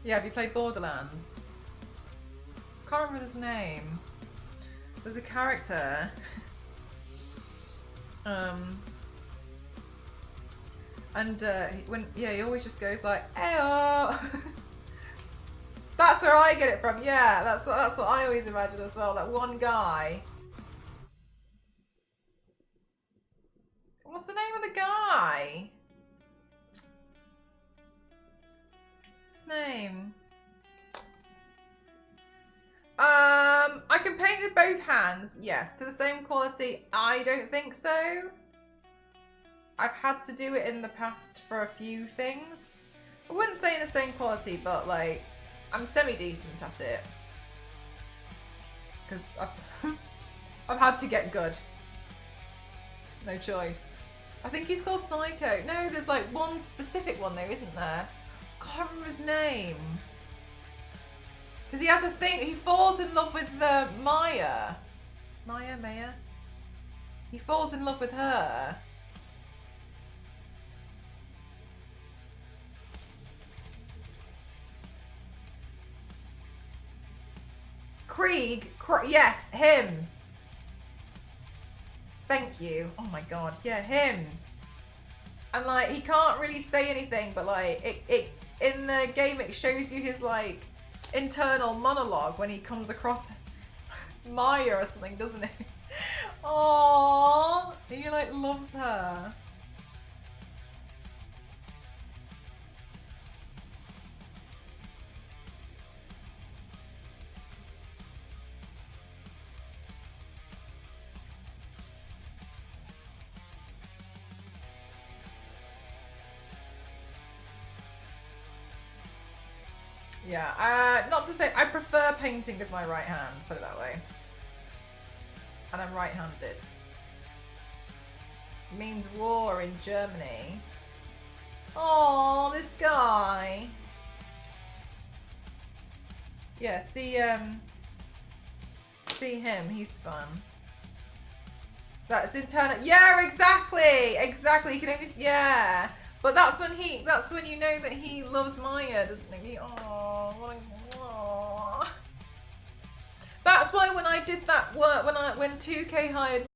Yeah, have you played Borderlands? Can't remember his name. There's a character. He always just goes like, "Ayo." That's where I get it from. Yeah, that's what I always imagine as well. That one guy. What's the name of the guy? What's his name? I can paint with both hands. Yes, to the same quality. I don't think so. I've had to do it in the past for a few things. I wouldn't say in the same quality, but like, I'm semi-decent at it. Because I've had to get good. No choice. I think he's called Psycho. No, there's like one specific one though, isn't there? Can't remember his name. Because he has a thing, he falls in love with Maya. Maya? He falls in love with her. Krieg? Yes, him. Thank you. Oh my god, yeah, him. And like, he can't really say anything, but like, it in the game it shows you his like internal monologue when he comes across Maya or something, doesn't it? Aww, he like loves her. Yeah, not to say, I prefer painting with my right hand, put it that way. And I'm right-handed. It means war in Germany. Oh, this guy. Yeah, see him, he's fun. That's internal. Yeah, exactly. You can only, yeah. But that's when you know that he loves Maya, doesn't he? Oh, that's why when I did that work, when 2K hired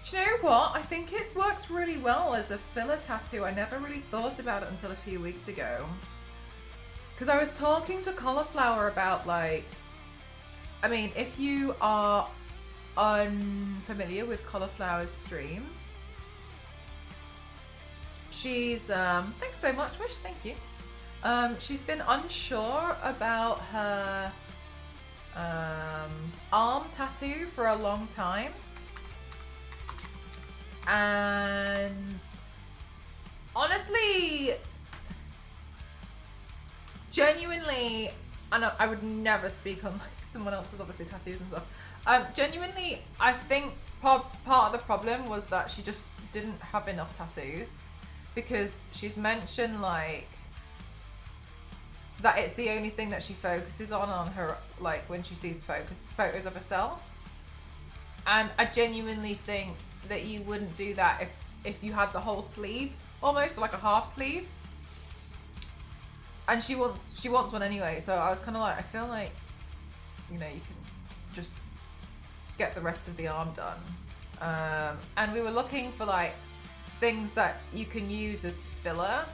Do you know what? I think it works really well as a filler tattoo. I never really thought about it until a few weeks ago. Because I was talking to Cauliflower about, like, I mean, if you are unfamiliar with Cauliflower's streams, she's, thanks so much, Wish, thank you. She's been unsure about her arm tattoo for a long time. And honestly, genuinely, and I would never speak on like someone else's obviously tattoos and stuff. Genuinely, I think part of the problem was that she just didn't have enough tattoos, because she's mentioned like that it's the only thing that she focuses on her, like when she sees photos of herself. And I genuinely think that you wouldn't do that if you had the whole sleeve, almost like a half sleeve. And she wants one anyway, so I was kind of like, I feel like, you know, you can just get the rest of the arm done. And we were looking for like things that you can use as filler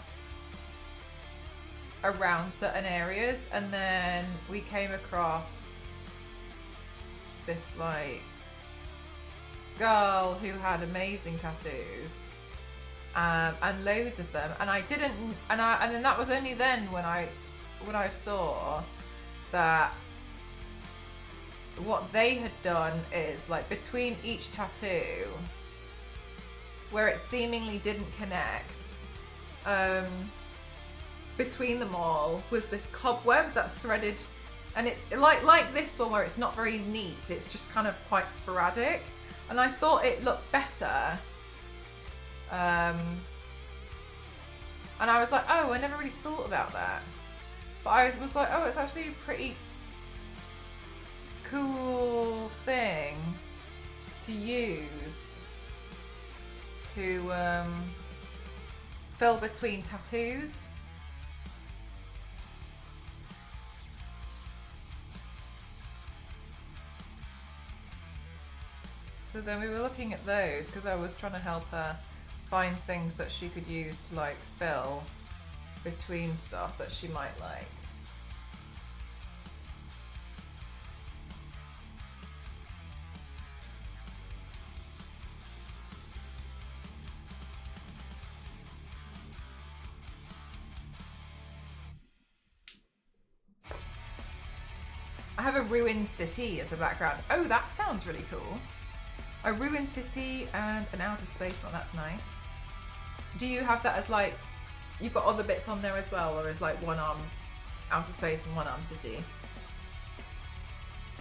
around certain areas, and then we came across this like girl who had amazing tattoos, and loads of them, and then that was only then when I saw that what they had done is like between each tattoo where it seemingly didn't connect, between them all was this cobweb that threaded, and it's like this one where it's not very neat, it's just kind of quite sporadic. And I thought it looked better. And I was like, oh, I never really thought about that. But I was like, oh, it's actually a pretty cool thing to use to fill between tattoos. So then we were looking at those because I was trying to help her find things that she could use to like fill between stuff that she might like. I have a ruined city as a background. Oh, that sounds really cool. A ruined city and an outer space one, that's nice. Do you have that as like, you've got other bits on there as well, or is like one arm outer space and one arm city?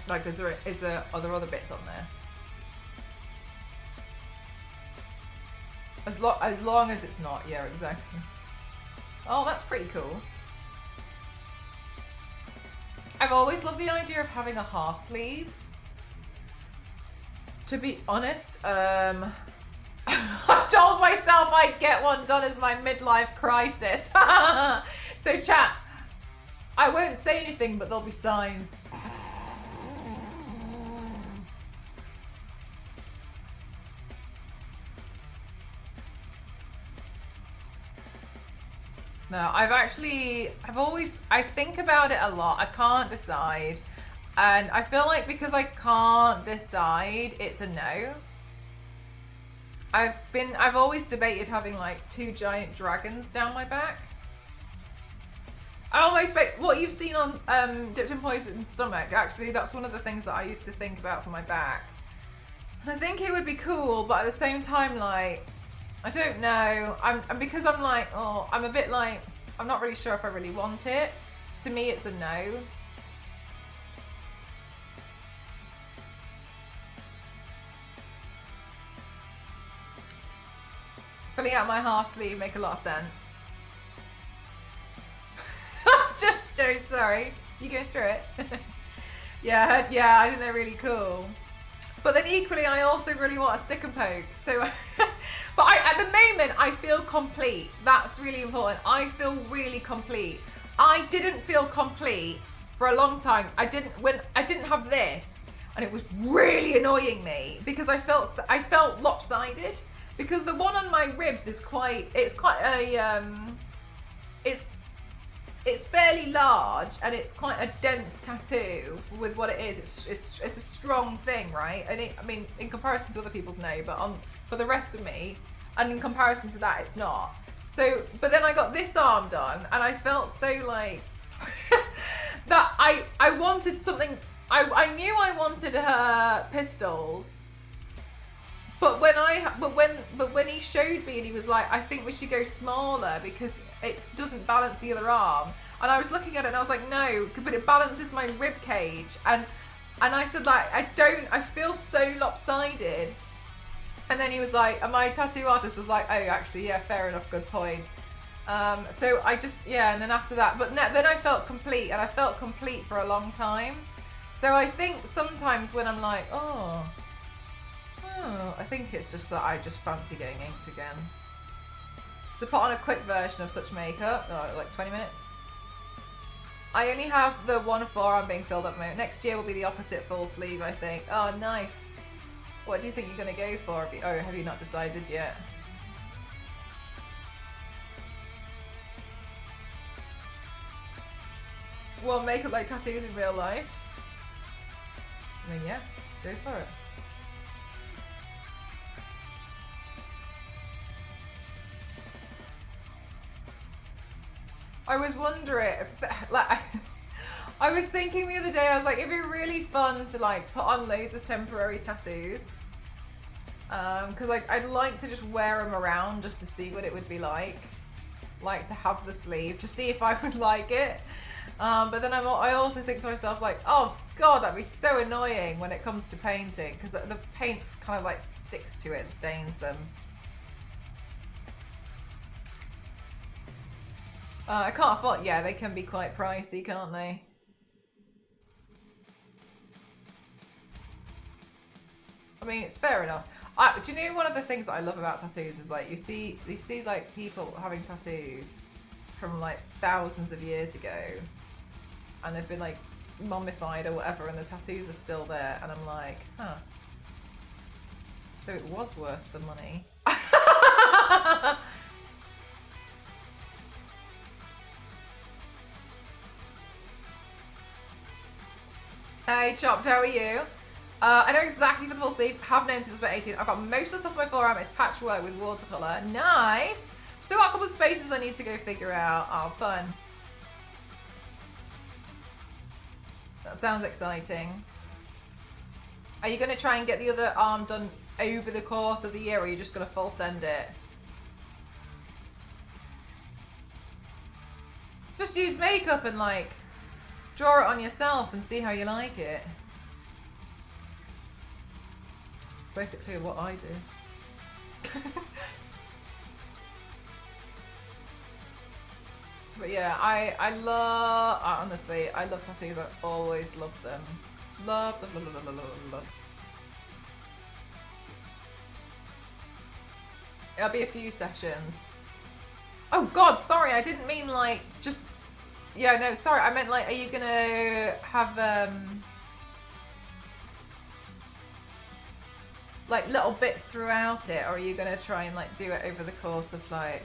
Like is there other bits on there? As long as it's not, yeah, exactly. Oh, that's pretty cool. I've always loved the idea of having a half sleeve. To be honest, I told myself I'd get one done as my midlife crisis. So chat, I won't say anything, but there'll be signs. No, I think about it a lot. I can't decide. And I feel like because I can't decide, it's a no. I've always debated having like 2 giant dragons down my back. I almost bet what you've seen on Dipped in Poisoned Stomach, actually, that's one of the things that I used to think about for my back. And I think it would be cool, but at the same time, like, I don't know. Because I'm like, oh, I'm a bit like, I'm not really sure if I really want it. To me, it's a no. Filling out my half sleeve make a lot of sense. Just Joe, sorry. You going through it? Yeah, I think they're really cool. But then equally, I also really want a stick and poke. So, but at the moment, I feel complete. That's really important. I feel really complete. I didn't feel complete for a long time. When I didn't have this, and it was really annoying me because I felt lopsided, because the one on my ribs is it's fairly large, and it's quite a dense tattoo with what it is. It's a strong thing, right? And I mean, in comparison to other people's, no, but for the rest of me, and in comparison to that, it's not. So, but then I got this arm done, and I felt so like that I wanted something. I knew I wanted her pistols, but when he showed me and he was like, I think we should go smaller because it doesn't balance the other arm, and I was looking at it and I was like, no, but it balances my rib cage, and I said, like, I feel so lopsided. And then he was like, and my tattoo artist was like, oh, actually, yeah, fair enough, good point. So I just, yeah, and then after that, but then I felt complete, and I felt complete for a long time. So I think sometimes when I'm like, oh, I think it's just that I just fancy getting inked again. To put on a quick version of such makeup, like 20 minutes. I only have the one forearm being filled up at the moment. Next year will be the opposite full sleeve, I think. Oh, nice. What do you think you're going to go for? Have you not decided yet? Well, makeup like tattoos in real life? I mean, yeah, go for it. I was wondering, like, I was thinking the other day, I was like, it'd be really fun to like put on loads of temporary tattoos. Because I'd like to just wear them around just to see what it would be like to have the sleeve, to see if I would like it. But then I also think to myself, like, oh god, that'd be so annoying when it comes to painting, because the paint's kind of like sticks to it and stains them. I can't afford, yeah, they can be quite pricey, can't they? I mean, it's fair enough. Do you know one of the things that I love about tattoos is like you see like people having tattoos from like thousands of years ago, and they've been like mummified or whatever, and the tattoos are still there, and I'm like, huh. So it was worth the money. Hey Chopped, how are you? I know exactly for the full sleeve, have known since I was about 18. I've got most of the stuff on my forearm, it's patchwork with watercolour. Nice! Still got a couple of spaces I need to go figure out. Oh, fun. That sounds exciting. Are you going to try and get the other arm done over the course of the year, or are you just going to full send it? Just use makeup and like draw it on yourself and see how you like it. It's basically what I do. But yeah, I love, honestly, I love tattoos. I always love them. Love. It'll be a few sessions. Oh god, sorry, I didn't mean like just, yeah, no, sorry, I meant like, are you gonna have like little bits throughout it, or are you gonna try and like do it over the course of like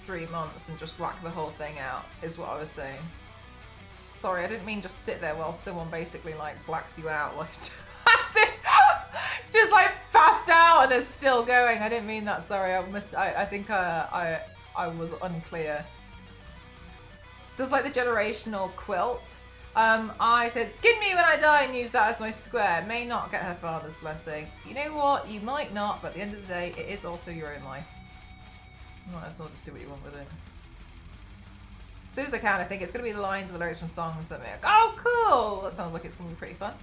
3 months and just whack the whole thing out, is what I was saying. Sorry, I didn't mean just sit there while someone basically like blacks you out, like just like fast out and they're still going. I didn't mean that, sorry. I think I was unclear. Does like the generational quilt. I said, skin me when I die and use that as my square. May not get her father's blessing. You know what? You might not, but at the end of the day, it is also your own life. You might as well just do what you want with it. As soon as I can, I think it's going to be the lines and the lyrics from songs that make, oh, cool! That sounds like it's going to be pretty fun.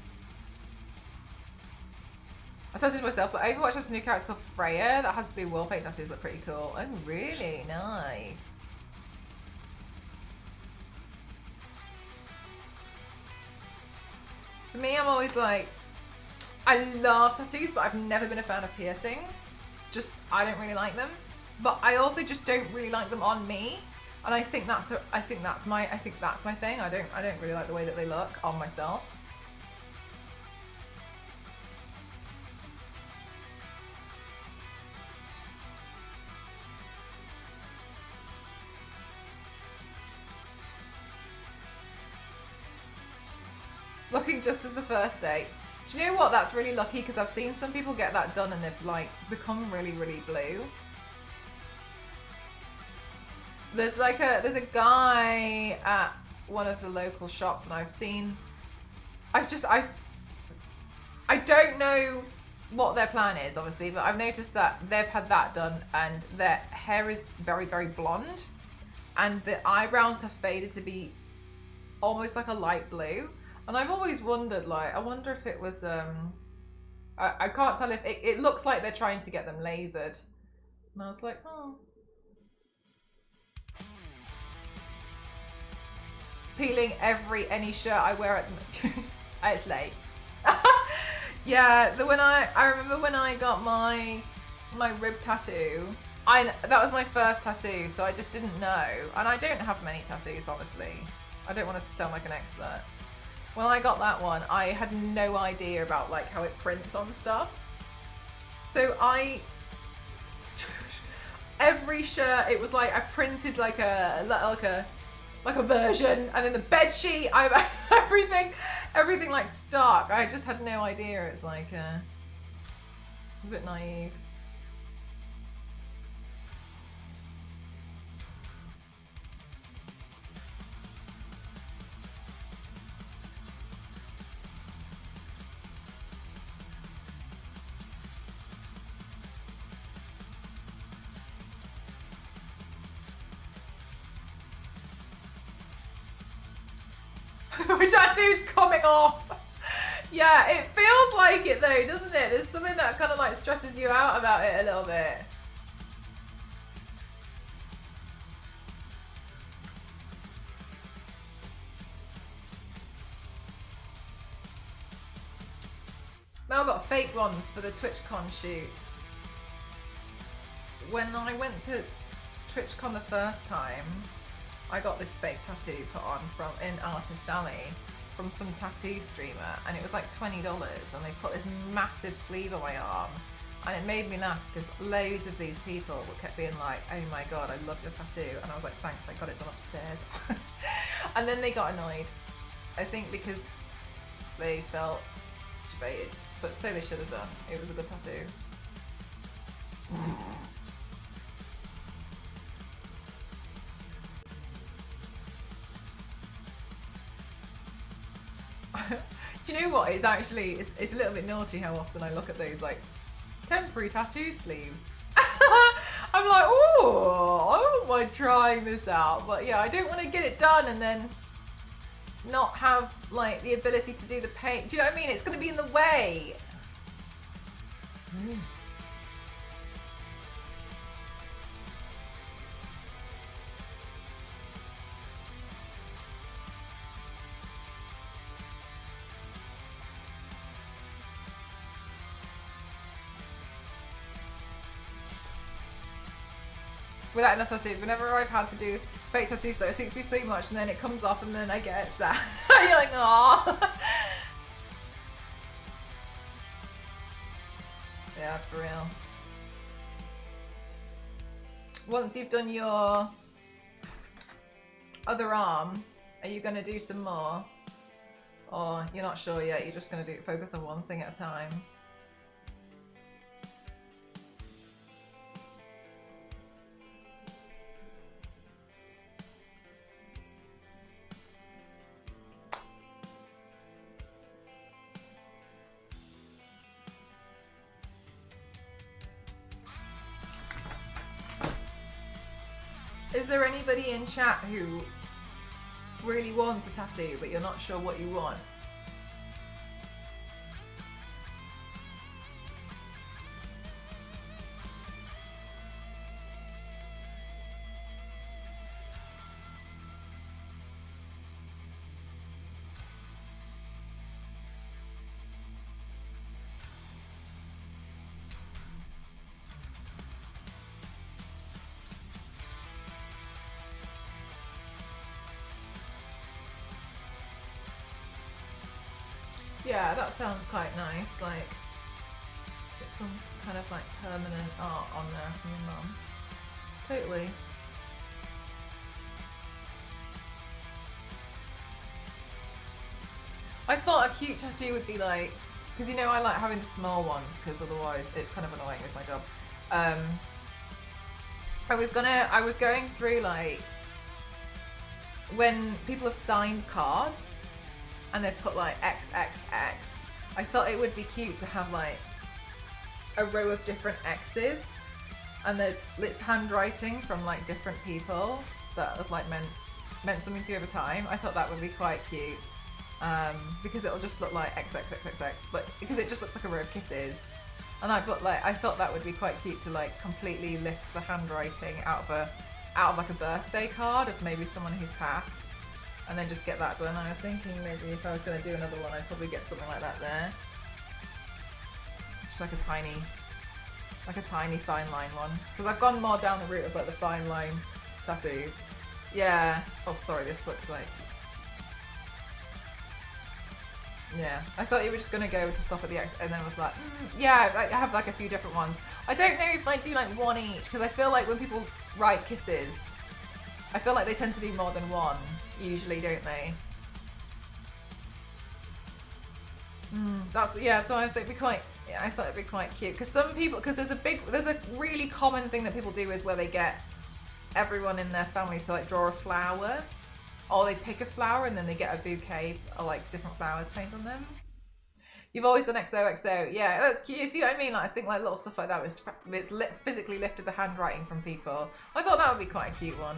I tattooed myself, but Overwatch has a new character called Freya that has blue wall paint tattoos, look pretty cool. Oh, really? Nice. For me, I'm always like, I love tattoos, but I've never been a fan of piercings. It's just, I don't really like them. But I also just don't really like them on me. And I think that's my thing. I don't really like the way that they look on myself. Looking just as the first date. Do you know what? That's really lucky because I've seen some people get that done and they've like become really, really blue. There's a guy at one of the local shops and I don't know what their plan is, obviously, but I've noticed that they've had that done and their hair is very, very blonde and the eyebrows have faded to be almost like a light blue. And I've always wondered, like, I wonder if it was, I can't tell if, it looks like they're trying to get them lasered. And I was like, oh. Peeling any shirt I wear at, it's late. Yeah, I remember when I got my rib tattoo, that was my first tattoo, so I just didn't know. And I don't have many tattoos, honestly. I don't want to sound like an expert. When I got that one, I had no idea about like how it prints on stuff. So every shirt, it was like I printed like a version, and then the bed sheet, everything like stuck. I just had no idea. It's like it was a bit naive. My tattoo's coming off. Yeah, it feels like it though, doesn't it? There's something that kind of like stresses you out about it a little bit. Mel got fake ones for the TwitchCon shoots. When I went to TwitchCon the first time, I got this fake tattoo put on in Artist Alley from some tattoo streamer, and it was like $20, and they put this massive sleeve on my arm, and it made me laugh because loads of these people kept being like, oh my god, I love your tattoo, and I was like, thanks, I got it done upstairs. And then they got annoyed, I think because they felt debated, but so they should have done. It was a good tattoo. Do you know what? It's a little bit naughty how often I look at those like temporary tattoo sleeves. I'm like, oh, I wouldn't mind trying this out, but yeah, I don't want to get it done and then not have like the ability to do the paint. Do you know what I mean? It's going to be in the way. Without enough tattoos, whenever I've had to do fake tattoos, though, it suits me so much, and then it comes off, and then I get sad. You're like, aww. Yeah, for real. Once you've done your other arm, are you going to do some more? Or you're not sure yet, you're just going to focus on one thing at a time? Is there anybody in chat who really wants a tattoo, but you're not sure what you want? Yeah, that sounds quite nice. Like, put some kind of like permanent art on there from your mum. Totally. I thought a cute tattoo would be like, because you know I like having the small ones because otherwise it's kind of annoying with my job. I was going through like when people have signed cards and they've put like XXX. I thought it would be cute to have like a row of different X's and it's handwriting from like different people that have like meant something to you over time. I thought that would be quite cute. Because it'll just look like XXXXX, but because it just looks like a row of kisses. And I thought that would be quite cute to like completely lift the handwriting out of like a birthday card of maybe someone who's passed, and then just get that done. I was thinking maybe if I was going to do another one, I'd probably get something like that there, just like a tiny fine line one. Because I've gone more down the route of like the fine line tattoos. Yeah. Oh, sorry. This looks like. Yeah, I thought you were just gonna go to stop at the X, and then was like, yeah, I have like a few different ones. I don't know if I do like one each, because I feel like when people write kisses, I feel like they tend to do more than one, usually, don't they? So I thought it'd be quite cute, because some people, because there's a really common thing that people do is where they get everyone in their family to like draw a flower. Or they pick a flower and then they get a bouquet of like different flowers painted on them. You've always done XOXO. Yeah, that's cute. You see what I mean? Like, I think like little stuff like that, it's physically lifted the handwriting from people. I thought that would be quite a cute one.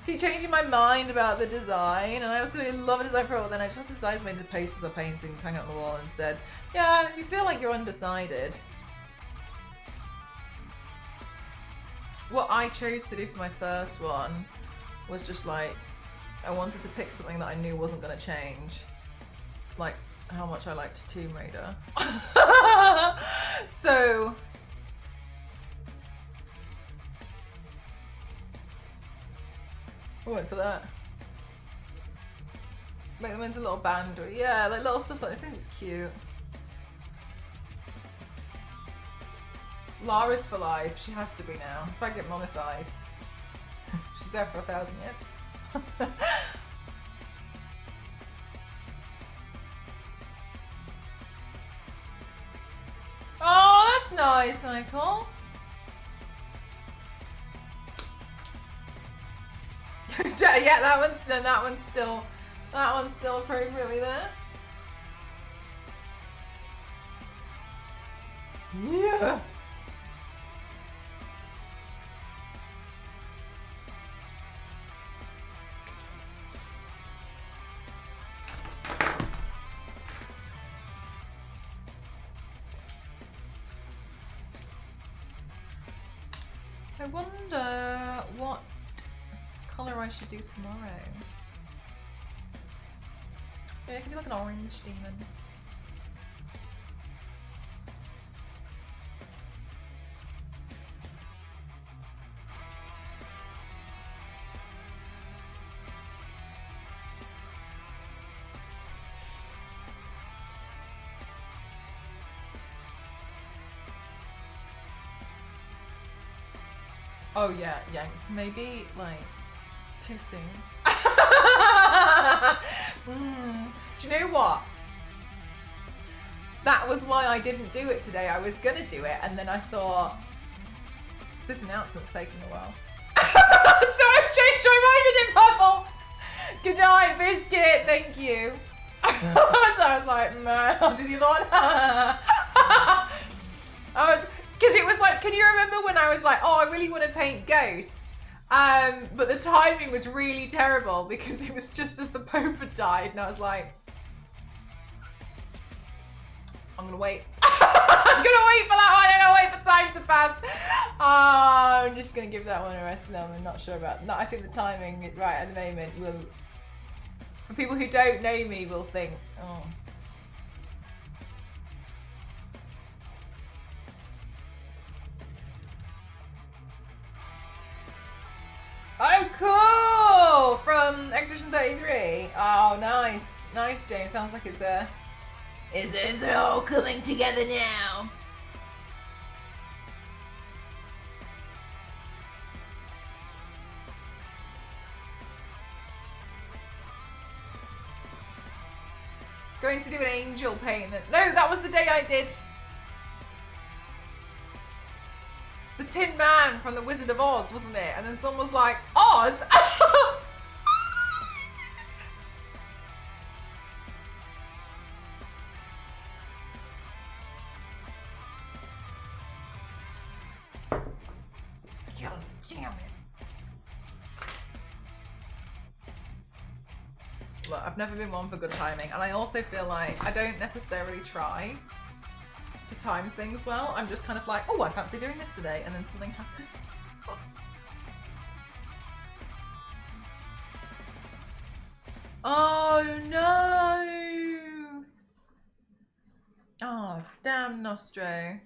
Keep changing my mind about the design, and I also love a design for it, but then I just have designs made into posters or paintings hanging on the wall instead. Yeah, if you feel like you're undecided. What I chose to do for my first one was just like, I wanted to pick something that I knew wasn't going to change. Like how much I liked Tomb Raider. So, I went for that. Make them into a little band, or yeah, like little stuff like I think it's cute. Lara's for life. She has to be now. If I get mummified. She's there for 1,000 years. Oh, that's nice, Michael. Yeah, that one's still appropriately there. Yeah. I wonder what colour I should do tomorrow. Yeah, I could do like an orange demon. Oh yeah, Yanks. Maybe like too soon. Do you know what? That was why I didn't do it today. I was gonna do it, and then I thought this announcement's taking a while. So I've changed my mind in purple. Good night, biscuit. Thank you. So I was like, nah, I'll do the other one. Because it was like, can you remember when I was like, oh, I really want to paint Ghost? But the timing was really terrible because it was just as the Pope had died, and I was like, I'm gonna wait. I'm gonna wait for that one. I'm gonna wait for time to pass. I'm just gonna give that one a rest now. I'm not sure about. No, I think the timing right at the moment will. For people who don't know me, will think, oh. Oh, cool! From Extra Nutrition 33. Oh, nice. Nice, James. Sounds like it's Is it all coming together now? Going to do an angel paint. No, that was the day I did the Tin Man from the Wizard of Oz, wasn't it? And then someone was like, Oz? God damn it. Look, I've never been one for good timing, and I also feel like I don't necessarily try to time things well. I'm just kind of like, oh, I fancy doing this today, and then something happens. Oh no! Oh, damn Nostro.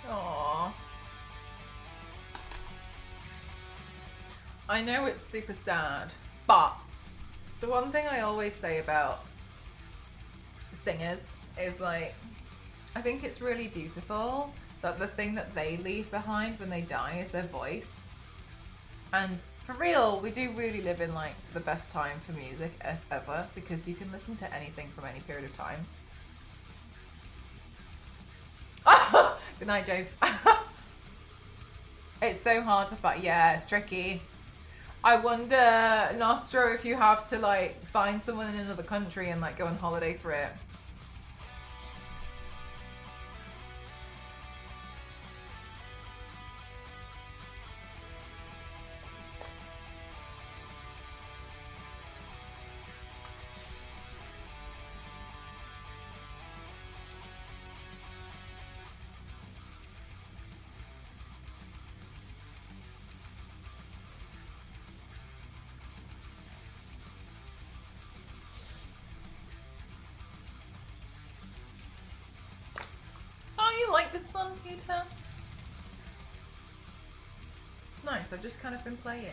Aww. I know it's super sad, but the one thing I always say about singers is like, I think it's really beautiful that the thing that they leave behind when they die is their voice. And for real, we do really live in like the best time for music ever, because you can listen to anything from any period of time. Good night, James. It's so hard to find. Yeah, it's tricky. I wonder, Nostro, if you have to like find someone in another country and like go on holiday for it. You like this one, Peter? It's nice. I've just kind of been playing.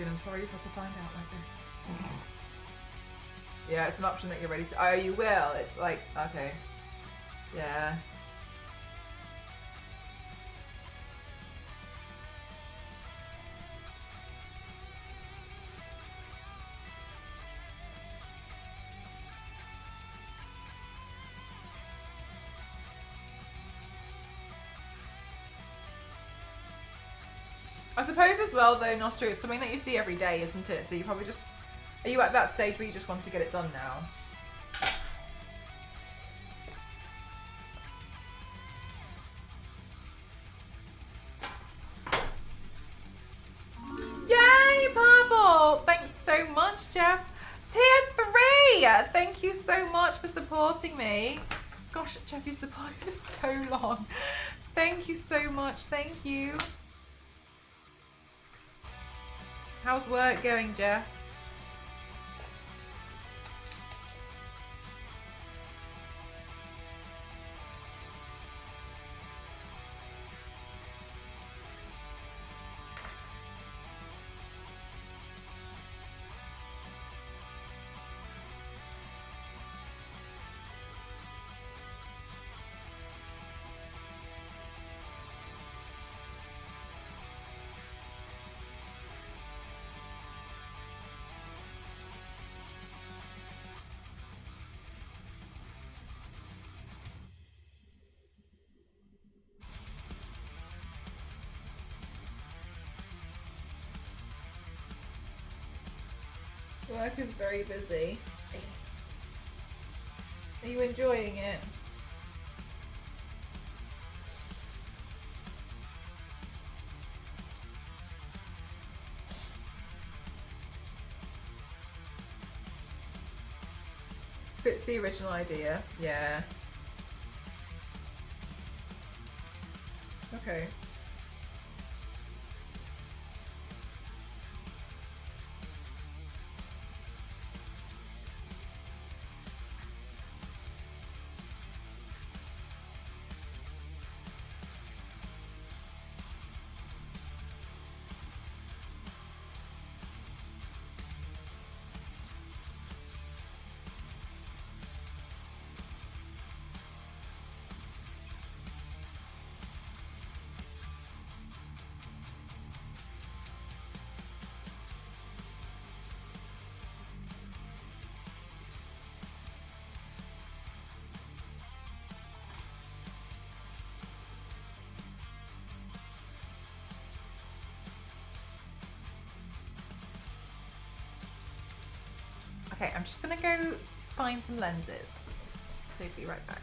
I'm sorry you've had to find out like this. Yeah, it's an option that you're ready to. Oh, you will. It's like, okay. Yeah. I suppose as well though, Nostro, it's something that you see every day, isn't it? So you probably just... Are you at that stage where you just want to get it done now? Yay, Purple! Thanks so much, Jeff. Tier 3! Thank you so much for supporting me. Gosh, Jeff, you supported me so long. Thank you so much. Thank you. How's work going, Jeff? Work is very busy. Are you enjoying it? Fits the original idea, yeah. Okay. Okay, I'm just gonna go find some lenses. So be right back.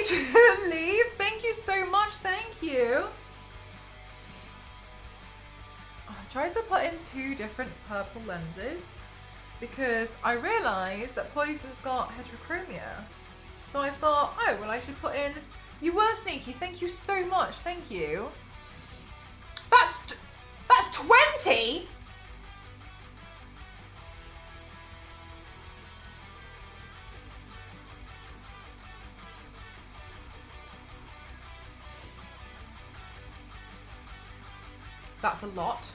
to leave. Thank you so much. Thank you. I tried to put in 2 different purple lenses because I realised that Poison's got heterochromia. So I thought, oh, well, I should put in... You were sneaky. Thank you so much. Thank you. That's 20? That's a lot.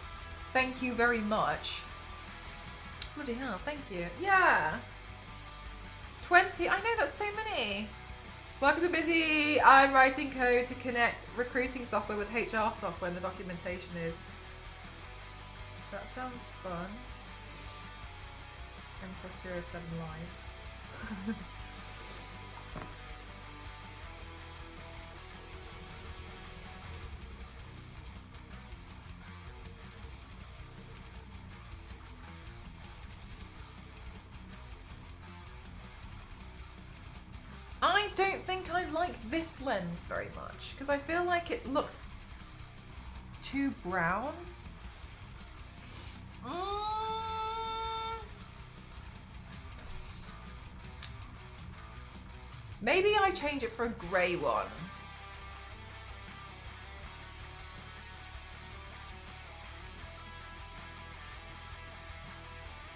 Thank you very much. Bloody hell, thank you. Yeah. 20, I know that's so many. Welcome to Busy. I'm writing code to connect recruiting software with HR software and the documentation is. That sounds fun. Empress 07 Live. I don't think I like this lens very much because I feel like it looks too brown. Maybe I change it for a grey one.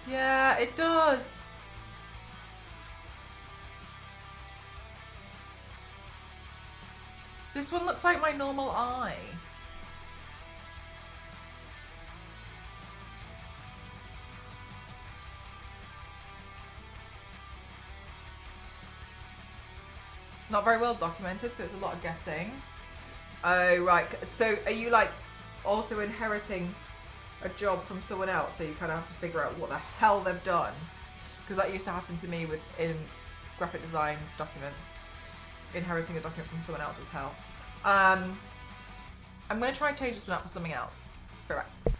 Yeah, it does. This one looks like my normal eye. Not very well documented, so it's a lot of guessing. Oh, right. So are you like also inheriting a job from someone else, so you kind of have to figure out what the hell they've done? Because that used to happen to me in graphic design documents. Inheriting a document from someone else was hell. I'm going to try and change this one up for something else. Be right back.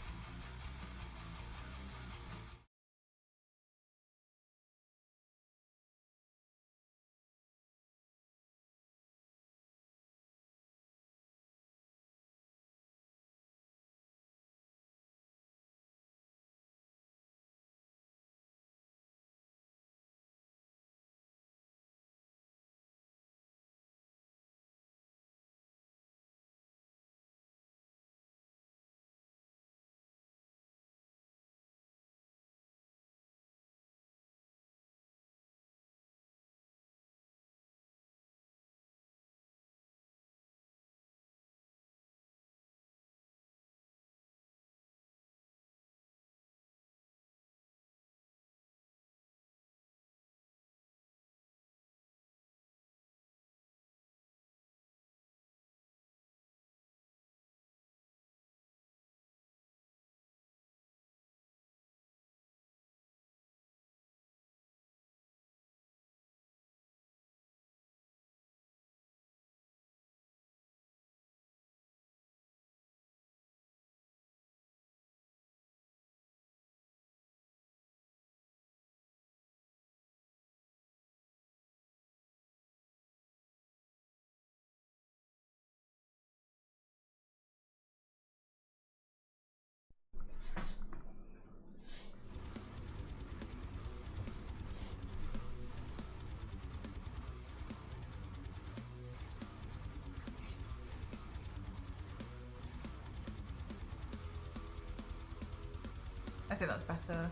I think that's better.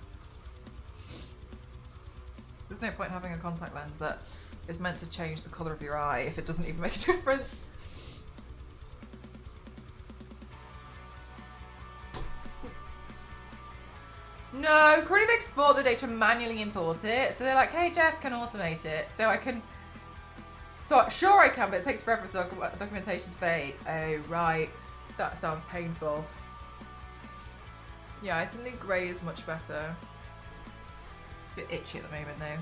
There's no point having a contact lens that is meant to change the colour of your eye if it doesn't even make a difference. No, currently they export the data, manually import it. So they're like, hey, Jeff can automate it. So I can, so sure I can, but it takes forever for the documentation's fade. Oh, right. That sounds painful. Yeah, I think the grey is much better. It's a bit itchy at the moment though.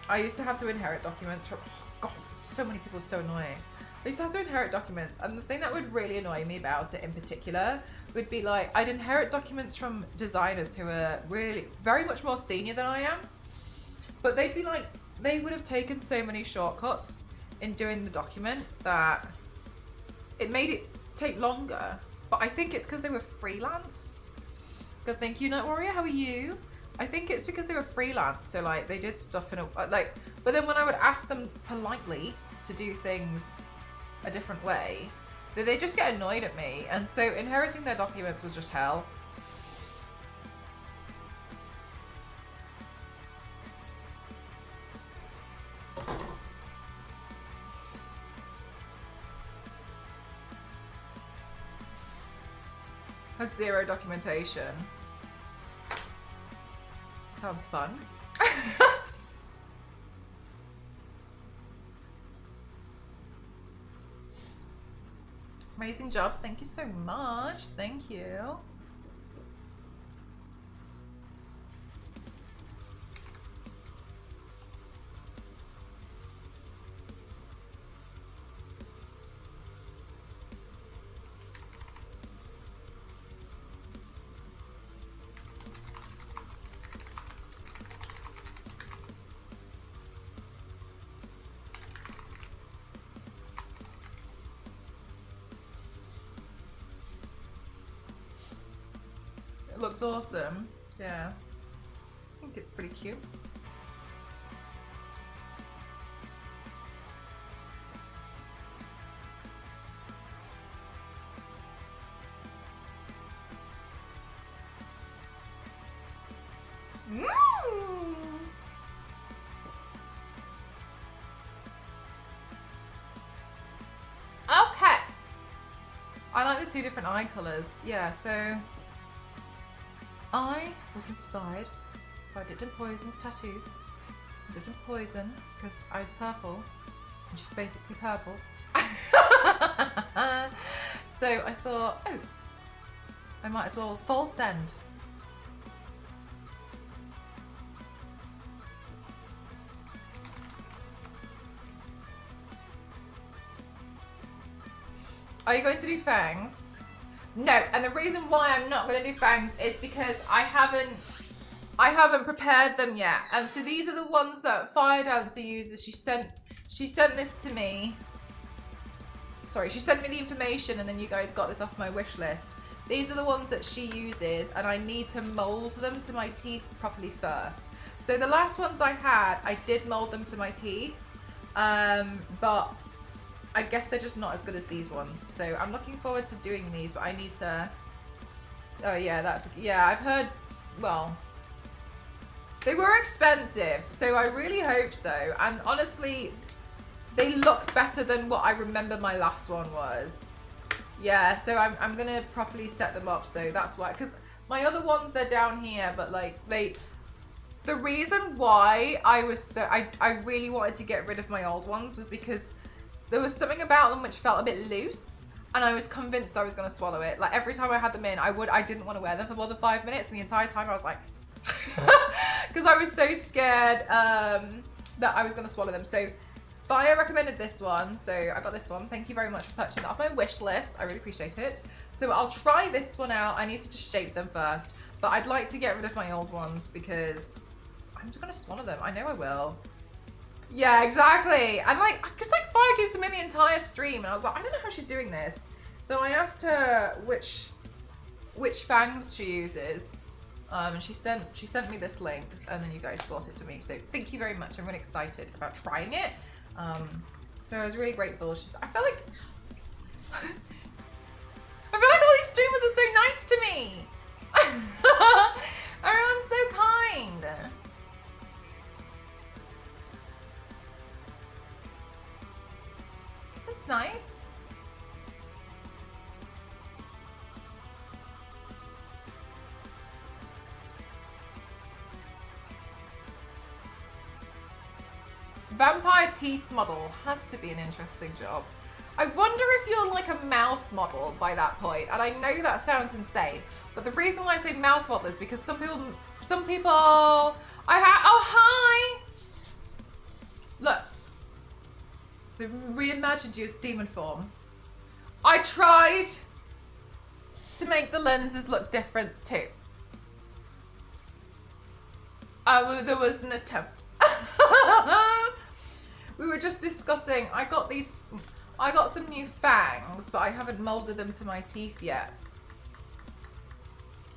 I used to have to inherit documents from, oh god, so many people are so annoying. I used to have to inherit documents, and the thing that would really annoy me about it in particular would be like, I'd inherit documents from designers who are really very much more senior than I am, but they'd be like, they would have taken so many shortcuts in doing the document that it made it take longer. But I think it's because they were freelance. Good, thank you, Night Warrior. How are you? I think it's because they were freelance, so like they did stuff in a like. But then when I would ask them politely to do things a different way, they just get annoyed at me, and so inheriting their documents was just hell. Has zero documentation. Sounds fun. Amazing job. Thank you so much. Thank you. Looks awesome. Yeah. I think it's pretty cute. Okay. I like the two different eye colours. Yeah, so I was inspired by Dipped Poison's tattoos. Dipped Poison, because I'm purple, and she's basically purple. So I thought, oh, I might as well full send. Are you going to do fangs? No, and the reason why I'm not going to do fangs is because I haven't prepared them yet. So these are the ones that Fire Dancer uses. She sent this to me. Sorry, she sent me the information, and then you guys got this off my wish list. These are the ones that she uses, and I need to mold them to my teeth properly first. So the last ones I had, I did mold them to my teeth, but I guess they're just not as good as these ones. So I'm looking forward to doing these, but I need to... Oh yeah, I've heard, well, they were expensive, so I really hope so. And honestly, they look better than what I remember my last one was. Yeah, so I'm gonna properly set them up, so that's why, because my other ones, they're down here, but like the reason why I really wanted to get rid of my old ones was because there was something about them which felt a bit loose, and I was convinced I was going to swallow it. Like every time I had them in, I didn't want to wear them for more than 5 minutes, and the entire time I was like, because I was so scared that I was going to swallow them. So Fire recommended this one, so I got this one. Thank you very much for purchasing that off my wish list. I really appreciate it. So I'll try this one out. I need to just shape them first, but I'd like to get rid of my old ones because I'm just going to swallow them. I know I will. Yeah, exactly. And like, because like Fire keeps them in the entire stream, and I was like, I don't know how she's doing this. So I asked her which fangs she uses, and she sent me this link, and then you guys bought it for me. So thank you very much. I'm really excited about trying it. So I was really grateful. I feel like all these streamers are so nice to me. Everyone's so kind. That's nice. Vampire teeth model has to be an interesting job. I wonder if you're like a mouth model by that point. And I know that sounds insane, but the reason why I say mouth model is because some people, oh hi! Look, they reimagined you as demon form. I tried to make the lenses look different too. There was an attempt. we were just discussing, I got some new fangs, but I haven't molded them to my teeth yet.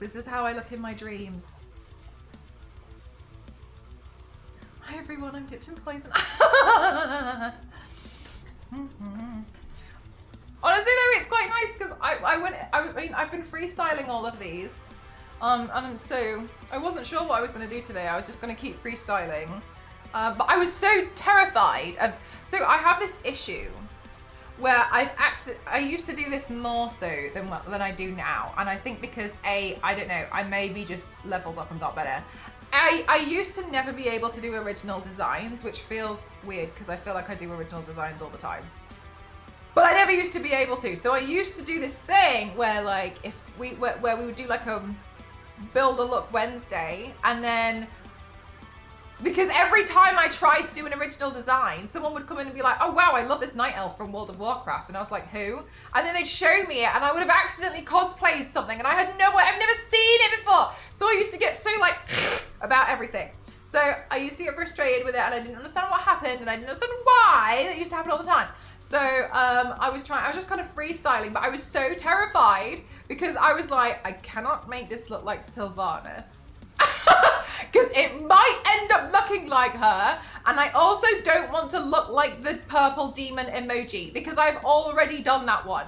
This is how I look in my dreams. Hi everyone, I'm dipped in poison. Honestly though, it's quite nice because I've been freestyling all of these. And so I wasn't sure what I was going to do today. I was just going to keep freestyling. But I was so terrified of, so I have this issue where I used to do this more so than I do now. And I think because I don't know, I maybe just leveled up and got better. I used to never be able to do original designs, which feels weird because I feel like I do original designs all the time. But I never used to be able to. So I used to do this thing where like where we would do like a build a look Wednesday, and then because every time I tried to do an original design, someone would come in and be like, oh wow, I love this night elf from World of Warcraft. And I was like, who? And then they'd show me it and I would have accidentally cosplayed something and I've never seen it before. So I used to get so like about everything. So I used to get frustrated with it and I didn't understand what happened and I didn't understand why. That used to happen all the time. So I was just kind of freestyling, but I was so terrified because I was like, I cannot make this look like Sylvanas. Because it might end up looking like her, and I also don't want to look like the purple demon emoji because I've already done that one.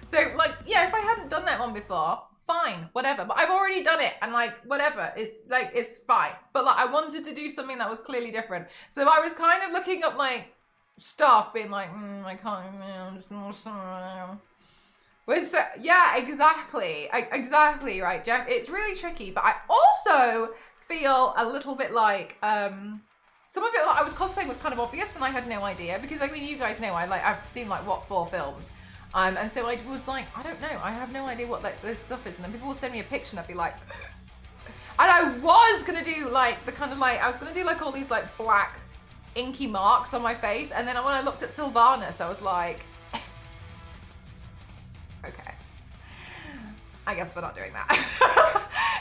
So like, yeah, if I hadn't done that one before, fine, whatever, but I've already done it and like whatever, it's fine. But like I wanted to do something that was clearly different. So I was kind of looking up like stuff, being like, I can't, I'm just but so, yeah, exactly, right, Jeff. It's really tricky, but I also feel a little bit like some of it I was cosplaying was kind of obvious, and I had no idea because I mean, you guys know I've seen like what 4 films, and so I was like, I don't know, I have no idea what like this stuff is, and then people will send me a picture, and I'd be like, and I was gonna do like the kind of like I was gonna do like all these like black inky marks on my face, and then when I looked at Sylvanas, I was like, okay, I guess we're not doing that.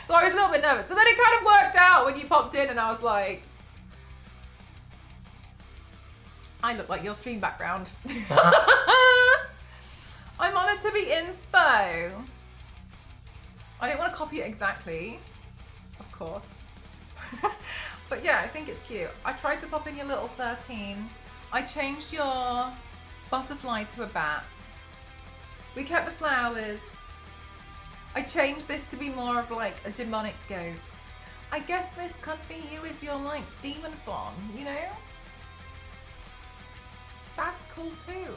So I was a little bit nervous. So then it kind of worked out when you popped in and I was like, I look like your stream background. I'm honoured to be inspo. I don't want to copy it exactly, of course. But yeah, I think it's cute. I tried to pop in your little 13. I changed your butterfly to a bat. We kept the flowers. I changed this to be more of like a demonic goat. I guess this could be you if you're like demon form, you know? That's cool too.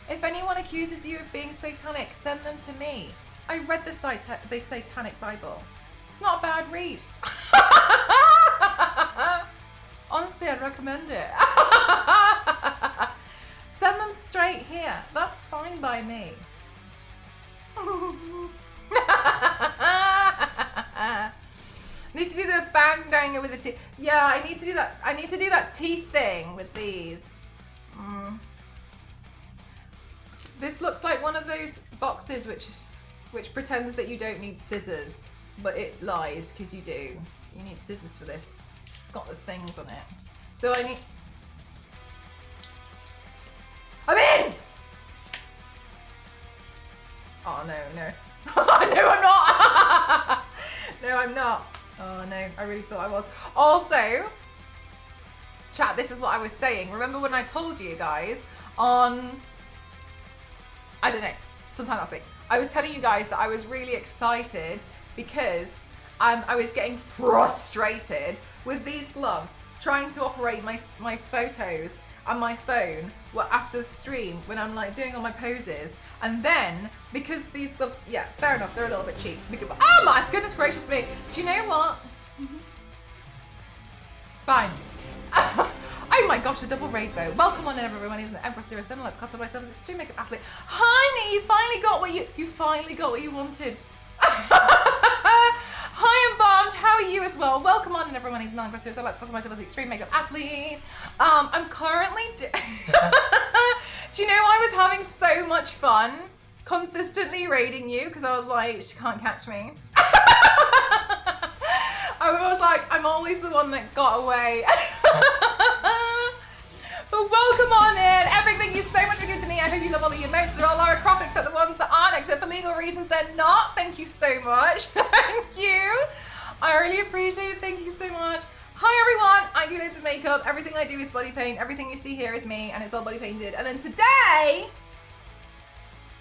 If anyone accuses you of being satanic, send them to me. I read the Satanic Bible. It's not a bad read. Honestly, I'd recommend it. Send them straight here. That's fine by me. Need to do the fang danger with the teeth. Yeah, I need to do that. I need to do that teeth thing with these. This looks like one of those boxes which pretends that you don't need scissors, but it lies because you do. You need scissors for this. It's got the things on it. So I need. I'm in! Oh, no. No, I'm not! No, I'm not. Oh, no, I really thought I was. Also, chat, this is what I was saying. Remember when I told you guys on, I don't know, sometime last week, I was telling you guys that I was really excited because I was getting frustrated with these gloves, trying to operate my photos on my phone after the stream when I'm like doing all my poses, and then because these gloves, yeah, fair enough, they're a little bit cheap. Oh my goodness gracious me! Do you know what? Fine. Oh my gosh, a double rainbow. Welcome on in everyone. It's the Empress 07. Let's customize myself as a extreme makeup athlete. Honey, you finally got what you wanted. Hi, I'm Bombed. How are you as well? Welcome on in everyone. It's Empress 07. Let's customize myself as an extreme makeup athlete. I'm currently do you know I was having so much fun consistently raiding you because I was like, she can't catch me. I was like, I'm always the one that got away. But welcome on in. Epic, thank you so much for giving to me. I hope you love all of your emotes. They're all Lara Croft except the ones that aren't, except for legal reasons they're not. Thank you so much. Thank you. I really appreciate it. Thank you so much. Hi everyone, I do loads of makeup. Everything I do is body paint. Everything you see here is me and it's all body painted. And then today,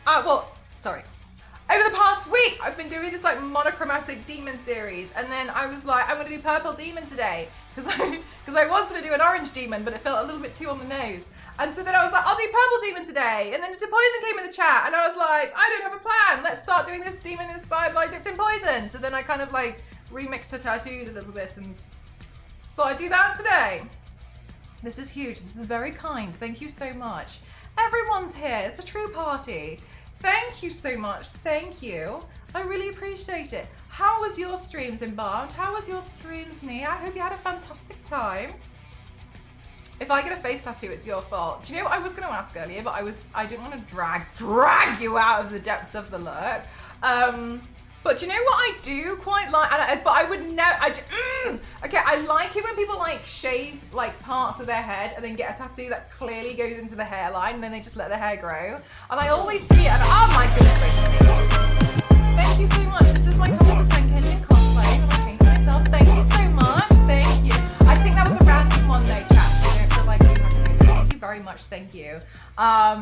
over the past week, I've been doing this like monochromatic demon series, and then I was like, I'm gonna do purple demon today because I was gonna do an orange demon, but it felt a little bit too on the nose. And so then I was like, I'll do purple demon today. And then Dipped in Poison came in the chat, and I was like, I don't have a plan. Let's start doing this demon inspired by Dipped in Poison. So then I kind of like remixed her tattoos a little bit and thought I'd do that today. This is huge. This is very kind. Thank you so much. Everyone's here. It's a true party. Thank you so much. Thank you. I really appreciate it. How was your streams, Embalmed? How was your streams, Nia? I hope you had a fantastic time. If I get a face tattoo, it's your fault. Do you know what I was going to ask earlier, but I didn't want to drag you out of the depths of the lurk. But do you know what I do quite like? But I would never. Okay, I like it when people like shave like parts of their head and then get a tattoo that clearly goes into the hairline, and then they just let their hair grow. And I always see it, and oh my goodness, thank you so much. This is my Thomas the Tank Engine cosplay that I painted myself. Thank you so much. Thank you. I think that was a random one though, chat. So you don't feel like you have to do it. Thank you very much. Thank you. I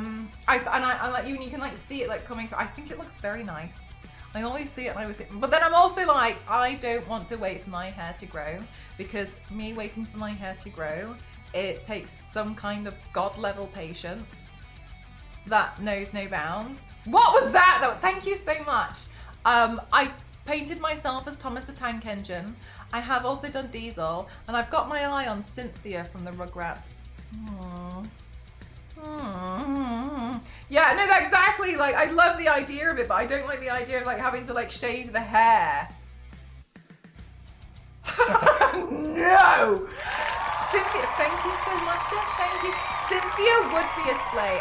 like you, and you can like see it like coming through. I think it looks very nice. I always see it and I always see it. But then I'm also like, I don't want to wait for my hair to grow, because me waiting for my hair to grow, it takes some kind of God level patience that knows no bounds. What was that though? Thank you so much. I painted myself as Thomas the Tank Engine. I have also done Diesel, and I've got my eye on Cynthia from the Rugrats. Yeah, no, that exactly. Like, I love the idea of it, but I don't like the idea of like having to like shave the hair. No. Cynthia, thank you so much, Jeff. Thank you. Cynthia would be a slay.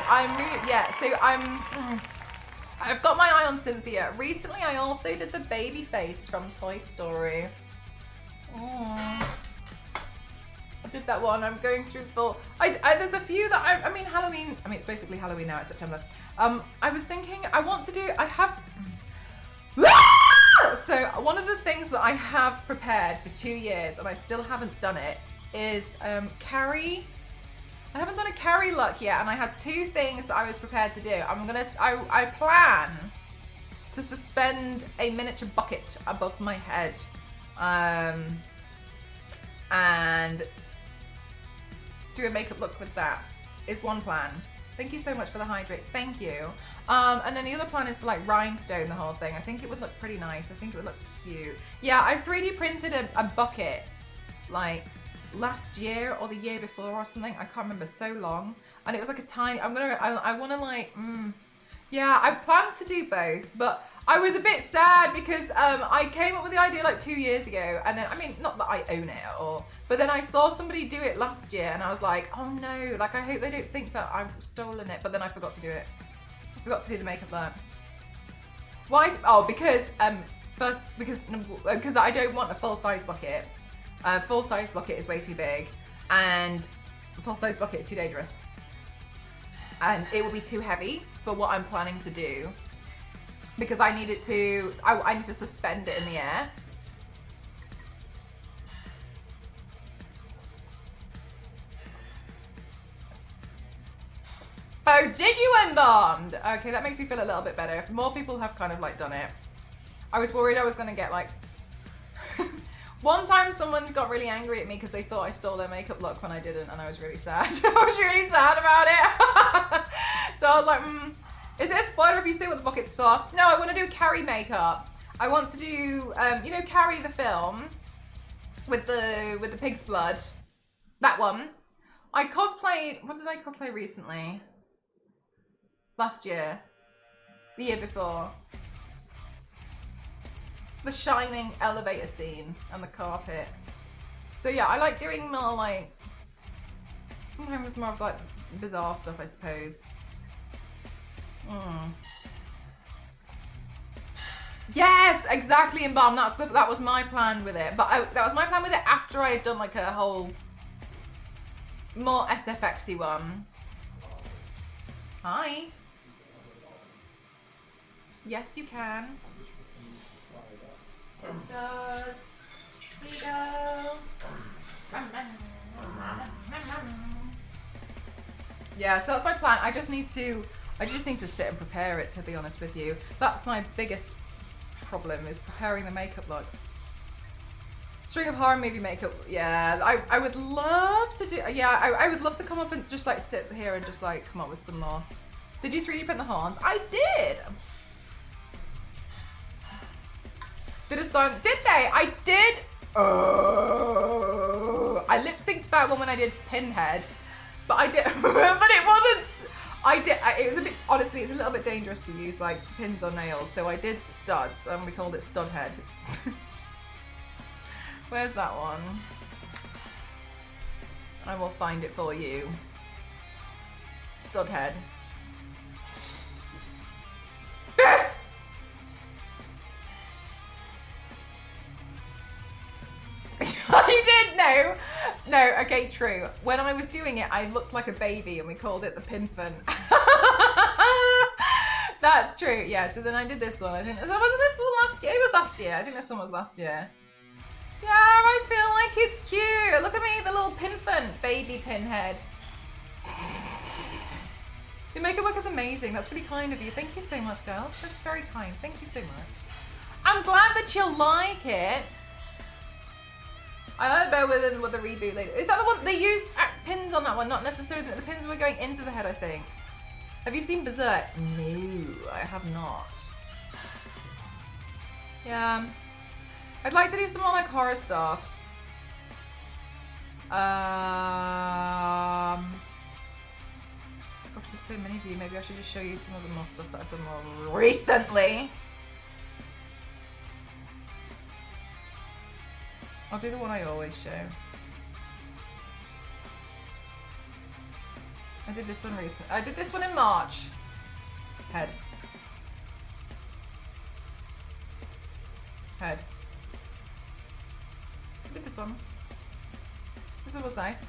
I've got my eye on Cynthia. Recently, I also did the baby face from Toy Story. I did that one. I'm going through full. There's a few that I mean Halloween. I mean it's basically Halloween now. It's September. I was thinking I want to do. I have. So one of the things that I have prepared for 2 years and I still haven't done it is Carrie. I haven't done a Carrie look yet, and I had 2 things that I was prepared to do. I plan to suspend a miniature bucket above my head, and do a makeup look with that is one plan. Thank you so much for the hydrate. Thank you. And then the other plan is to like rhinestone the whole thing. I think it would look pretty nice. I think it would look cute. Yeah, I 3D printed a bucket like last year or the year before or something. I can't remember, so long. And it was like a tiny, I want to like, yeah, I plan to do both, but I was a bit sad because I came up with the idea like 2 years ago, and then, I mean, not that I own it at all, but then I saw somebody do it last year and I was like, oh no, like I hope they don't think that I've stolen it, but then I forgot to do it. I forgot to do the makeup look. Why? Oh, because because I don't want a full-size bucket. Full-size bucket is way too big, and a full-size bucket is too dangerous. And it will be too heavy for what I'm planning to do, because I need to suspend it in the air. Oh, did you embalmed? Okay, that makes me feel a little bit better. If more people have kind of like done it. I was worried I was gonna get like... One time someone got really angry at me because they thought I stole their makeup look when I didn't, and I was really sad. I was really sad about it. So I was like, is it a spoiler if you say what the bucket's for? No, I want to do Carrie makeup. I want to do, you know, Carrie the film with the pig's blood. That one. I cosplayed, what did I cosplay recently? Last year. The year before. The Shining elevator scene and the carpet. So yeah, I like doing more like, sometimes more of like bizarre stuff, I suppose. Yes, exactly, Embalm. That was my plan with it. But that was my plan with it after I had done like a whole more SFXy one. Hi. Yes, you can. It does. Speedo. Yeah, so that's my plan. I just need to sit and prepare it, to be honest with you. That's my biggest problem, is preparing the makeup looks. String of horror movie makeup, yeah. I would love to do, yeah, I would love to come up and just like sit here and just like come up with some more. Did you 3D print the horns? I did! Did a song, did they? I did! I lip synced that one when I did Pinhead, but I did, but it wasn't, it was a bit, honestly, it's a little bit dangerous to use like pins on nails, so I did studs, and we called it Stud Head. Where's that one? I will find it for you. Stud Head. You did? No. No, okay, true. When I was doing it, I looked like a baby and we called it the Pinfant. That's true, yeah. So then I did this one. I think, wasn't this one last year? It was last year. I think this one was last year. Yeah, I feel like it's cute. Look at me, the little Pinfant baby Pinhead. Your makeup work is amazing. That's really kind of you. Thank you so much, girl. That's very kind. Thank you so much. I'm glad that you like it. I know better with the reboot later. Is that the one they used pins on that one? Not necessarily. The pins were going into the head, I think. Have you seen Berserk? No, I have not. Yeah. I'd like to do some more like horror stuff. Gosh, there's so many of you. Maybe I should just show you some of the more stuff that I've done more recently. I'll do the one I always show. I did this one recently. I did this one in March. Head. Head. I did this one. This one was nice.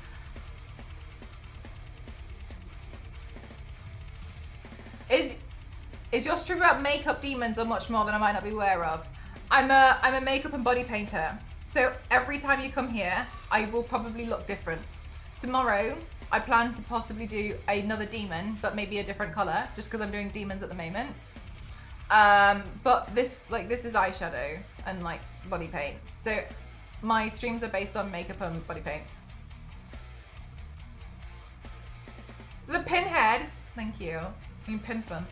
Is your stream about makeup demons or much more than I might not be aware of? I'm a makeup and body painter. So every time you come here, I will probably look different. Tomorrow, I plan to possibly do another demon, but maybe a different color, just because I'm doing demons at the moment. But this is eyeshadow and like body paint. So my streams are based on makeup and body paints. The Pinhead, thank you. I mean Pinfun.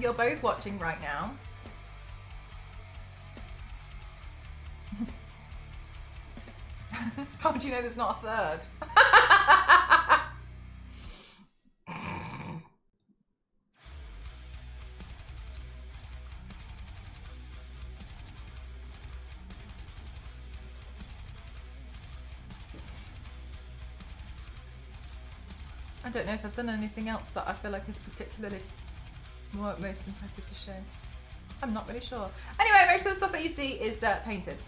You're both watching right now. How do you know there's not a third? I don't know if I've done anything else that I feel like is particularly most impressive to show. I'm not really sure. Anyway, most of the stuff that you see is painted.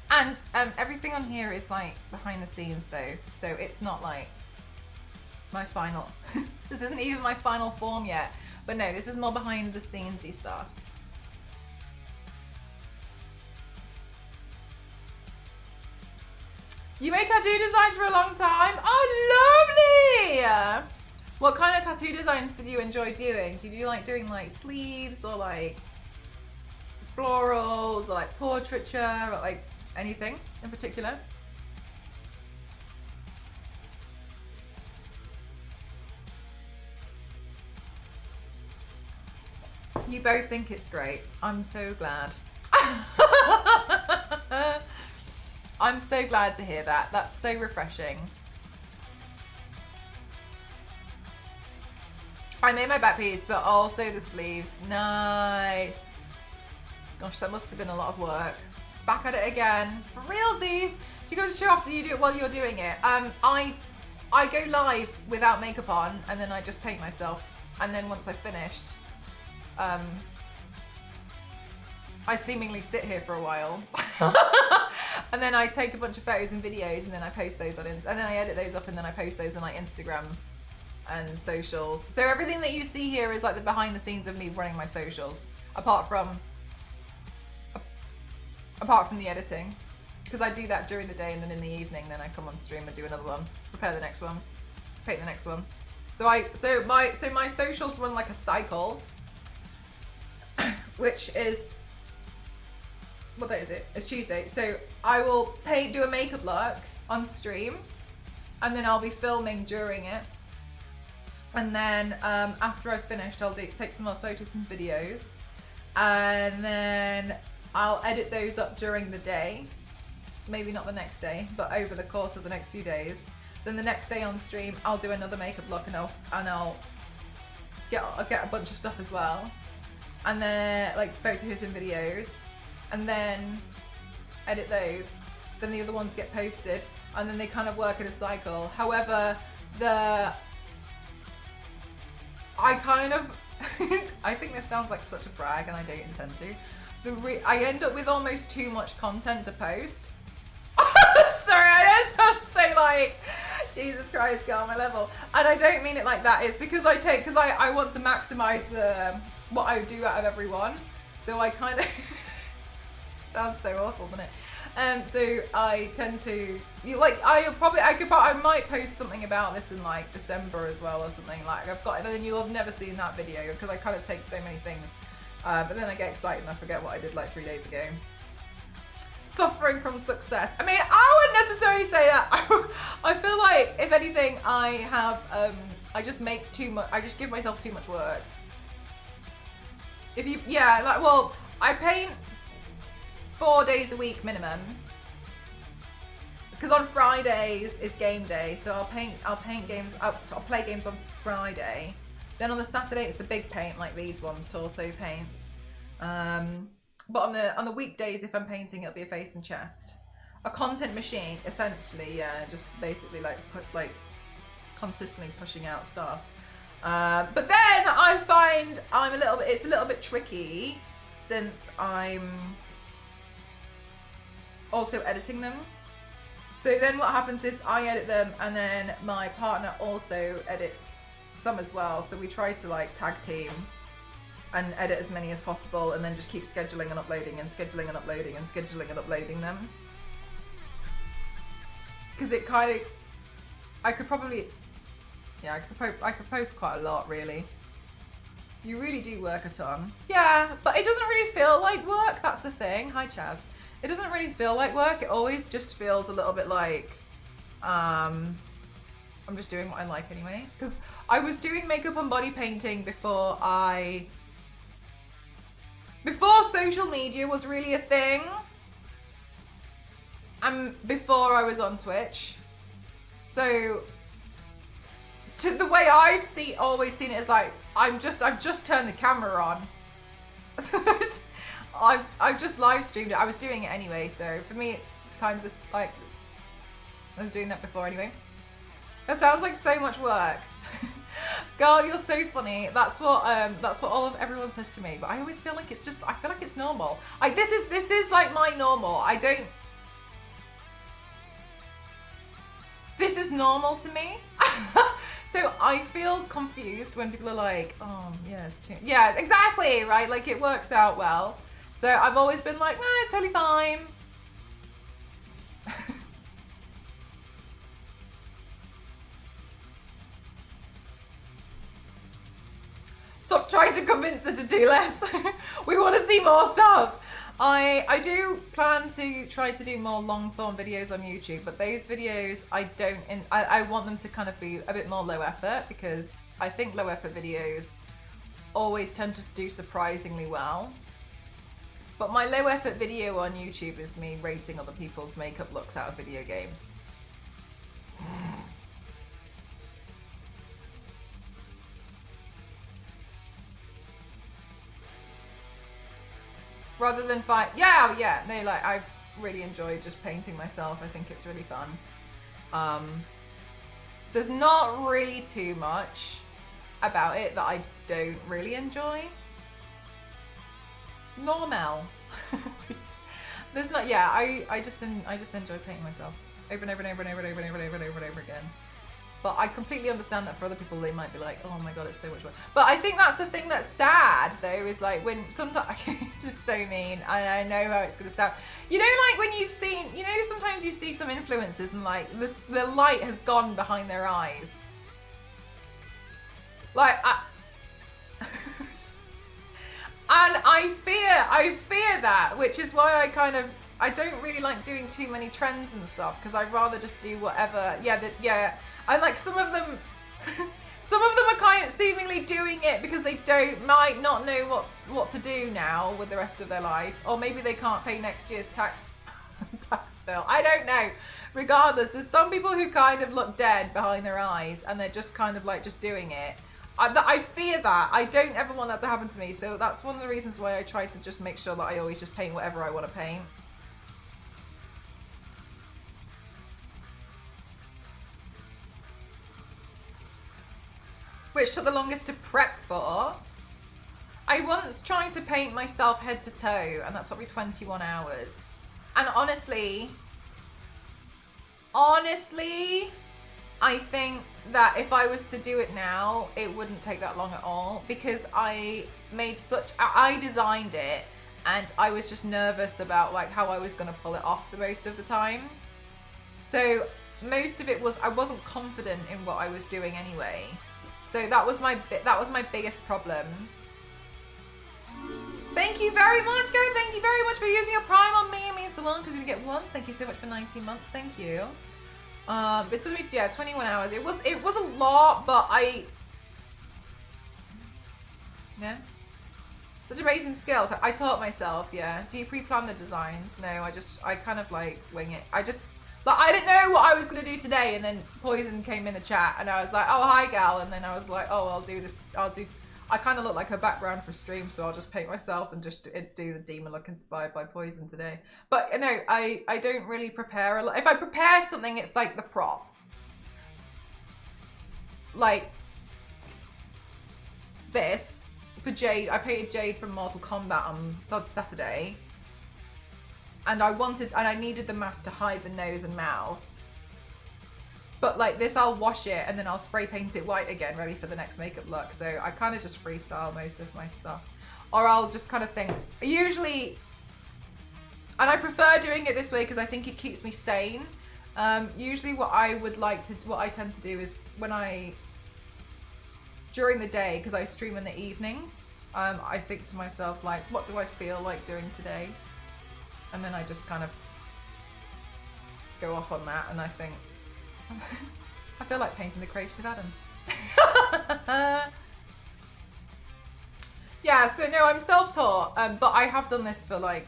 And everything on here is like behind the scenes though. So it's not like my final, this isn't even my final form yet. But no, this is more behind the scenes-y stuff. You made tattoo designs for a long time? Oh, lovely! What kind of tattoo designs did you enjoy doing? Did you like doing like sleeves or like florals or like portraiture or like anything in particular? You both think it's great. I'm so glad. I'm so glad to hear that. That's so refreshing. I made my back piece, but also the sleeves. Nice. Gosh, that must have been a lot of work. Back at it again. For realsies. Do you go to show off? Do you do it while you're doing it? I go live without makeup on, and then I just paint myself. and then once I've finished, I seemingly sit here for a while. And then I take a bunch of photos and videos, and then I post those on and then I edit those up, and then I post those on like Instagram and socials. So everything that you see here is like the behind the scenes of me running my socials, apart from the editing, because I do that during the day, and then in the evening, then I come on stream and do another one, prepare the next one, paint the next one. So my socials run like a cycle, which is, what day is it? It's Tuesday. So I will do a makeup look on stream, and then I'll be filming during it. And then after I've finished, I'll take some more photos and videos, and then I'll edit those up during the day. Maybe not the next day, but over the course of the next few days. Then the next day on stream, I'll do another makeup look, and I'll get a bunch of stuff as well, and then like photos and videos, and then edit those. Then the other ones get posted, and then they kind of work in a cycle. However, I think this sounds like such a brag, and I don't intend to. I end up with almost too much content to post. Sorry, I know it sounds so like, Jesus Christ, get on my level. And I don't mean it like that. It's because I want to maximize what I do out of everyone. So I kind of, sounds so awful, doesn't it? So I tend to, I might post something about this in like December as well, or something like and then you'll have never seen that video, because I kind of take so many things, but then I get excited and I forget what I did like 3 days ago. Suffering from success. I mean, I wouldn't necessarily say that. I feel like, if anything, I just make too much, I just give myself too much work. I paint 4 days a week minimum, because on Fridays is game day, so I'll play games on Friday. Then on the Saturday it's the big paint, like these ones, torso paints. But on the weekdays, if I'm painting, it'll be a face and chest. A content machine, essentially, just basically like consistently pushing out stuff. But then I find it's a little bit tricky, since I'm also editing them. So then what happens is I edit them, and then my partner also edits some as well. So we try to like tag team and edit as many as possible, and then just keep scheduling and uploading and scheduling and uploading and scheduling and uploading them. Because it kind of, I could post quite a lot, really. You really do work a ton. Yeah, but it doesn't really feel like work, that's the thing. Hi, Chaz. It doesn't really feel like work, it always just feels a little bit like, I'm just doing what I like anyway. Because I was doing makeup and body painting before social media was really a thing, and before I was on Twitch. So the way I've always seen it is like, I've just turned the camera on. I've just live streamed it. I was doing it anyway, so for me it's kind of this, like, I was doing that before anyway. That sounds like so much work. Girl, you're so funny. That's what everyone says to me. But I always feel like I feel like it's normal. This is like my normal. This is normal to me. So I feel confused when people are like, oh yeah, it's too, yeah, exactly, right? Like it works out well. So I've always been like, nah, it's totally fine. Stop trying to convince her to do less. We want to see more stuff. I do plan to try to do more long form videos on YouTube, but those videos I want them to kind of be a bit more low effort, because I think low effort videos always tend to do surprisingly well. But my low effort video on YouTube is me rating other people's makeup looks out of video games. Rather than fight, yeah, no, like I really enjoy just painting myself. I think it's really fun. There's not really too much. about it that I don't really enjoy. Normal. There's not, yeah, I just enjoy painting myself over and over and over and over and over and over and over and over and over again. But I completely understand that for other people, they might be like, oh my god, it's so much work. But I think that's the thing that's sad, though, is like when sometimes, this is so mean, and I know how it's going to sound. You know, like when you've seen, you know, sometimes you see some influencers and like the light has gone behind their eyes. Like, and I fear that, which is why I don't really like doing too many trends and stuff, because I'd rather just do whatever. Yeah. And like some of them are kind of seemingly doing it because they might not know what to do now with the rest of their life, or maybe they can't pay next year's tax bill. I don't know. Regardless, there's some people who kind of look dead behind their eyes, and they're just kind of like just doing it. I fear that. I don't ever want that to happen to me. So that's one of the reasons why I try to just make sure that I always just paint whatever I want to paint. Which took the longest to prep for. I once tried to paint myself head to toe, and that took me 21 hours. And honestly, I think that if I was to do it now, it wouldn't take that long at all, because I designed it, and I was just nervous about like how I was going to pull it off the most of the time. So most of it was, I wasn't confident in what I was doing anyway. So that was my biggest problem. Thank you very much, Gary. Thank you very much for using your Prime on me. It means the world because you get one. Thank you so much for 19 months. Thank you. It took me 21 hours. It was a lot, but such amazing skills. I taught myself. Yeah. Do you pre-plan the designs? No, I kind of like wing it. I didn't know what I was going to do today, and then Poison came in the chat, and I was like, oh, hi, gal, and then I was like, oh, I'll do this, I kind of look like a background for stream, so I'll just paint myself and just do the demon look inspired by Poison today. But, no, I don't really prepare a lot. If I prepare something, it's like the prop. Like, this, for Jade, I painted Jade from Mortal Kombat on Saturday. And I needed the mask to hide the nose and mouth. But like this, I'll wash it and then I'll spray paint it white again, ready for the next makeup look. So I kind of just freestyle most of my stuff. Or I'll just kind of think, usually, and I prefer doing it this way because I think it keeps me sane. Usually what I tend to do is during the day, because I stream in the evenings, I think to myself like, what do I feel like doing today? And then I just kind of go off on that, and I think, I feel like painting the creation of Adam. Yeah, so no, I'm self-taught, but I have done this for like,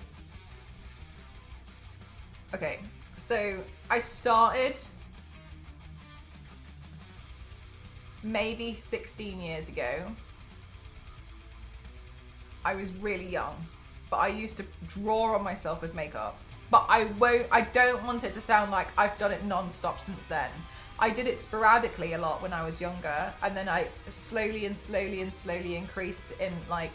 okay, so I started maybe 16 years ago. I was really young. But I used to draw on myself with makeup. But I don't want it to sound like I've done it non-stop since then. I did it sporadically a lot when I was younger, and then I slowly increased in like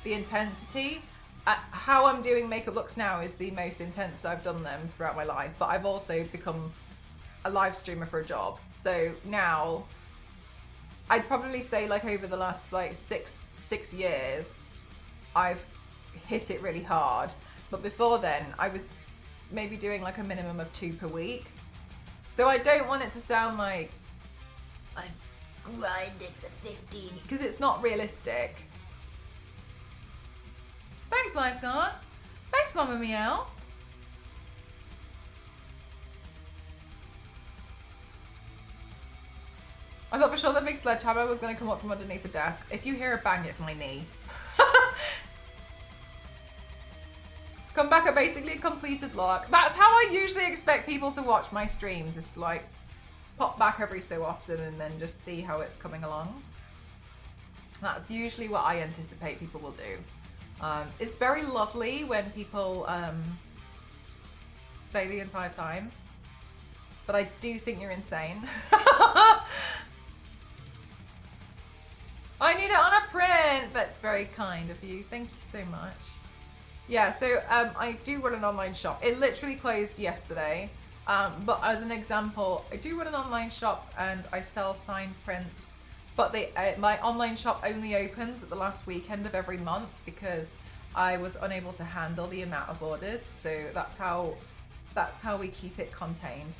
the intensity. How I'm doing makeup looks now is the most intense I've done them throughout my life, but I've also become a live streamer for a job. So now, I'd probably say like over the last like six years, I've hit it really hard. But before then, I was maybe doing like a minimum of 2 per week. So I don't want it to sound like I've grinded for 15, because it's not realistic. Thanks, Lifeguard. Thanks, Mama Meow. I thought for sure that big sledgehammer was going to come up from underneath the desk. If you hear a bang, it's my knee. Come back at basically a completed look. That's how I usually expect people to watch my streams, is to like pop back every so often and then just see how it's coming along. That's usually what I anticipate people will do. It's very lovely when people stay the entire time, but I do think you're insane. I need it on a print. That's very kind of you. Thank you so much. Yeah, so I do run an online shop. It literally closed yesterday. But as an example, I do run an online shop and I sell signed prints. But my online shop only opens at the last weekend of every month because I was unable to handle the amount of orders. So that's how we keep it contained.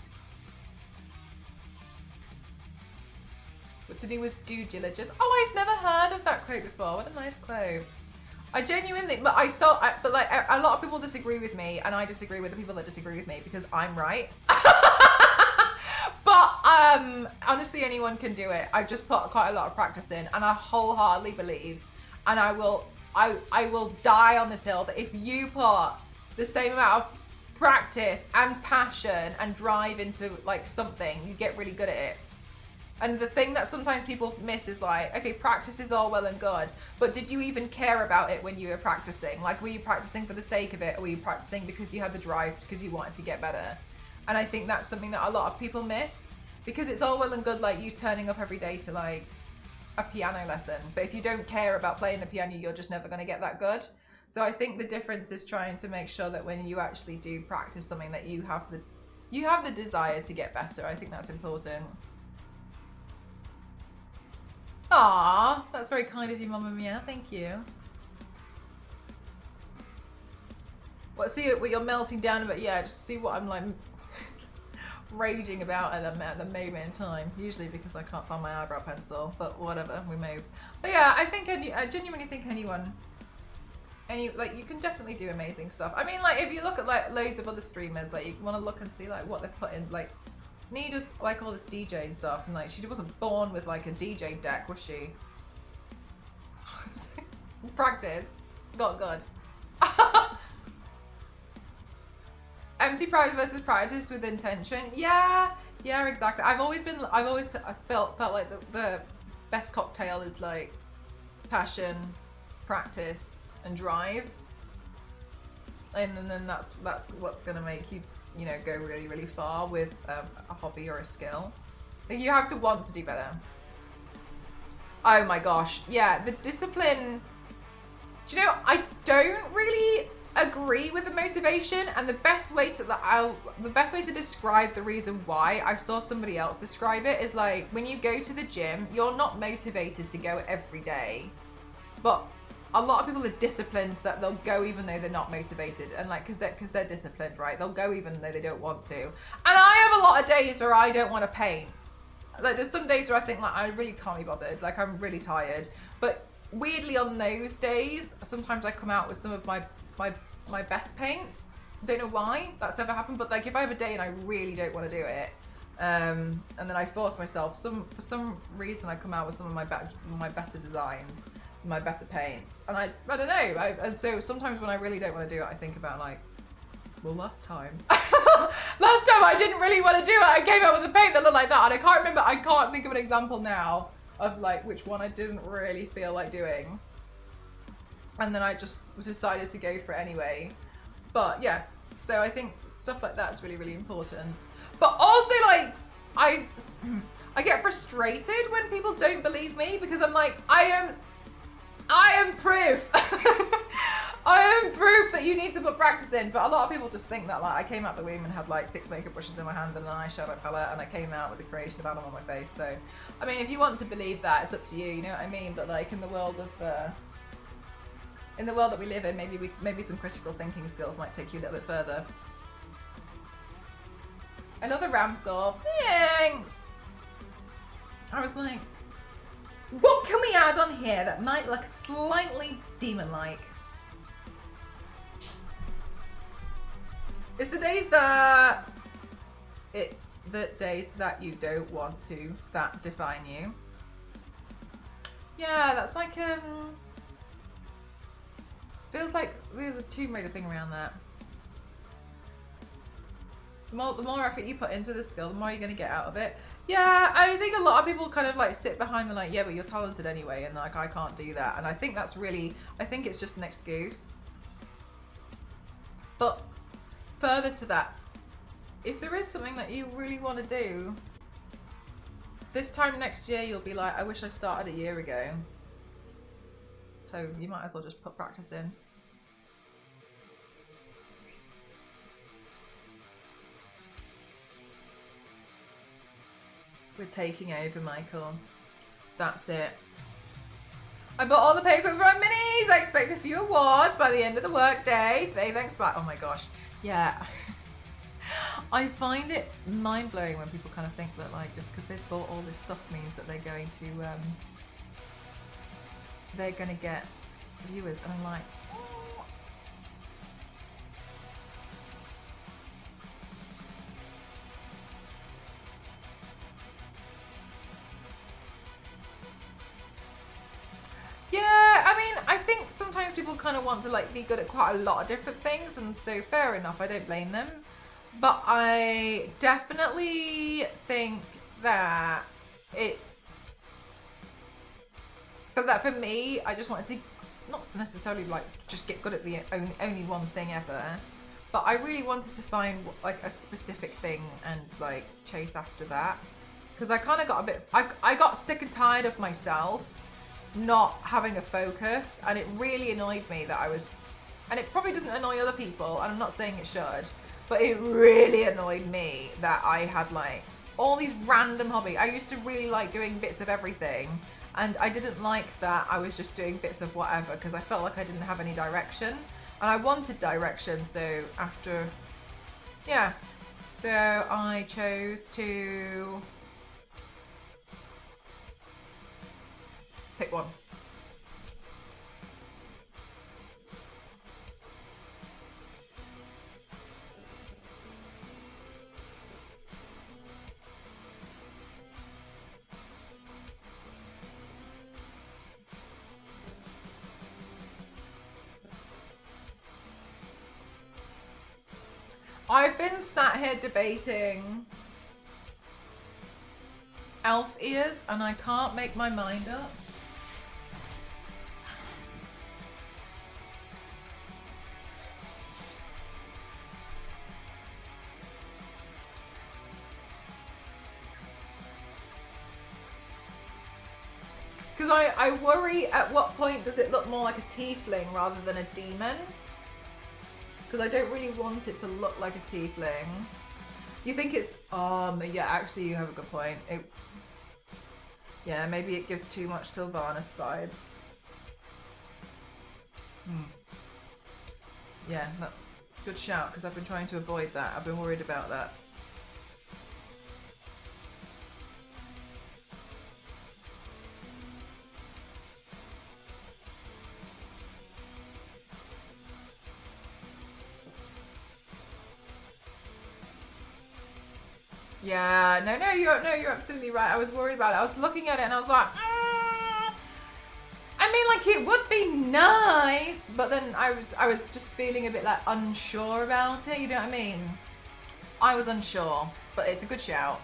What to do with due diligence? Oh, I've never heard of that quote before. What a nice quote. I genuinely, but like a lot of people disagree with me, and I disagree with the people that disagree with me because I'm right. But honestly, anyone can do it. I've just put quite a lot of practice in, and I wholeheartedly believe, and I will die on this hill that if you put the same amount of practice and passion and drive into like something, you get really good at it. And the thing that sometimes people miss is like, okay, practice is all well and good, but did you even care about it when you were practicing? Like, were you practicing for the sake of it, or were you practicing because you had the drive, because you wanted to get better? And I think that's something that a lot of people miss, because it's all well and good like you turning up every day to like a piano lesson, but if you don't care about playing the piano, you're just never going to get that good. So I think the difference is trying to make sure that when you actually do practice something, that you have the desire to get better. I think that's important. Aww, that's very kind of you, Mama Mia. Thank you. What? See what you're melting down about? Yeah, just see what I'm like raging about at the moment in time. Usually because I can't find my eyebrow pencil, but whatever, we move. But yeah, I genuinely think like you can definitely do amazing stuff. I mean, like if you look at like loads of other streamers, like you want to look and see like what they've put in, like. Nida's like all this DJ and stuff, and like she wasn't born with like a DJ deck, was she? Practice, got good. Empty practice versus practice with intention. Yeah, exactly. I've always felt like the best cocktail is like passion, practice, and drive, and then that's what's gonna make you go really, really far with a hobby or a skill. Like, you have to want to do better. Oh my gosh, yeah, the discipline. Do you know, I don't really agree with the motivation, and the best way to describe the reason why, I saw somebody else describe it, is like when you go to the gym, you're not motivated to go every day, but a lot of people are disciplined that they'll go even though they're not motivated, and like because they're disciplined, right? They'll go even though they don't want to. And I have a lot of days where I don't want to paint. Like there's some days where I think like I really can't be bothered, like I'm really tired. But weirdly on those days, sometimes I come out with some of my best paints. Don't know why that's ever happened, but like if I have a day and I really don't want to do it, and then I force myself, for some reason I come out with some of my better designs, my better paints, and I don't know, and so sometimes when I really don't want to do it, I think about like, well, last time I didn't really want to do it, I came out with a paint that looked like that, and I can't think of an example now of like which one I didn't really feel like doing, and then I just decided to go for it anyway. But yeah, so I think stuff like that's really, really important. But also like I get frustrated when people don't believe me, because I'm like, I am proof. I am proof that you need to put practice in. But a lot of people just think that like I came out the womb and had like 6 makeup brushes in my hand and an eyeshadow palette, and I came out with the creation of Adam on my face. So I mean, if you want to believe that, it's up to you, you know what I mean? But like in the world that we live in, maybe some critical thinking skills might take you a little bit further. I love the Rams goal. Thanks. I was like, what can we add on here that might look slightly demon-like? It's the days that you don't want to that define you. Yeah, that's like it feels like there's a Tomb Raider thing around that. The more effort you put into the skill, the more you're going to get out of it. Yeah, I think a lot of people kind of like sit behind the like, yeah, but you're talented anyway, and like I can't do that. And I think it's just an excuse. But further to that, if there is something that you really want to do, this time next year you'll be like, I wish I started a year ago. So you might as well just put practice in. We're taking over, Michael. That's it. I bought all the paper from minis. I expect a few awards by the end of the workday. Thanks back. Oh my gosh. Yeah. I find it mind-blowing when people kind of think that, like, just because they've bought all this stuff means that they're going to get viewers, and I'm like, oh. Yeah, I mean, I think sometimes people kind of want to like be good at quite a lot of different things, and so fair enough, I don't blame them. But I definitely think that it's for me, I just wanted to not necessarily like just get good at the only one thing ever, but I really wanted to find like a specific thing and like chase after that, because I kind of got a bit, I got sick and tired of myself not having a focus, and it really annoyed me that I was, and it probably doesn't annoy other people, and I'm not saying it should, but it really annoyed me that I had like all these random hobbies. I used to really like doing bits of everything, and I didn't like that I was just doing bits of whatever, because I felt like I didn't have any direction, and I wanted direction. So after, yeah, so I chose to pick one. I've been sat here debating elf ears, and I can't make my mind up. Because I worry at what point does it look more like a tiefling rather than a demon? Because I don't really want it to look like a tiefling. You think it's, yeah, actually you have a good point. Yeah, maybe it gives too much Sylvanas vibes. Yeah, good shout, because I've been trying to avoid that. I've been worried about that. Yeah, no, you're absolutely right. I was worried about it. I was looking at it and I was like, I mean, like it would be nice, but then I was just feeling a bit like unsure about it. You know what I mean? I was unsure, but it's a good shout.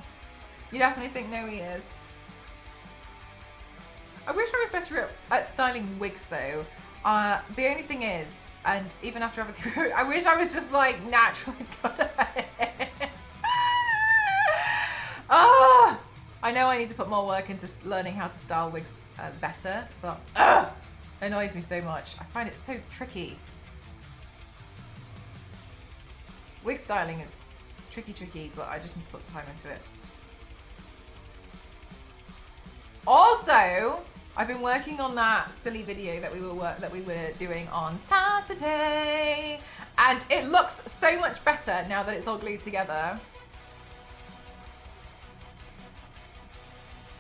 You definitely think no, he is. I wish I was better at styling wigs though. The only thing is, and even after everything, I wish I was just like naturally good at it. I know I need to put more work into learning how to style wigs better, but it annoys me so much. I find it so tricky. Wig styling is tricky, but I just need to put time into it. Also, I've been working on that silly video that we were doing on Saturday, and it looks so much better now that it's all glued together.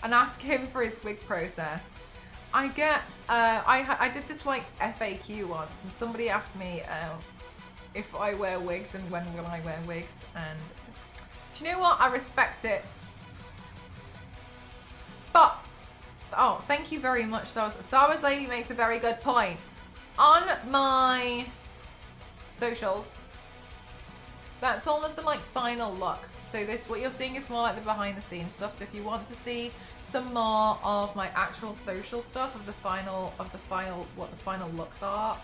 And ask him for his wig process. I did this like FAQ once, and somebody asked me if I wear wigs and when will I wear wigs, and do you know what? I respect it. But, oh, thank you very much. Star Wars Lady makes a very good point. On my socials, that's all of the like final looks. So this, what you're seeing is more like the behind the scenes stuff. So if you want to see some more of my actual social stuff of the final, what the final looks are,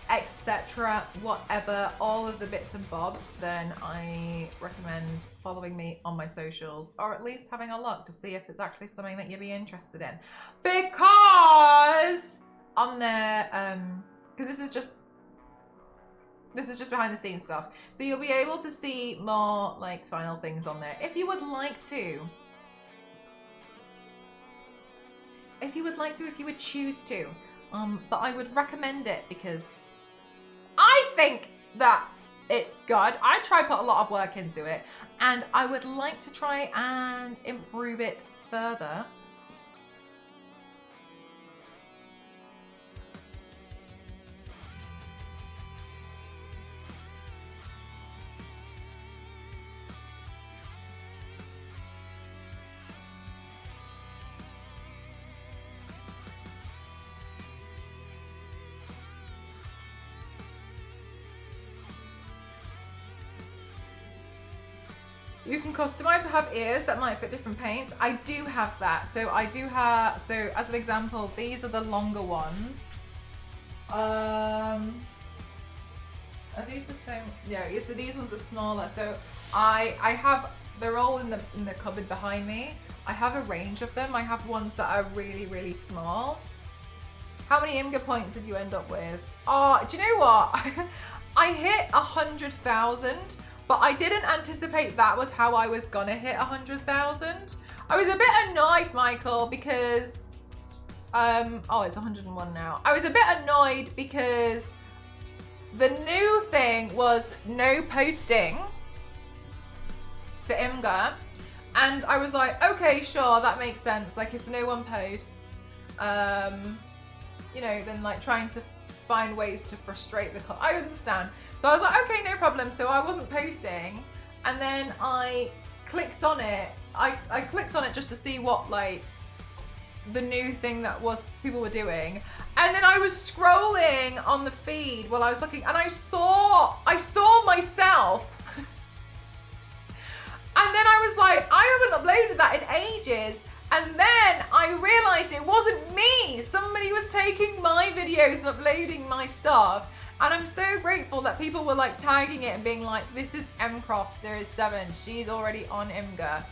etc., whatever, all of the bits and bobs, then I recommend following me on my socials, or at least having a look to see if it's actually something that you'd be interested in. Because on there, because this is just behind the scenes stuff. So you'll be able to see more like final things on there if you would like to. If you would choose to. But I would recommend it because I think that it's good. I try put a lot of work into it and I would like to try and improve it further. You can customize to have ears that might fit different paints. I do have that. So I do have, so as an example, these are the longer ones. Are these the same? Yeah, so these ones are smaller. So I have, they're all in the cupboard behind me. I have a range of them. I have ones that are really, really small. How many IMGA points did you end up with? Oh, do you know what? I hit 100,000. But I didn't anticipate that was how I was gonna hit 100,000. I was a bit annoyed, Michael, because, oh, it's 101 now. I was a bit annoyed because the new thing was no posting to IMGA. And I was like, okay, sure, that makes sense. Like if no one posts, you know, then like trying to find ways to frustrate the, I understand. So I was like, okay, no problem. So I wasn't posting. And then I clicked on it. I clicked on it just to see what like the new thing that was people were doing. And then I was scrolling on the feed while I was looking and I saw myself. And then I was like, I haven't uploaded that in ages. And then I realized it wasn't me. Somebody was taking my videos and uploading my stuff. And I'm so grateful that people were like tagging it and being like, this is mcroft07, she's already on IMGA.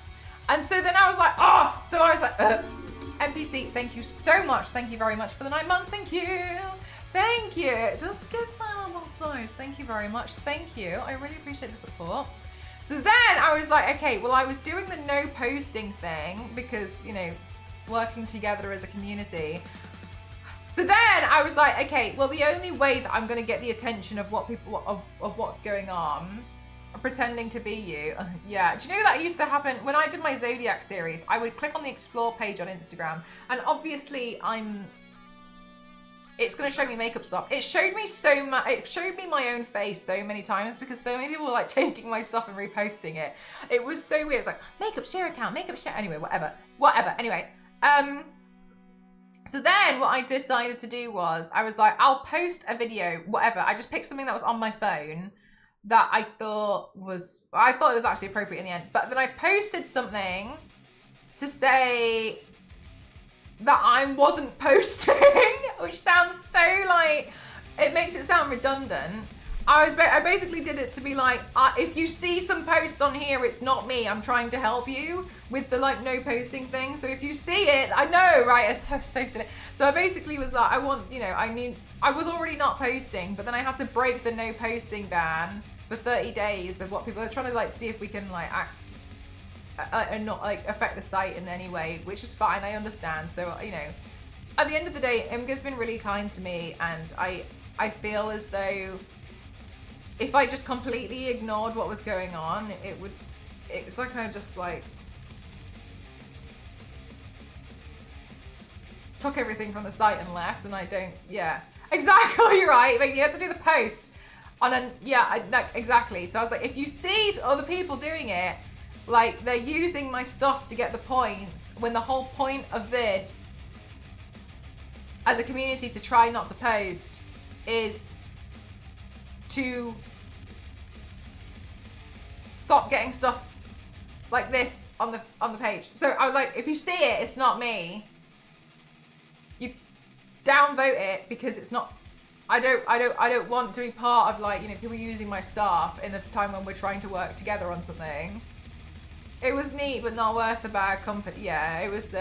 And so then I was like, oh, so I was like, NPC, thank you so much. Thank you very much for the 9 months. Thank you. Thank you. Just give final size. Thank you very much. Thank you. I really appreciate the support. So then I was like, okay, well, I was doing the no posting thing because, you know, working together as a community. So then I was like, okay, well, the only way that I'm going to get the attention of what people of what's going on, pretending to be you. Yeah, do you know that used to happen when I did my Zodiac series? I would click on the explore page on Instagram, and obviously it's going to show me makeup stuff. It showed me so much. It showed me my own face so many times because so many people were like taking my stuff and reposting it. It was so weird. It's like makeup share account, makeup share. Anyway, whatever. Anyway, so then what I decided to do was I was like, I'll post a video, whatever. I just picked something that was on my phone that I thought it was actually appropriate in the end. But then I posted something to say that I wasn't posting, which sounds so like, it makes it sound redundant. I basically did it to be like, if you see some posts on here, it's not me. I'm trying to help you with the like no posting thing. So if you see it, I know, right? It's so silly. So I basically was like, I was already not posting, but then I had to break the no posting ban for 30 days of what people are trying to like see if we can like act and not like affect the site in any way, which is fine. I understand. So, you know, at the end of the day, IMGA's been really kind to me, and I feel as though if I just completely ignored what was going on, it's like I just like took everything from the site and left, and I don't, yeah, exactly right. Like you had to do the post on exactly. So I was like, if you see other people doing it, like they're using my stuff to get the points, when the whole point of this as a community to try not to post is to stop getting stuff like this on the page. So I was like, if you see it, it's not me. You downvote it because it's not. I don't want to be part of like, you know, people using my stuff in a time when we're trying to work together on something. It was neat, but not worth a bad company. Yeah, it was.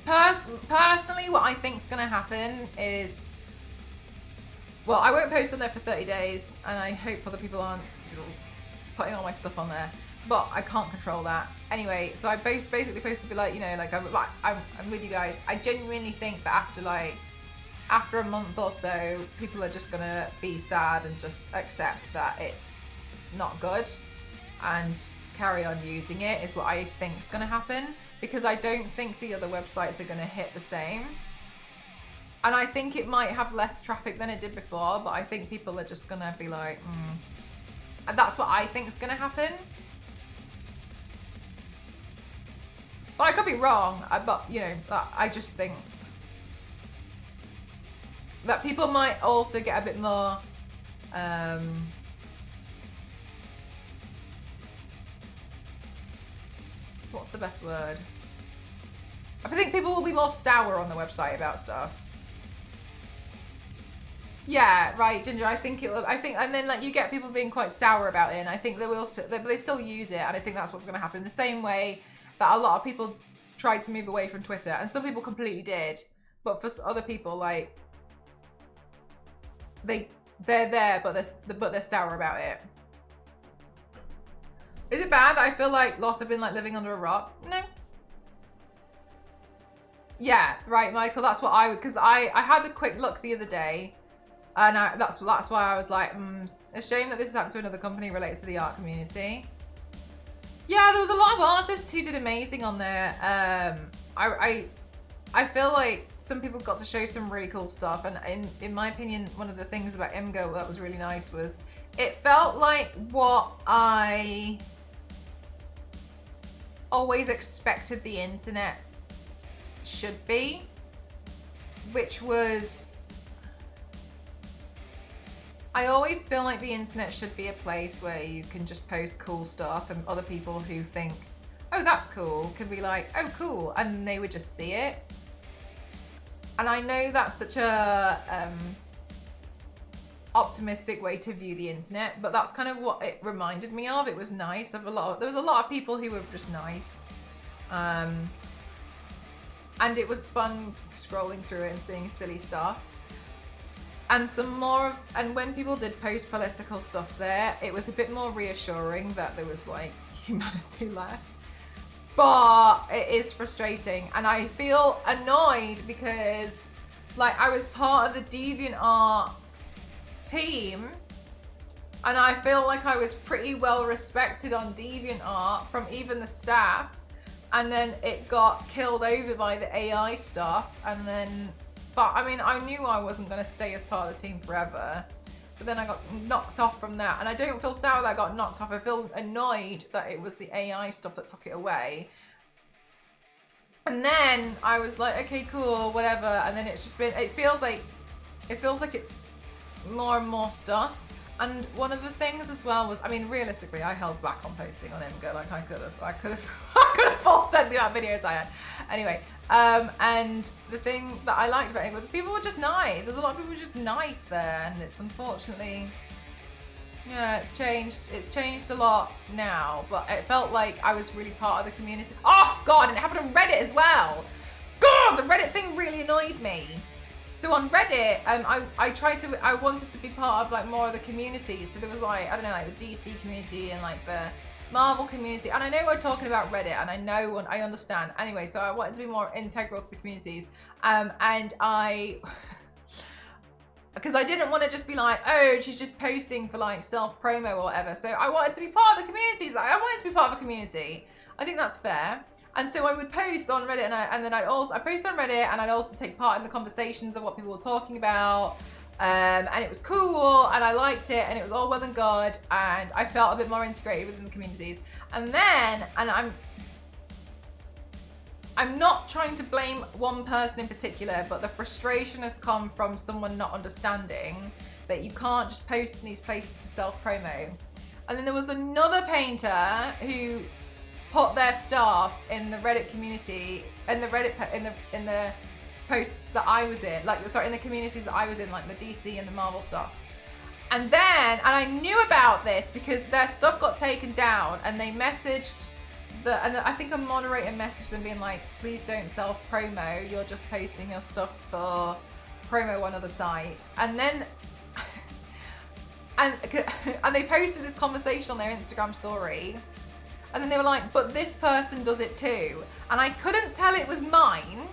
personally, what I think's gonna happen is, well, I won't post on there for 30 days, and I hope other people aren't putting all my stuff on there. But I can't control that. Anyway, so I basically supposed to be like, you know, like I'm with you guys. I genuinely think that after a month or so, people are just gonna be sad and just accept that it's not good and carry on using it is what I think is gonna happen, because I don't think the other websites are gonna hit the same. And I think it might have less traffic than it did before, but I think people are just gonna be like, And that's what I think is gonna happen. But I could be wrong, but you know, I just think that people might also get a bit more what's the best word? I think people will be more sour on the website about stuff. Yeah, right, Ginger. I think, and then like you get people being quite sour about it, and I think they still use it, and I think that's what's going to happen. In the same way that a lot of people tried to move away from Twitter, and some people completely did, but for other people, like they're there, but they're sour about it. Is it bad that I feel like Lost have been like living under a rock? No. Yeah, right, Michael. That's what I would, because I had a quick look the other day, and that's why I was like, a shame that this has happened to another company related to the art community. Yeah, there was a lot of artists who did amazing on there. I feel like some people got to show some really cool stuff, and in my opinion, one of the things about IMGO that was really nice was it felt like what I always expected the internet should be, which was, I always feel like the internet should be a place where you can just post cool stuff, and other people who think, oh, that's cool, can be like, oh, cool, and they would just see it. And I know that's such a optimistic way to view the internet, but that's kind of what it reminded me of. It was nice. There was a lot of people who were just nice. And it was fun scrolling through it and seeing silly stuff. And and when people did post political stuff there, it was a bit more reassuring that there was like humanity left. But it is frustrating, and I feel annoyed because like I was part of the DeviantArt team, and I feel like I was pretty well respected on DeviantArt from even the staff, and then it got killed over by the AI stuff, and then, but I mean, I knew I wasn't going to stay as part of the team forever, but then I got knocked off from that, and I don't feel sour that I got knocked off. I feel annoyed that it was the AI stuff that took it away. And then I was like, okay, cool, whatever, and then it's just been, it feels like it's more and more stuff. And one of the things as well was, I mean, realistically, I held back on posting on IMGO. Like I could have full sent the amount of videos I had. Anyway, and the thing that I liked about it was people were just nice. There's a lot of people just nice there, and it's unfortunately, yeah, it's changed. It's changed a lot now, but it felt like I was really part of the community. Oh God, and it happened on Reddit as well. God, the Reddit thing really annoyed me. So on Reddit, I wanted to be part of like more of the community. So there was like, I don't know, like the DC community and like the Marvel community. And I know we're talking about Reddit, and I understand. Anyway, so I wanted to be more integral to the communities. And because I didn't want to just be like, oh, she's just posting for like self-promo or whatever. So I wanted to be part of the communities. I wanted to be part of a community. I think that's fair. And so I would post on Reddit, and then I post on Reddit, and I'd also take part in the conversations of what people were talking about. And it was cool, and I liked it, and it was all well and good, and I felt a bit more integrated within the communities. And then, I'm not trying to blame one person in particular, but the frustration has come from someone not understanding that you can't just post in these places for self-promo. And then there was another painter who put their stuff in the Reddit community, in the posts that I was in, in the communities that I was in, like the DC and the Marvel stuff. And then, and I knew about this because their stuff got taken down, and they messaged And I think a moderator messaged them being like, please don't self-promo, you're just posting your stuff for promo on other sites. And then, and they posted this conversation on their Instagram story. And then they were like, but this person does it too. And I couldn't tell it was mine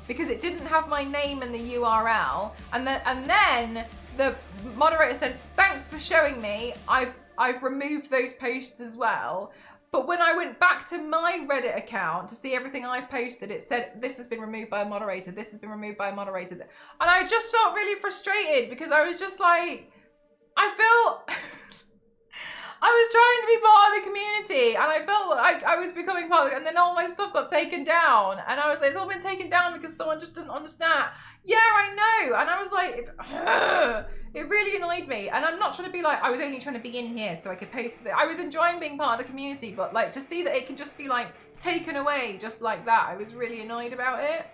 because it didn't have my name in the URL. And then the moderator said, thanks for showing me. I've removed those posts as well. But when I went back to my Reddit account to see everything I've posted, it said, this has been removed by a moderator. This has been removed by a moderator. And I just felt really frustrated because I was just like, I felt... I was trying to be part of the community and I felt like I was becoming part of it, and then all my stuff got taken down and I was like, it's all been taken down because someone just didn't understand. Yeah, I know. And I was like, it really annoyed me. And I'm not trying to be like, I was only trying to be in here so I could post it. I was enjoying being part of the community, but like to see that it can just be like taken away just like that, I was really annoyed about it.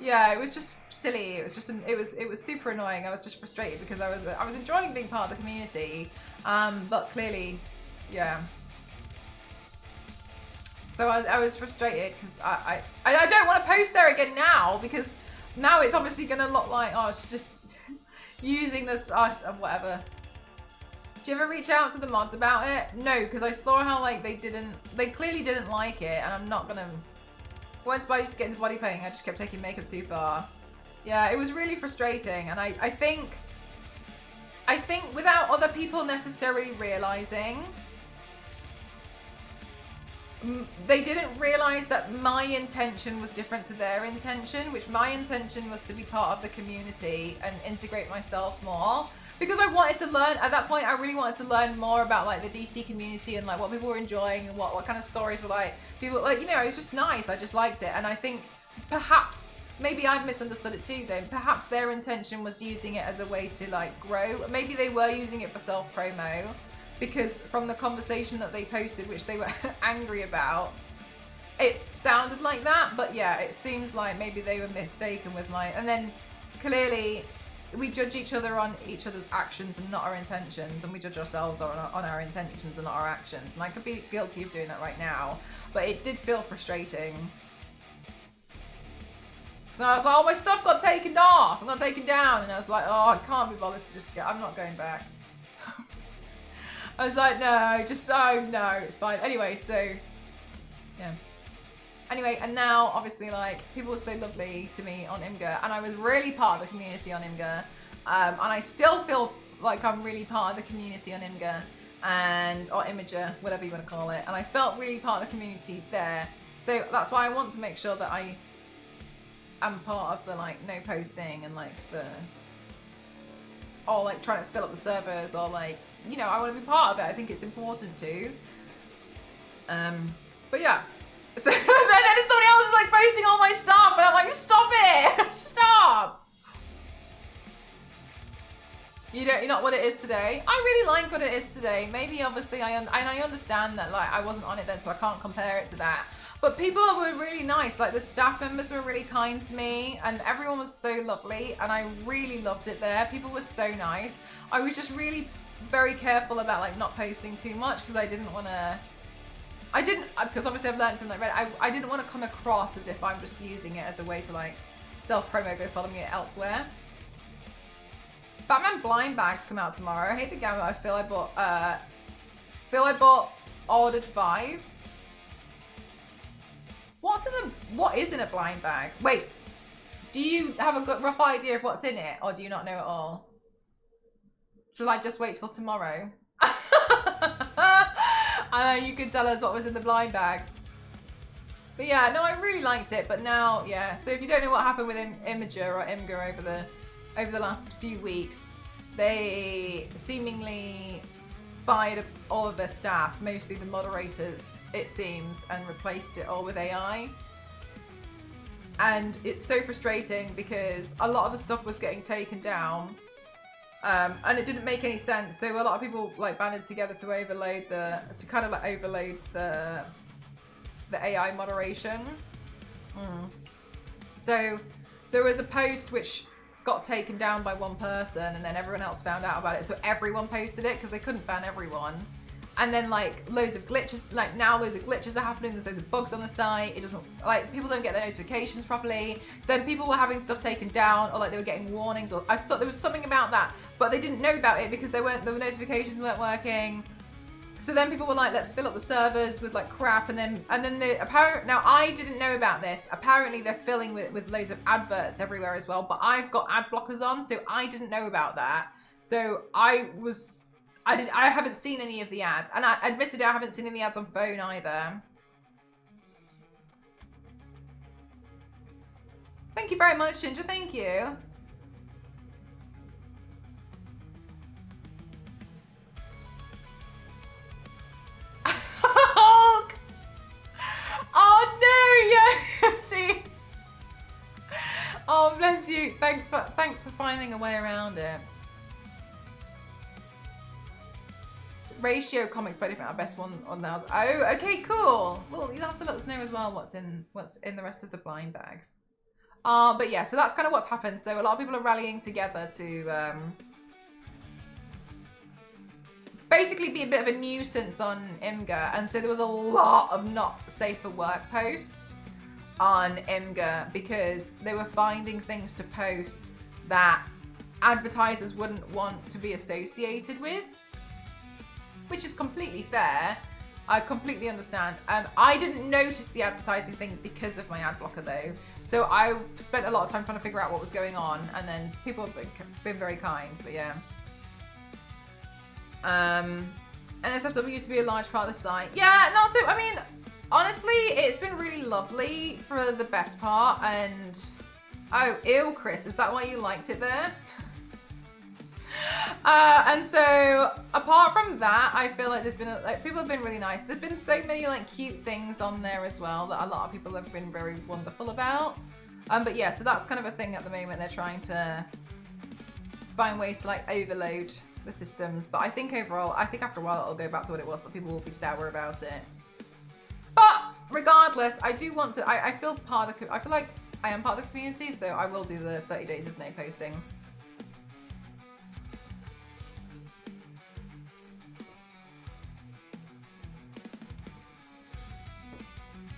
Yeah, it was just silly. It was just it was super annoying. I was just frustrated because I was enjoying being part of the community, but clearly, yeah. So I was frustrated because I don't want to post there again now because now it's obviously gonna look like, oh, it's just using this whatever. Do you ever reach out to the mods about it? No, because I saw how like they clearly didn't like it, and I'm not gonna. Once I used to get into body painting, I just kept taking makeup too far. Yeah, it was really frustrating, and I think without other people necessarily realizing, they didn't realize that my intention was different to their intention, which my intention was to be part of the community and integrate myself more. Because I wanted to learn, at that point I really wanted to learn more about like the DC community and like what people were enjoying and what kind of stories were like. People like, you know, it was just nice, I just liked it. And I think perhaps, maybe I misunderstood it too though, perhaps their intention was using it as a way to like grow. Maybe they were using it for self-promo, because from the conversation that they posted, which they were angry about, it sounded like that. But yeah, it seems like maybe they were mistaken with my, and then clearly, we judge each other on each other's actions and not our intentions, and we judge ourselves on our intentions and not our actions. And I could be guilty of doing that right now, but it did feel frustrating. So I was like, oh, my stuff got taken off, it got taken down, and I was like, oh, I can't be bothered to just get, I'm not going back. I was like, no, just, oh no, it's fine. Anyway, so, yeah. Anyway, and now, obviously, like, people were so lovely to me on Imgur, and I was really part of the community on Imgur, and I still feel like I'm really part of the community on Imgur, or Imager, whatever you want to call it, and I felt really part of the community there, so that's why I want to make sure that I am part of the, like, no posting, and, like, or, like, trying to fill up the servers, or, like, you know, I want to be part of it. I think it's important to, but yeah. So then somebody else is like posting all my stuff, and I'm like, stop it, stop. You're not what it is today. I really like what it is today. Maybe obviously I understand that like I wasn't on it then, so I can't compare it to that. But people were really nice. Like the staff members were really kind to me, and everyone was so lovely, and I really loved it there. People were so nice. I was just really very careful about like not posting too much because I didn't want to. Because obviously I've learned from like Reddit, I didn't want to come across as if I'm just using it as a way to like self-promo, go follow me elsewhere. Batman blind bags come out tomorrow. I hate the gamut. I feel I bought ordered 5. What is in a blind bag? Wait, do you have a good rough idea of what's in it, or do you not know at all? Shall I just wait till tomorrow? You could tell us what was in the blind bags. But yeah, no, I really liked it. But now, yeah. So if you don't know what happened with Imager or Imgur over the last few weeks, they seemingly fired all of their staff, mostly the moderators, it seems, and replaced it all with AI. And it's so frustrating because a lot of the stuff was getting taken down. And it didn't make any sense. So a lot of people like banded together to overload the AI moderation. So there was a post which got taken down by one person, and then everyone else found out about it. So everyone posted it because they couldn't ban everyone. And then like loads of glitches, like now loads of glitches are happening. There's loads of bugs on the site. It doesn't, like people don't get their notifications properly. So then people were having stuff taken down, or like they were getting warnings, or I saw there was something about that, but they didn't know about it because the notifications weren't working. So then people were like, let's fill up the servers with like crap, and then now I didn't know about this. Apparently they're filling with loads of adverts everywhere as well, but I've got ad blockers on, so I didn't know about that. So I haven't seen any of the ads, and admittedly I haven't seen any ads on phone either. Thank you very much, Ginger. Thank you. Hulk! Oh no! Yeah. See. Oh bless you. Thanks for finding a way around it. Ratio comics by different, our best one on those. Oh, okay, cool. Well, you'll have to let us know as well what's in the rest of the blind bags. But yeah, so that's kind of what's happened. So a lot of people are rallying together to basically be a bit of a nuisance on Imgur, and so there was a lot of not safe for work posts on Imgur because they were finding things to post that advertisers wouldn't want to be associated with. Which is completely fair. I completely understand. I didn't notice the advertising thing because of my ad blocker though. So I spent a lot of time trying to figure out what was going on, and then people have been very kind, but yeah. NSFW used to be a large part of the site. Yeah, no, so I mean, honestly, it's been really lovely for the best part, and oh, ew, Chris, is that why you liked it there? And so apart from that, I feel like there's been people have been really nice. There's been so many like cute things on there as well that a lot of people have been very wonderful about. But yeah, so that's kind of a thing at the moment. They're trying to find ways to like overload the systems. But I think overall, after a while it'll go back to what it was, but people will be sour about it. But regardless, I do want to, I feel like I am part of the community, so I will do the 30 days of no posting.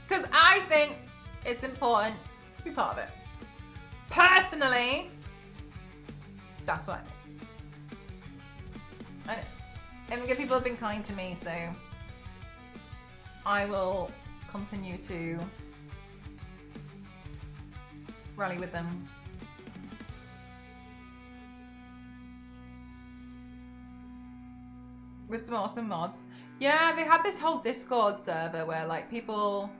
Because I think it's important to be part of it. Personally, that's what I think. And people have been kind to me, so I will continue to rally with them. With some awesome mods. Yeah, they had this whole Discord server where like people...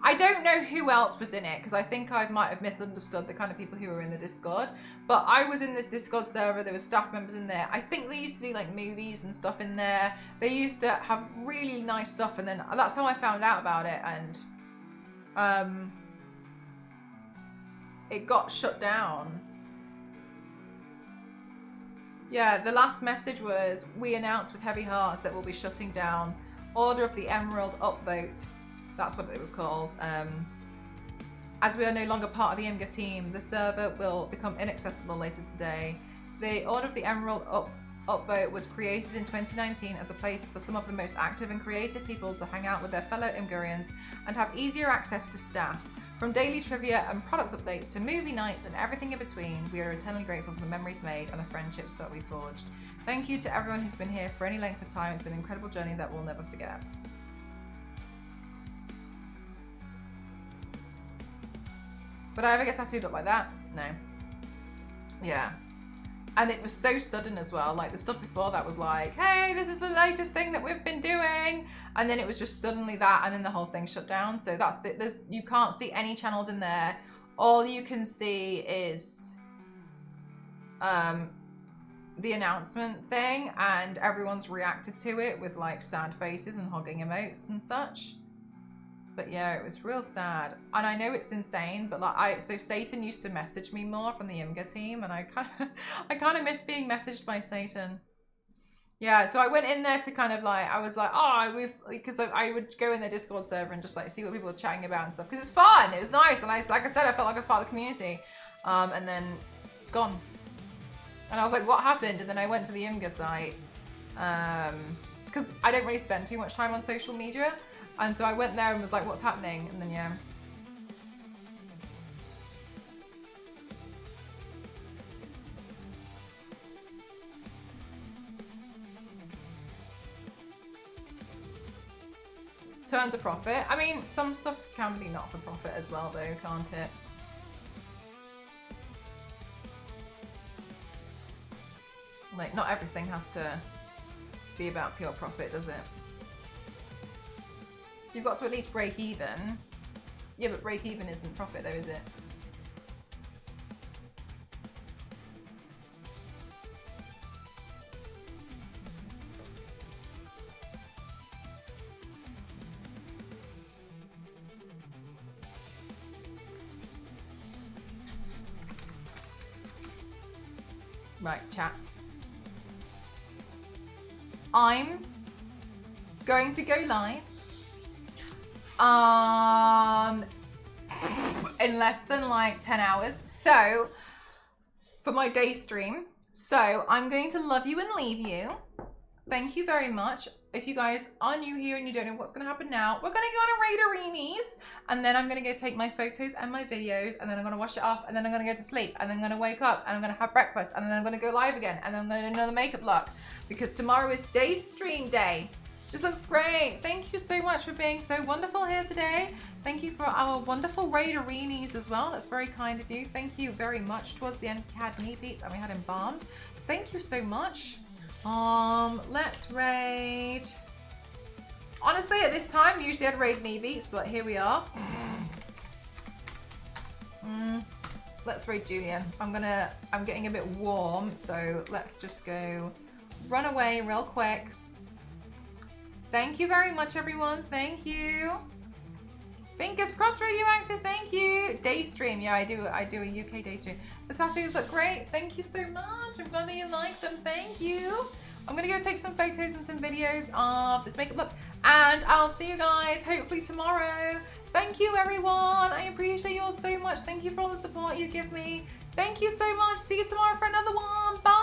I don't know who else was in it because I think I might have misunderstood the kind of people who were in the Discord. But I was in this Discord server. There were staff members in there. I think they used to do like movies and stuff in there. They used to have really nice stuff, and then that's how I found out about it. And it got shut down. Yeah, the last message was, we announced with heavy hearts that we'll be shutting down Order of the Emerald Upvote. That's what it was called. As we are no longer part of the Imgur team, the server will become inaccessible later today. The Order of the Emerald Upvote was created in 2019 as a place for some of the most active and creative people to hang out with their fellow Imgurians and have easier access to staff. From daily trivia and product updates to movie nights and everything in between, we are eternally grateful for the memories made and the friendships that we forged. Thank you to everyone who's been here for any length of time. It's been an incredible journey that we'll never forget. Would I ever get tattooed up like that? No. Yeah. And it was so sudden as well. Like the stuff before that was like, hey, this is the latest thing that we've been doing. And then it was just suddenly that, and then the whole thing shut down. So you can't see any channels in there. All you can see is the announcement thing, and everyone's reacted to it with like sad faces and hugging emotes and such. But yeah, it was real sad. And I know it's insane, but like so Satan used to message me more from the Imgur team, and I kind of miss being messaged by Satan. Yeah, so I went in there to kind of like, I was like, oh, because I would go in their Discord server and just like see what people were chatting about and stuff, because it's fun, it was nice, and like I said, I felt like I was part of the community. And then gone. And I was like, what happened? And then I went to the Imgur site. because I don't really spend too much time on social media. And so I went there and was like, what's happening? And then, yeah. Turn to profit. I mean, some stuff can be not for profit as well though, can't it? Like, not everything has to be about pure profit, does it? You've got to at least break even. Yeah, but break even isn't profit though, is it? Right, chat. I'm going to go live in less than like 10 hours. So for my day stream. So I'm going to love you and leave you. Thank you very much. If you guys are new here and you don't know what's going to happen now, we're going to go on a Raiderinis, and then I'm going to go take my photos and my videos, and then I'm going to wash it off, and then I'm going to go to sleep, and then I'm going to wake up, and I'm going to have breakfast, and then I'm going to go live again, and then I'm going to do another makeup look, because tomorrow is day stream day. This looks great. Thank you so much for being so wonderful here today. Thank you for our wonderful Raiderinis as well. That's very kind of you. Thank you very much. Towards the end, we had knee beats and we had embalmed. Thank you so much. Let's raid. Honestly, at this time, usually I'd raid knee beats, but here we are. Let's raid Julian. I'm getting a bit warm, so let's just go run away real quick. Thank you very much, everyone. Thank you. Fingers crossed, Radioactive. Thank you. Day stream. Yeah, I do a UK day stream. The tattoos look great. Thank you so much. I'm glad that you like them. Thank you. I'm gonna go take some photos and some videos of this makeup look, and I'll see you guys hopefully tomorrow. Thank you, everyone. I appreciate you all so much. Thank you for all the support you give me. Thank you so much. See you tomorrow for another one. Bye.